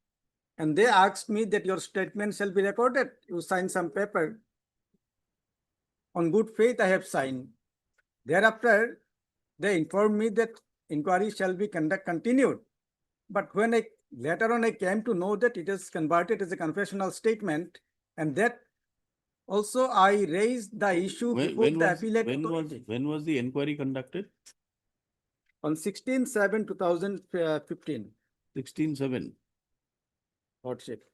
And they asked me that your statement shall be recorded. You sign some paper. On good faith, I have signed. Thereafter, they informed me that inquiry shall be continued. But when later on I came to know that it is converted as a confessional statement, and that also I raised the issue before the appellate. When was the inquiry conducted? On 16/7/2015. 16/7. Lordship.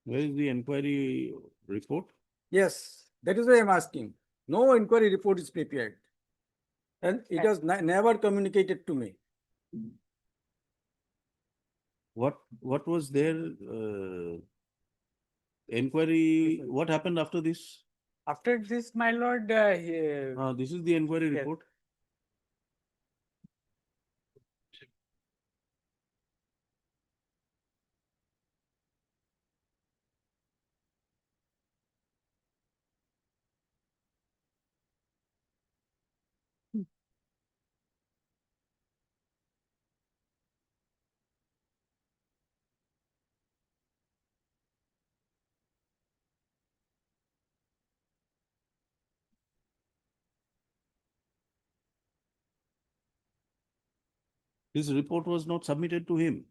Where is the inquiry report? Yes, that is why I am asking. No inquiry report is prepared. And it was never communicated to me. What was their inquiry? What happened after this? After this, my lord, this is the inquiry report. This report was not submitted to him.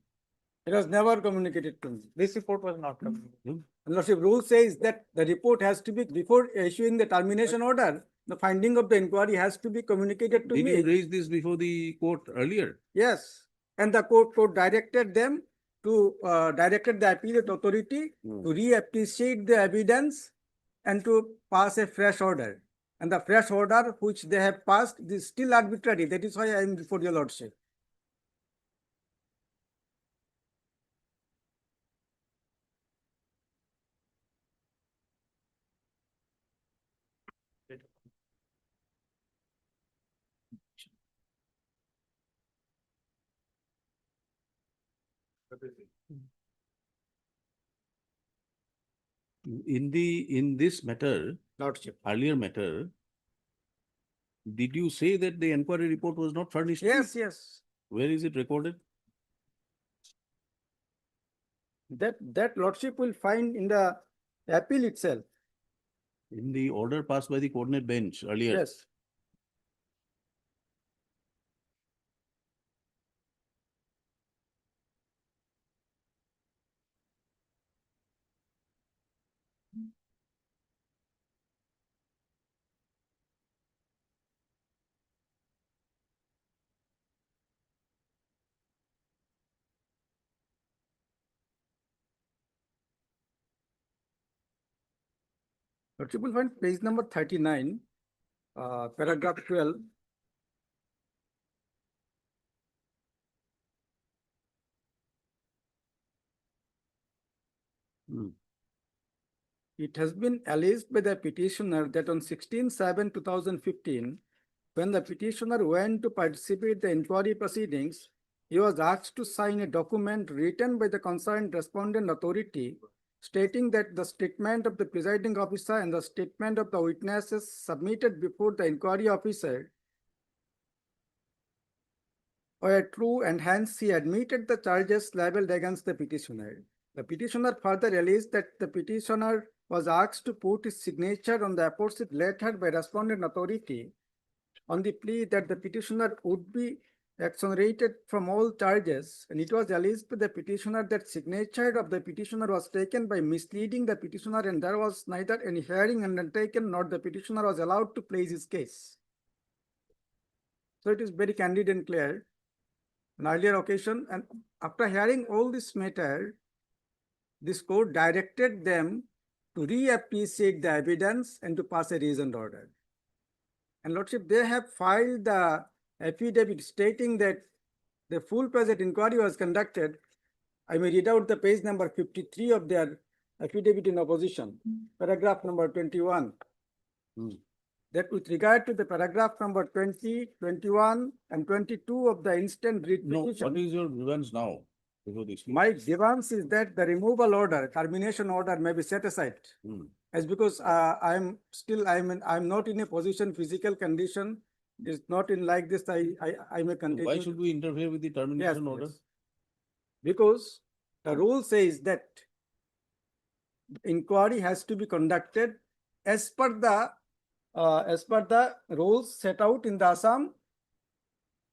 It was never communicated to me. This report was not communicated. Lordship, rule says that the report has to be, before issuing the termination order, the finding of the inquiry has to be communicated to me. Did you raise this before the court earlier? Yes, and the court directed them to, directed the appellate authority to re-appreciate the evidence and to pass a fresh order. And the fresh order which they have passed is still arbitrary. That is why I am before your lordship. In this matter, Lordship. earlier matter, did you say that the inquiry report was not furnished? Yes, yes. Where is it recorded? That lordship will find in the appeal itself. In the order passed by the coordinate bench earlier? Yes. Lordship will find page number 39, paragraph 12. It has been alleged by the petitioner that on 16/7/2015, when the petitioner went to participate in the inquiry proceedings, he was asked to sign a document written by the concerned respondent authority stating that the statement of the presiding officer and the statement of the witnesses submitted before the inquiry officer were true, and hence he admitted the charges leveled against the petitioner. The petitioner further alleged that the petitioner was asked to put his signature on the apposite letter by respondent authority on the plea that the petitioner would be exonerated from all charges, and it was alleged to the petitioner that signature of the petitioner was taken by misleading the petitioner, and there was neither any hearing undertaken nor the petitioner was allowed to place his case. So it is very candid and clear. An earlier occasion, and after hearing all this matter, this court directed them to reappreciate the evidence and to pass a reasoned order. And Lordship, they have filed the affidavit stating that the full present inquiry was conducted. I may read out the page number 53 of their affidavit in opposition, paragraph number 21. That with regard to the paragraph number 20, 21, and 22 of the instant writ No, petition. what is your grievance now? Before this? My grievance is that the removal order, termination order may be set aside. As because I'm not in a position, physical condition is not in like this, I may continue. Why should we interfere with the termination order? Yes. Because the rule says that inquiry has to be conducted as per the rules set out in the Assam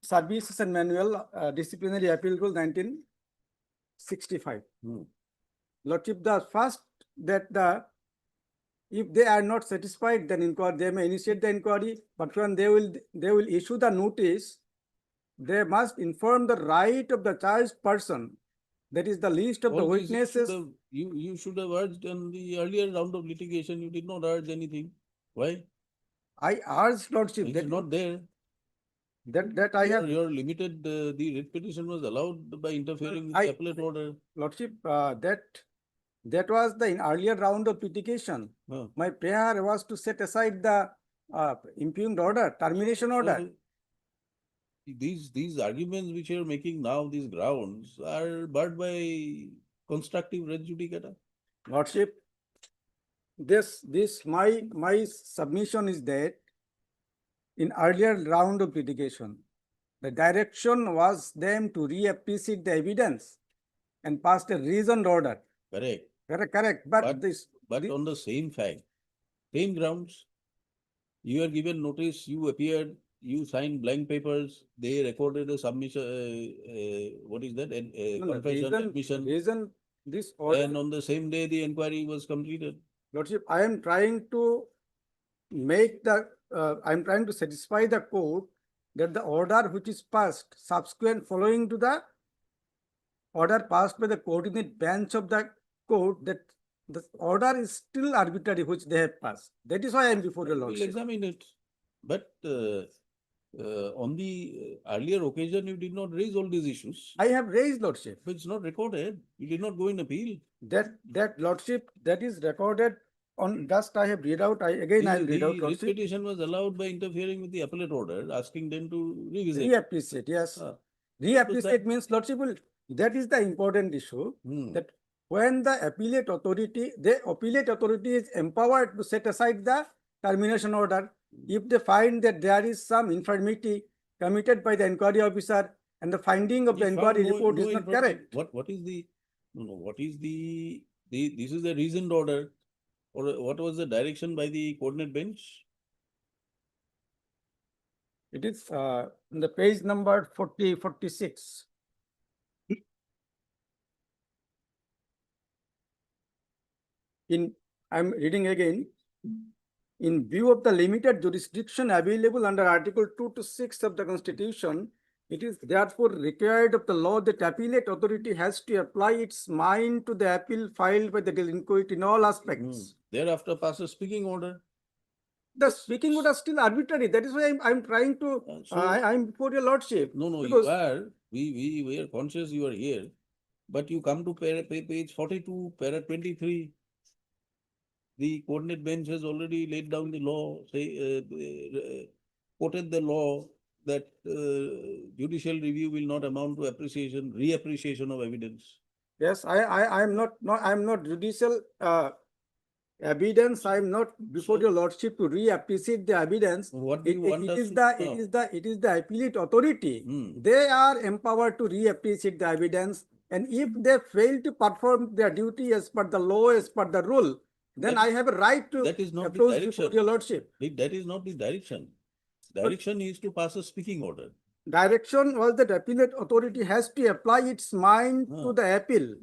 Services and Manual Disciplinary Appeal Rule 1965. Lordship, the first that if they are not satisfied, then inquiry, they may initiate the inquiry, but when they will issue the notice, they must inform the right of the charged person. That is the list of the All these witnesses. You should have urged in the earlier round of litigation, you did not urge anything. Why? I urged Lordship It that is not there. that I have. Your limited, the writ petition was allowed by interfering with the appellate order. Lordship, that was the earlier round of litigation. My prayer was to set aside the impugned order, termination order. These arguments which you are making now, these grounds are barred by constructive res judicata. Lordship, my submission is that in earlier round of litigation, the direction was them to reappreciate the evidence and passed a reasoned order. Correct. Correct. But on the same fact, same grounds, you are given notice, you appeared, you signed blank papers, they recorded a submission, what is that? Confession, admission. This order. And on the same day, the inquiry was completed. Lordship, I am trying to make I'm trying to satisfy the court that the order which is passed subsequent following to the order passed by the coordinate bench of the court, that the order is still arbitrary which they have passed. That is why I am before the Lordship. We'll examine it. But on the earlier occasion, you did not raise all these issues. I have raised, Lordship. But it's not recorded. You did not go in appeal. That Lordship, that is recorded on just I have read out, again I'll read out. The Lordship. petition was allowed by interfering with the appellate order, asking them to revisit. Reappreciate, yes. Ah. Reappreciate means Lordship will, that is the important issue. That when the appellate authority is empowered to set aside the termination order, if they find that there is some infirmity committed by the inquiry officer and the finding of the He found inquiry report is not infirmity. correct. What is the, what is this is the reasoned order, or what was the direction by the coordinate bench? It is in the page number 46. I'm reading again. In view of the limited jurisdiction available under Article 2 to 6 of the Constitution, it is therefore required of the law that appellate authority has to apply its mind to the appeal filed by the delinquent in all aspects. Thereafter pass a speaking order. The speaking order is still arbitrary. That is why I'm trying to, I'm before your lordship. No, because you are, we are conscious you are here, but you come to page 42, para 23. The coordinate bench has already laid down the law, quoted the law that judicial review will not amount to appreciation, reappreciation of evidence. Yes, I'm not judicial evidence. I'm not before your lordship to reappreciate the evidence. What do you want It us is to the appellate authority. They are empowered to reappreciate the evidence, and if they fail to perform their duty as per the law, as per the rule, then I have a right to That is not the approach direction. before your lordship. That is not the direction. Direction is to pass a speaking order. Direction was that appellate authority has to apply its mind to the appeal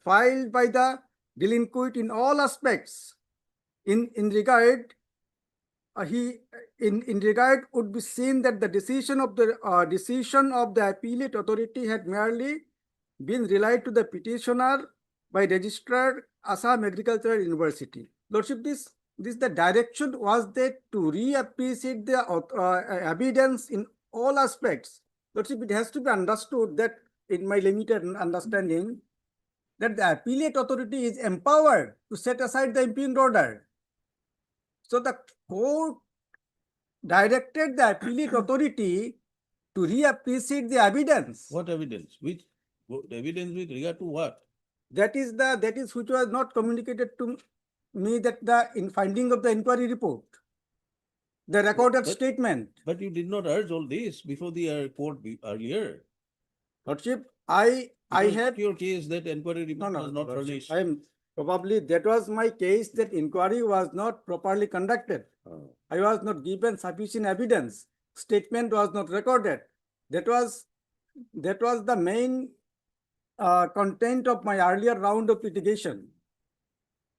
filed by the delinquent in all aspects. In regard would be seen that the decision of the appellate authority had merely been relied to the petitioner by Registrar Assam Agricultural University. Lordship, this the direction was that to reappreciate the evidence in all aspects. Lordship, it has to be understood that in my limited understanding that the appellate authority is empowered to set aside the impugned order. So the court directed the appellate authority to reappreciate the evidence. What evidence? Which evidence with regard to what? That is which was not communicated to me, that in finding of the inquiry report, the recorded statement. But you did not urge all this before the court earlier. Lordship, I have your case that inquiry report was not furnished. That was my case, that inquiry was not properly conducted. I was not given sufficient evidence. Statement was not recorded. That was the main content of my earlier round of litigation.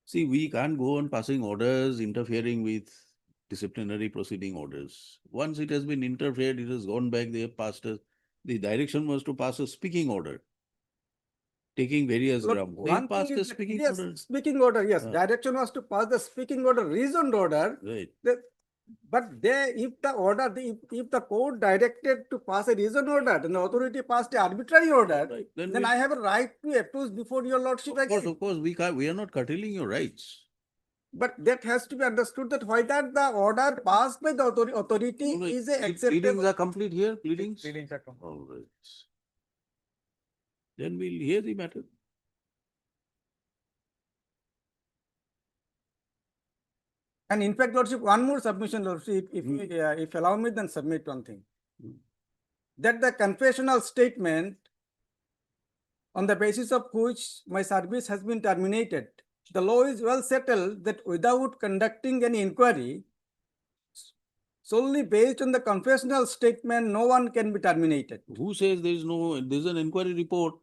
See, we can't go on passing orders, interfering with disciplinary proceeding orders. Once it has been interfered, it has gone back, they have passed the direction was to pass a speaking order, taking various grounds. They passed a speaking order. Speaking order, yes. Direction was to pass the speaking order, reasoned order. Right. But if the court directed to pass a reasoned order, then the authority passed an arbitrary order, Right. then I have a right to approach before your lordship. Of course, we are not curtailing your rights. But that has to be understood, that whether the order passed by the authority is a acceptable. Pleadings are complete here, pleadings? Pleadings are complete. All right. Then we'll hear the matter. And in fact, lordship, one more submission, lordship, if allow me, then submit one thing. That the confessional statement on the basis of which my service has been terminated, the law is well settled that without conducting any inquiry, solely based on the confessional statement, no one can be terminated. Who says there's an inquiry report?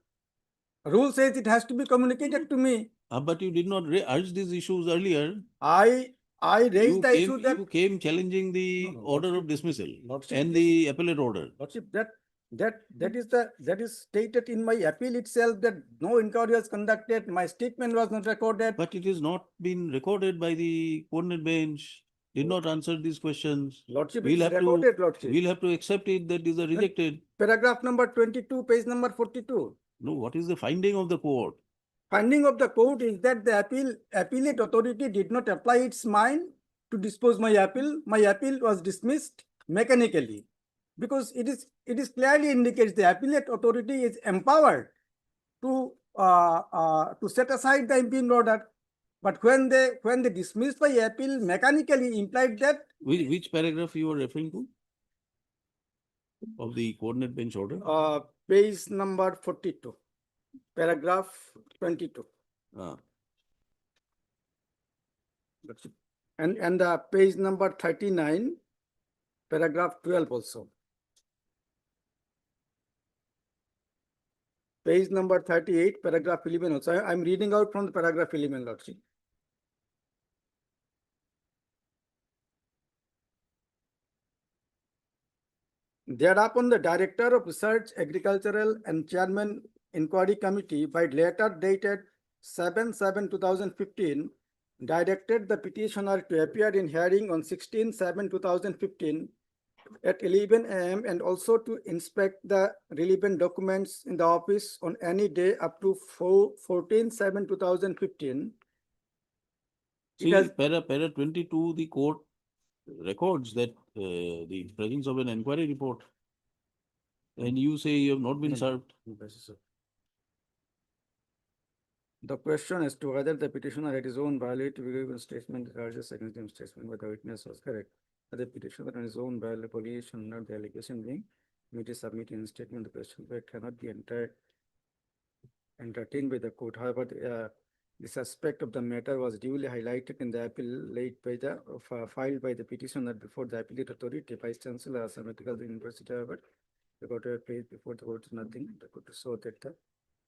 Rule says it has to be communicated to me. But you did not urge these issues earlier. I raised the issue that you came challenging the order of dismissal and the appellate order. Lordship, that is stated in my appeal itself, that no inquiry was conducted, my statement was not recorded. But it is not been recorded by the coordinate bench, did not answer these questions. Lordship, We'll it's have recorded, Lordship. We'll have to accept it that these are rejected. Paragraph number 22, page number 42. No, what is the finding of the court? finding of the court is that the appellate authority did not apply its mind to dispose my appeal. My appeal was dismissed mechanically because it is clearly indicates the appellate authority is empowered to set aside the impugned order. But when they dismissed my appeal mechanically implied that Which paragraph you are referring to? Of the coordinate bench order? page number 42, paragraph 22. Ah. And the page number 39, paragraph 12 also. Page number 38, paragraph 11 also. I'm reading out from the paragraph 11, Lordship. Thereupon, the Director of Research, Agricultural and Chairman Inquiry Committee by letter dated 7/7/2015 directed the petitioner to appear in hearing on 16/7/2015 at 11 a.m. and also to inspect the relevant documents in the office on any day up to 14/7/2015. See, para 22, the court records that the presence of an inquiry report. And you say you have not been served. The question as to whether the petitioner had his own violative statement charges against him statement by the witness was correct. The petitioner on his own violation, not the allegation being made is submitted in statement. The question cannot be entertained by the court. However, this aspect of the matter was duly highlighted in the appeal laid by the filed by the petitioner before the appellate authority. Vice Chancellor of Medical University, however, the court had placed before the court nothing. The court saw that the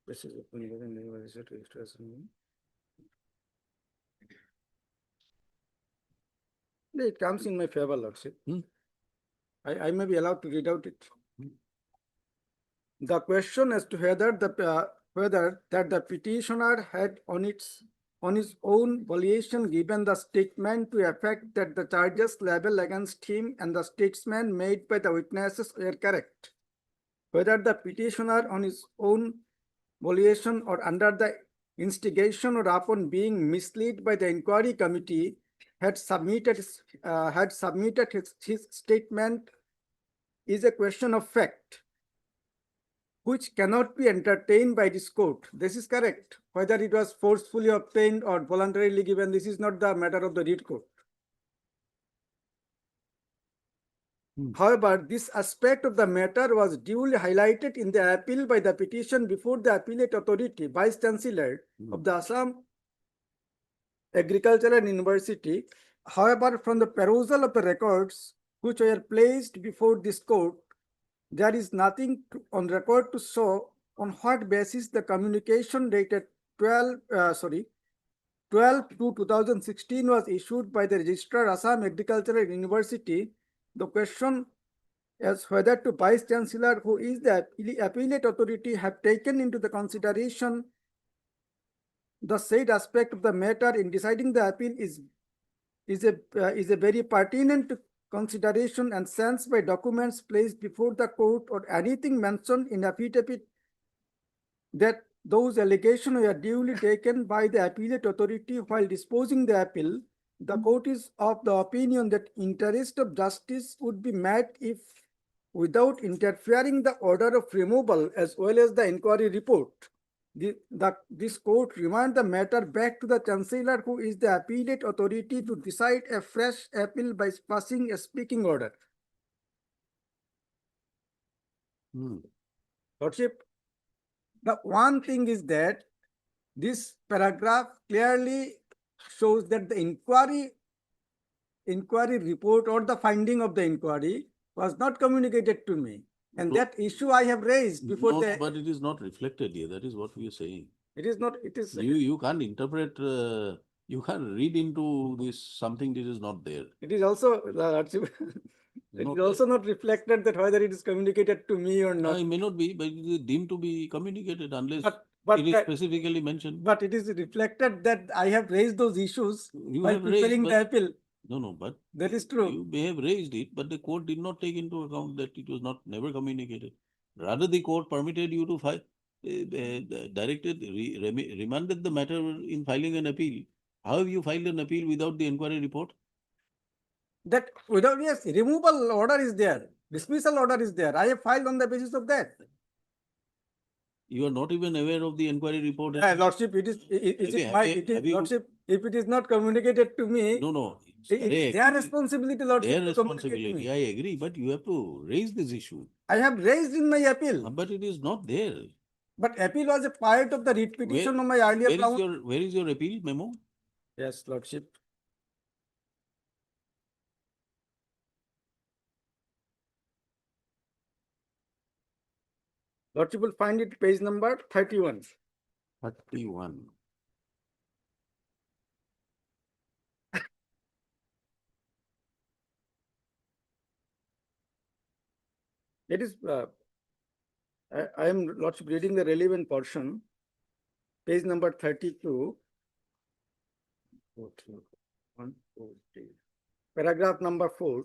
basis of registration. It comes in my favor, Lordship. I may be allowed to read out it. The question as to whether the petitioner had on his own volition given the statement to effect that the charges leveled against him and the statement made by the witnesses were correct. Whether the petitioner on his own volition or under the instigation or upon being misled by the inquiry committee had submitted his statement is a question of fact which cannot be entertained by this court. This is correct. Whether it was forcefully obtained or voluntarily given, this is not the matter of the read court. However, this aspect of the matter was duly highlighted in the appeal by the petition before the appellate authority, Vice Chancellor of the Assam Agricultural University. However, from the perusal of the records which were placed before this court, there is nothing on record to show on what basis the communication dated 12/2/2016 was issued by the Registrar Assam Agricultural University. The question is whether to Vice Chancellor, who is the appellate authority, have taken into the consideration the said aspect of the matter in deciding the appeal is a very pertinent consideration and sense by documents placed before the court or anything mentioned in affidavit that those allegations were duly taken by the appellate authority while disposing the appeal. The court is of the opinion that interest of justice would be met if, without interfering the order of removal as well as the inquiry report, this court remand the matter back to the Chancellor, who is the appellate authority, to decide a fresh appeal by passing a speaking order. Lordship, the one thing is that this paragraph clearly shows that the inquiry report or the finding of the inquiry was not communicated to me. And that issue I have raised before But it is not reflected here. That is what we are saying. It is not, it is. You can't interpret, you can't read into this something that is not there. It is also, it is also not reflected that whether it is communicated to me or not. It may not be, but it is deemed to be communicated unless it is specifically mentioned. But it is reflected that I have raised those issues by preparing the appeal. No, but that is true. You may have raised it, but the court did not take into account that it was never communicated. Rather, the court permitted you to file. remanded the matter in filing an appeal. How have you filed an appeal without the inquiry report? That without, yes, removal order is there, dismissal order is there. I have filed on the basis of that. You are not even aware of the inquiry report. Lordship, it is, Lordship, if it is not communicated to me. No. It is their responsibility, Lordship. Their to communicate to responsibility, me. I agree, but you have to raise this issue. I have raised in my appeal. But it is not there. But appeal was a part of the writ petition of my earlier round. Where is your appeal memo? Yes, Lordship. Lordship will find it page number 31. 31. It is, I am, Lordship, reading the relevant portion, page number 32. Paragraph number 4.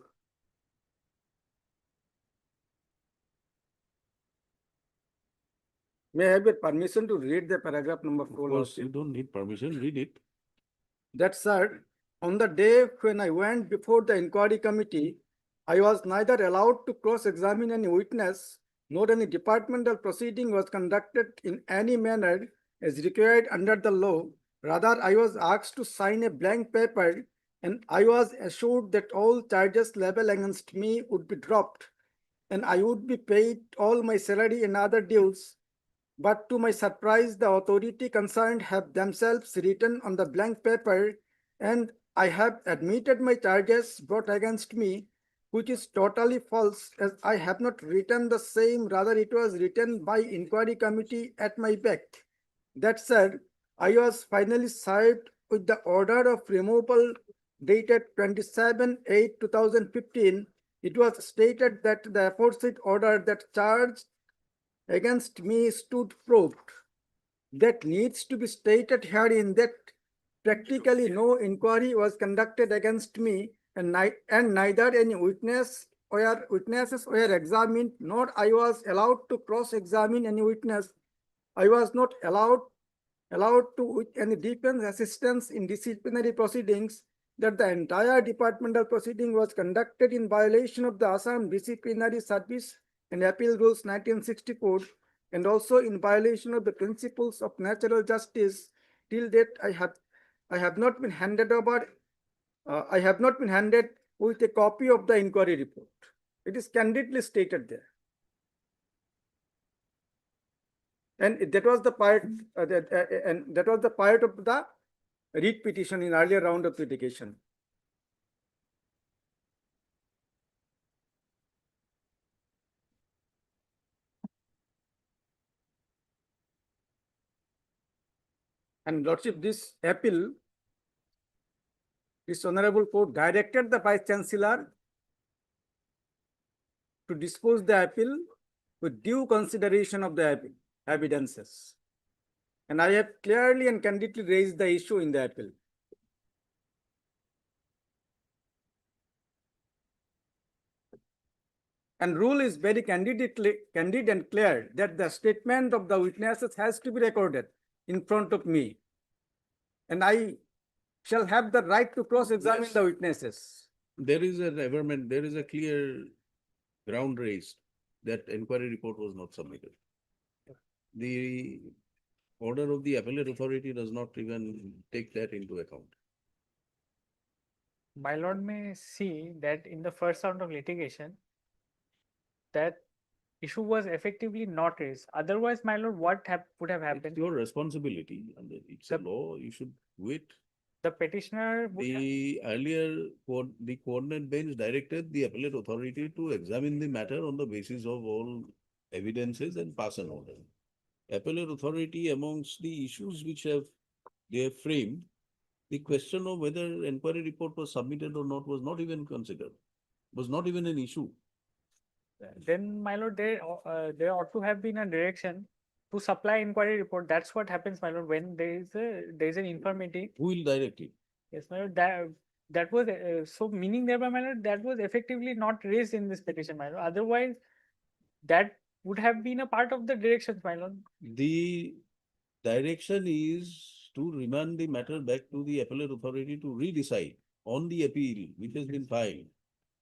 May I have your permission to read the paragraph number 4? Of course, you don't need permission, read it. That, sir, on the day when I went before the inquiry committee, I was neither allowed to cross-examine any witness, nor any departmental proceeding was conducted in any manner as required under the law. Rather, I was asked to sign a blank paper, and I was assured that all charges leveled against me would be dropped, and I would be paid all my salary and other dues. But to my surprise, the authority concerned have themselves written on the blank paper, and I have admitted my charges brought against me, which is totally false, as I have not written the same, rather it was written by inquiry committee at my beck. That said, I was finally served with the order of removal dated 27/8/2015. It was stated that the aforesaid order that charged against me stood proved. That needs to be stated herein that practically no inquiry was conducted against me, and neither any witnesses were examined, nor I was allowed to cross-examine any witness. I was not allowed to with any defense assistance in disciplinary proceedings, that the entire departmental proceeding was conducted in violation of the Assam Disciplinary Service and Appeal Rules 1964, and also in violation of the principles of natural justice. Till date, I have not been handed over. I have not been handed with a copy of the inquiry report. It is candidly stated there. And that was the part, that was the part of the writ petition in earlier round of litigation. And Lordship, this appeal, this Honorable Court directed the Vice Chancellor to dispose the appeal with due consideration of the evidences. And I have clearly and candidly raised the issue in the appeal. And rule is very candid and clear that the statement of the witnesses has to be recorded in front of me. And I shall have the right to cross-examine the witnesses. There is an averment, there is a clear ground raised that inquiry report was not submitted. The order of the appellate authority does not even take that into account. My lord may see that in the first round of litigation, that issue was effectively not raised. Otherwise, my lord, what would have happened? It's your responsibility, and it's a law, you should wait. The petitioner The earlier, the coordinate bench directed the appellate authority to examine the matter on the basis of all evidences and pass an order. Appellate authority, amongst the issues which they have framed, the question of whether inquiry report was submitted or not was not even considered, was not even an issue. Then, my lord, there ought to have been a direction to supply inquiry report. That's what happens, my lord, when there is an infirmity. Who will direct it? Yes, my lord, that was so meaning thereby, my lord, that was effectively not raised in this petition, my lord. Otherwise, that would have been a part of the directions, my lord. The direction is to remand the matter back to the appellate authority to redecide on the appeal which has been filed.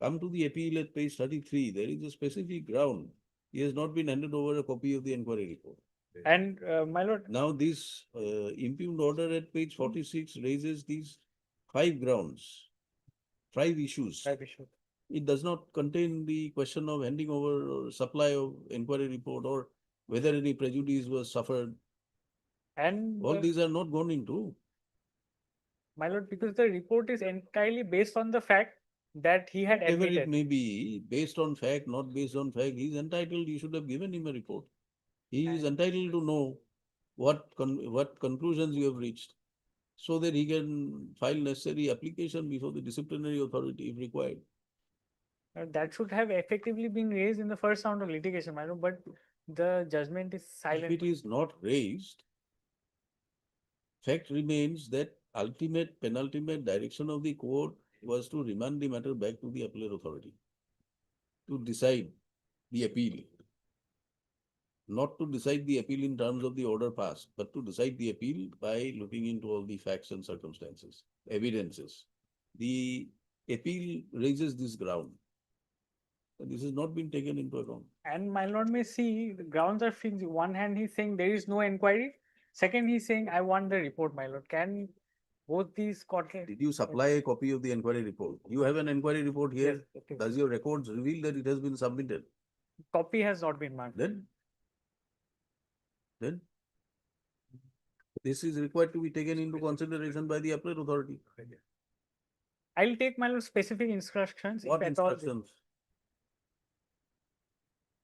Come to the appeal at page 33. There is a specific ground. He has not been handed over a copy of the inquiry report. And my lord, Now this impugned order at page 46 raises these 5 grounds, 5 issues. It does not contain the question of handing over or supply of inquiry report or whether any prejudice was suffered. and All these are not gone into. my lord, because the report is entirely based on the fact that he had Whatever admitted. it may be, based on fact, not based on fact, he is entitled, you should have given him a report. He is entitled to know what conclusions you have reached so that he can file necessary application before the disciplinary authority if required. That should have effectively been raised in the first round of litigation, my lord, but the judgment is silent. If it is not raised, fact remains that penultimate direction of the court was to remand the matter back to the appellate authority to decide the appeal. Not to decide the appeal in terms of the order passed, but to decide the appeal by looking into all the facts and circumstances, evidences. The appeal raises this ground. This has not been taken into account. And my lord may see the grounds are fixed. One hand he's saying there is no inquiry. Second, he's saying I want the report, my lord. Can both these contradict? Did you supply a copy of the inquiry report? You have an inquiry report here. Yes, Does your records reveal that it has been submitted? Copy has not been marked. Then this is required to be taken into consideration by the appellate authority. I'll take my lord specific instructions. What instructions?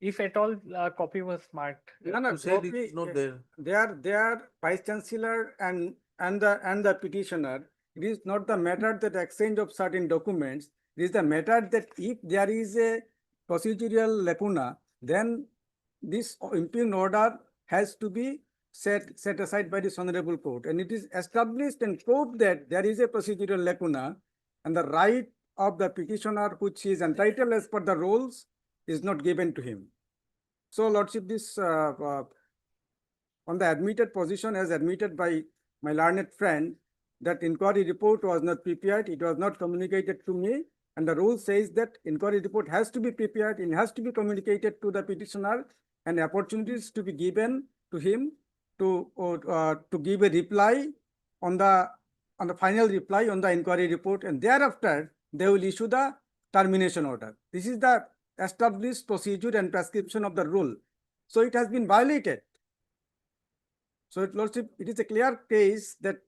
If at all copy was marked. No, no, You said copy, it's not there. They are vice chancellor and the petitioner. It is not the matter that exchange of certain documents. It is the matter that if there is a procedural lacuna, then this impugned order has to be set aside by this honorable court. And it is established and proved that there is a procedural lacuna and the right of the petitioner, which is entitled as per the rules, is not given to him. So, Lordship, this on the admitted position as admitted by my learned friend, that inquiry report was not prepared, it was not communicated to me, and the rule says that inquiry report has to be prepared, it has to be communicated to the petitioner, and opportunities to be given to him to give a reply on the final reply on the inquiry report, and thereafter they will issue the termination order. This is the established procedure and prescription of the rule. So it has been violated. So, Lordship, it is a clear case that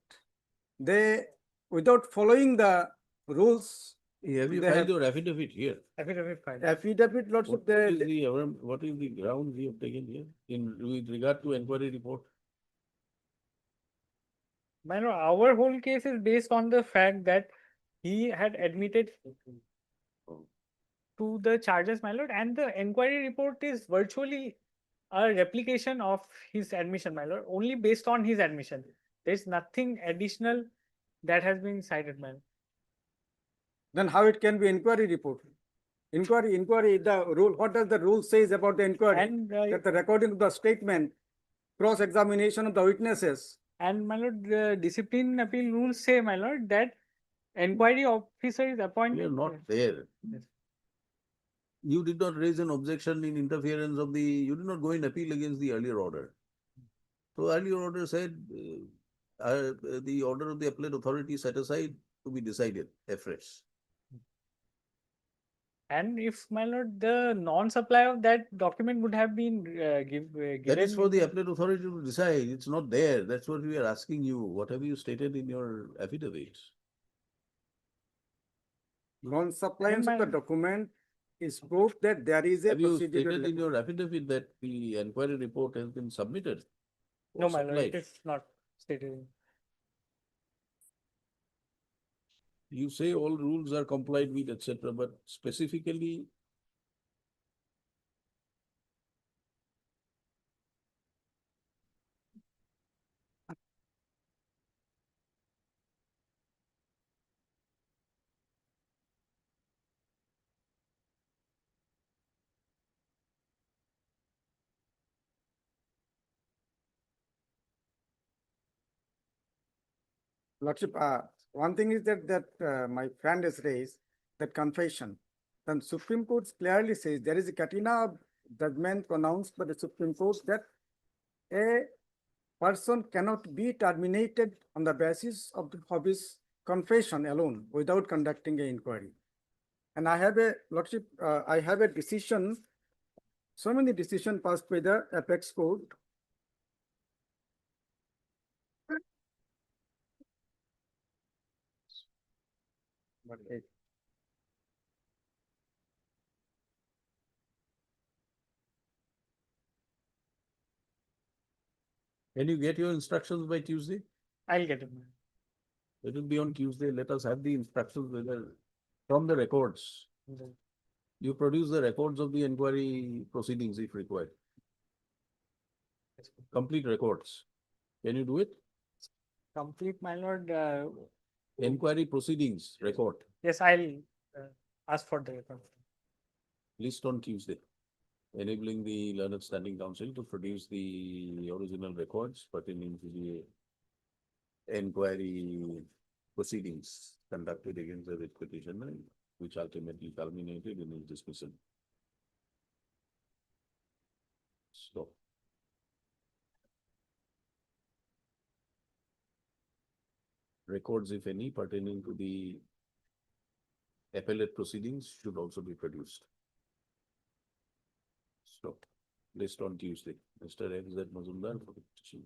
they, without following the rules. Have you filed your affidavit here? Affidavit filed. Affidavit, Lordship, What is the ground we have taken here with regard to inquiry report? My lord, our whole case is based on the fact that he had admitted to the charges, my lord, and the inquiry report is virtually a replication of his admission, my lord, only based on his admission. There is nothing additional that has been cited, my lord. Then how it can be inquiry report? Inquiry, the rule, what does the rule says about the inquiry? And that the recording of the statement, cross-examination of the witnesses. And my lord, the discipline appeal rules say, my lord, that inquiry officer is appointed. We are not there. Yes. You did not raise an objection in interference of you did not go in appeal against the earlier order. So earlier order said the order of the appellate authority set aside to be decided afresh. And if, my lord, the non-supply of that document would have been given. That is for the appellate authority to decide. It's not there. That's what we are asking you. What have you stated in your affidavit? Non-compliance of the document is proof that there is a Have you procedural. stated in your affidavit that the inquiry report has been submitted? No, my lord, it is not stated. You say all rules are complied with, etc., but specifically Lordship, one thing is that my friend has raised, that confession. Then Supreme Court clearly says there is a Katina judgment pronounced by the Supreme Court that a person cannot be terminated on the basis of his confession alone without conducting an inquiry. And I have a, Lordship, I have a decision, so many decisions passed by the apex court. Can you get your instructions by Tuesday? I'll get it. It will be on Tuesday. Let us have the instructions whether from the records. You produce the records of the inquiry proceedings if required. Complete records. Can you do it? Complete, my lord. Inquiry proceedings record. Yes, I'll ask for the record. List on Tuesday. Enabling the Learned Standing Council to produce the original records pertaining to the inquiry proceedings conducted against the writ petitioner, which ultimately culminated in his dismissal. So. Records, if any, pertaining to the appellate proceedings should also be produced. So, list on Tuesday. Mr. X. Z. Mazumdar for the petition.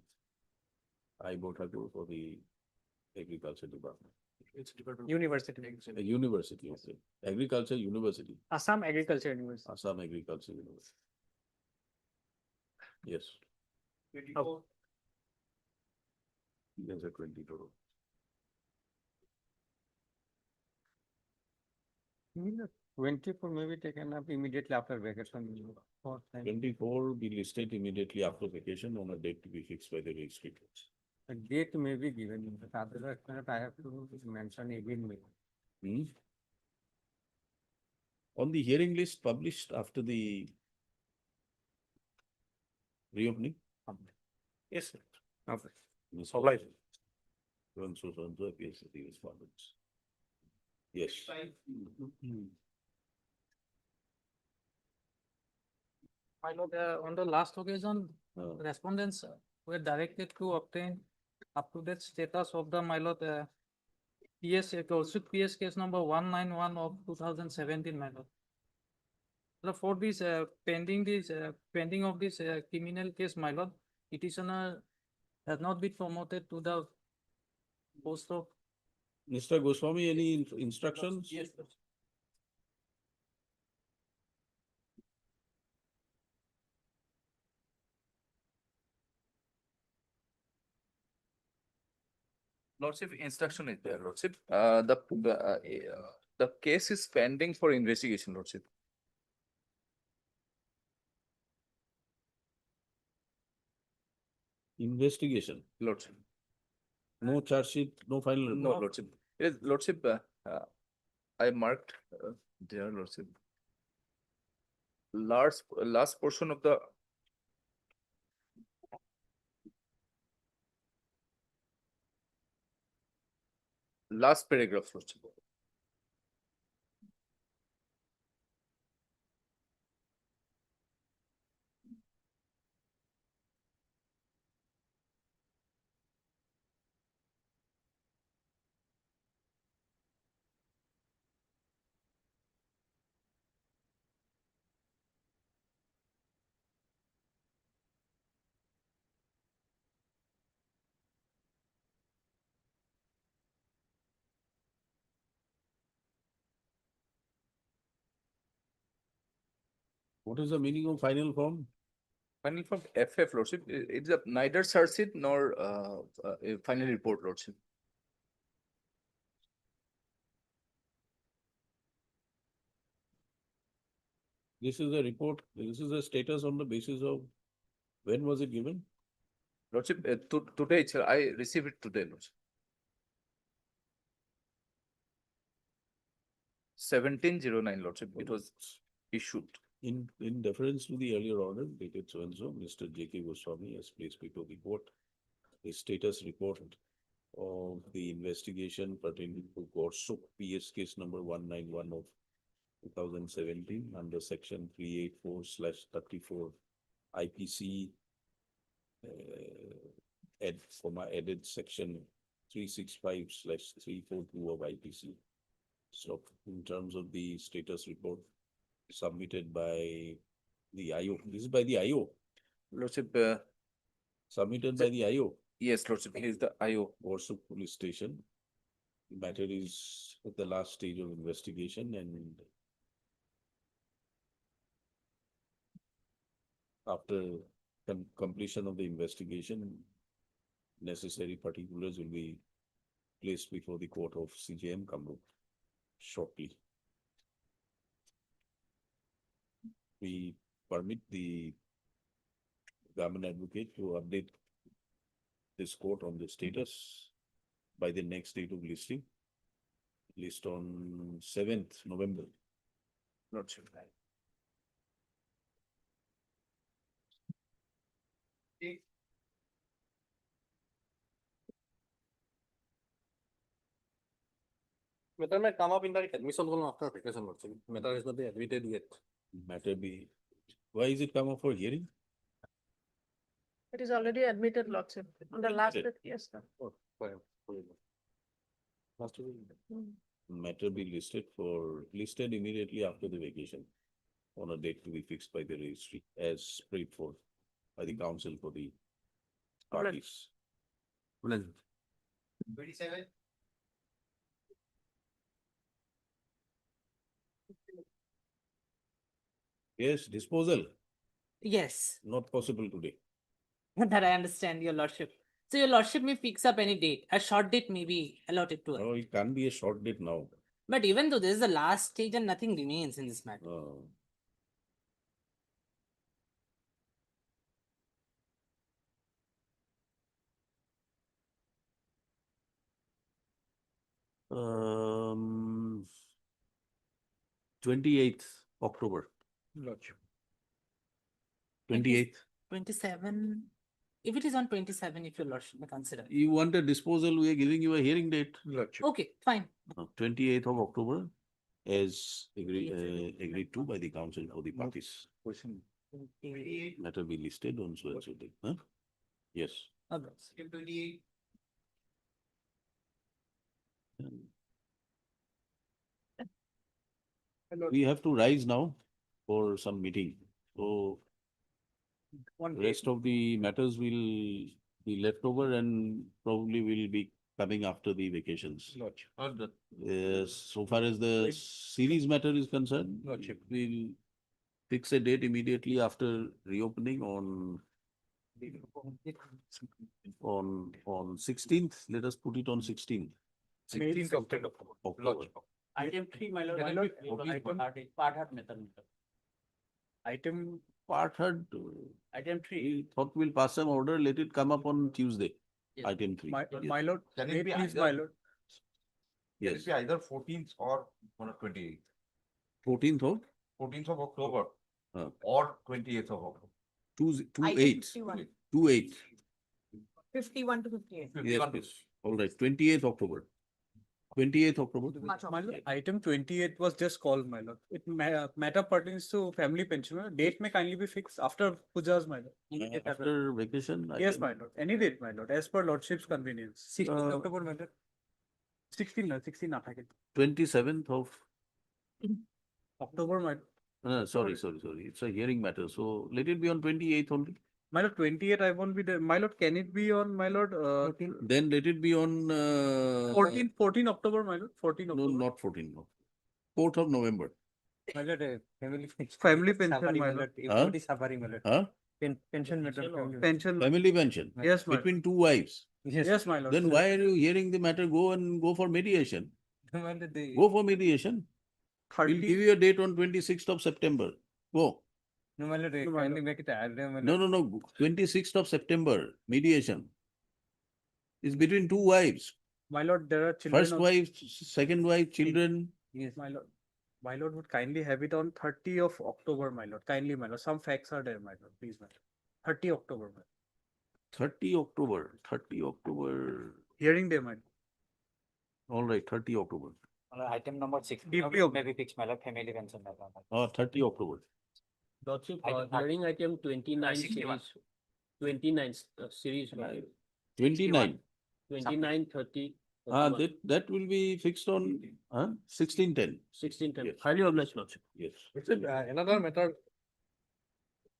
I. Bothakur for the Agriculture Department. University. A university, okay. Agriculture University. Assam Agriculture University. Assam Agriculture University. Yes. 24. There's a 22. Maybe 24 may be taken up immediately after vacation. 24 will be listed immediately after vacation on a date to be fixed by the registry. A date may be given, but otherwise I have to mention again. On the hearing list published after the reopening? Yes, sir. Okay. Obliged. So appears to the respondents. Yes. My lord, on the last occasion, respondents were directed to obtain up-to-date status of the, my lord, PS, PS case number 191 of 2017, my lord. So for this pending of this criminal case, my lord, petitioner has not been promoted to the post of. Mr. Goswami, any instructions? Yes, sir. Lordship, instruction is there, Lordship. The case is pending for investigation, Lordship. Investigation. Lordship. No charge sheet, no final report. No, Lordship. Yes, Lordship, I marked there, Lordship. Last portion of the last paragraph, Lordship. What is the meaning of final form? Final form FF, Lordship. It's a neither search sheet nor a final report, Lordship. This is a report, this is a status on the basis of when was it given? Lordship, today, sir, I received it today, Lordship. 1709, Lordship, it was issued. In deference to the earlier order dated so and so, Mr. J.K. Goswami has placed before the court a status report of the investigation pertaining to Gorsuk PS case number 191 of 2017 under section 384/34 IPC added section 365/342 of IPC. So in terms of the status report submitted by the IO, this is by the IO, Lordship, submitted by the IO. yes, Lordship, he is the IO. Gorsuk Police Station. The matter is at the last stage of investigation, and after completion of the investigation, necessary particulars will be placed before the court of CJM Kamrup shortly. We permit the government advocate to update this court on the status by the next date of listing, list on 7th November. Lordship. Matter may come up in the admission after vacation, Lordship. Matter is not admitted yet. Matter be, why is it come up for hearing? It is already admitted, Lordship, on the last, Admitted. yes, sir. Oh, fine. Last week. Matter be listed immediately after the vacation on a date to be fixed by the registry as prayed for by the council for the parties. 27. Yes, disposal, Yes, not possible today. that I understand, your lordship. So your lordship may fix up any date. A short date may be allotted to us. No, it can't be a short date now. But even though this is the last stage and nothing remains in this matter. Um, 28th October, Lordship. 28th. 27. If it is on 27, if your lordship may consider. You want a disposal, we are giving you a hearing date. Lordship. Okay, fine. 28th of October as agreed to by the council for the parties. Question. Matter be listed on so and so date. Huh? Yes. We have to rise now for some meeting. So rest of the matters will be left over and probably will be coming after the vacations. Lordship. Yes, so far as the series matter is concerned, Lordship. we'll fix a date immediately after reopening on 16th. Let us put it on 16th. 16th of October. Item 3, my lord. Item Part heard. Item 3. We thought we'll pass some order, let it come up on Tuesday. Yes. Item 3. My Yes. lord, Can may it be please, either- my lord. Yes, either 14th or 28th. 14th of 14th of October Uh. or 28th of October. 2/8. 2/8. 51 to 58. Yes, yes. All right, 28th October. 28th October. My lord, item 28 was just called, my lord. It matter pertains to family pensioner. Date may kindly be fixed after pujas, my lord. Any date after- After vacation. I Yes, can- my lord. Any date, my lord, as per lordship's convenience. 16th Uh, October, my lord. 16, no, 16 not again. 27th of, October, my lord. sorry. It's a hearing matter. So let it be on 28th only. My lord, 28, I won't be there. My lord, can it be on, my lord, Then let it be on 14 October, my lord, 14 no, October. not 14. No. 4th of November. My lord, Family family pension, my lord. Huh? Safari, my lord. Huh? Pension matter. Pension. Family pension. Yes, my lord. Between two wives. Yes, my lord. Then So- why are you hearing the matter? Go for mediation. Go for mediation. We'll 30. give you a date on 26th of September. Go. No, my lord, No, my kindly make it add, my lord. No. 26th of September, mediation. It's between two wives. My lord, there are children. First wife, second wife, children. Yes, my lord. My lord would kindly have it on 30 of October, my lord. Kindly, my lord. Some facts are there, my lord. Please, my lord. 30 October, my lord. 30 October. 30 October. hearing day, my. All right, 30 October. Item number 6. Deeply ob- Maybe fixed, my lord, family pension matter. 30 October. Lordship, Item thirty. hearing item 29 61. series, 29 series, 29. 29, 30. That will be fixed on 1610. 16, 10. Yes. Highly obliged, Lordship. Yes. Another matter